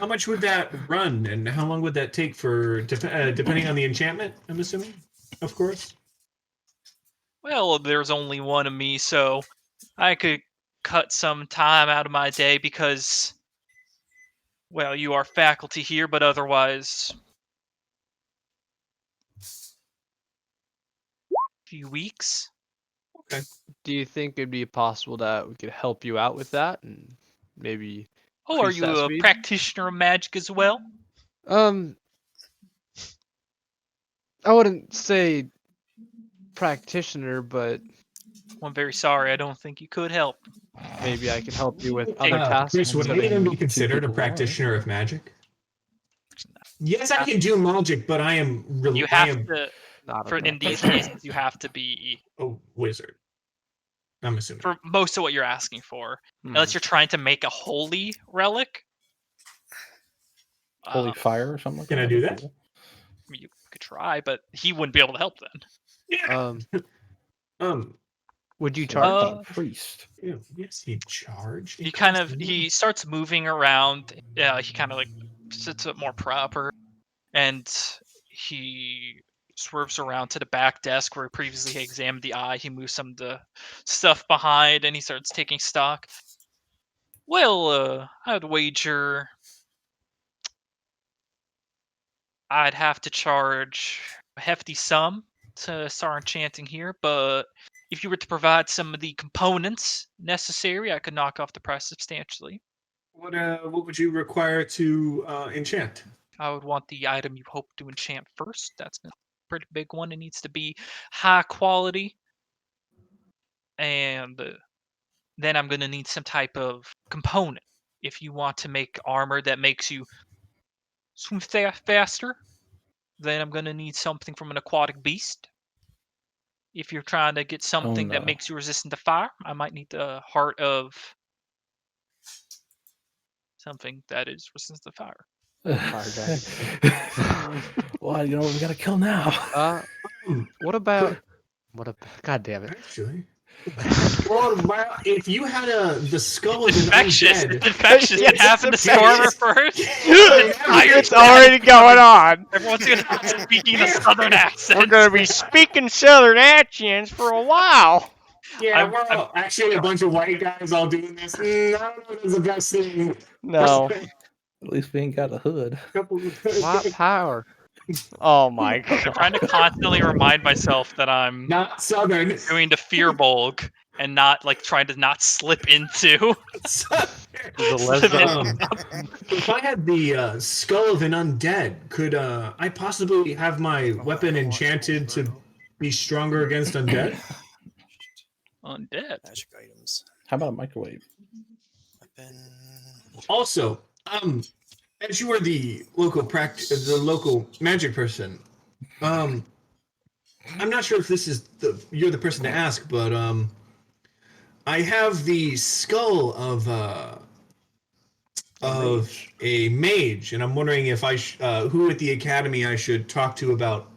much would that run, and how long would that take for depending on the enchantment? I'm assuming, of course. Well, there's only one of me, so I could cut some time out of my day because, well, you are faculty here, but otherwise, few weeks. Do you think it'd be possible that we could help you out with that and maybe? Oh, are Increase you that a speed? practitioner of magic as well? I wouldn't say practitioner, but I'm very sorry. I don't think you could help. maybe I can help you with other tasks. Chris, would instead any of- of them be considered a people are. practitioner of magic? Yes, I can do magic, but I am You I have am to, Not for a in these cases, you have to be a wizard. I'm assuming. for most of what you're asking for, unless you're trying to make a holy relic. Holy fire or something like Can that. I do That'd that? be cool. You could try, but he wouldn't be able to help then. Yeah. Would you So, charge? priest. Yes, he charged. He starts moving around. He kind of like sits up more proper, and he swerves around to the back desk where previously he examined the eye. He moves some of the stuff behind, and he starts taking stock. Well, I'd wager I'd have to charge a hefty sum to start enchanting here, but if you were to provide some of the components necessary, I could knock off the price substantially. What would you require to enchant? I would want the item you hope to enchant first. That's a pretty big one. It needs to be high quality. And then I'm going to need some type of component. If you want to make armor that makes you swim faster, then I'm going to need something from an aquatic beast. if you're trying to get something that no. makes you resistant to fire, I might need the heart of something that is resistant to fire. Well, you know what we gotta kill now. What about God damn it. Actually, what about if you had the skull of It's an infectious. undead? It's infectious. Yes, It happened to it's Stormer infectious. first. It's already going on. Everyone's gonna be speaking a southern accent. We're gonna be speaking southern accents for a while. Yeah, we're all actually a bunch of white guys all doing this. I don't know if it's the best thing. No. At least we ain't got a hood. White power. Oh my I'm god. trying to constantly remind myself that I'm Not southern. doing the fear bulg and not like trying to not slip into. If I had the skull of an undead, could I possibly have my weapon enchanted to be stronger against undead? Undead. Magic items. How about a microwave? Weapon. Also, as you are the local magic person, I'm not sure if this is you're the person to ask, but I have the skull of a mage, and I'm wondering if who at the academy I should talk to about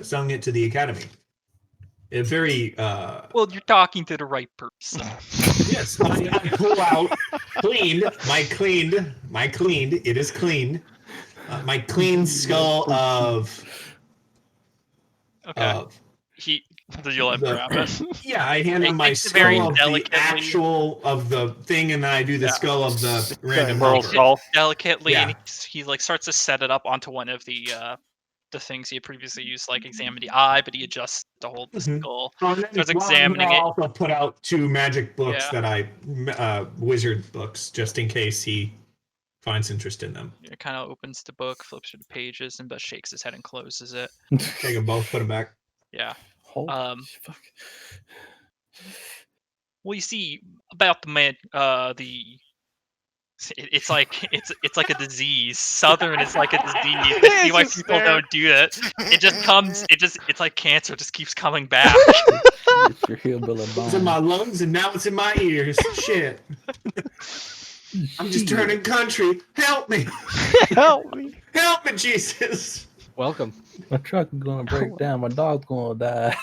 selling it to the academy. A very Well, you're talking to the right person. yes. I pull out my clean skull of Okay. You'll let him grab it. Yeah, I hand him my Takes it very skull of the delicately. actual of the thing, and then I do the skull of the random Merle helper. skull. Delicately, Yeah. and he like starts to set it up onto one of the things he had previously used, like examine the eye, but he adjusts to hold the Mhm. skull. And then Starts while examining I'll it. also put out 2 magic books Yeah. that wizard books, just in case he finds interest in them. It kind of opens the book, flips through the pages, and just shakes his head and closes it. Take them both, put them back. Yeah. Holy fuck. Well, you see about the man, it's like it's like a disease. Southern is like a disease. I see why It's people there. don't do it. It just comes. It's like cancer. It just keeps coming back. It's your hillbilly It's in my bone. lungs, and now it's in my ears. Shit. I'm just turning country. Help me. Help me. Help me, Jesus. Welcome. My truck is gonna break down. My dog's gonna die.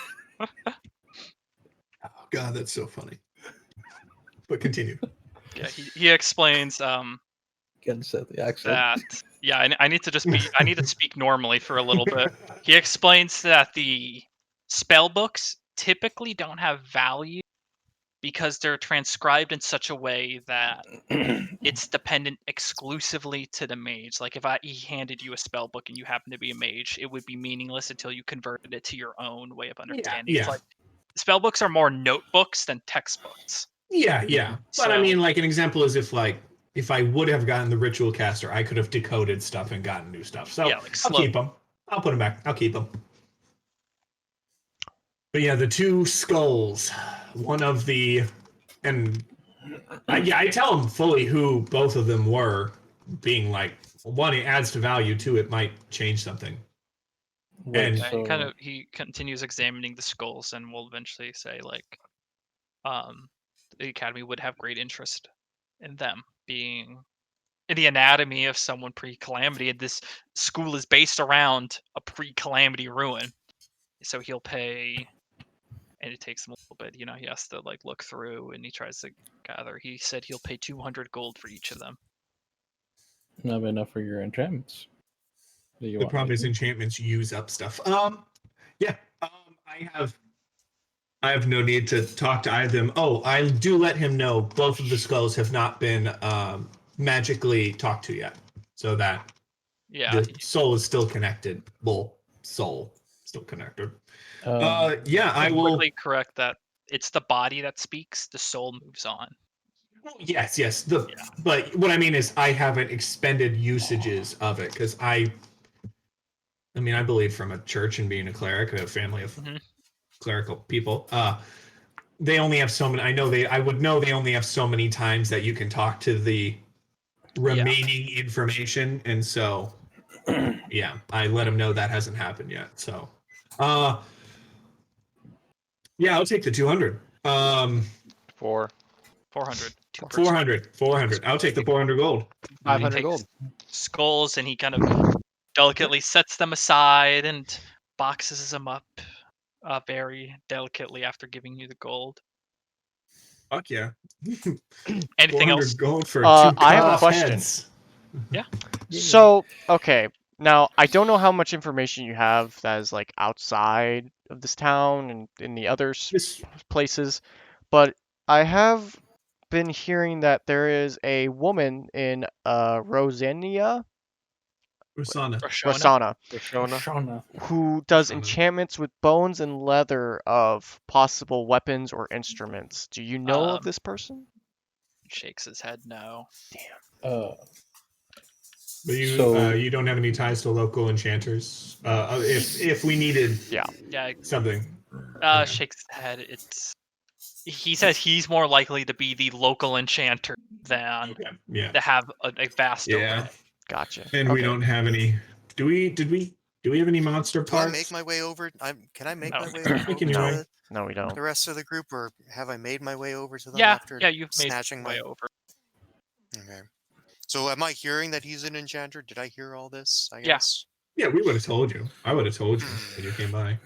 Oh, God, that's so funny. But continue. Yeah, he explains Gotta set the accent. that I need to speak normally for a little bit. He explains that the spell books typically don't have value because they're transcribed in such a way that it's dependent exclusively to the mage. Like if he handed you a spell book and you happen to be a mage, it would be meaningless until you converted it to your own way of understanding. Yeah. It's like spell books are more notebooks than textbooks. Yeah. But I So- mean, like, an example is if I would have gotten the ritual caster, I could have decoded stuff and gotten new stuff. So Yeah, like I'll slow. keep them. I'll put them back. I'll keep them. But yeah, the 2 skulls. One of the, and I tell them fully who both of them were, being like, one, it adds to value. 2, it might change something. And Yeah, he continues examining the skulls and will eventually say like the academy would have great interest in them being in the anatomy of someone pre-calamity, and this school is based around a pre-calamity ruin. So he'll pay, and it takes him a little bit, he has to like look through and he tries to gather. He said he'll pay 200 gold for each of them. Not enough for your enchantments. the problem is enchantments use up stuff. I have no need to talk to either of them. Oh, I do let him know both of the skulls have not been magically talked to yet, so that Yeah. the soul is still connected. Well, soul still connected. Um, Yeah, I will. Quickly correct that. It's the body that speaks. The soul moves on. Yes. But what I mean is, I haven't expended usages of it because I believe from a church and being a cleric, a family of clerical people. They only have so many. I would know they only have so many times that you can talk to the remaining information, and so yeah, I let them know that hasn't happened yet. So, Yeah, I'll take the 200. 4. 400. 2 400. I'll take the 400 gold. 500 takes gold. skulls and he kind of delicately sets them aside and boxes them up very delicately after giving you the gold. Fuck yeah. Anything 400 else? gold for I two have a cut-off question. heads. So, okay. Now, I don't know how much information you have that is like outside of this town and in the other This places, but I have been hearing that there is a woman in Rosania, Usana. Roshona? Rosanna, Roshona. Shauna. who does Rosanna. enchantments with bones and leather of possible weapons or instruments. Do you know of this person? Shakes his head no. Uh, But you So- you don't have any ties to local enchanters. If we needed Yeah. Yeah, something. Okay. shakes his head. He says he's more likely to be the local enchanter than Okay. Yeah. to have a vast Yeah. opening. Gotcha. And Okay. we don't have any. Do we have any monster Do I parts? make my way over? Can I make No. my way over Making to your way. the, No, we don't. the rest of the group, or have I made my way over to them Yeah, after you've made snatching your way my? over. Okay. So am I hearing that he's an enchanter? Did I hear all this? I Yeah. guess. Yeah, we would have told you. I would have told you when you came by.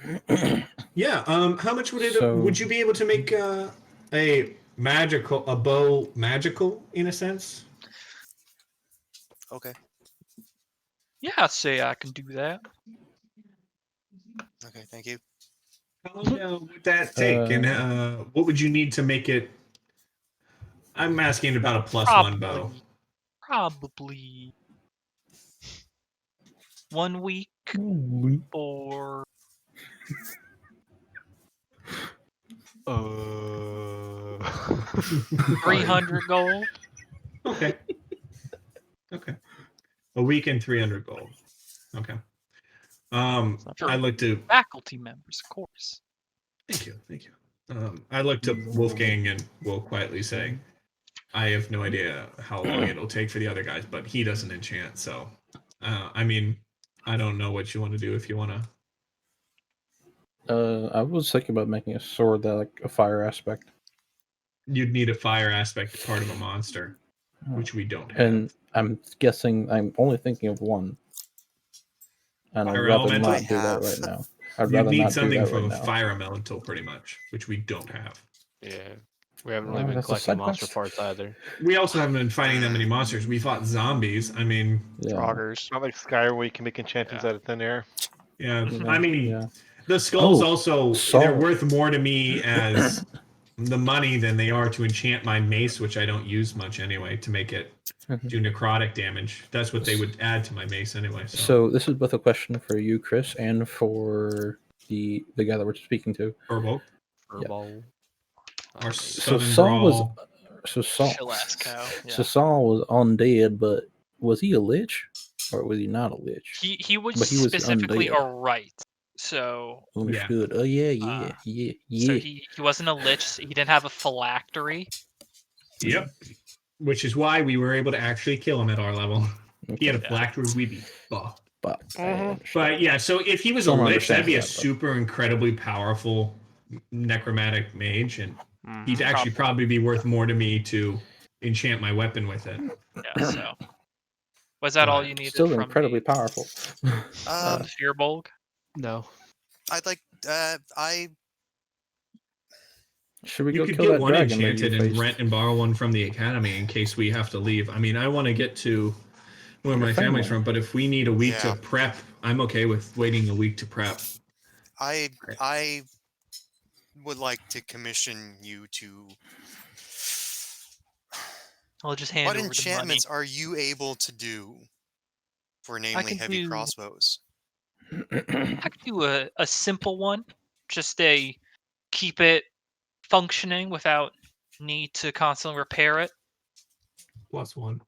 Yeah. How much would it? So- Would you be able to make a bow magical in a sense? Okay. Yeah, I'd say I can do that. Okay. Thank you. How long would that take? And what would you need to make it? I'm asking about a +1 bow. Probably 1 week or 300 gold. Okay. Okay. A week and 300 gold. Okay. Sure. I look to Faculty members, of course. thank you. I look to Wolfgang and will quietly say, I have no idea how long it'll take for the other guys, but he doesn't enchant, so I mean, I don't know what you want to do if you want to. I was thinking about making a sword that like a fire aspect, You'd need a fire aspect part of a monster, which we don't have. and I'm guessing I'm only thinking of one, and I'd Fire rather elemental? not do that have. right now. I'd You'd rather need not do something that from right a now. fire elemental, pretty much, which we don't have. Yeah. We haven't Well, really been that's a collecting side monster quest. parts either. We also haven't been fighting that many monsters. We fought zombies. I mean, Yeah. Froggers. Not like Skyrim where you can make enchantments Yeah. out of thin air. yeah. You know, I mean, yeah. the skulls Oh, also Saul. they're worth more to me as the money than they are to enchant my mace, which I don't use much anyway, to make it Mhm. do necrotic damage. That's what they would add to my mace anyway. So this is both a question for you, Chris, and for the guy that we're speaking to. Herbal. Furball. Our So southern Saul was drawl. Chill ass cow. So Yeah. Saul was undead, but was he a lich or was he not a lich? He was But he was specifically undead. a right. So Understood. Oh yeah, yeah, yeah, so yeah. he wasn't a lich. He didn't have a phylactery. Yep. Which is why we were able to actually kill him at our level. He had a Yeah. phylactery, we'd be fucked. But, But yeah, so if he was Don't a lich, that'd be a understand that, but- super incredibly powerful necromantic mage, and he'd Mhm. actually probably be worth more to me to enchant my weapon with it. Yeah. So was that all But you needed still from incredibly the, powerful. from the Fearbolg? No. I'd like. I Should we You go could kill get that one dragon that you enchanted and faced? rent and borrow one from the academy in case we have to leave. I mean, I want to get to where Your my family's family. from, but if we need a week Yeah. to prep, I'm okay with waiting a week to prep. I would like to commission you to. I'll just hand What over the money. enchantments are you able to do? For namely can heavy do- crossbows. I could do a simple one, just a keep it functioning without need to constantly repair it. +1.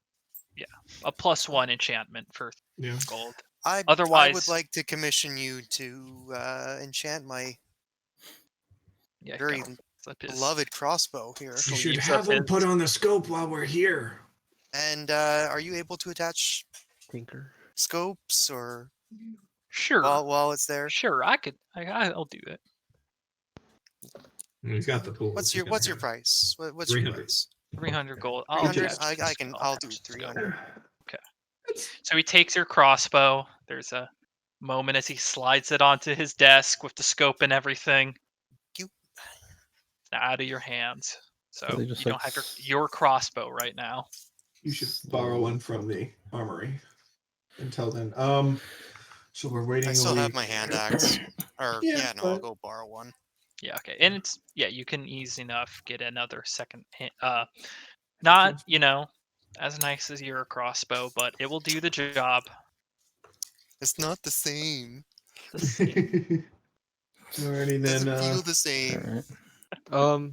A +1 enchantment for Yeah. gold. I would Otherwise- like to commission you to enchant my Yeah, very go. Flip his- beloved crossbow here. You should Sleeves have of him put his- on the scope while we're here. And are you able to attach Tinker. scopes or Sure. while it's there? Sure, I could. I'll do it. He's got the pool. What's He's your gonna What's your have price? What's your 300. price? 300 gold. 300. I'll I'll do just go. 300. So he takes your crossbow. There's a moment as he slides it onto his desk with the scope and everything. You- It's now out of your hands. So they you just, don't like, have your crossbow right now. You should borrow one from the armory until then. So we're waiting I a still have week. my hand axe. Or Yeah, no, I'll but- go borrow one. Yeah, okay. And it's you can easy enough get another second not, as nice as your crossbow, but it will do the job. It's not the same. The same. Alrighty then. Doesn't feel the same. All right.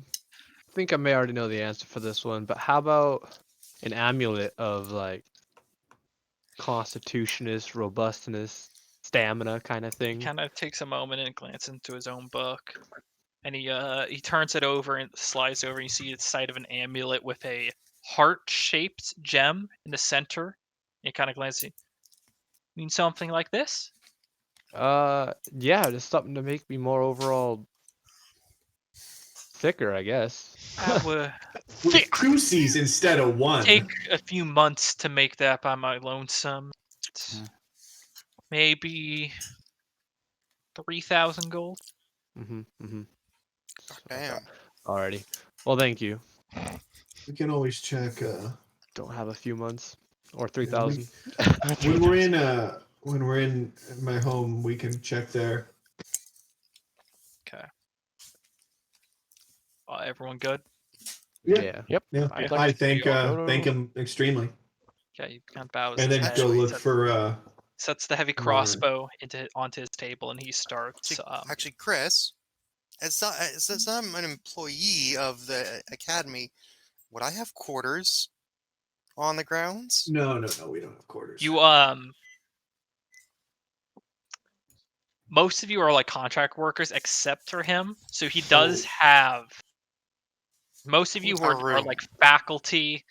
I think I may already know the answer for this one, but how about an amulet of like constitutionist, robustness, stamina kind of He thing? kind of takes a moment and glances into his own book, and he turns it over and slides over. And you see the sight of an amulet with a heart-shaped gem in the center. He kind of glances. Mean something like this? Yeah, just something to make me more overall thicker, I guess. That would With 2 C's instead of 1. take a few months to make that by my lonesome. Maybe 3,000 gold. Mm-hmm. Damn. Alrighty. Well, thank you. We can always check. Don't have a few months or Yeah, we- 3,000. When we're in my home, we can check there. Okay. Everyone good? Yeah. Yep. Yeah, I'd I like to thank go thank him extremely, Okay, you kind of bows and his then head. go He look for sets the heavy Marn. crossbow onto his table, and he starts. Actually, Chris, since I'm an employee of the academy, would I have quarters on the grounds? No, we don't have quarters. You most of you are like contract workers except for him, so he does So- have. Most of you A are room. like faculty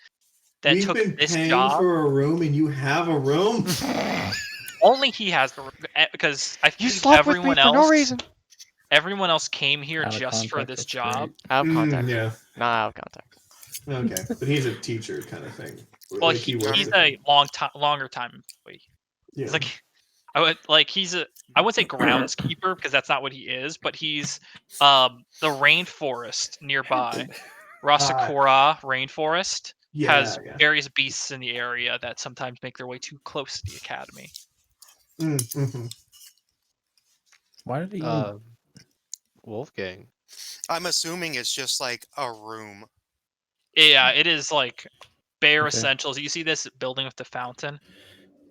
that We've took been this paying job. for a room, and you have a room. Only he has the room because I You think slept with me everyone for else. no reason. Everyone else came here Out of just for context, this that's job. great. Out of contact. Yeah. Not out of contact. Okay, but he's a teacher kind of thing. Well, Like he works he's with a him. longer time employee. Yeah. He's like I wouldn't say groundskeeper because that's not what he is, but he's the rainforest nearby. Rasakura rainforest has yeah. various beasts in the area that sometimes make their way too close to the academy. Mm-hmm. Why did he even Wolfgang. I'm assuming it's just like a room. Yeah, it is like bare Okay. essentials. You see this building with the fountain?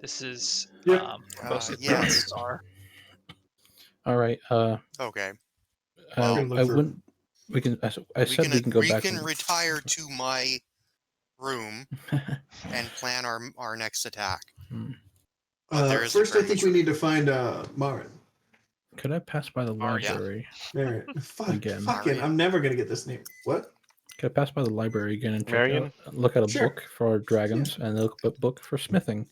This is Yep. most of the Yes. buildings are. All right. Okay. I Look for- wouldn't. We can. I said we can go back. and- retire to my room and plan our next attack. But there isn't First, I very think much we need to find Marin. Could I pass by the Maria. library? There. Fuck, Again. fucking, I'm never gonna get this name. What? Could I pass by the library again and check Marion? look at a Sure. book for dragons and look at a book for smithing?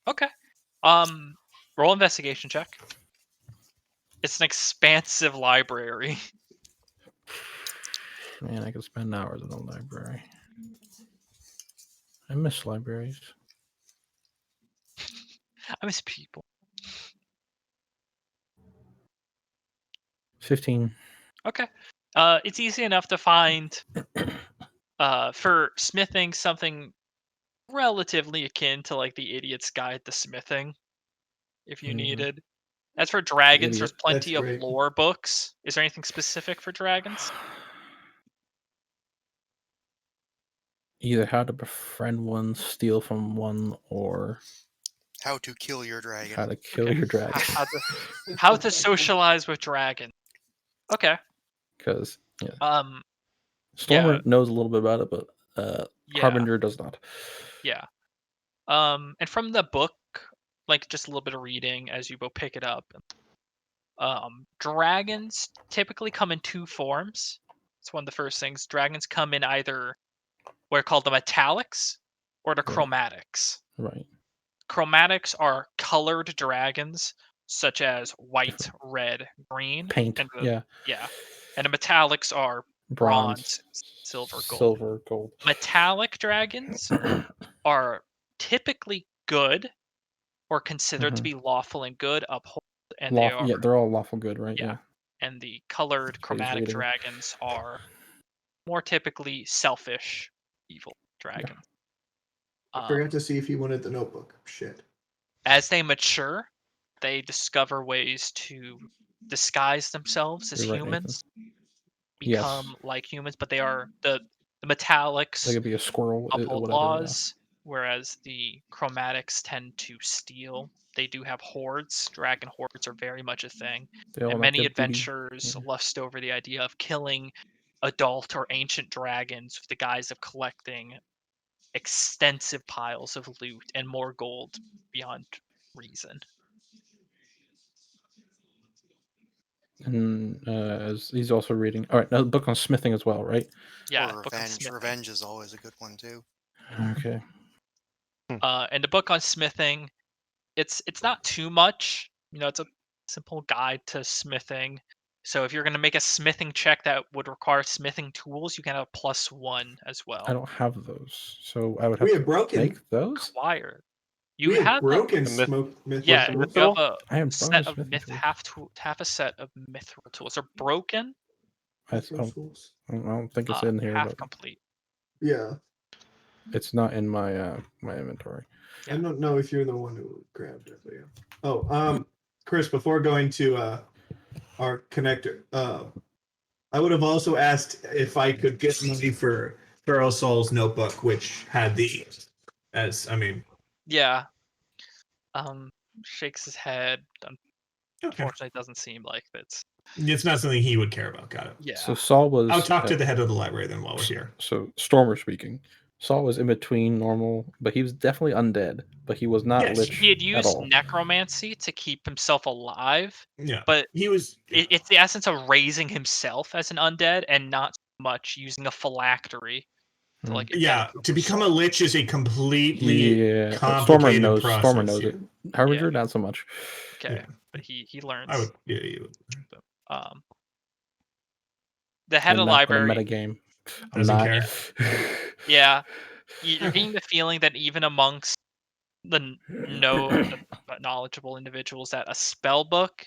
Okay. Roll investigation check. It's an expansive library. Man, I could spend hours in the library. I miss libraries. I miss people. 15. Okay. It's easy enough to find for smithing something relatively akin to like the Idiot's Guide to Smithing, if you Mhm. needed. As for dragons, there's Idiot. plenty That's of great. lore books. Is there anything specific for dragons? Either how to befriend one, steal from one, or How to kill your dragon. how to kill Okay. your dragon. How to socialize with dragons. Okay. Because Um. Stormer Yeah. knows a little bit about it, but Yeah. Harbinger does not. Yeah. And from the book, like just a little bit of reading as you both pick it up. Dragons typically come in two forms. It's one of the first things. Dragons come in either what are called the metallics or the Right. chromatics. Right. Chromatics are colored dragons, such as white, red, green. Paint. and Yeah. Yeah. And the metallics are bronze, silver, gold. Silver, gold. Metallic dragons are typically good or considered to be lawful and good, uphold, and they are Yeah, they're all lawful good, right? Yeah. Yeah. and the colored chromatic reading. dragons are more typically selfish, evil dragons. I forgot to see if he wanted the notebook. Shit. As they mature, they discover ways to disguise themselves as You're right, Nathan. humans, Yes. become like humans, but they are the metallics They could be a squirrel, uphold whatever. laws, whereas the chromatics tend to steal. They do have hordes. Dragon hordes are very much a thing. They all And like many their booty. adventurers lust over the idea of killing adult or ancient dragons with the guise of collecting extensive piles of loot and more gold beyond reason. And as he's also reading. All right, now the book on smithing as well, right? Yeah, Or book on revenge. smithing. Revenge is always a good one too. Okay. And the book on smithing, it's not too much. It's a simple guide to smithing. So if you're going to make a smithing check that would require smithing tools, you can have +1 as well. I don't have those, so I would have We to have broken. make those. Acquired. We have broken myth- smoke. Myth Yeah, the you myth have tool? a I have set bonus of smithing tools. half a set of mithril tools. They're broken, I don't think it's in here, half but complete. Yeah. it's not in my my inventory. I don't know if you're the one who grabbed it. But yeah. Oh, Chris, before going to our connector, I would have also asked if I could get money for Feral Soul's notebook, which had the, Yeah. Shakes his head. Okay. Unfortunately, it doesn't seem like it's. It's not something he would care about. Got it. Yeah. So Saul was. I'll talk to the head of the library then while we're here. So Stormer speaking. Saul was in between normal, but he was definitely undead. But he was not Yes, lich He had at used all. necromancy to keep himself alive, Yeah. but He was. it's the essence of raising himself as an undead and not so much using a phylactery to like. Yeah, advance to over become a soul. lich is a completely Yeah, Stormer complicated knows. process. Stormer knows yeah. it. Harbinger, Yeah. not so much. Okay, Yeah. but he learns. I would. Yeah, you would. The head of the I'm not gonna library. meta game. I'm Doesn't not. care. Yeah, you're getting the feeling that even amongst the knowledgeable individuals, that a spell book.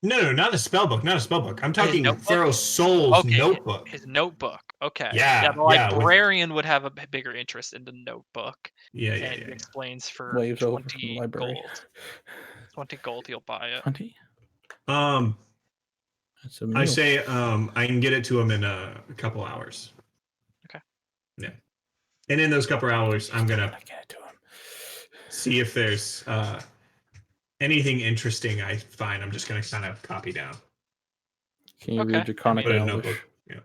No, not a spell book. Not a spell book. I'm talking notebook? Feral Soul's Okay, notebook. His notebook. Okay. Yeah, The yeah, with- librarian would have a bigger interest in the notebook. Yeah, And yeah, he yeah. explains for Waves over from the 20 library. gold. 20 gold, he'll buy it. 20. That's a I meal. say I can get it to him in a couple hours. Okay. Yeah. And in those couple hours, I'm gonna get it to him. see if there's anything interesting I find. I'm just gonna kind of copy down. Can you Okay. read Draconic Put it and in a Elvish? notebook. Yeah.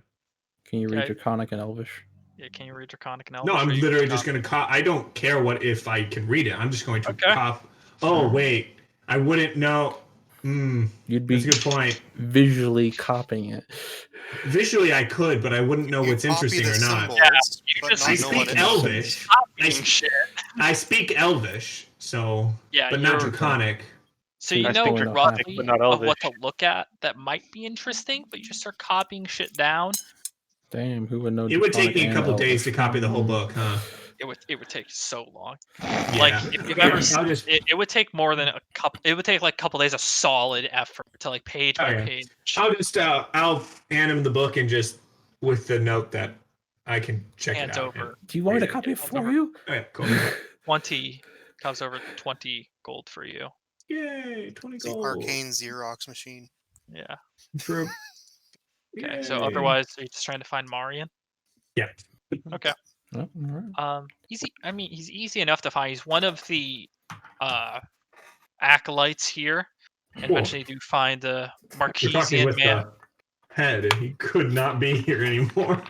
Can you read Okay. Draconic and Elvish? Yeah, can you read Draconic and No, Elvish? I'm or you literally just just gonna I don't care what if I can read it. I'm just going to Okay. cop. Oh wait, I wouldn't know. You'd be That's a good point. visually copying it. Visually, I could, but I wouldn't know You what's copy interesting the or not. symbols, Yeah, you but just- I not know what speak it is. Elvish. copying I- shit. I speak Elvish, so Yeah, but not you're- Draconic. So I you speak know Draconic, roughly but not of what Elvish. to look at that might be interesting, but you just start copying shit down. Damn, who would know? It would take Draconic me a and couple days to Elvish? copy the whole book, huh? It would take so long. Yeah. Like if you've Yeah, ever, I'll just- it would take more than a couple. It would take like a couple days of solid effort to like page by Okay. page. I'll hand him the book and just with the note that I can check Hands it out. over Do you want me to Yeah, copy it hands for over. you? Yeah. Cool. 20 comes over 20 gold for you. Yay, 20 The gold. arcane Xerox machine. Yeah. For- Okay. So Yay. otherwise, are you just trying to find Marian? Yeah. Okay. Oh, all right. Easy. I mean, he's easy enough to find. He's one of the acolytes here, and Cool. eventually you do find the We're talking Marquesian with man. the head, and he could not be here anymore.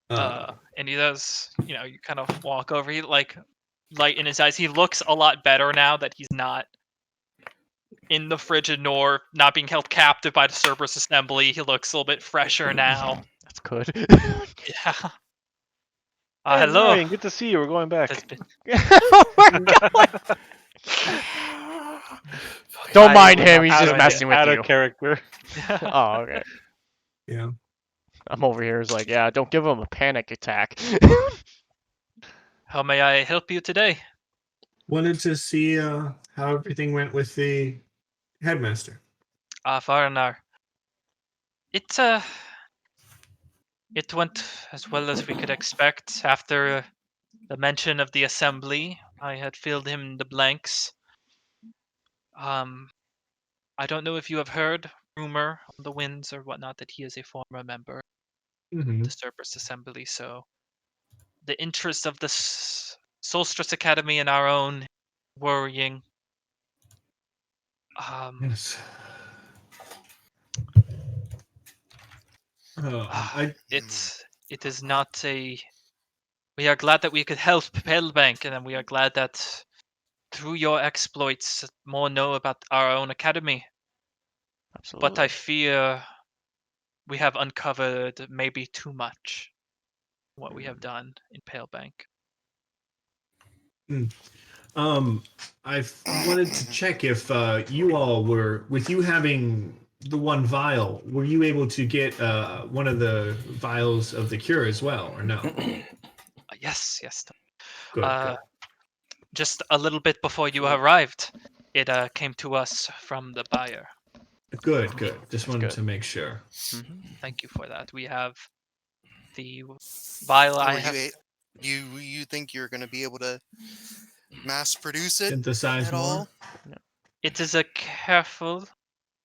And he does, you kind of walk over. He like light in his eyes. He looks a lot better now that he's not in the frigid nor not being held captive by the Cerberus Assembly. He looks a little bit fresher now. That's good. Yeah. Hey, Hello. Ryan, good to see you. We're going back. It's been- Oh my god! Don't I mind would him. not He's be just doing messing with out you. of character. Oh, okay. Yeah. I'm over here. Is like, yeah, don't give him a panic attack. How may I help you today? Wanted to see how everything went with the headmaster. Foreigner. It went as well as we could expect. After the mention of the assembly, I had filled him the blanks. I don't know if you have heard rumor on the winds or whatnot that he is a former member of Mm-hmm. the Cerberus Assembly. So the interest of the Solstice Academy and our own worrying. Yes. I It is not a. We are glad that we could help Palebank, and we are glad that through your exploits, more know about our own academy. But I Absolutely. fear we have uncovered maybe too much what we have done in Palebank. I wanted to check if you all were, with you having the one vial, were you able to get one of the vials of the cure as well, or no? Yes, yes. Good. Just a little bit before you arrived, it came to us from the buyer. Good. Just wanted good. to make sure. Thank you for that. We have the vial. I Were have. you think you're going to be able to mass produce it Synthesize at more. all? It is a careful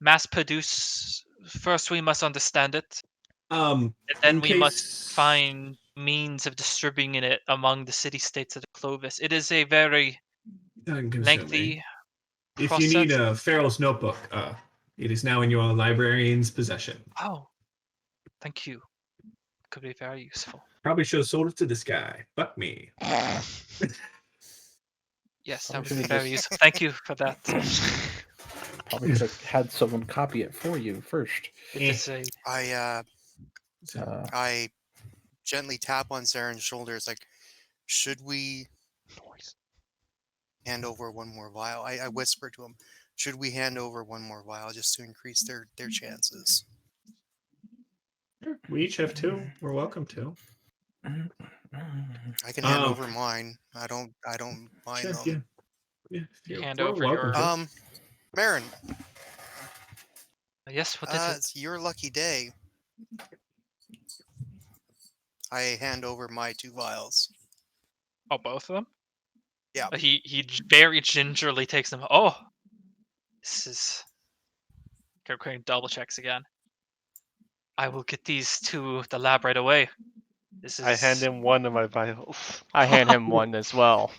mass produce. First, we must understand it, and then in we must find means of distributing it among the city-states of the Clovis. It is a very Time-consuming. lengthy If you need process. a Farrell's notebook, it is now in your librarian's possession. Oh, thank you. Could be very useful. Probably should have sold it to this guy. Fuck me. Yes, that Probably would be should've very just- useful. Thank you for that. Probably should have had someone copy it for you first. It is a. I gently tap on Saren's shoulder. It's like, should we hand over one more vial? I whisper to him, should we hand over one more vial just to increase their chances? We each have two. We're welcome to. I can hand over mine. I don't mind Sure, them. yeah. Hand we're over welcome your- to. Marin, Yes, what is it? it's your lucky day. I hand over my 2 vials. Oh, both of them? Yeah. He very gingerly takes them. Oh, this is. Quick double checks again. I will get these to the lab right away. This is. I hand him one of my vials. I hand him one as well.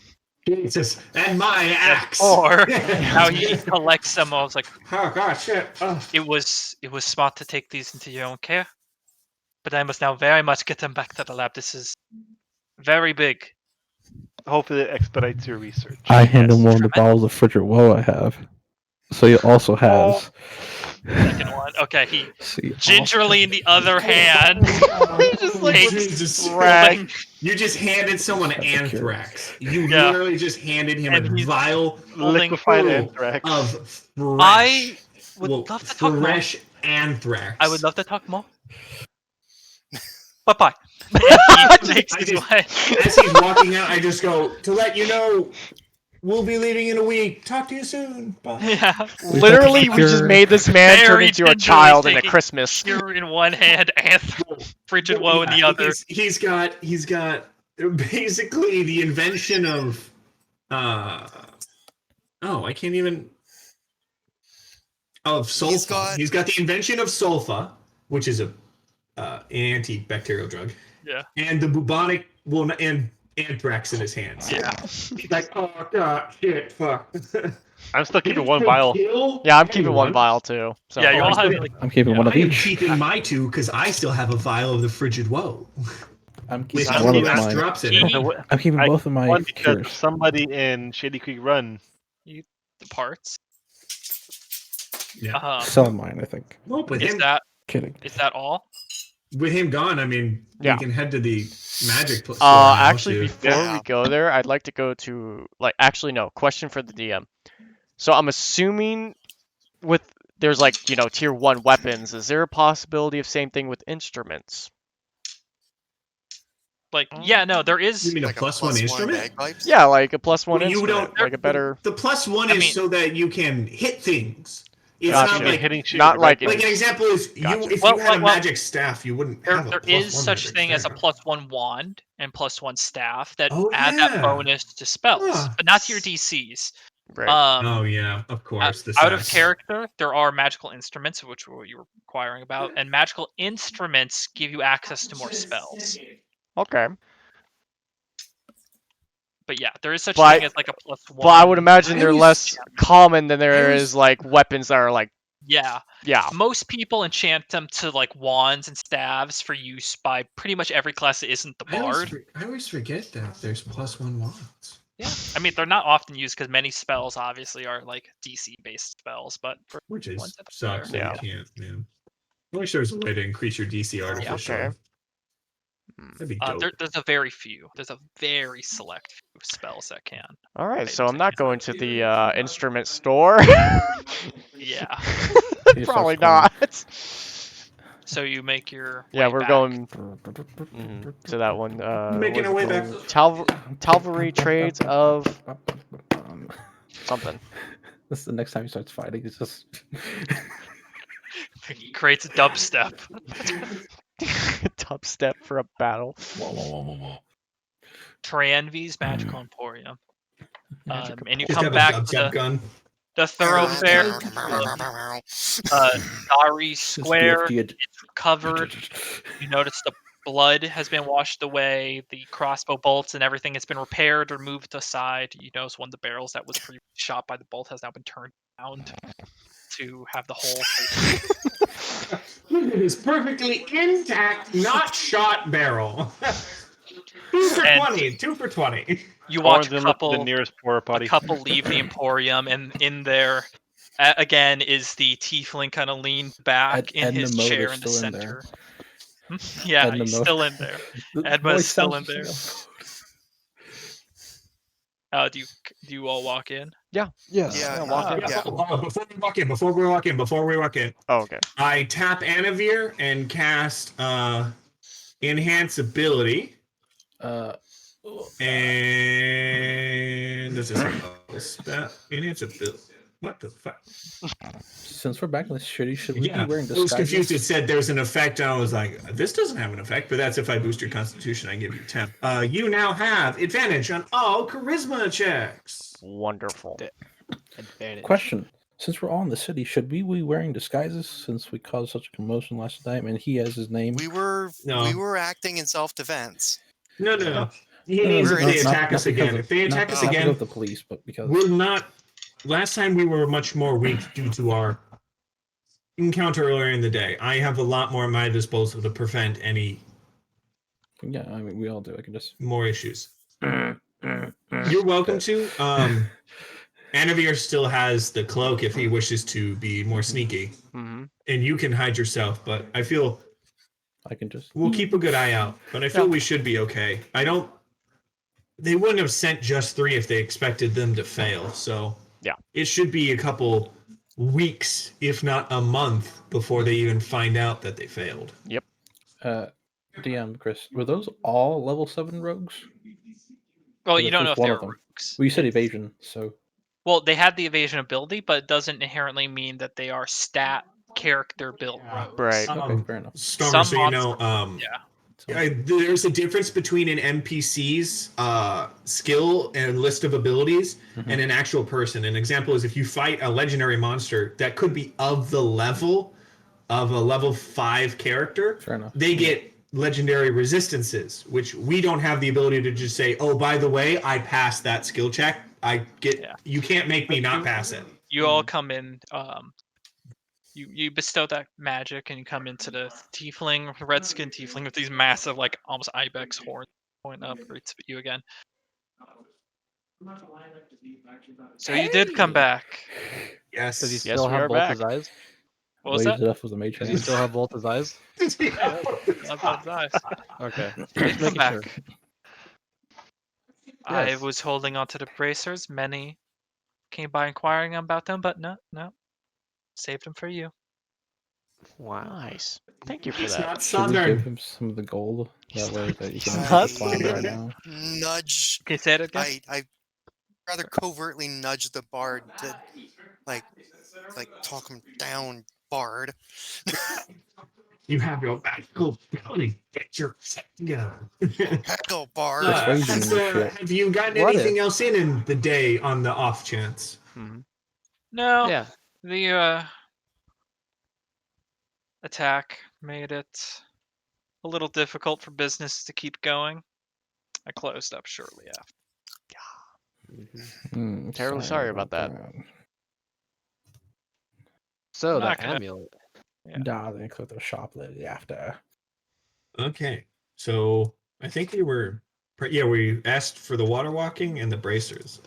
Jesus, and my axe. Or now he collects them. I was like, Oh god, shit. Oh. it was smart to take these into your own care, but I must now very much get them back to the lab. This is very big. Hopefully, it expedites your research. I hand him Yes, one of the bottles of Frederick Woe I have. So he also has. Second one. Okay, he See, gingerly in the other hand. Just like Jesus. Holding- You just handed someone That's a cure. anthrax. You Yeah. literally just handed him And a he's vial Liquefied full anthrax. of fresh. I would love to talk more. fresh anthrax. I would love to talk more. Bye bye. He makes his way. As he's walking out, I just go, to let you know, we'll be leaving in a week. Talk to you soon. Bye. Yeah. Literally, we just made this man turn Very into a gingerly child in a taking Christmas. Cure in one hand and frigid woe in the other. He's got basically the invention of I can't even of sulfa. He's got the invention of sulfa, which is an antibacterial drug. Yeah. And the bubonic and anthrax in his hands. Yeah. He's like, oh god, shit, fuck. I'm still keeping one vial. Yeah, I'm keeping one vial too. So. Yeah, you all have like. I'm keeping one of I am each. keeping my 2 because I still have a vial of the frigid woe. I'm With keeping one of less mine. drops in it. I'm keeping I both of my One because cures. somebody in Shady Creek Run. The parts. Yeah. Sell mine, I think. Well, with Is him, Kidding. that all? with him gone, I mean, Yeah. we can head to the magic store. Actually, now to- before we go there, I'd like to go to actually no question for the DM. So I'm assuming there's like, tier 1 weapons. Is there a possibility of same thing with instruments? Like, yeah, no, there You is. mean a Like plus a one +1 instrument? bagpipes? Yeah, like a +1 Well, you instrument, don't. like a better. The +1 I is mean- so that you can hit things. It's Gotcha. not You're like hitting shit Not with your like bagpipe. an example is Gotcha. if Well, you had a well, magic staff, you wouldn't There, have a there +1 is such magic thing as a staff. +1 wand and +1 staff that Oh, add that yeah. bonus to spells, Huh. but not to your DCs. Right. Oh yeah, of course. The Out of stats. character, there are magical instruments, which were what you were inquiring about, and magical instruments give you access to more spells. Okay. But yeah, there is such But- thing as like a +1. But I would imagine I they're always- less common than there always- is like weapons that are like, Yeah, yeah. most people enchant them to like wands and staves for use by pretty much every class that isn't the bard. I always forget that there's +1 wands. Yeah, I mean they're not often used because many spells obviously are like DC based spells, but for Which is ones that are sucks. there, That Yeah. you can't, man. I wish there was a way to increase your DC artificially. Okay. That'd be dope. there's a very few. There's a very select few spells that can. All right, Maybe so I'm take not it. going to the instrument store. Yeah. He Probably starts not. So you make your Yeah, way we're back. going calling. to that one. Making what's our it way back. called? Talvery Trades of something. This is the next time he starts fighting. It's just Creates a dubstep. Dubstep for a battle. Tranvi's Magical Emporium. And you Just come have a back to dubstep gun. the thoroughfare. Dari Square. the It's covered. You notice the blood has been washed away. The crossbow bolts and everything has been repaired or moved aside. You notice one of the barrels that was previously shot by the bolt has now been turned around to have the hole. It is perfectly intact, not shot barrel. 2 for And- 20. 2 for 20. You watch Thorns a and look to couple. the nearest porta A potty. couple leave the Emporium, and in there, again, is the tiefling kind of leaned back in Edna his Mode chair is in the still in there. center. Yeah, Edna he's Mode. still in there. The Edma voice is still sounds in there. so- Do you all walk in? Yes. Yeah, walk in. yeah. Before we walk in, Oh, okay. I tap Anavir and cast Enhance Ability. And this is Enhance Ability. What the fuck? Since we're back in this shitty, should we Yeah, be wearing I was confused. It disguises? said there's an effect, and I was like, this doesn't have an effect, but that's if I boost your Constitution, I give you 10. You now have advantage on all Charisma checks. Wonderful. Advantage. Question: since we're all in the city, should we be wearing disguises since we caused such a commotion last time and he has his name? We were acting in self-defense. No. He No, needs no, if no, they attack us again. If they attack us not because again, of the police, but because we're not. Last time we were much more weak due to our encounter earlier in the day. I have a lot more at my disposal to prevent any yeah, I mean we all do. I can just more issues. You're welcome to. Anavir still has the cloak if he wishes to be more sneaky, Hmm. and you can hide yourself. But I feel I can just we'll keep a good eye out. But I feel we should be okay. I don't. They wouldn't have sent just 3 if they expected them to fail. So Yeah. it should be a couple weeks, if not a month, before they even find out that they failed. DM Chris, were those all level 7 rogues? Well, Or you this don't was know if one they're of them? rogues. Well, you said evasion, so Well, they had the evasion ability, but it doesn't inherently mean that they are stat character built rogues. Right. okay, fair enough. Stormer, Some so you know, there's a difference between an NPC's skill and list of abilities and an actual person. An example is if you fight a legendary monster that could be of the level of a level 5 character, Fair enough. they get legendary resistances, which we don't have the ability to just say, oh, by the way, I passed that skill check. You can't make me not pass it. You all come in. You bestow that magic, and you come into the tiefling, redskin tiefling with these massive, like almost ibex horns pointing up. Great to meet you again. So you did come back. Yes. Does he Yes, still we have are both back. his eyes? What was Waves that? it up with a mage Does he hand. still have both his eyes? Not both eyes. Okay. Come Just making back. sure. I Yes. was holding onto the bracers. Many came by inquiring about them, but no. Saved him for you. Wow. Nice. Thank you for He's that. not Should we give southern. him some of the gold? He's That way not- that you he's can not apply him right now. Nudge. Can you say it again? I rather covertly nudge the bard to like talk him down, bard. You have your magical ability. Get your shit together. Haggle, bard. Persuasion shit. Have you gotten What anything else in the day on the off chance? Mhm. No. Yeah. The attack made it a little difficult for business to keep going. I closed up shortly after. Terribly sorry about that. So Not the gonna- amulet. Yeah. Nah, they close the shop lady after. Okay, so I think we asked for the water walking and the bracers.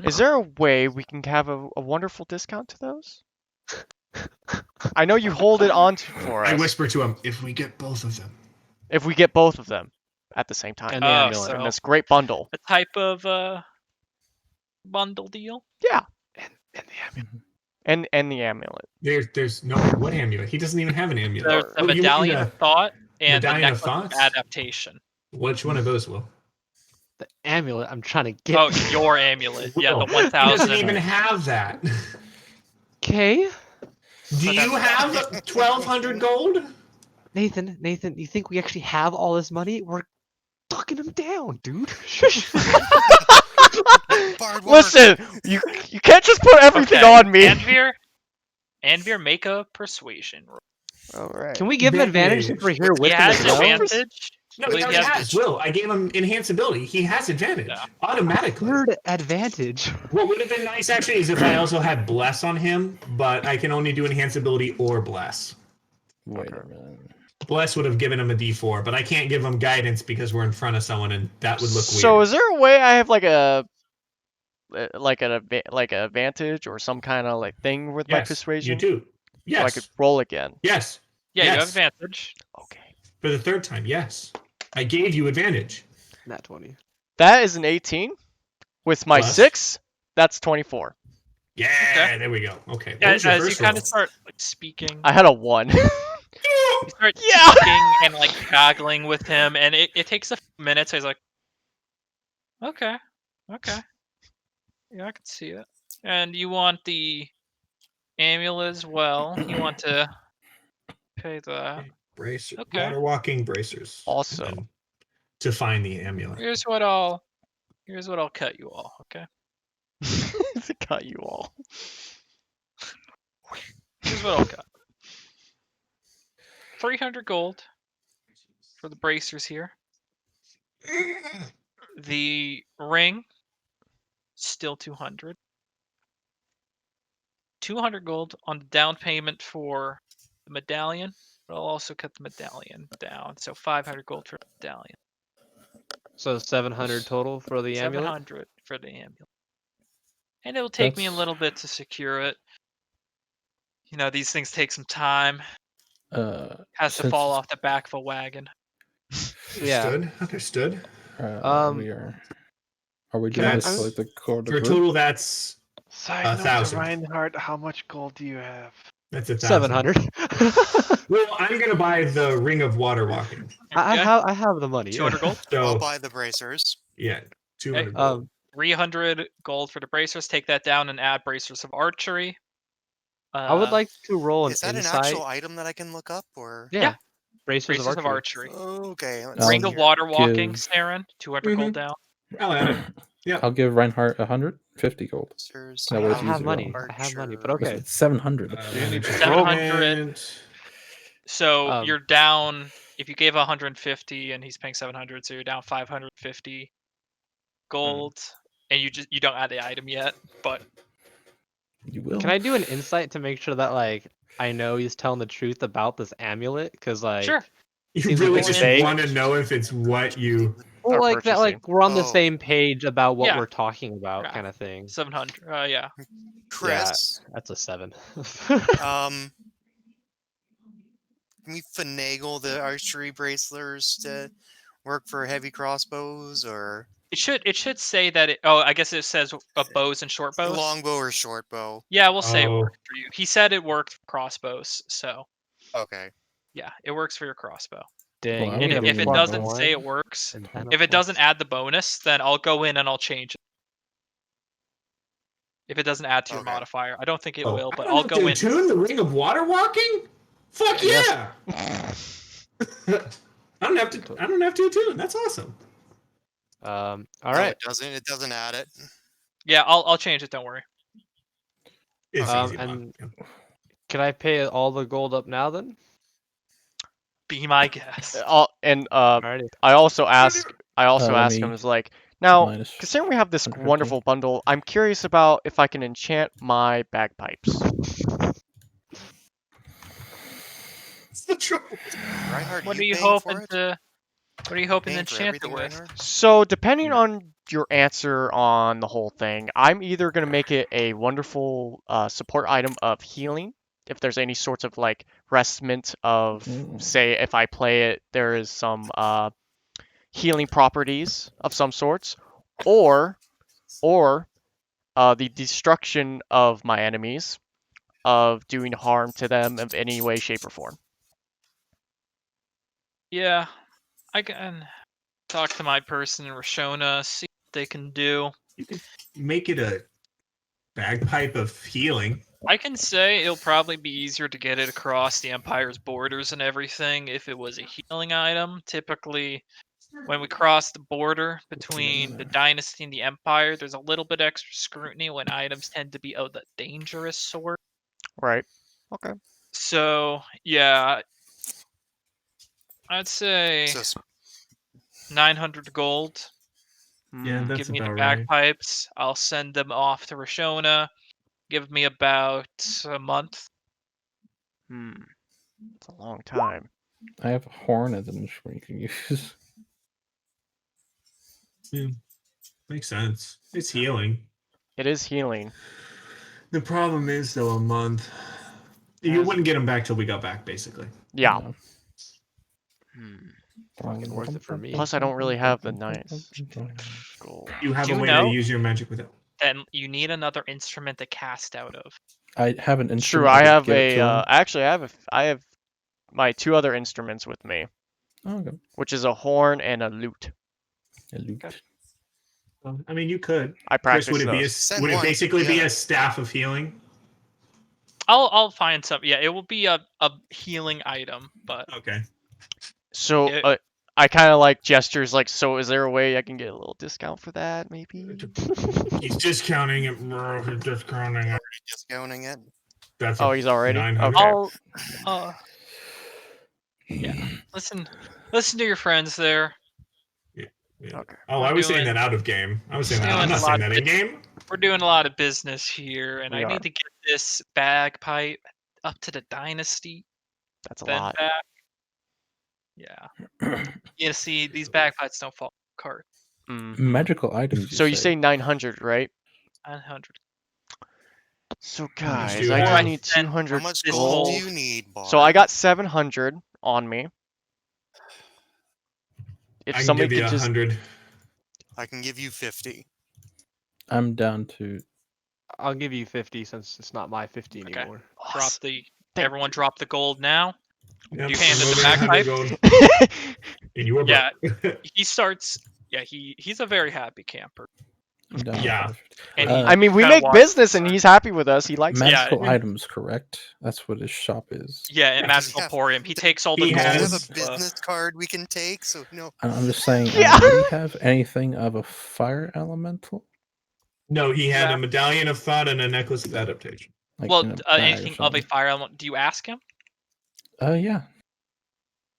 Is there a way we can have a wonderful discount to those? I know you hold it on for us. I whisper to him, if we get both of them. If we get both of them at the same time. And the Oh, amulet. in so- this great bundle. A type of bundle deal. Yeah. And the amulet. And the amulet. There's no what amulet? He doesn't even have an amulet. There's the Oh, you mean medallion of thought and the medallion of necklace of thoughts? adaptation. Which one of those, Will? The amulet I'm trying to get. Oh, your amulet. Yeah, the Will. He doesn't 1,000. even have that. Okay. Do you have 1,200 gold? Nathan, you think we actually have all this money? We're ducking him down, dude. Bard work. Listen, you can't just put everything Okay, on me. Anvir, make a persuasion roll. All right. Can we give him advantage Advantage. since we're here He with him has as well? advantage. No, Well, he already has. Will, I gave him enhance ability. He has advantage Yeah. automatically. Third advantage. What would have been nice actually is if I also had bless on him, but I can only do enhance ability or bless. Wait a minute. Bless would have given him a D4, but I can't give him guidance because we're in front of someone, and that would look weird. So is there a way I have like an advantage or some kind of like thing with my Yes, persuasion? you do. Yes. So I could roll again. Yes. Yeah, you have Yes. advantage. Okay. For the third time, yes. I gave you advantage. Nat 20. That is an 18. With my Plus? 6, that's 24. Yeah, Okay. there we go. Okay. What Yeah, was your as you first kind roll? of start like speaking, I had a 1. you start Yeah. speaking and like haggling with him, and it takes a few minutes. He's like, okay, yeah, I can see it. And you want the amulet as well. You want to pay that. Bracer. Okay. Water walking bracers. Also. And then to find the amulet. Here's what I'll cut you all. Okay. to cut you all. Here's what I'll cut. 300 gold for the bracers here. The ring, still 200. 200 gold on the down payment for the medallion, but I'll also cut the medallion down. So 500 gold for the medallion. So 700 total for the amulet. 700 for the amulet. And it'll take me a That's- little bit to secure it. You know, these things take some time. Has to Since- fall off the back of a wagon. Yeah. Understood. We are we doing That's- this for like the quarter For group? total, that's Side note to 1,000. Reinhardt, how much gold do you have? 1,000. 700. Well, I'm gonna buy the ring of water walking. I Okay. have the money. 200 gold. I'll So buy the bracers. yeah, 200 gold. 300 gold for the bracers. Take that down and add bracers of archery. I would like to roll an Is that insight. an actual item that I can look up, or? Yeah. Yeah. Bracers, bracers of archery. Okay. Let's Ring see of here. water walking, give- Saren. 200 gold down. I'll add it. Yeah. I'll give Reinhardt 150 gold. Bracers, No, I what it's have easier money. on. I have money, but Archer. okay. It's 700. You need to 700. So Um, you're down. If you gave 150 and he's paying 700, so you're down 550 gold, and you don't add the item yet. But You will. Can I do an insight to make sure that like I know he's telling the truth about this amulet? Because like, sure. You Seems really like just vague. want to know if it's what you. well, Or like that, like purchasing. we're on the Oh. same page about what Yeah. we're talking about, Yeah. kind of thing. 700. Yeah. Chris, That's a 7. can we finagle the archery bracelers to work for heavy crossbows, or? It should say that it. Oh, I guess it says bows and short bows. Longbow or short bow. Yeah, we'll say it Oh. works for you. He said it worked for crossbows, so Okay. yeah, it works for your crossbow. Dang, Well, I you And would need go a if it with doesn't one. say it works, and then if a it doesn't plus. add the bonus, then I'll go in and I'll change it. If it doesn't add to your Okay. modifier, I don't think it Oh, will, I but don't I'll have go to in. attune the ring of water walking? Fuck Yeah, yeah! I don't have to attune. That's awesome. All No, right. it doesn't. It doesn't add it. Yeah, I'll change it. Don't worry. It's Um, easy. and- Bob. Can I pay all the gold up now then? Be my guest. Alrighty. I also ask let him, me is like, now, minus considering we have this 150. wonderful bundle, I'm curious about if I can enchant my bagpipes. It's the trouble. Reinhardt, What you are you paying hoping for it? to? What are you hoping to Paying for enchant everything, them with? Reinhardt? So, depending No. on your answer on the whole thing, I'm either going to make it a wonderful support item of healing, if there's any sorts of like restment of, say, if I play it, there is some healing properties of some sorts, or the destruction of my enemies, of doing harm to them of any way, shape, or form. Yeah, I can talk to my person in Rashona, see what they can do. You could make it a bagpipe of healing. I can say it'll probably be easier to get it across the Empire's borders and everything if it was a healing item. Typically, when we cross the border between the Dynasty and the Empire, there's a little bit extra scrutiny when items tend to be of the dangerous sort. Right. Okay. So, yeah, I'd say So 900 gold. Yeah, Hmm. that's Give me the about right. bagpipes. I'll send them off to Rashona. Give me about a month. It's a long time. I have a horn as an instrument you can use. Yeah, makes sense. It's healing. It is healing. The problem is, though, a month. You wouldn't get them back till we got back, basically. Yeah. No. Fucking worth it for me. Plus, I don't really have the 9 gold. You have Do a you way know? to use your magic without. Then you need another instrument to cast out of. I have an It's true. instrument. I could have give it to him. actually, I have my 2 other instruments with me, Oh, okay. which is a horn and a lute. A lute. I mean, you could. I Chris, practice would it be those. Send would it one, basically be yeah. a staff of healing? I'll find some. Yeah, it will be a healing item, but Okay. So It- I kind of like gestures like, so is there a way I can get a little discount for that, maybe? He's discounting it, bro. He's discounting it. discounting it. That's Oh, he's already? 900. Okay. I'll yeah. Listen to your friends there. Yeah. Okay. Oh, We're I was saying doing- that out of game. I was saying that. doing I'm a not lot saying of that in game. We're doing a lot of business here, and We I are. need to get this bagpipe up to the Dynasty, That's a then lot. back. Yeah. You see, these bagpipes don't fall apart. Mhm. Magical items. So you say 900, right? 900. So much do guys, you I just have? need How 200 How much this gold do gold. you need, Bart? So I got 700 on me. If I can somebody give you could just 100. I can give you 50. I'm down to. I'll give you 50 since it's not my 50 Okay. anymore. Drop the. Thank Everyone drop the gold now. Yep, You handed I'm the moving 100 bagpipe? gold. And you were Yeah. broke. He starts. Yeah, he's a very happy camper. I'm down to Yeah. 550. And Uh, I mean, we kinda make wants- business and he's happy with us. He likes it. Magical Yeah. items, correct? That's what his shop is. Yeah, in Yeah, Magical yeah. Emporium, he takes all the He gold. Do you has- have a business card we can take? So no. I'm just saying. Yeah. Do we have anything of a fire elemental? No, he had Yeah. a medallion of thought and a necklace of adaptation. Like Well, in a bag or anything of a something? fire element. Do you ask him? Yeah.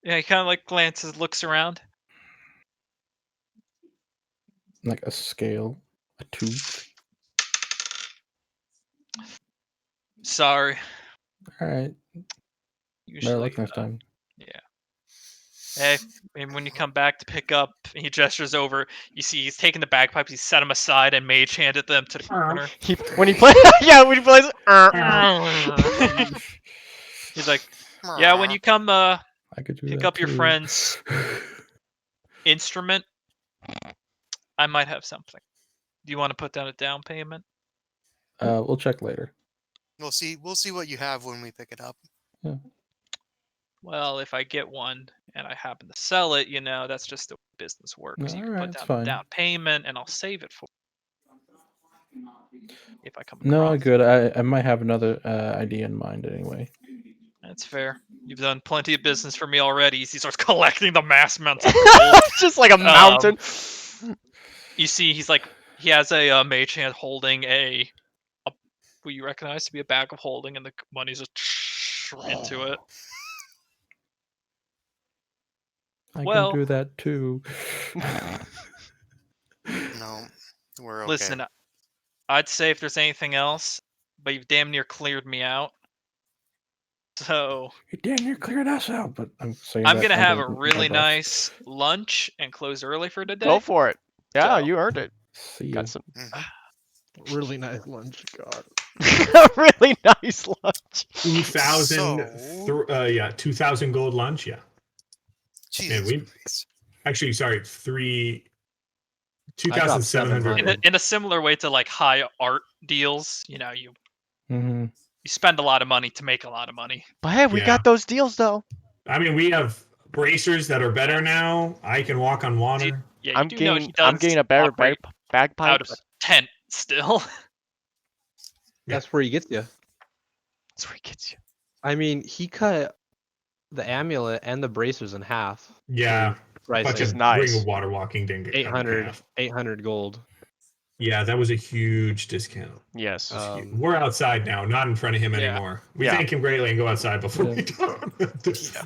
Yeah, he kind of like glances, looks around. Like a scale, a tube. Sorry. All right. Better Usually, luck next time. hey, and when you come back to pick up, he gestures over. You see, he's taking the bagpipes. He set them aside and mage handed them to the corner. When he plays, yeah, when he plays, He's like, yeah, when you come I could do pick that up your too. friend's instrument, I might have something. Do you want to put down a down payment? We'll check later. We'll see what you have when we pick it up. Well, if I get one and I happen to sell it, that's just the way business works. You can Alright, put that's down fine. down payment, and I'll save it for if I come No, across. good. I might have another idea in mind anyway. That's fair. You've done plenty of business for me already. He starts collecting the mass amounts of gold. Just like a mountain. You see, he has a mage hand holding a what you recognize to be a bag of holding, and the money's just into it. I Well- can do that too. No, we're okay. Listen, I'd say if there's anything else, but you've damn near cleared me out. So You damn near cleared us out, but I'm saying I'm that gonna have a under my really breath. nice lunch and close early for the day. Go for it. Yeah, So- you earned it. See you. Got some Mhm. Really nice lunch. God. really nice lunch. 2,000 gold lunch. Yeah. Jesus we- Christ. Actually, sorry, I dropped 2,700. 700. In a similar way to like high art deals, you Mm-hmm. you spend a lot of money to make a lot of money. But hey, we Yeah. got those deals though. I mean, we have bracers that are better now. I can walk on water. Yeah, I'm you do know he getting does I'm getting a better operate out of bagpipes. a tent still. That's where he gets you. That's where he gets you. I mean, he cut the amulet and the bracers in half. Yeah, Right. but It's just nice. ring of water walking didn't get cut in 800, half. 800 gold. Yeah, that was a huge discount. Yes. We're outside now, not in front of him Yeah. anymore. We Yeah. thank him greatly and go outside before we talk.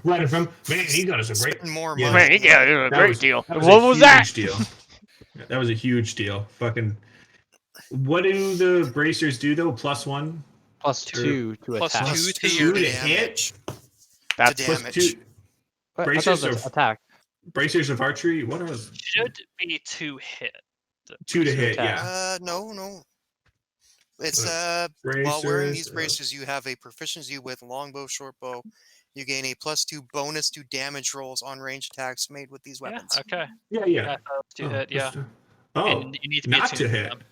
Right in front. Man, he got us a great. Spend more Yeah. money. Man, he got a That great was- deal. That What a was that? huge deal. Yeah, that was a huge deal. Fucking. What do the bracers do though? +1. +2 to Plus attack. two. Plus Two to to damage. That's to Plus damage. 2 I thought it bracers was of attack. bracers of archery. What are those? Should be 2 hit. 2 to Two hit. attack. Yeah. No. It's Bracers. while wearing these braces, you have a proficiency with longbow, shortbow. You gain a +2 bonus to damage rolls on range attacks made with these weapons. Yeah, okay. Yeah. Yeah, 2 hit, yeah. Oh, And you need to be not to attuned hit. them.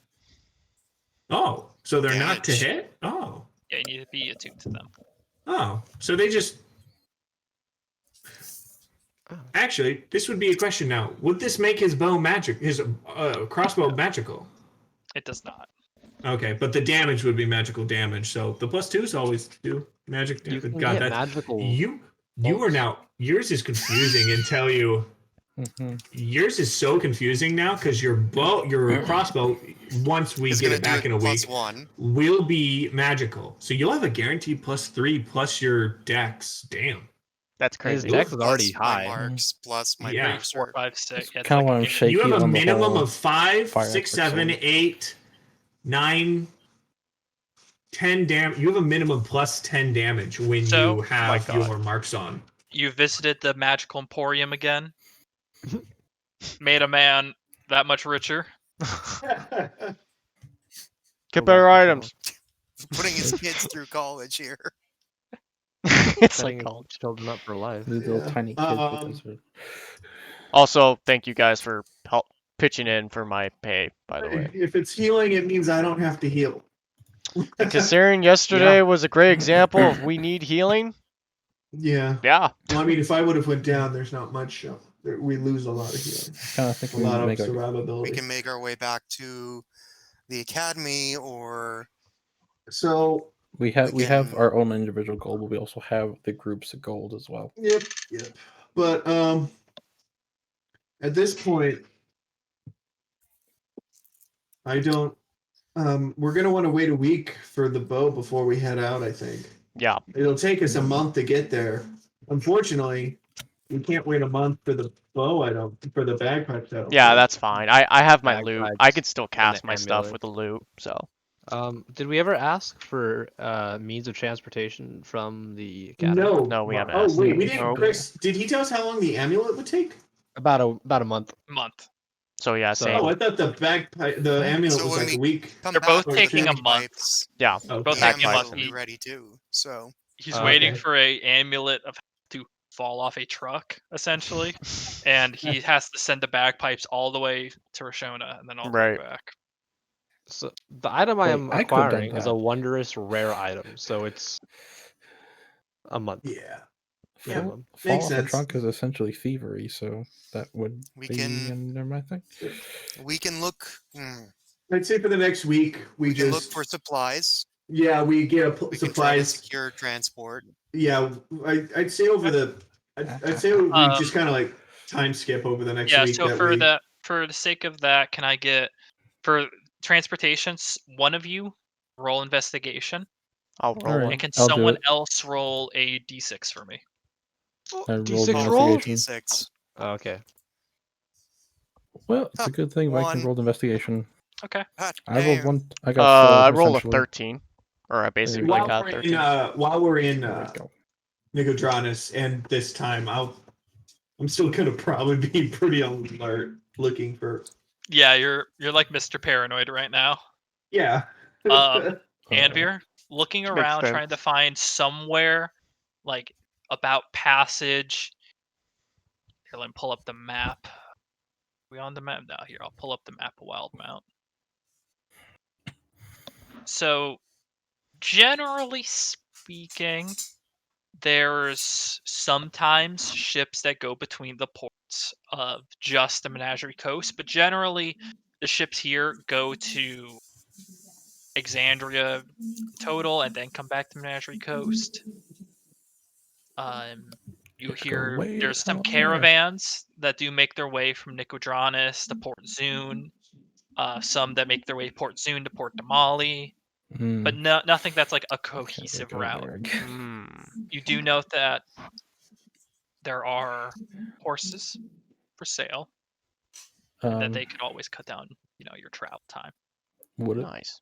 Oh, so they're not to Damage. hit? Oh. Yeah, you need to be attuned to them. Oh. So they just. Oh. Actually, this would be a question now. Would this make his crossbow magical? It does not. Okay, but the damage would be magical damage. So the +2s always do magic You damage. can God, get that magical. you are now. Yours is confusing until you. Mm-hmm. Yours is so confusing now because your crossbow, once we It's get gonna it back do in a week, +1. will be magical. So you'll have a guaranteed +3 plus your dex. Damn. That's His crazy. dex is Plus already my high. marks plus my Yeah. 4, bracer. 5, 6. Yeah, it's Kind of like why a I'm game. shaky You have a on the minimum whole of 5, fire 6, aspect, 7, so- 8, 9, 10 damage. You have a minimum +10 damage when So- you have My God. your marks on. You visited the magical emporium again. Made a man that much richer. Get Go better back to items. Putting his kids through college here. It's like Setting college. children up for life. These little Yeah. tiny kids with this. Also, thank you guys for pitching in for my pay, by the way. If it's healing, it means I don't have to heal. Considering yesterday was a great example of we need healing. Yeah. Yeah. Well, I mean, if I would have went down, there's not much. We lose a lot of healing. Kind of think A we lot need to of make like survivability. We can make our way back to the academy, or So we have can- our own individual gold, but we also have the groups of gold as well. Yep. But at this point, I don't. We're gonna want to wait a week for the bow before we head out. I think Yeah. it'll take us a month to get there. Unfortunately, we can't wait a month for the bow. For the bagpipes. Yeah, that's fine. I have my loot. Bagpipes I could still and the cast my stuff amulet. with the loot, so. Did we ever ask for means of transportation from the academy? No, we haven't Oh asked. wait, we didn't. Oh. Chris, did he tell us how long the amulet would take? About a month. Month. So yeah, So- same. Oh, I thought the amulet So was when like we a week. come They're back both with taking a the month. pipes, Yeah. Okay. Both the taking a amulet month will be each. ready too. So He's Oh, waiting okay. for a amulet of to fall off a truck, essentially, and he has to send the bagpipes all the way to Roshona and then all the way Right. back. So the item I Wait, am I could've done acquiring is a that. wondrous rare item, so it's a month Yeah. minimum. Fall Makes off a sense. trunk is essentially thievery, so that would We be can- under my thing. We can look. I'd say for the next week, We can look just for supplies. yeah, we get We can try to supplies. secure transport. Yeah, I'd say over the I'd say we just kind of like time skip over the next Yeah, week. so That for way, the sake of that, can I get for transportations, one of you roll investigation, I'll roll Alright. one. and can I'll do someone it. else roll a d6 for me? I rolled D6 I'll roll? roll investigation. D6. Okay. Well, it's a good thing Viking One. rolled investigation. Okay. Hot I rolled damn. one. I got four. I roll a essentially. 13, or I basically go. got 13. while we're in There we go. Nicodranus, and this time I'm still gonna probably be pretty on alert, looking for Yeah, you're like Mr. Paranoid right now. yeah. Anvir, looking Makes around, sense. trying to find somewhere like about passage. Here, let me pull up the map. We on the map now? Here, I'll pull up the map of WildeMount. So, generally speaking, there's sometimes ships that go between the ports of just the Menagerie Coast, but generally the ships here go to Exandria total and then come back to Menagerie Coast. You Let's go hear way there's some out there. caravans that do make their way from Nicodranus to Port Zune. Some that make their way Port Zune to Port Damali, but nothing that's like a cohesive go route. there again. Hmm. You do note that there are horses for sale, and that they could always cut down, your travel time. Would it? Nice.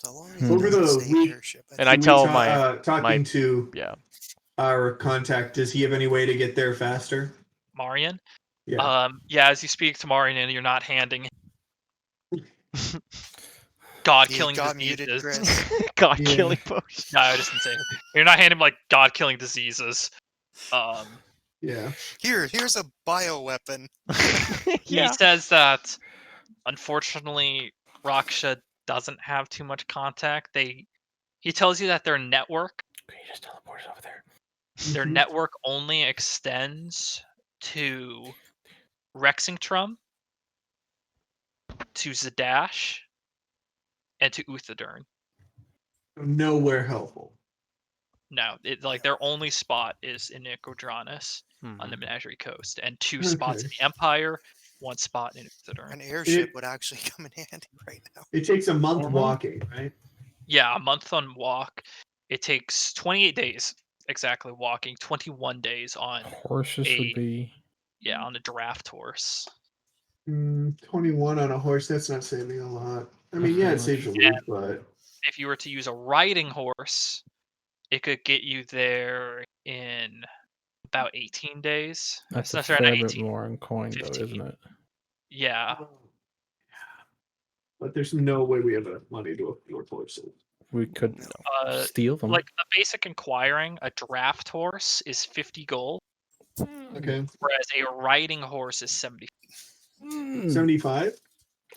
So long as it Over doesn't the say week- airship. And I Should we tell talking my to yeah. our contact. Does he have any way to get there faster? Marian, Yeah. as you speak to Marian, and you're not handing God-killing got muted, diseases. Chris. God Yeah. killing potion. No, I just didn't say anything. You're not handing him like God-killing diseases. Yeah. Here's a bioweapon. He Yeah. says that unfortunately Raksha doesn't have too much contact. He tells you that their network Can you just teleport us over there? their Mhm. network only extends to Rexingtrum, to Zadash, and to Uthadurn. Nowhere helpful. No, their only spot is in Nicodranus on the Mhm. Menagerie Coast, and two spots in Okay. the Empire, one spot in Uthadurn. An airship It- would actually come in handy right now. It takes a month Mhm. walking, right? Yeah, a month on walk. It takes 28 days exactly walking, 21 days on Horses would be. on a draft horse. 21 on a horse. That's not saving a lot. I mean, yeah, it saves a week, but If you were to use a riding horse, it could get you there in about 18 days. That's No, a sorry, fair not bit 18. more in coin, though, 15. isn't it? Yeah. but there's no way we have enough money to afford horses. We could Uh, steal them. like a basic inquiring, a draft horse is 50 gold, Okay, whereas a riding horse is 70. 75.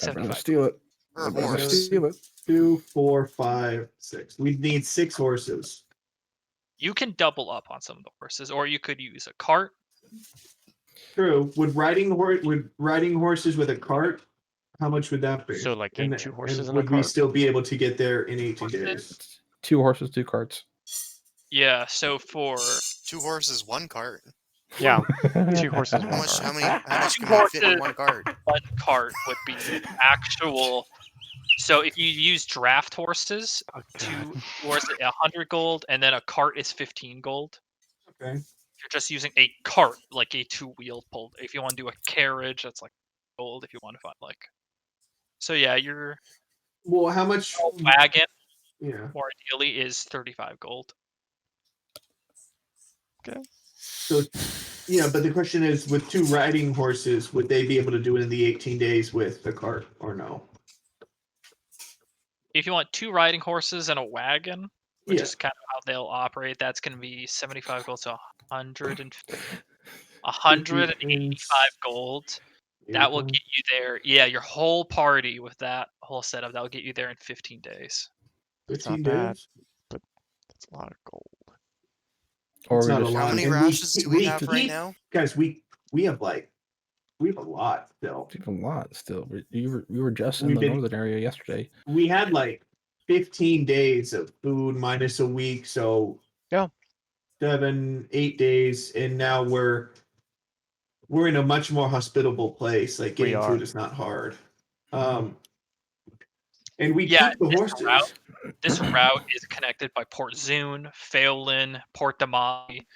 I'd rather 75. steal it. Per I'd rather horse. steal it. 2, 4, 5, 6. We need 6 horses. You can double up on some of the horses, or you could use a cart. True. Would riding horses with a cart? How much would that be? So, like, getting 2 horses in a would we cart? still be able to get there in 18 days? 2 horses, 2 carts. Yeah, so for 2 horses, 1 cart. Yeah. 2 horses, How 1 much? cart. How much Two can we fit in horses. 1 cart? one cart would be actual. So if you use draft horses, Oh, 2 God. horses 100 gold, and then a cart is 15 gold. Okay. If you're just using a cart, like a 2-wheeled pulled. If you want to do a carriage, that's like gold. If you want to find like, so yeah, your Well, how much? wagon Yeah. more ideally is 35 gold. So, yeah, but the question is, with 2 riding horses, would they be able to do it in the 18 days with the cart or no? If you want 2 riding horses and a wagon, which Yeah. is kind of how they'll operate. That's going to be 75 gold, so 185 gold. That will get you there. Yeah, your whole party with that whole setup, that will get you there in 15 days. It's 15 not bad. days. But it's a lot of gold. Or It's we not a just How lot. many And rations do we have right keep- now? Guys, we have a lot still. keep a lot still. You were just in We've the been- northern area yesterday. We had like 15 days of food minus a week, so Yeah. 7, 8 days, and now we're in a much more hospitable place. Like We getting are. food is not hard. And we Yeah, keep the this horses. route- This route is connected by Port Zune, Phelan, Port Damali,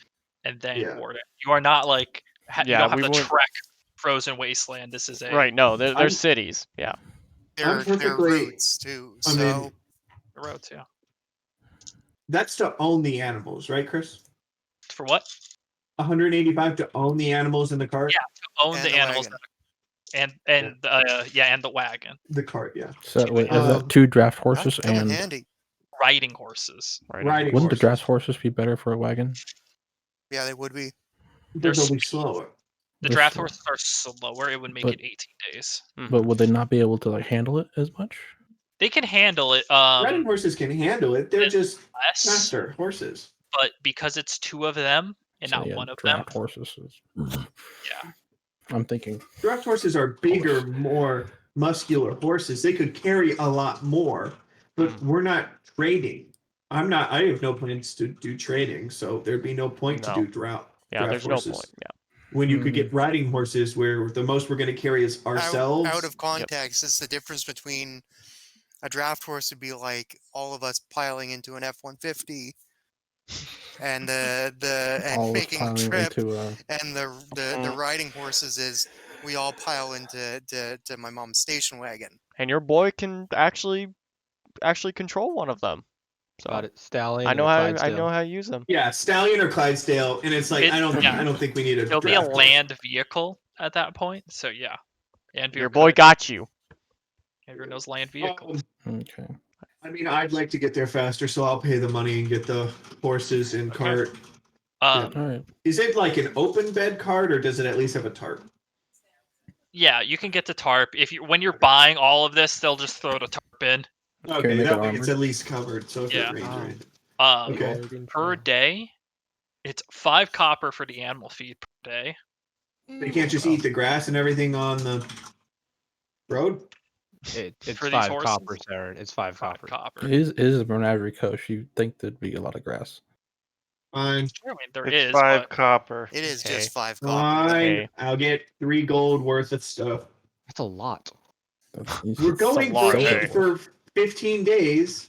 and then Yeah. Warden. You are not like you Yeah, don't have we to wouldn't- trek Frozen Wasteland. This is a Right, no, they're I'm- cities. Yeah. They're perfectly- routes too. I So mean, route, yeah. That's to own the animals, right, Chris? For what? 185 to own the animals in the cart. Yeah. Own And the the animals wagon. and the wagon. The cart, yeah. So wait, is Um, that 2 draft horses that'd come in and handy. Riding horses. Riding wouldn't the horses. draft horses be better for a wagon? Yeah, they would be. They'll They're be slower. The They're draft slow. horses are slower. It would make But- it 18 days. But would they not be able to like handle it as much? They can handle it. Riding horses can handle it. They're it's just less, faster horses. but because it's 2 of them and So, not yeah, one of them. draft horses. Yeah. I'm thinking. Draft horses are bigger, more muscular horses. They could carry a lot more, but we're not trading. I have no plans to do trading, so there'd be no point to No. do draft There's horses. no point. Yeah. When you could get riding horses where the most we're going to carry is ourselves. Out of context, it's the difference between a draft horse would be like all of us piling into an F-150, and and All making the piling trip, into and the riding horses is we all pile into to my mom's station wagon. And your boy can actually control one of them. So Got it. Stallion. I know or how Clydesdale. to use them. Yeah, Stallion or Clydesdale, and it's like I don't think we need a It'll be a draft horse. land vehicle at that point. So yeah. And Your boy got you. Andrew knows land vehicles. okay. I mean, I'd like to get there faster, so I'll pay the money and get the horses and Okay. cart. All right. Is it like an open bed cart, or does it at least have a tarp? Yeah, you can get the tarp. When you're buying all of this, they'll just throw the tarp in. Okay, make that it way it's armored? at least covered. So if Yeah. it rains, Oh. right? Okay. Okay. Per day, it's 5 copper for the animal feed per day. They can't just eat the grass and everything on the road. It's For these 5 horses? coppers, Aaron. It's 5 5 coppers. copper. It is a menagerie coach. You think there'd be a lot of grass? Fine, I mean, there It's is, 5 but copper. It is Okay. just 5 copper. fine. Okay. I'll get 3 gold worth of stuff. That's a lot. We're going lot, for hey. for 15 days,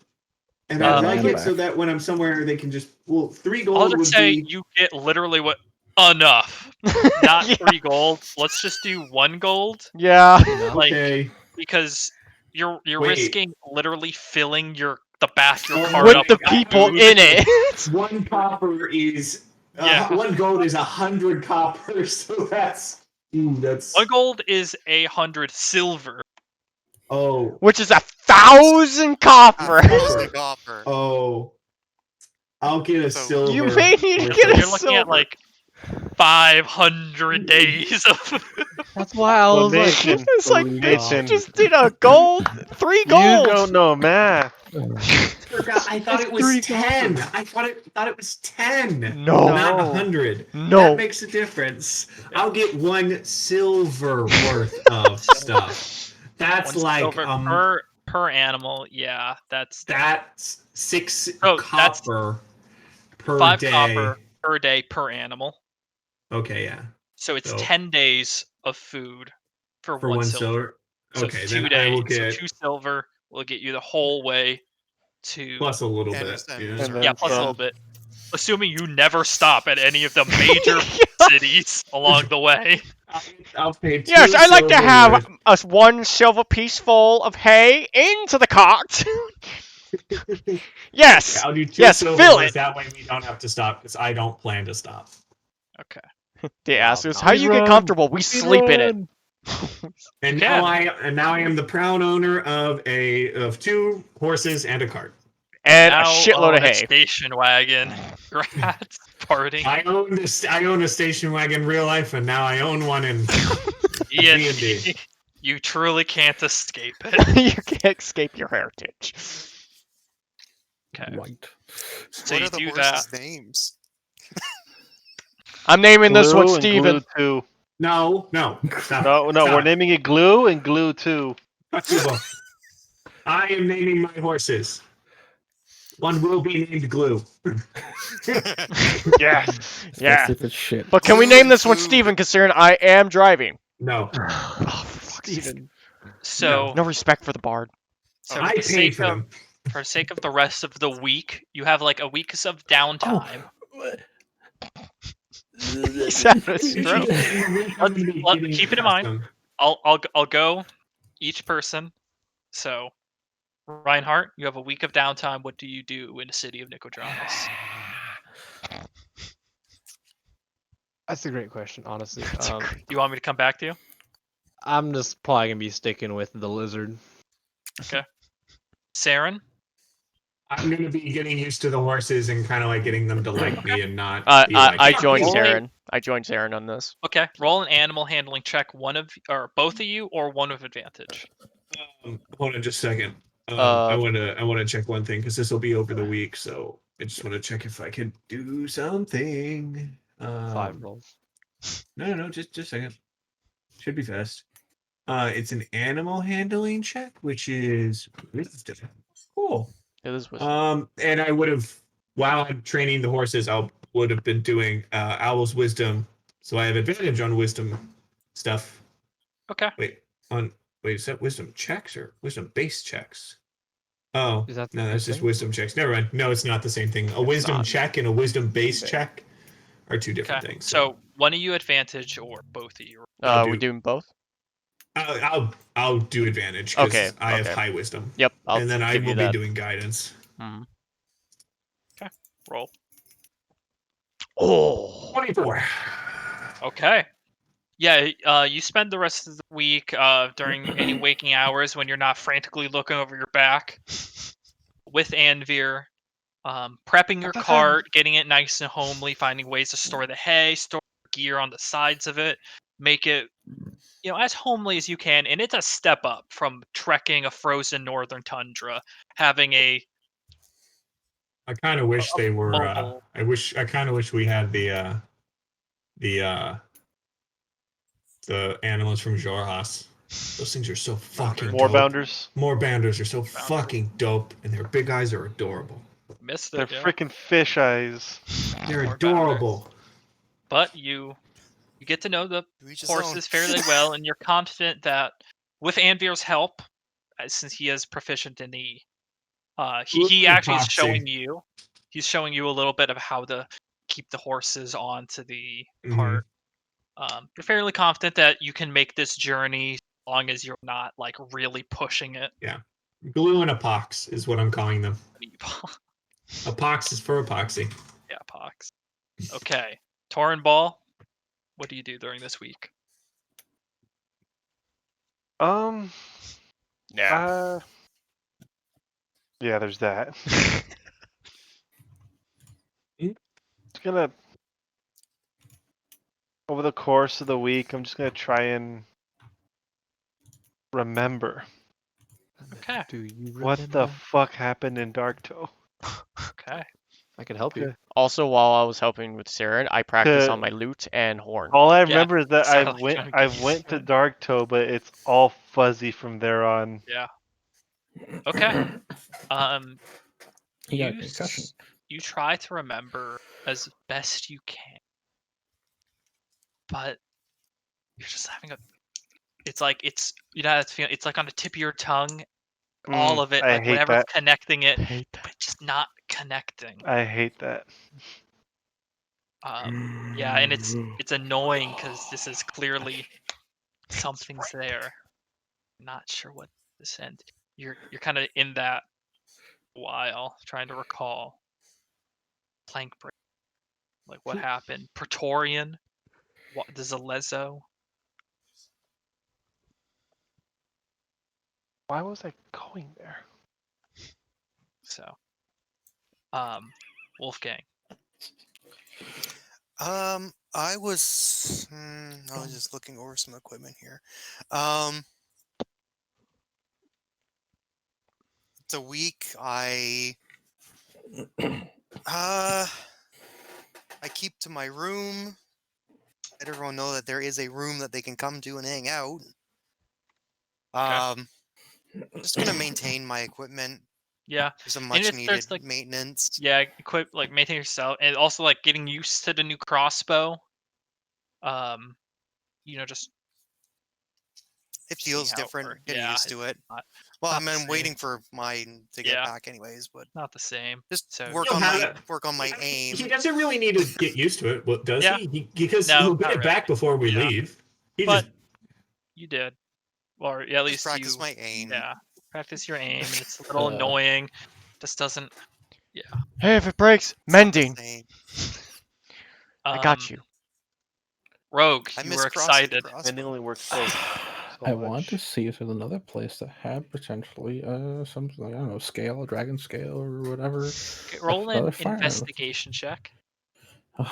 and Um, I'd like and it back. so that when I'm somewhere, they can just 3 I'll gold just would say be. you get literally what enough. Not Yeah. 3 gold. Let's just do 1 gold Yeah. Enough? like- Okay. because you're Wait. risking literally filling the back of your Oh, cart With up the with people food. in it. 1 copper is. Yeah. 1 gold is 100 copper, so that's. That's. 1 gold is 100 silver. Oh. Which is 1,000 copper. 1,000 copper. Oh. I'll get a So- silver. You may need to with get it. a You're looking at silver. like 500 days of. That's wild. Well, Nathan, It's like Believe they Nathan, just did a gold, 3 you gold. don't know math. I thought it was 10. I thought it was 10. No. Not 100. No. That makes a difference. I'll get 1 silver worth of stuff. That's 1 like silver per animal. Yeah, that's 6 Oh, that's copper per 5 day. copper per day per animal. Okay, yeah. So it's So- 10 days of food for, For 1 1 silver. silver. So Okay, it's then 2 I days. will get So 2 silver will get you the whole way to plus a little And bit. it's then- Yeah. And then yeah, plus a some. little bit. Assuming you never stop at any of the major cities along the way. I'll pay 2 Yes, I like to silver have worth. us 1 silver piece full of hay into the cart. Yes. I'll do 2 Yes, silver fill worth, it. That way we don't have to stop because I don't plan to stop. Okay. They ask Wow, us, how you get run. comfortable? We sleep in it. And You now can. I am the proud owner of 2 horses and a cart. and a now shitload own of a hay. station wagon. Grats party. I own a station wagon in real life, and now I own one in D&D. D&D. You truly can't escape it. You can't escape your heritage. Okay. Right. So What you are the do that. horses' names? I'm naming this one Glue and Steven. Glue 2. No, stop. No, Stop. we're naming it Glue and Glue 2. Fuck you both. I am naming my horses. One will be named Glue. Yes. Yeah. Specific shit. But can we Glue name and this one food. Steven considering I am driving? No. Oh, for fuck's sake. Steven. So, No respect for the bard. so I for the paid sake for of them. for the sake of the rest of the week, you have like a week of downtime. He's having a stroke. Keep it in mind. I'll go each person. So, Reinhardt, you have a week of downtime. What do you do in the city of Nicodranus? That's a great question, honestly. That's a great You want me to come back to you? I'm just probably gonna be sticking with the lizard. Saren? I'm gonna be getting used to the horses and kind of like getting them to like me and not be like. I "Fuck joined you." Only- Saren. I joined Saren on this. Okay, roll an animal handling check. Or both of you, or one with advantage. Hold on just a second. Uh, I wanna check one thing because this will be over the week, so I just want to check if I can do something. 5 rolls. No, just a second. Should be fast. It's an animal handling check, which is wisdom. Cool. It is with And I would have, while I'm training the horses, I would have been doing Owl's wisdom, so I have advantage on wisdom stuff. Okay. Wait, is that wisdom checks or wisdom base checks? Oh, Is that the no, same that's just thing? wisdom checks. Never mind. No, it's not the same thing. A wisdom not. check and a wisdom base Okay. check are two different Okay. things. So one of you advantage, or both of you. I'll we do- doing both? I'll do advantage because Okay, I have okay. high wisdom, Yep, I'll and then I give you will be that. doing guidance. Mhm. Roll. Oh, 24. Okay. Yeah, you spend the rest of the week during any waking hours when you're not frantically looking over your back with Anvir, prepping your cart, getting it nice and homely, finding ways to store the hay, store gear on the sides of it, make it as homely as you can. And it's a step up from trekking a frozen northern tundra, having a I kind of wish they were. mobile. I kind of wish we had the animals from Jorhas. Those things are so fucking More dope. bounders. More banders are so Bounders. fucking dope, and their big eyes are adorable. Missed They're it, yeah. freaking fish eyes. They're More adorable. But you get to know the To each his own. horses fairly well, and you're confident that with Anvir's help, since he is proficient in the, he actually is Epoxy. showing you. He's showing you a little bit of how to keep the horses onto the cart. You're fairly confident that you can make this journey as long as you're not like really pushing it. Glue and epox is what I'm calling them. Yeah, Epox is for epoxy. pox. Okay, Torin Ball. What do you do during this week? Yeah. yeah. Yeah, there's that. Just gonna over the course of the week, I'm just gonna try and remember Okay. Do you what the remember? fuck happened in Darktoe. Okay. I can help you. Also, while I was helping with Saren, I practiced on my lute and horn. All I Yeah, remember is that sounded like trying to I give you went to some- Darktoe, but it's all fuzzy from there on. Yeah. Okay. He got a You concussion. you try to remember as best you can, but you're just having a. It's like it's it's feeling. It's like on the tip of your tongue. All of it, I like hate whatever's that. connecting it, I hate that. but just not connecting. I hate that. Yeah, and it's annoying because this is clearly something's there. Not sure what this end. You're kind of in that while trying to recall. Plank break. Like what happened? Praetorian. What does Alezo? Why was I going there? So Wolfgang. I was just looking over some equipment here. It's a week. I keep to my room. Let everyone know that there is a room that they can come to and hang out. Just gonna maintain my equipment. Yeah, There's a and much if needed there's like maintenance. equip like maintain yourself, and also like getting used to the new crossbow. Just It see feels how it different. works. Getting Yeah, used to it. not, Well, not the I'm same. waiting for mine to get Yeah. back, anyways. But Not the same. just So work You'll on have my it. aim. He doesn't really need to get used to it, does Yeah. he? Because No, he'll get not it really. back before we Yeah. leave. He But just you did, or at Just least practice you. my aim. Yeah, practice your aim, and it's a little annoying. Just doesn't. Yeah. Hey, if it breaks, It's not the mending. same. I got you. Rogue, I you miss were crossing the excited. crossbow. And it only works so I much. want to see if there's another place that had potentially something like, I don't know, scale, a dragon scale or whatever. Okay, roll an Another fire. investigation check. It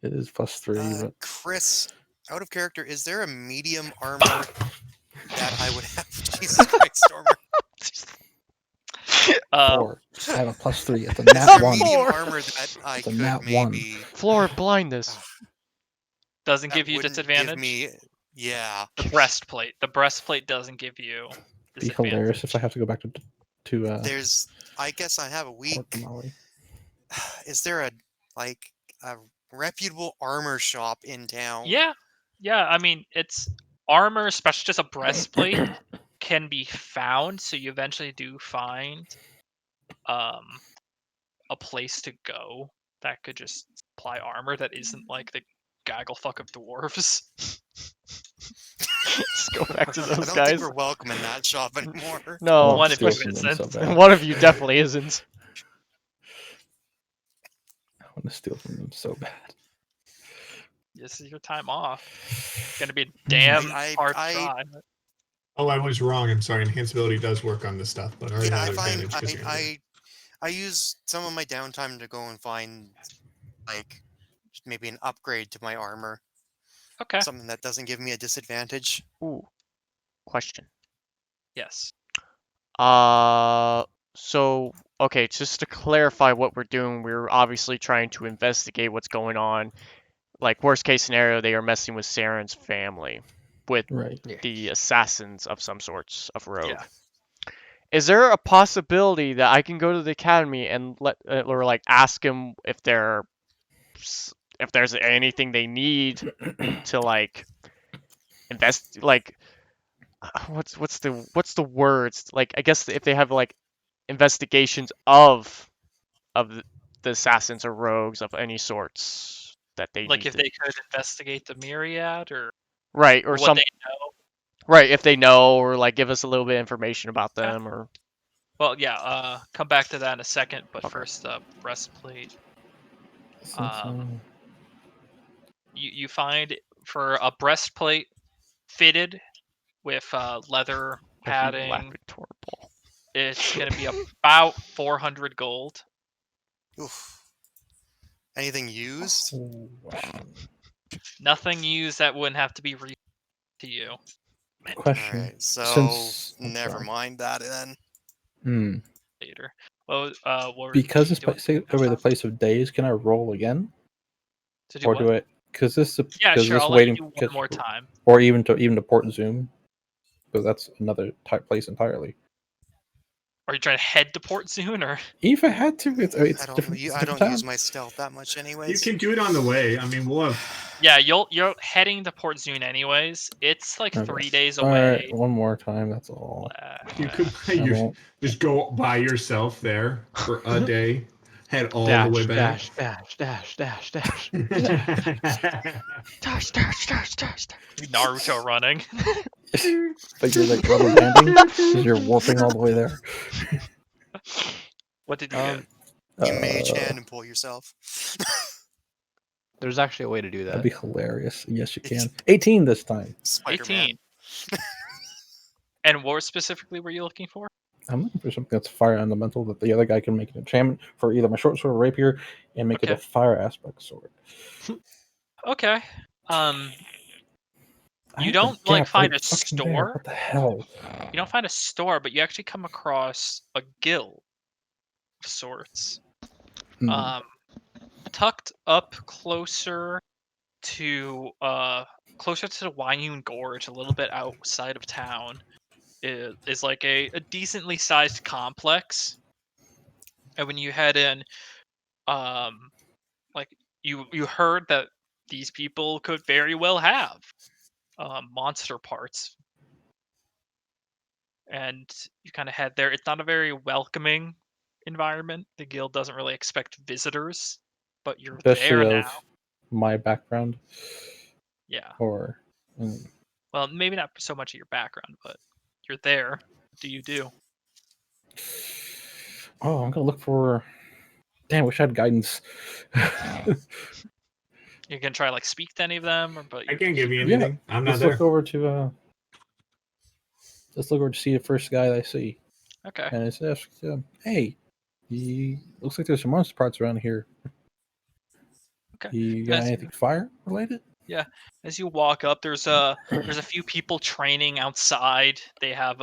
is +3, but Chris, out of character, is there a medium armor that I would have? Jesus Christ, Stormer. 4. I have a +3. It's a Is nat there 1. medium Four. armor that I It's a could nat 1. maybe Floor blindness. Doesn't that give you wouldn't disadvantage. give me? Yeah. The breastplate. The breastplate doesn't give you Be hilarious if I disadvantage. have to go back to There's. I guess I have a Port week. Denali. Is there a reputable armor shop in town? Yeah. I mean, it's armor, especially just a breastplate, can be found. So you eventually do find a place to go that could just supply armor that isn't like the gaggle fuck of dwarves. Let's go back to I those don't guys. think we're welcome in that shop anymore. No, One of you steal from them so isn't. bad. one of you definitely isn't. I want to steal from them so bad. This is your time off. It's gonna be a damn hard try. Oh, I was wrong. I'm sorry. Enhanceability does work on this stuff, but I already Yeah, had I find advantage because you're in there. I use some of my downtime to go and find like maybe an upgrade to my armor. Okay. Something that doesn't give me a disadvantage. Ooh, question. Yes. So okay, just to clarify what we're doing, we're obviously trying to investigate what's going on. Like worst case scenario, they are messing with Saren's family with Right. the assassins of some sorts of rogue. Yeah. Is there a possibility that I can go to the academy and or like ask them if there's anything they need to like invest what's the words, like I guess if they have like investigations of the assassins or rogues of any sorts that they Like need if to, they could investigate the myriad or right, or what some they know. right, if they know, or like give us a little bit of information about them, or Well, yeah. Come back to that in a second. But Okay. first, breastplate. Since, You find for a breastplate fitted with leather every padding, laboratory ball. it's gonna be about 400 gold. Oof. Anything used? oh, wow. Nothing used that wouldn't have to be to you. Question. Alright, so never sorry. mind that then. Later. Well, what were Because you this doing place, say, this the time? place of days, can I roll again, To do or what? do I? Because this, Yeah, because sure. this I'll let waiting, you do one more time. or even to Port Zoom, because that's another type place entirely. Are you trying to head to Port Zoon, or If I had to, it's I don't. different. It's a I different don't use town. my stealth that much, You anyways. can do it on the way. I mean, we'll have. yeah, you're heading to Port Zoon anyways. It's like Okay. 3 days All away. right, one more time. That's all. You could I won't. just go by yourself there for a day. Head all the way back. dash. Dash. Naruto running. But you're like rubber banding because you're warping all the way there. What did you get? You mage hand and pull yourself. There's actually a way to do That'd that. be hilarious. Yes, you can. 18 this time. Spider-Man. 18. And what specifically were you looking for? I'm looking for something that's fire elemental that the other guy can make an enchantment for either my short sword or rapier and make it a Okay. fire aspect sword. Okay. I You hit the don't like gap find right a fucking there. store. What the hell? You don't find a store, but you actually come across a guild of sorts. Hmm. Tucked up to closer to the Wyune Gorge, a little bit outside of town, is like a decently sized complex. And when you head in, um, like you heard that these people could very well have monster parts, and you kind of head there. It's not a very welcoming environment. The guild doesn't really expect visitors, but you're Especially there now. of my background, Yeah. or mm, Well, maybe not so much of your background, but you're there. What do you do? oh, I'm gonna look for. Damn, wish I had guidance. You can try like speak to any of them, or but I you're can't give you Yeah, anything. I'm not let's there. look over to. Let's look over to see the first guy that I see, okay. and it's ask, "Hey, he looks like there's some monster parts around here. Okay. You got As you, anything fire related?" yeah, as you walk up, there's a few people training outside. They have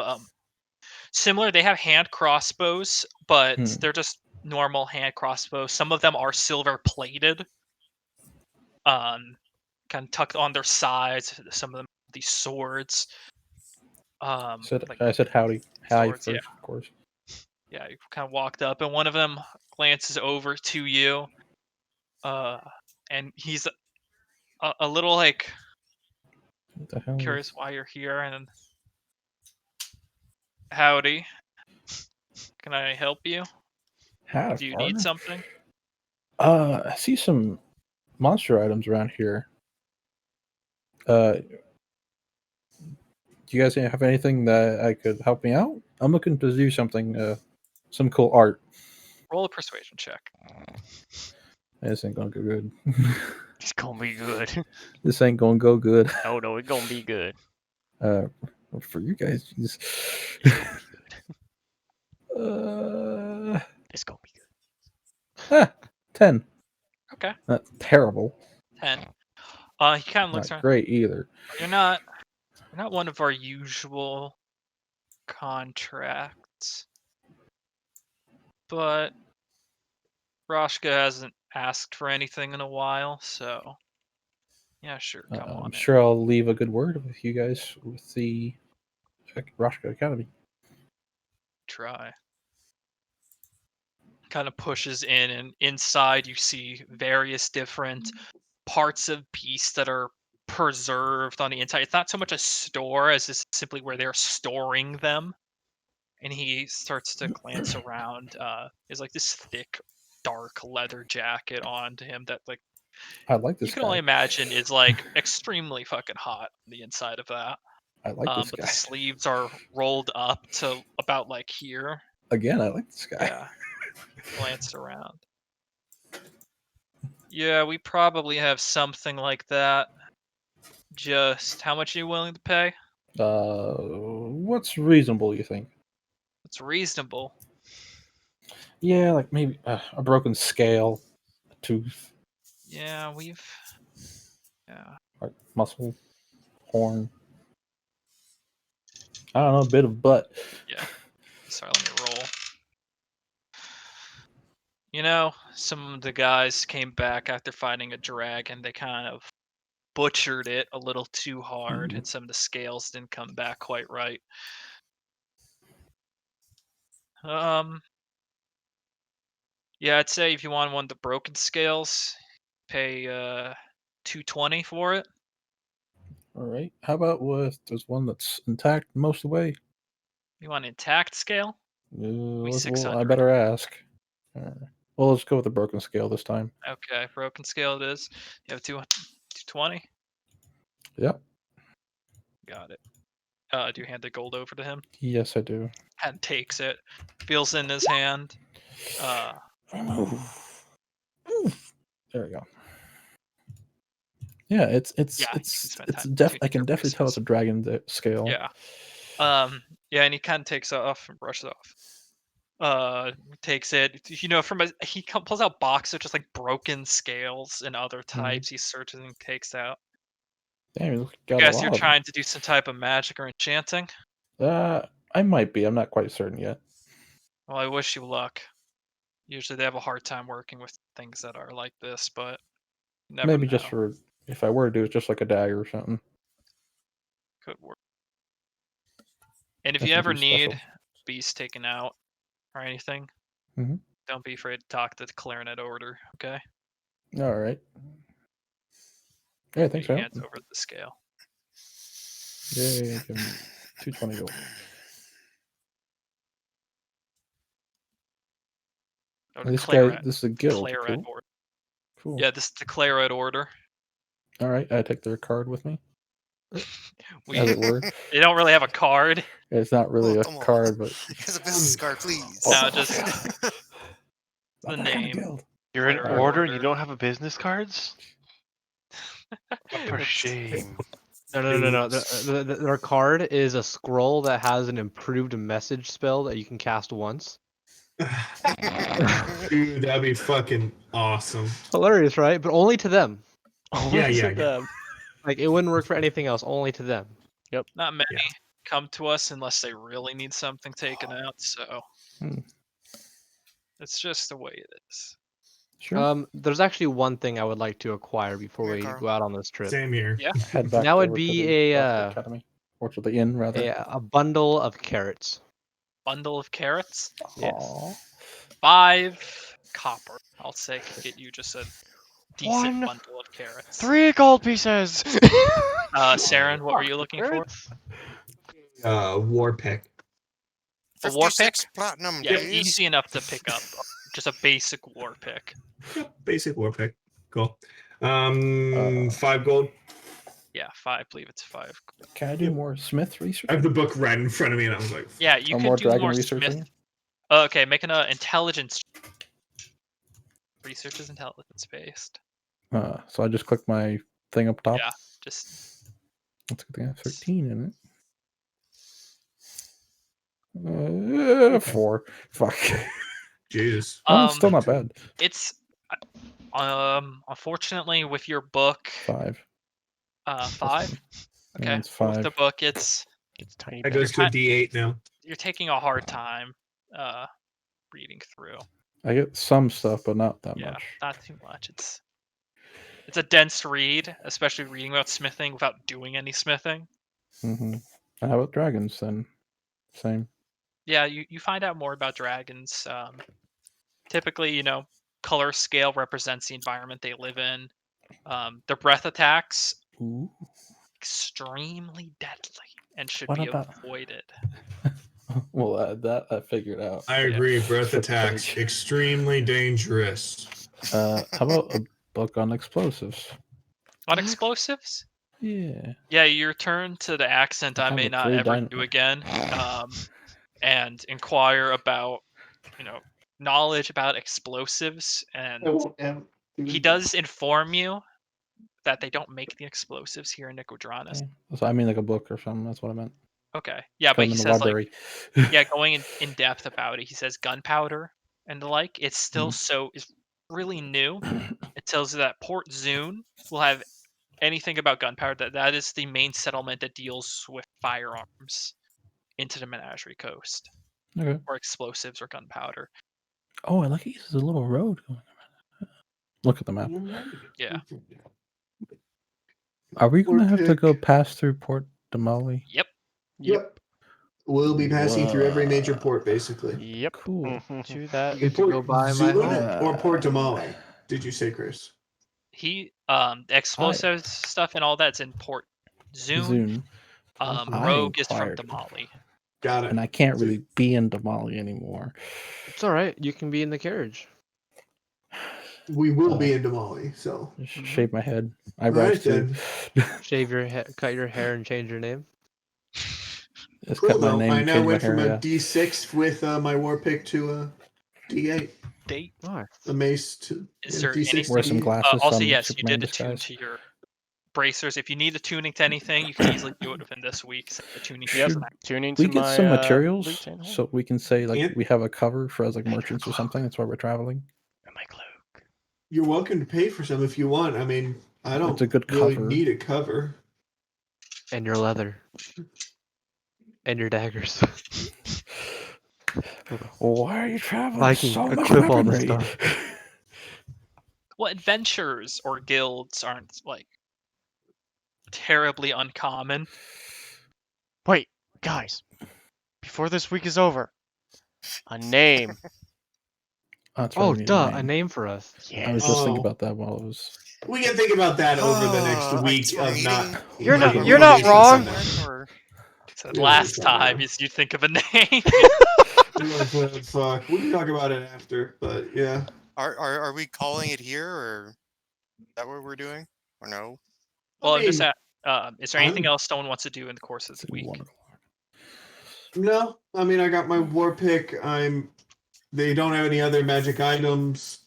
similar. They have hand crossbows, but Hmm. they're just normal hand crossbows. Some of them are silver plated, um, kind of tucked on their sides. Some of them these swords, like I said howdy, hi swords. Yeah, first, of course. yeah. You kind of walked up, and one of them glances over to you, uh, and he's a little like What the hell curious is why you're here. And howdy, can I help you? how Do you need partner? something? I see some monster items around here. Do you guys have anything that I could help me out? I'm looking to do something, some cool art. Roll a persuasion check. This ain't gonna go good. It's gonna be good. This ain't gonna go good. Oh no, it's gonna be good. Uh, for you guys, It's gonna be good. uh, It's gonna be good. 10. Okay, Not terrible. 10. He kind of looks Not around. great either. You're not one of our usual contracts, but Roshka hasn't asked for anything in a while, so yeah, sure, come I'm on in. sure I'll leave a good word with you guys with the Rashka Academy. Try. Kind of pushes in, and inside you see various different parts of beasts that are preserved on the inside. It's not so much a store as it's simply where they're storing them. And he starts to glance around. There's like this thick, dark leather jacket on to him that like I like you this can only guy. imagine is like extremely fucking hot on the inside of that. I like this But the guy. sleeves are rolled up to about like here. Again, I like this guy. Yeah. Glanced around. Yeah, we probably have something like that. Just how much are you willing to pay? What's reasonable, you think? It's reasonable. Yeah, like maybe a broken scale, a tooth, Yeah, like muscle, horn. I don't know, a bit of butt. yeah. Sorry, let me roll. You know, some of the guys came back after fighting a dragon. They kind of butchered it a little too hard, Ooh. and some of the scales didn't come back quite right. Um, yeah, I'd say if you want one of the broken scales, pay 220 for it. All right. How about with there's one that's intact most of the way? You want an intact scale? We Well, I 600. better ask. Well, let's go with the broken scale this time. Okay, broken scale it is. You have 220. Yep. Got it. Do you hand the gold over to him? Yes, I do. And takes it, feels in his hand. There we go. Yeah, Yeah, you can spend it's time I tuning can your definitely tell it's braces. a dragon scale. Yeah. Yeah, and he kind of takes off and brushes off. Takes it, from pulls out box of just like broken scales and other types. He searches and takes out. Damn, you I got a guess you're lot of trying to do some type of magic or enchanting. them. I might be. I'm not quite certain yet. Well, I wish you luck. Usually they have a hard time working with things that are like this, but you never Maybe know. just for if I were to do it, just like a dagger or something. Could work. And if you Nothing ever too need special. beasts taken out or anything, Mhm. don't be afraid to talk to the clarinet order, okay? All right. Yeah, thanks He for hands helping. over the scale. Yay, give me 220 gold. Go And to this guy, claret, this is a guild. claret Cool. order. Cool. Yeah, this is the claret order. All right, I take their card with me, We as it were. They don't really have a card. It's not really Oh, a come on. card, but As a business card, please. No, just not the that kind of name. guild. You're an Claret order and you don't have a business cards? For It's- shame. No. Their card is a scroll that has an improved message spell that you can cast once. Dude, that'd be fucking awesome. Hilarious, right? But only to them. Yeah, Only yeah, to yeah. them. Like it wouldn't work for anything else. Only to them. Not many Yeah. come to us unless they really need something taken out, so Hmm. it's just the way it is. Sure. There's actually one thing I would like to acquire before Here, we Carl. go out on this trip. Same here. Yeah. Head back That would over to be the a academy, or to the inn rather. a bundle of carrots. Bundle of carrots, Yes. Aw. 5 copper. I'll say could get you just a decent One, bundle of carrots. 3 gold pieces. Saren, what were you looking for? Carrots? War pick. A war 56 platinum, Yeah, please. easy enough to pick up. Just a basic war pick. Yep, basic war pick. Cool. 5 gold. Yeah, 5. I believe it's 5. Can I do more Smith research? I have the book right in front of me, and I was like, Yeah, you Or could more do dragon more researching? Smith. Okay, making an intelligence. Research is intelligence based. So I just click my thing up top. Yeah, just That's a good thing. I have 13 in it. 4. Fuck. Jesus. Oh, it's still not bad. It's unfortunately with your book 5. 5. Yeah, Okay, it's with the 5. book it's It's tiny That bit. goes to a D8 now. you're taking a hard time reading through. I get some stuff, but not that Yeah, much. not too much. It's a dense read, especially reading about smithing without doing any smithing. Mm-hmm. And how about dragons then? Same. Yeah, you find out more about dragons. Typically, color scale represents the environment they live in. Their breath attacks Ooh. extremely deadly and should What be about- avoided. Well, that I figured out. I agree. Breath Flip attacks page. extremely dangerous. How about a book on explosives? On explosives? Yeah. Yeah, you return to the accent I have may a not free ever dyn- do again, and inquire about, knowledge about explosives. And he does inform you that they don't make the explosives here in Nicodranus. Yeah. So I mean like a book or something. That's what I meant. Okay, yeah, but I'm he in the says library. going in depth about it. He says gunpowder and the like. It's still is really new. It tells you that Port Zune will have anything about gunpowder. That is the main settlement that deals with firearms into the Menagerie Coast, Okay. or explosives or gunpowder. Oh, I like it uses a little road going around. Look at the map. Yeah. Are we going to have to go past through Port Damali? Yep. We'll be passing through every major port, basically. Yep. Cool. To that. Get to go by my Zulu home. or Port Damali? Did you say, Chris? He explosives stuff and all that's in Port Zune. Zune. Rogue is from inquired. Damali. Got it. And I can't really be in Damali anymore. It's all right. You can be in the carriage. We will be in Damali, so. Just shave my head. All Eyebrows right, too. then. Shave your hair, cut your hair, and change your name. Just Cool, cut my though. name I and now change my went hair. from a Yeah. D6 with my war pick to a D8. Nice. A mace to Is there D6 anything- Wear some glasses. Also, some yes, Superman you did attune disguise. to your bracers. If you need attuning to anything, you can easily do it within this week. So attuning to Yep. is an Tuning We to get my some loot materials, and hold. so we can say like Can't- we have a cover for as like And your merchants or cloak. something. That's why we're traveling. And my cloak. You're welcome to pay for some if you want. I mean, I don't It's a good really cover. need a cover. And your leather. And your daggers. Why are you traveling Viking, so much equip all this weaponry? stuff. Well, adventures or guilds aren't like terribly uncommon. Wait, guys. Before this week is over, a name. That's right, Oh, we need duh, a name for us. Yeah. I was just thinking Oh. about that while I was. We can think about that over the I next guess week we're of not. meeting- You're not- having you're not conversations wrong. on that. Or- So Yeah, last it's not time wrong. is you think of a name. Fuck. We can talk about it after, but yeah. Are we calling it here, or is that what we're doing, or no? Well, I I'm just mean, is there anything I'm- else someone wants to do in the course of It's this week? 1 o'clock. No, I mean I got my war pick. They don't have any other magic items.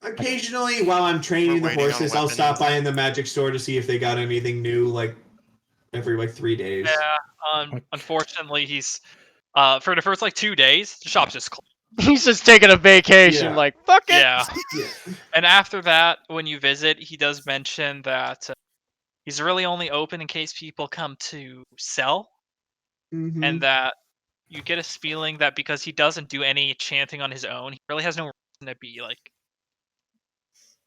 Occasionally while I'm training We're the waiting on horses, I'll weapons. stop by in the magic store to see if they got anything new, like every 3 days. Yeah. Unfortunately, he's for the first 2 days, the shop's just closed. He's just taking a vacation, Yeah. like, fuck it. Yeah. Yeah. And after that, when you visit, he does mention that he's really only open in case people come to sell, Mhm. and that you get a feeling that because he doesn't do any chanting on his own, he really has no reason to be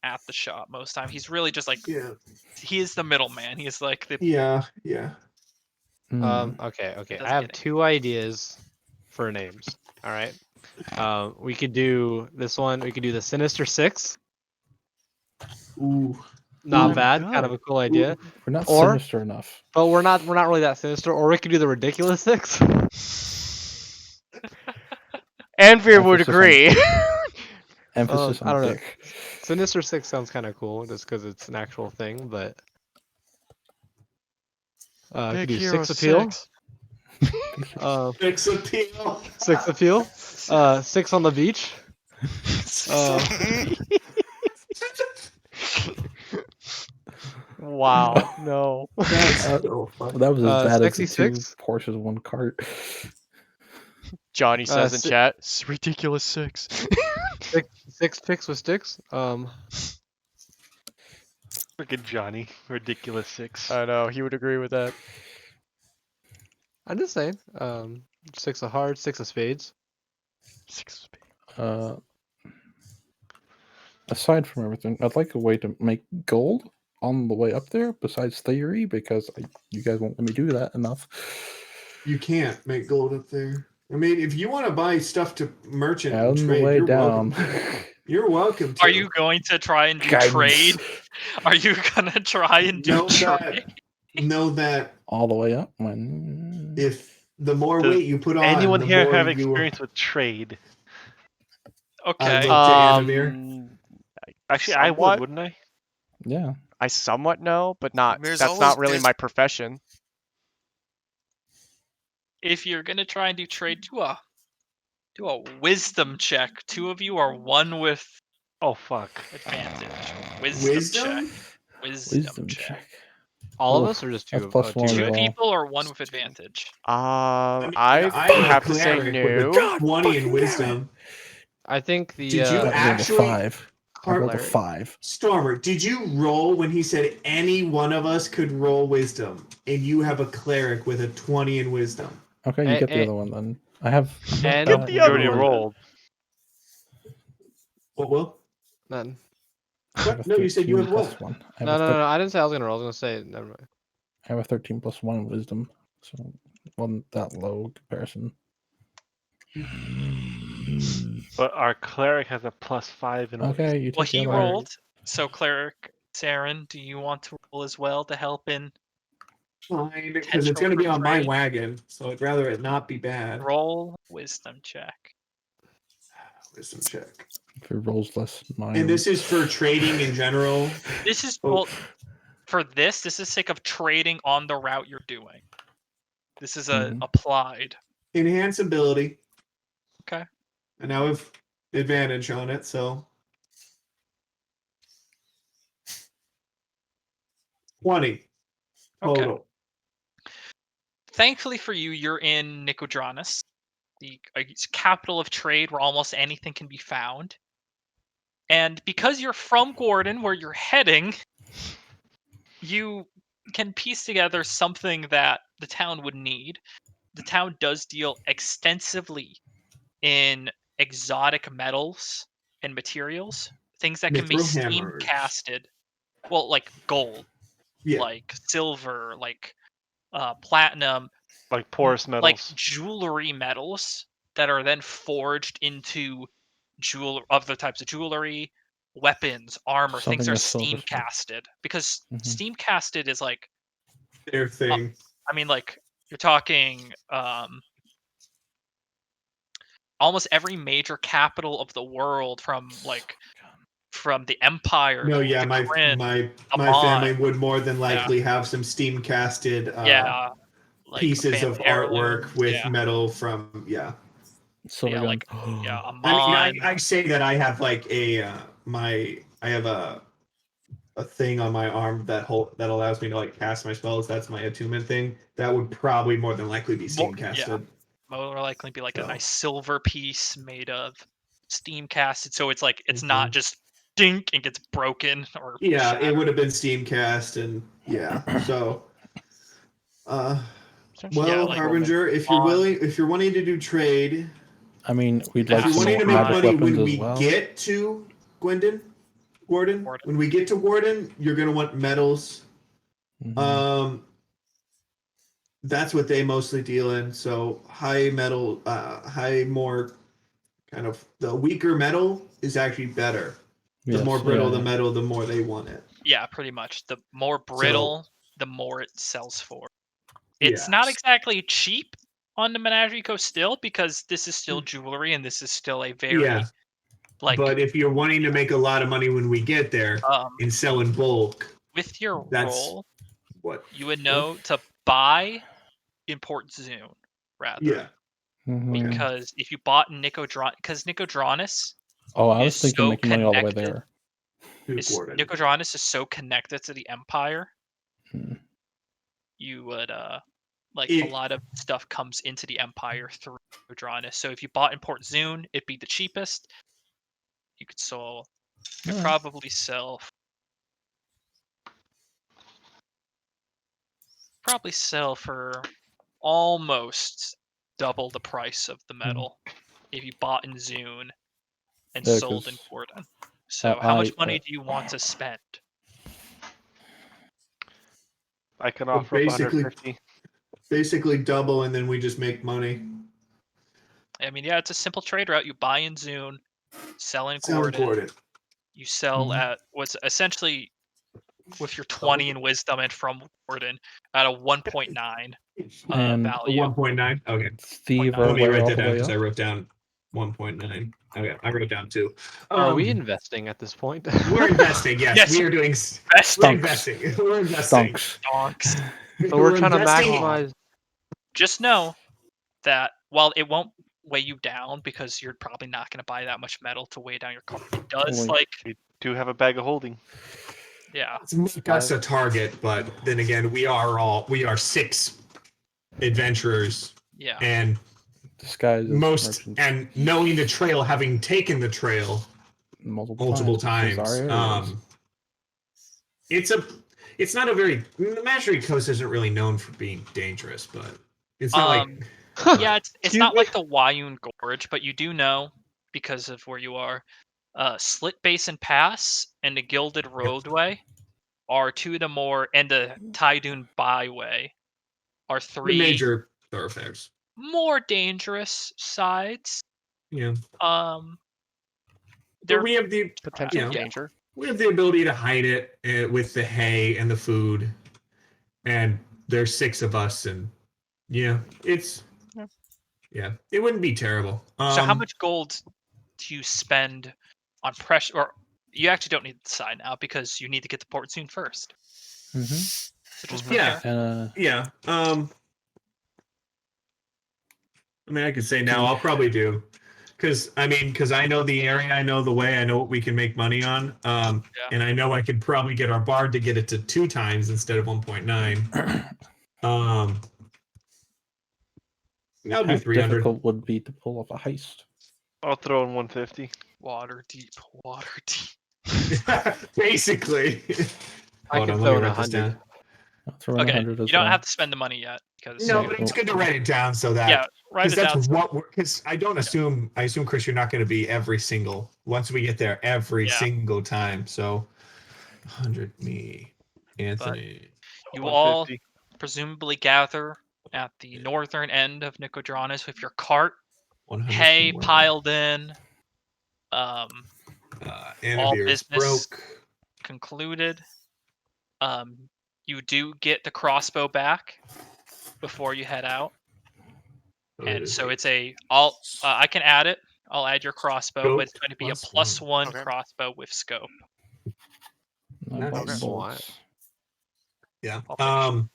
at the shop most time. He's really just Yeah. he is the middleman. He is like the Yeah. Okay. I Doesn't have get it. 2 ideas for names. All right. We could do this one. We could do the Sinister Six. Ooh. Not Ooh, bad. good. Kind of a cool idea. We're not Or- sinister enough. But we're not really that sinister. Or we could do the Ridiculous Six. Anvir would Emphasis on- agree. Emphasis I on don't know. dick. Sinister Six sounds kind of cool just because it's an actual thing, but could Big do Hero Six Appeal. 6. Sex appeal. Six Appeal. 6 on the beach. Wow, no. That's so funny. That was as bad as Sexy the 2 Six. Porsches, 1 cart. Johnny says in si- chat, "It's ridiculous 6." Six picks with sticks. Freaking Johnny. Ridiculous 6. I know, he would agree with that. I'm just saying. 6 of hearts, 6 of spades. 6. Aside from everything, I'd like a way to make gold on the way up there besides theory, because you guys won't let me do that enough. You can't make gold up there. I mean, if you want to buy stuff to merchant and On the trade, way you're down. welcome. You're welcome to. Are you going to try and do Guidance. trade? Are you gonna try and do know trade? know that All the way up? When... if the more Does weight you put on, Anyone the here more have you experience with trade? Okay. look to Anavir. Actually, I somewhat. would, wouldn't I? Yeah. I somewhat know, but not. There's That's always- not really there's- my profession. If you're gonna try and do trade, do a wisdom check. 2 of you are 1 with Oh, fuck. advantage. Wisdom check. Wisdom check. All of Oof, us, or just 2? that's plus 1 2 as well. people or 1 with advantage. I I'm a have to say cleric no. with a 20 in wisdom. I think the. Did you I rolled a actually- 5. I rolled a Cleric. 5. Stormer, did you roll when he said any one of us could roll wisdom, and you have a cleric with a 20 in wisdom? Okay, you Eh, get the eh. other one then. I have. And Get the You other already one. rolled. What, Will? None. I have a What? No, you said you 13 have plus what? 1. I have, No, a no, thir- no. I didn't say I was gonna roll. I was gonna say never mind. I have a 13 plus 1 in wisdom. So it wasn't that low comparison. But our cleric has a +5 in Okay, you take Well, the he other one. rolled. So, cleric Saren, do you want to roll as well to help in Fine, because it's going to be on my wagon, so I'd rather it not be bad. roll wisdom check? Wisdom check. If it rolls less than mine. And this is for trading in general. This is Oh. well for this is sake of trading on the route you're doing. This is a Mhm. applied. Enhance ability. Okay. And now we've advantage on it, so 20 Okay. total. Thankfully for you, you're in Nicodranus, the capital of trade where almost anything can be found. And because you're from Gordon, where you're heading, you can piece together something that the town would need. The town does deal extensively in exotic metals and materials, things that can be Mithril steam hammers. casted. Well, like gold, Yeah. like silver, like platinum, Like porous like metals. jewelry metals that are then forged into other types of jewelry, weapons, armor, things Something are with silver steam stuff. casted because Mhm. steam casted is like, Their thing. I mean, like you're talking almost every major capital of the world from the Empire, No, yeah, the Kryn, my Amon, family would more than yeah, likely have some steam casted yeah, like pieces family of artwork heirlooms, with yeah, metal from Silver yeah, gun. like yeah, I mean, Amon, I say that I have like I have a thing on my arm that allows me to like cast my spells. That's my attunement thing. That would probably more than likely be steam yeah, casted. more likely be like a So, nice silver piece made of steam casted, so it's like it's not Mhm. just dink and gets broken or yeah, it shattered. would have been steam cast and yeah. So Essentially, Yeah, well, like Harbinger, on if you're wanting to do trade, I mean, we'd Yeah, if like you're some wanting to make magic Mine. money weapons when as we well. get to Gordon, Gordon. when we get to Gordon, you're gonna want metals. Mhm. That's what they mostly deal in. So high metal, high more kind of the weaker metal is actually better. The Yes, more brittle the yeah. metal, the more they want it. Yeah, pretty much. The more So brittle, the more it sells for. It's yeah, not exactly cheap on the Menagerie Coast still because this is still jewelry and this is still a yeah. very like But if you're wanting to make a lot of money when we get there and sell in bulk, with your that's roll, what. you would know to buy Import Zune rather. Yeah. Mhm. Because if you bought because Nicodranus Oh, I was is thinking so making money all the way connected. there. Nicodranus is so connected to the Empire. Hmm. You would like a It- lot of stuff comes into the Empire through Nicodranus. So if you bought Import Zune, it'd be the cheapest. You could Alright. probably sell for almost double the price of the metal if you bought in Zune and Yeah, sold in 'cause Gordon. So how much money do you want to spend? I can Well, offer up 150. basically double, and then we just make money. I mean, yeah, it's a simple trade route. You buy in Zune, sell in Sell in Gordon. Gordon. You sell Mhm. at what's essentially with your 20 in wisdom and from Gordon at a 1.9 And value. 1.9. Okay. Steve Let our me way write all that the down way because up. I wrote down 1.9. Okay, I wrote down 2. Are we investing at this point? We're investing. Yes, Yes, we are doing. We're Stunks. investing. We're investing. Stunks. Donks. So we're trying to investing. maximize. Just know that while it won't weigh you down because you're probably not going to buy that much metal to weigh down your car, it does Only- like We do have a bag of holding. yeah. That's a target, but then again, we are 6 adventurers, Yeah. and Disguised as merchants and knowing the trail, having taken the trail multiple times. times, This is our areas. it's not a very the Mastery Coast isn't really known for being dangerous, but it's not like Yeah, it's Excuse not me? like the Wayun Gorge, but you do know because of where you are. Slit Basin Pass and the Gilded Roadway are two of the more, and the Taidoon Byway are the 3 major thoroughfares. more dangerous sides. Yeah, Um, but they're we have the potential yeah. danger. we have the ability to hide it with the hay and the food, and there's 6 of us, and yeah, it's Yeah. yeah, it wouldn't be terrible. So how much gold do you spend on pressure? Or you actually don't need to decide now because you need to get to Port Soon first. Mhm. So just Yeah. prepare. And Yeah. I mean, I could say now Can you- I'll probably do because I know the area, I know the way, I know what we can make money on, and I know I could probably get our bard to get it to 2 times instead of 1.9. I'll do How 300. difficult would it be to pull off a heist? I'll throw in 150. Water deep, water deep. Basically. I Hold can on, let throw me in write this 100. down. I'll throw in Okay, 100 as you don't well. have to spend the money yet because No, Okay, but it's well- good to write it down so that yeah, write it that's down. what because I don't assume I assume Chris, you're not going to be every single once we get there every Yeah. single time. So 100 me, Anthony. You all 150. presumably gather at the northern end of Nicodranus with your cart, 100 hay from where? piled in, all Anavir is business broke. concluded. You do get the crossbow back before you head out, and so it's I can add it. I'll add your crossbow, but it's going to be a +1 Okay. crossbow with scope. I Nice. bought Okay. bolts. Yeah. I'll make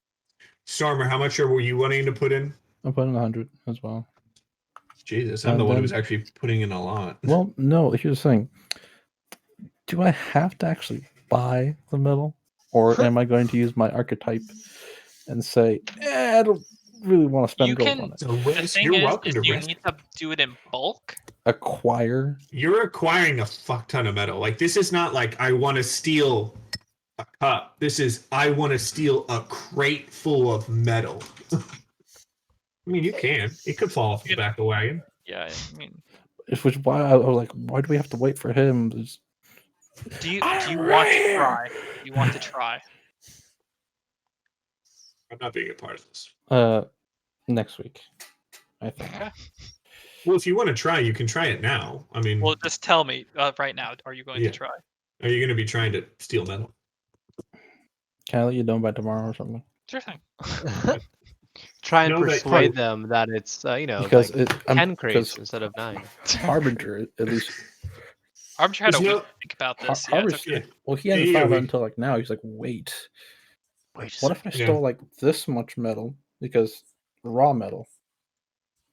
Stormer, how much were you wanting to put in? I'm putting 100 as well. Jesus, I'm And the one then- who's actually putting in a lot. Well, no, here's the thing. Do I have to actually buy the metal? Or am I going to use my archetype and say, I don't really want to spend You gold can- on it? So The risk, thing you're is welcome to you risk. need to do it in bulk. Acquire? You're acquiring a fuck ton of metal. Like this is not like I want to steal a cup. This is I want to steal a crate full of metal. I mean, you can. It could fall off the back of the wagon. Yeah, I mean, Which is why I was like, why do we have to wait for him? do you want to try? You want to try? I'm not being a part of this. Next week, I think. Okay. Well, if you want to try, you can try it now. I mean, Well, just tell me right now. Are you going Yeah. to try? are you going to be trying to steal metal? Can I let you know by tomorrow or something? Sure thing. Try and Know that- persuade them that it's Because like 10 crates because instead of 9. Harbinger at least Arbitrary had a There's week no- to think about Har- this. Yeah, it's Harbinger. okay. Well, he hadn't Yeah, thought about we- it until like now. He's like, wait, Wait a what if I Yeah. stole like this much metal? Because raw metal,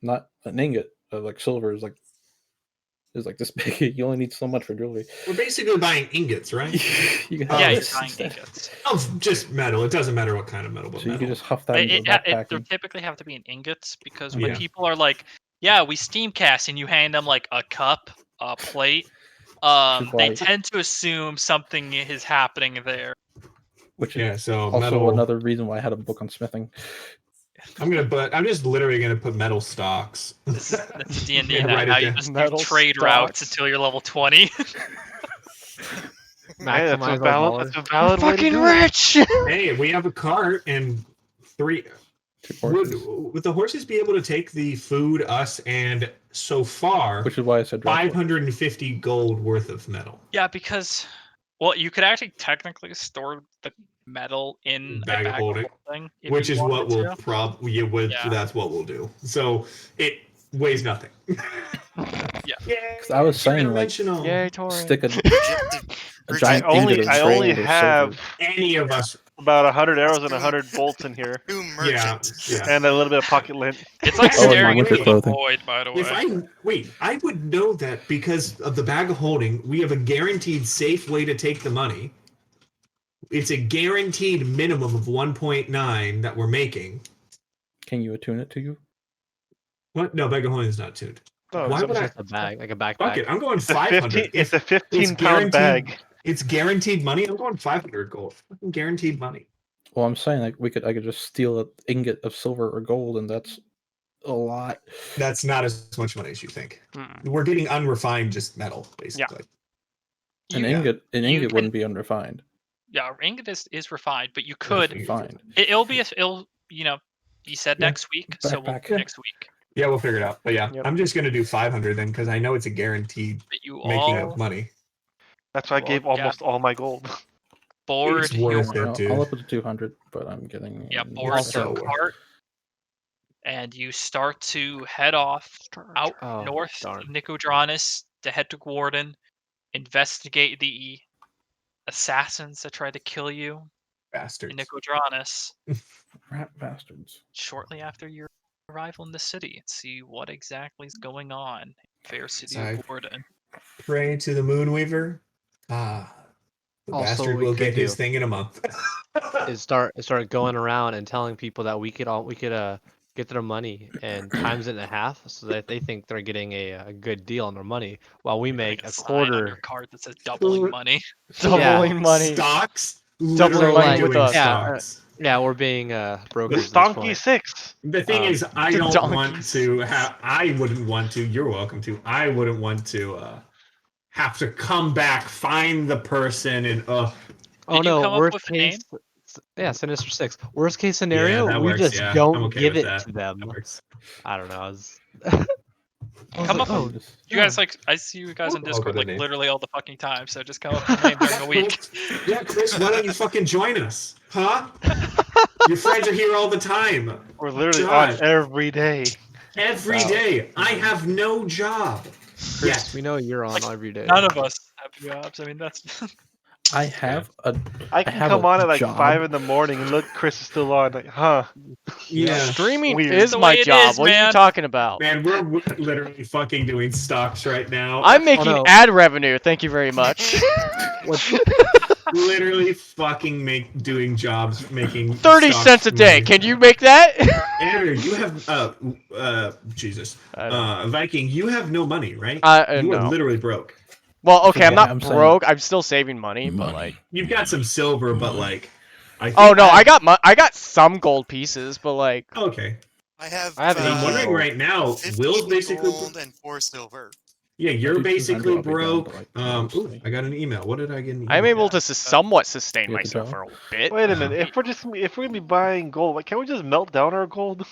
not an ingot of like silver is like this big. You only need so much for jewelry. We're basically buying ingots, right? You can have Yeah, you're this buying instead. ingots. Of just metal. It doesn't matter what kind of metal, but So you metal. can just huff that into They backpacking. typically have to be in ingots because when Yeah. people are like, "Yeah, we steam cast," and you hand them like a cup, a plate, is they why- tend to assume something is happening there. Which is Yeah, so also metal. another reason why I had a book on smithing. I'm just literally gonna put metal stocks. That's a D&D Yeah, now. write it Now you down. just do Metal trade routes stocks. until you're level 20. Hey, that's Maximize a our valid, dollars. that's a valid way to Fucking do it. rich. Hey, we have a cart and 3. 2 horses. Would the horses be able to take the food, us, and so far Which is why I said drop one. 550 gold worth of metal? Yeah, because you could actually technically store the metal in Bag a of bag holding. of holding, if Which you is what wanted we'll to. probably Yeah. that's what we'll do. So it weighs nothing. Yeah. Because I was saying, like, Yay, Tori. Stick a Virgin- giant I only, ingot of I only gold or have silver. any of us. about 100 arrows and 100 bolts in here, Two Yeah, merchants. yeah. and a little bit of pocket lint. It's like Oh, and staring winter into the clothing. void, by the way. If I would know that because of the bag of holding, we have a guaranteed safe way to take the money. It's a guaranteed minimum of 1.9 that we're making. Can you attune it to you? What? No, bag of holding is not tuned. No, Why it's, would I? Just a bag, like a backpack. Fuck it, I'm going it's a 500. 15, it's a It's 15-pound guaranteed. bag. It's guaranteed money. I'm going 500 gold. Fucking guaranteed money. Well, I'm saying like I could just steal an ingot of silver or gold, and that's a lot. That's not as much money as you think. Mm. We're getting unrefined, just metal, basically. An You- ingot you can- wouldn't be unrefined. Yeah, ingot is refined, but you could. Refined. It'll be. It'll. You said Yeah. next week, so we'll Backpack. do next week. Yeah, we'll figure it out. But yeah, Yep. I'm just gonna do 500 then because I know it's a guaranteed But you making all of money. That's why I Well, gave yeah. almost all my gold. board It's worth your it. I'll, dude. I'll up it to 200, but I'm getting board Also- your cart, and you start to head off out Oh, north darn. of Nicodranus to head to Gordon, investigate the assassins that tried to kill you Bastards. in Nicodranus rat bastards. shortly after your arrival in the city and see what exactly is going on. Fair city Sorry. of Borden. Pray to the Moonweaver. The Also, bastard what we will could get his do thing in a month. is start going around and telling people that we could get their money and times it in half, so that they think they're getting a good deal on their money, while we You're gonna make get a sign on quarter. your card that says doubling money. Doubling money. Stocks. Doubling Literally money doing with us. stocks. Yeah, we're being The brokers at this Stonky point. 6. The thing is, I The don't want donkeys. to have. I wouldn't want to. You're welcome to. I wouldn't want to have to come back, find the person, and Oh Did you no, come up worst with a name? case. Yeah, Sinister Six. Worst case yeah, scenario, that we works. just Yeah, I'm don't okay give with it that. to them. That works. I don't know. I was Come like, up oh, with You guys I see you guys on We'll go Discord with a like name. literally all the fucking time. So just come up with a name during the week. Yeah, Chris, why don't you fucking join us? Huh? Your friends are here all the time. We're literally God. on every day. Every day. I have no job. Chris, we know you're on every day. None of us have jobs. I mean, that's I have a. I can have come a on at like job. 5 in the morning and look, Chris is still on. Like, huh? Yeah. Streaming Weird. is the my way it job. is, What are you man. talking about? Man, we're literally fucking doing stocks right now. I'm making no. ad revenue. Thank you very much. Literally fucking doing jobs, making 30 stocks cents a day. money. Can you make that? Andrew, you have Jesus. I don't Viking, you have no money, right? You are no. literally broke. Well, okay, I'm Yeah, not I'm saying- broke. I'm still saving money, but like. You've got some silver, but like I think Oh no, I got some gold pieces, but like. Okay. I have. I have And I'm wondering gold. right now, 15 Will's basically gold and 4 silver. Yeah, you're 200, basically I'll be down broke. to, like, Ooh, I got an email. What did I get an email? I'm able to about? somewhat sustain You have the myself job? for a bit. Wait a minute. If we're gonna be buying gold, like, can't we just melt down our gold?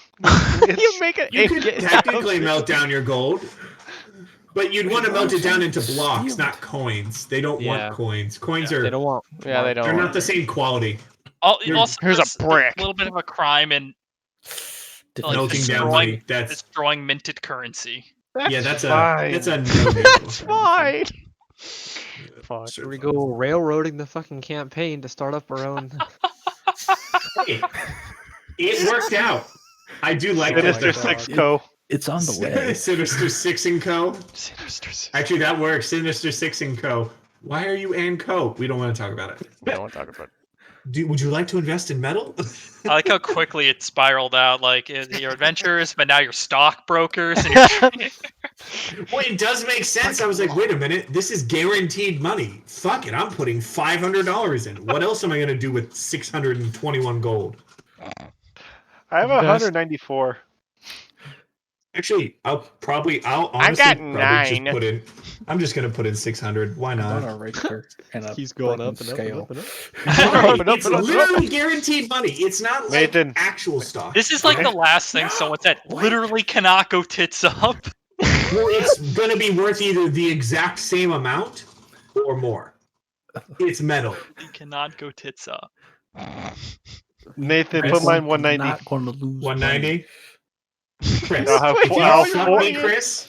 You make it. You could technically melt down your gold, but you'd want to melt it down into blocks, not coins. They don't Yeah. want coins. Coins They are don't want. Yeah, they they're don't. not the same quality. also Here's a there's brick. a little bit of a crime in like Melting down destroying money. That's destroying minted currency. that's fine. a no. That's fine. Fuck. Should we go railroading the fucking campaign to start up our own? Hey, it worked out. I do like that. Sinister Six Co. It's on the way. Sinister Six and Co. Sinister Six. Actually, that works. Sinister Six and Co. Why are you and Co? We don't want to talk about it. We don't want to talk about it. Would you like to invest in metal? I like how quickly it spiraled out. Like your adventures, but now you're stockbrokers. And you're Well, it does make sense. I was like, wait a minute, this is guaranteed money. Fuck it, I'm putting $500 in. What else am I gonna do with 621 gold? I have 194. Actually, I'll honestly got probably 9. just put in. I'm just gonna put in 600. Why I'm on not? a racer and a He's going broken up and up scale. and up and up. Right, it's literally guaranteed money. It's not like Nathan. actual stock. this is like the last thing someone said. Literally cannot go tits up. Well, it's gonna be worth either the exact same amount or more. It's metal. You cannot go tits up. Nathan, Chris, put mine I'm 190. not going to lose. 190. Chris, I'll have if you I'll fuck four- me, Chris,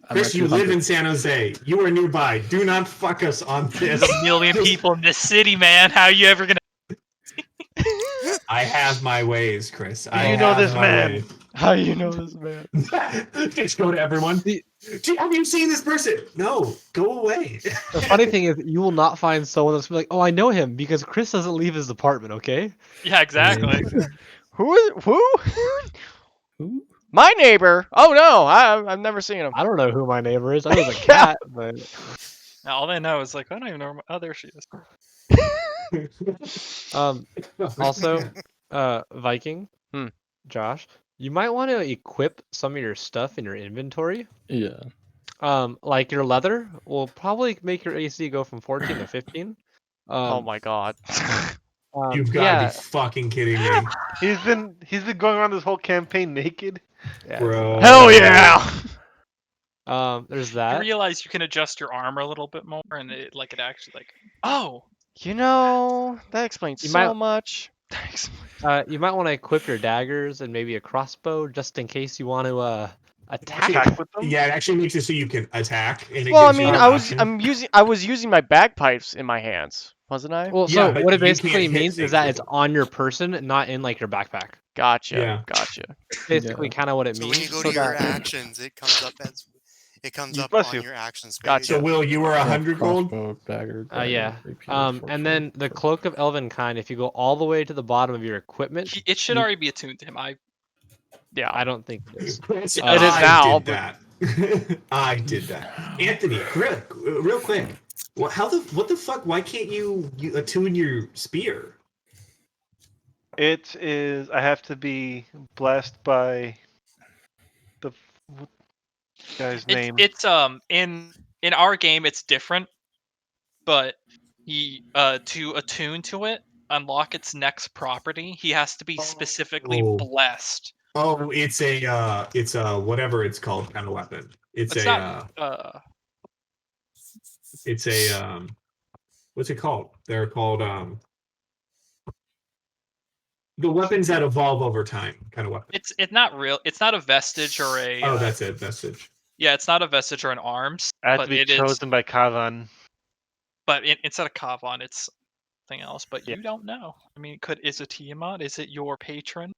I'm Chris, at you live 200. in San Jose. You are nearby. Do not fuck us on this. There's a million people in this city, man. How are you ever gonna? I have my ways, Chris. I you know have this my man? ways. How you know this, man? Just go to everyone. Have you seen this person? No, go away. The funny thing is, you will not find someone that's like, "Oh, I know him," because Chris doesn't leave his apartment. Okay. Yeah, exactly. Who? Who? My neighbor. Oh no, I've never seen him. I don't know who my neighbor is. I know it's a cat, but Now all they know is like, I don't even know. Oh, there she is. also, Viking, Hmm. Josh, you might want to equip some of your stuff in your inventory. Yeah. Like your leather will probably make your AC go from 14 to 15. Oh my god. You've got to yeah, be fucking kidding me, He's been going around this whole campaign naked. yeah. bro. Hell yeah. There's You that. realize you can adjust your armor a little bit more, and it actually like, oh, You know, that explains You so might- much. Thanks. You might want to equip your daggers and maybe a crossbow just in case you want to attack. Attack with them. Yeah, it actually makes it so you can attack. And it Well, I gives you mean, an option. I was using my bagpipes in my hands, wasn't I? Well, Yeah, so but what it you can't basically hit means things is that with it's it. on your person, not in like your backpack. Gotcha. Yeah. Gotcha. Basically, kind of what it So means. when you go so to your that- actions, it comes up as It comes You- up bless on you. your actions page. Gotcha. So Will, you were Yeah, 100 gold. crossbow, dagger, dagger, Yeah. rapier, And short then sword, the short- cloak of elven kind. If you go all the way to the bottom of your equipment, It should you- already be attuned to him. Yeah. I don't think it is. Chris, It is I now, did that. I did that. Anthony, real quick. What the fuck? Why can't you attune your spear? It is. I have to be blessed by the what guy's name. It's in our game it's different, but he to attune to it, unlock its next property, he has to be specifically Oh. blessed. Oh, it's a whatever it's called kind of weapon. It's It's a not it's a what's it called? They're called the weapons that evolve over time kind of weapon. it's not real. It's not a vestige or a Oh, that's it. Vestige. yeah, it's not a vestige or an arms, I have but to be it is. chosen by Kavan. But instead of Kavan, it's something else. But Yeah. you don't know. I mean, is it Tiamat? Is it your patron?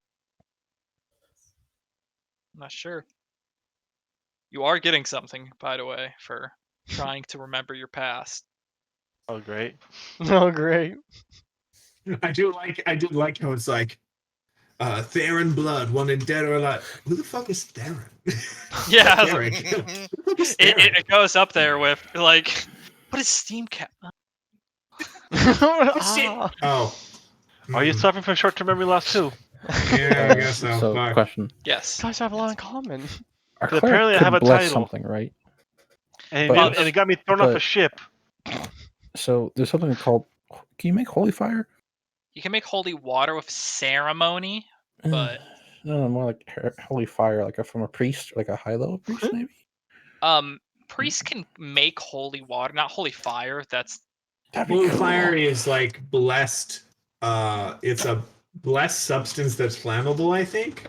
I'm not sure. You are getting something, by the way, for trying to remember your past. Oh, great. Oh, great. I do like how it's like Theron blood, wanted dead or alive. Who the fuck is Theron? Yeah, Theron. Who the fuck is Theron? it goes up there with like, what is Steam Cat? Ah. Oh. Are you Hmm. suffering from short-term memory loss too? Yeah, I guess so. So, Fuck. question: Yes. Guys have a lot in common. Our But cleric apparently I could have a bless title. something, right? And, But- and it got me thrown off a but- ship. So there's something called. Can you make holy fire? You can make holy water with ceremony, but No, more like holy fire, like from a priest, like a high level priest, maybe. priests can make holy water, not holy fire. That's That'd be Holy cool. fire is like blessed. It's a blessed substance that's flammable. I think.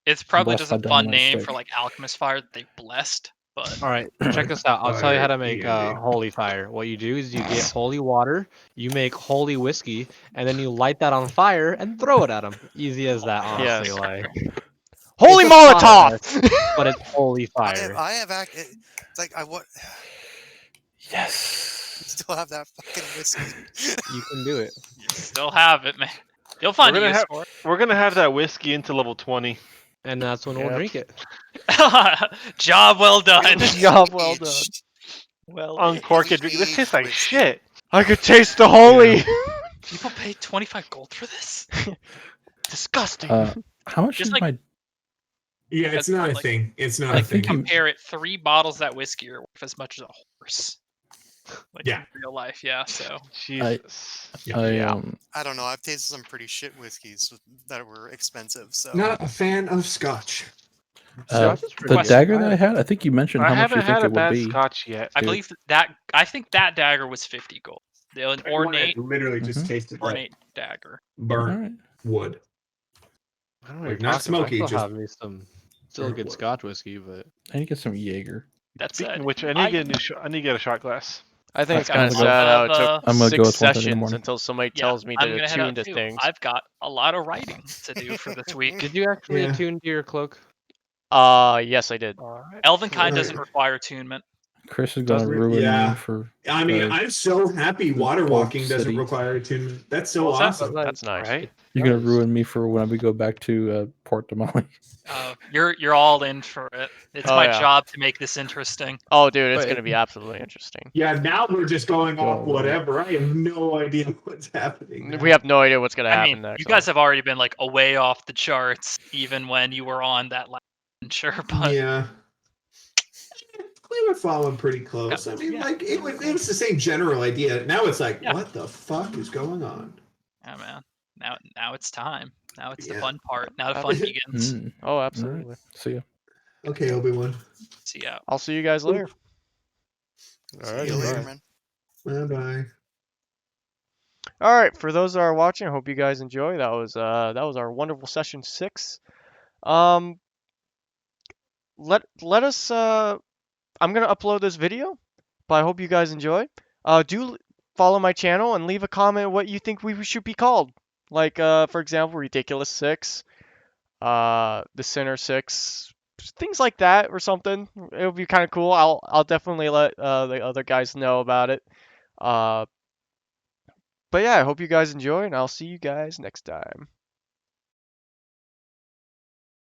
it's probably Blessed just a by fun dynamite name stick. for like alchemist fire that they blessed. But All right, check this out. I'll tell you how to make Fire, holy fire. What you do is you get holy water, you make holy whiskey, and then you light that on fire and throw it at them. Easy as that, honestly. Yes. Like, Holy It's a Molotov! but it's holy I fire. have it's like I what Yes. still have that fucking whiskey. You can do it. you still have it, man. You'll find We're a gonna use have- for it. We're gonna have that whiskey into level 20. And that's when we'll Yep. drink it. Job well done. Job well done. Aged. Well, Uncork it. Drink it. This tastes like Whiskey. shit. I could taste the holy. people paid 25 gold for this. Disgusting. How much Just is like- my? Yeah, it's not a Like- thing. It's not I a think thing. you- Compare it, 3 bottles of that whiskey are worth as much as a horse. Like Yeah. in real life, yeah. So Jesus. Yeah. I don't know. I've tasted some pretty shit whiskeys that were expensive. So Not a fan of Scotch. Scotch is The pretty dagger good. that I had, I think you mentioned I how much you haven't think had a it would bad be. Scotch yet. I Dude. believe I think that dagger was 50 gold. The ornate literally just Mhm. tasted that ornate dagger. burnt All right. wood. I don't know what Like, you're not talking about. smoky. I still just have me some still burnt good wood. Scotch whiskey, but I need to get some Jaeger. That's Speaking it. of which, I need to get a new shot. I need to get a shot glass. I think it's I've kind of got sad how it a lot took of, I'm gonna go 6 with 1:30 in the sessions morning. until somebody yeah, tells me I'm to gonna head tune out to too. things. I've got a lot of writing to do for this week. did you actually Yeah. attune to your cloak? Yes, I did. Alright. Elvenkind Right. doesn't require attunement. Chris is gonna Doesn't it? ruin Yeah. me for. I mean, Uh, I'm so happy the water old walking doesn't city. require attunement. That's so What's that? awesome. That's nice. Right? You're gonna Nice. ruin me for when we go back to Port Demoli. You're all in for it. It's Oh, my yeah. job to make this interesting. Oh, dude, it's But- gonna be absolutely interesting. Yeah, now we're just going off Oh. whatever. I have no idea what's happening. We have no idea what's gonna I happen mean, next. you guys have already been like away off the charts, even when you were on that last adventure. But Yeah. We were following pretty close. I mean, Yeah. like it was the same general idea. Now it's like, Yeah. what the fuck is going on? yeah, man. Now it's time. Now it's the Yeah. fun part. Now the fun begins. Mm, Oh, all absolutely. right. See ya. Okay, Obi-Wan. See ya. I'll see you guys later. see you later, man. Bye-bye. All right, for those that are watching, I hope you guys enjoy. That was our wonderful session 6. Let us I'm gonna upload this video, but I hope you guys enjoy. Do follow my channel and leave a comment what you think we should be called. Like for example, Ridiculous 6, The Sinner 6, things like that or something. It would be kind of cool. I'll definitely let the other guys know about it. Uh, but yeah, I hope you guys enjoy, and I'll see you guys next time.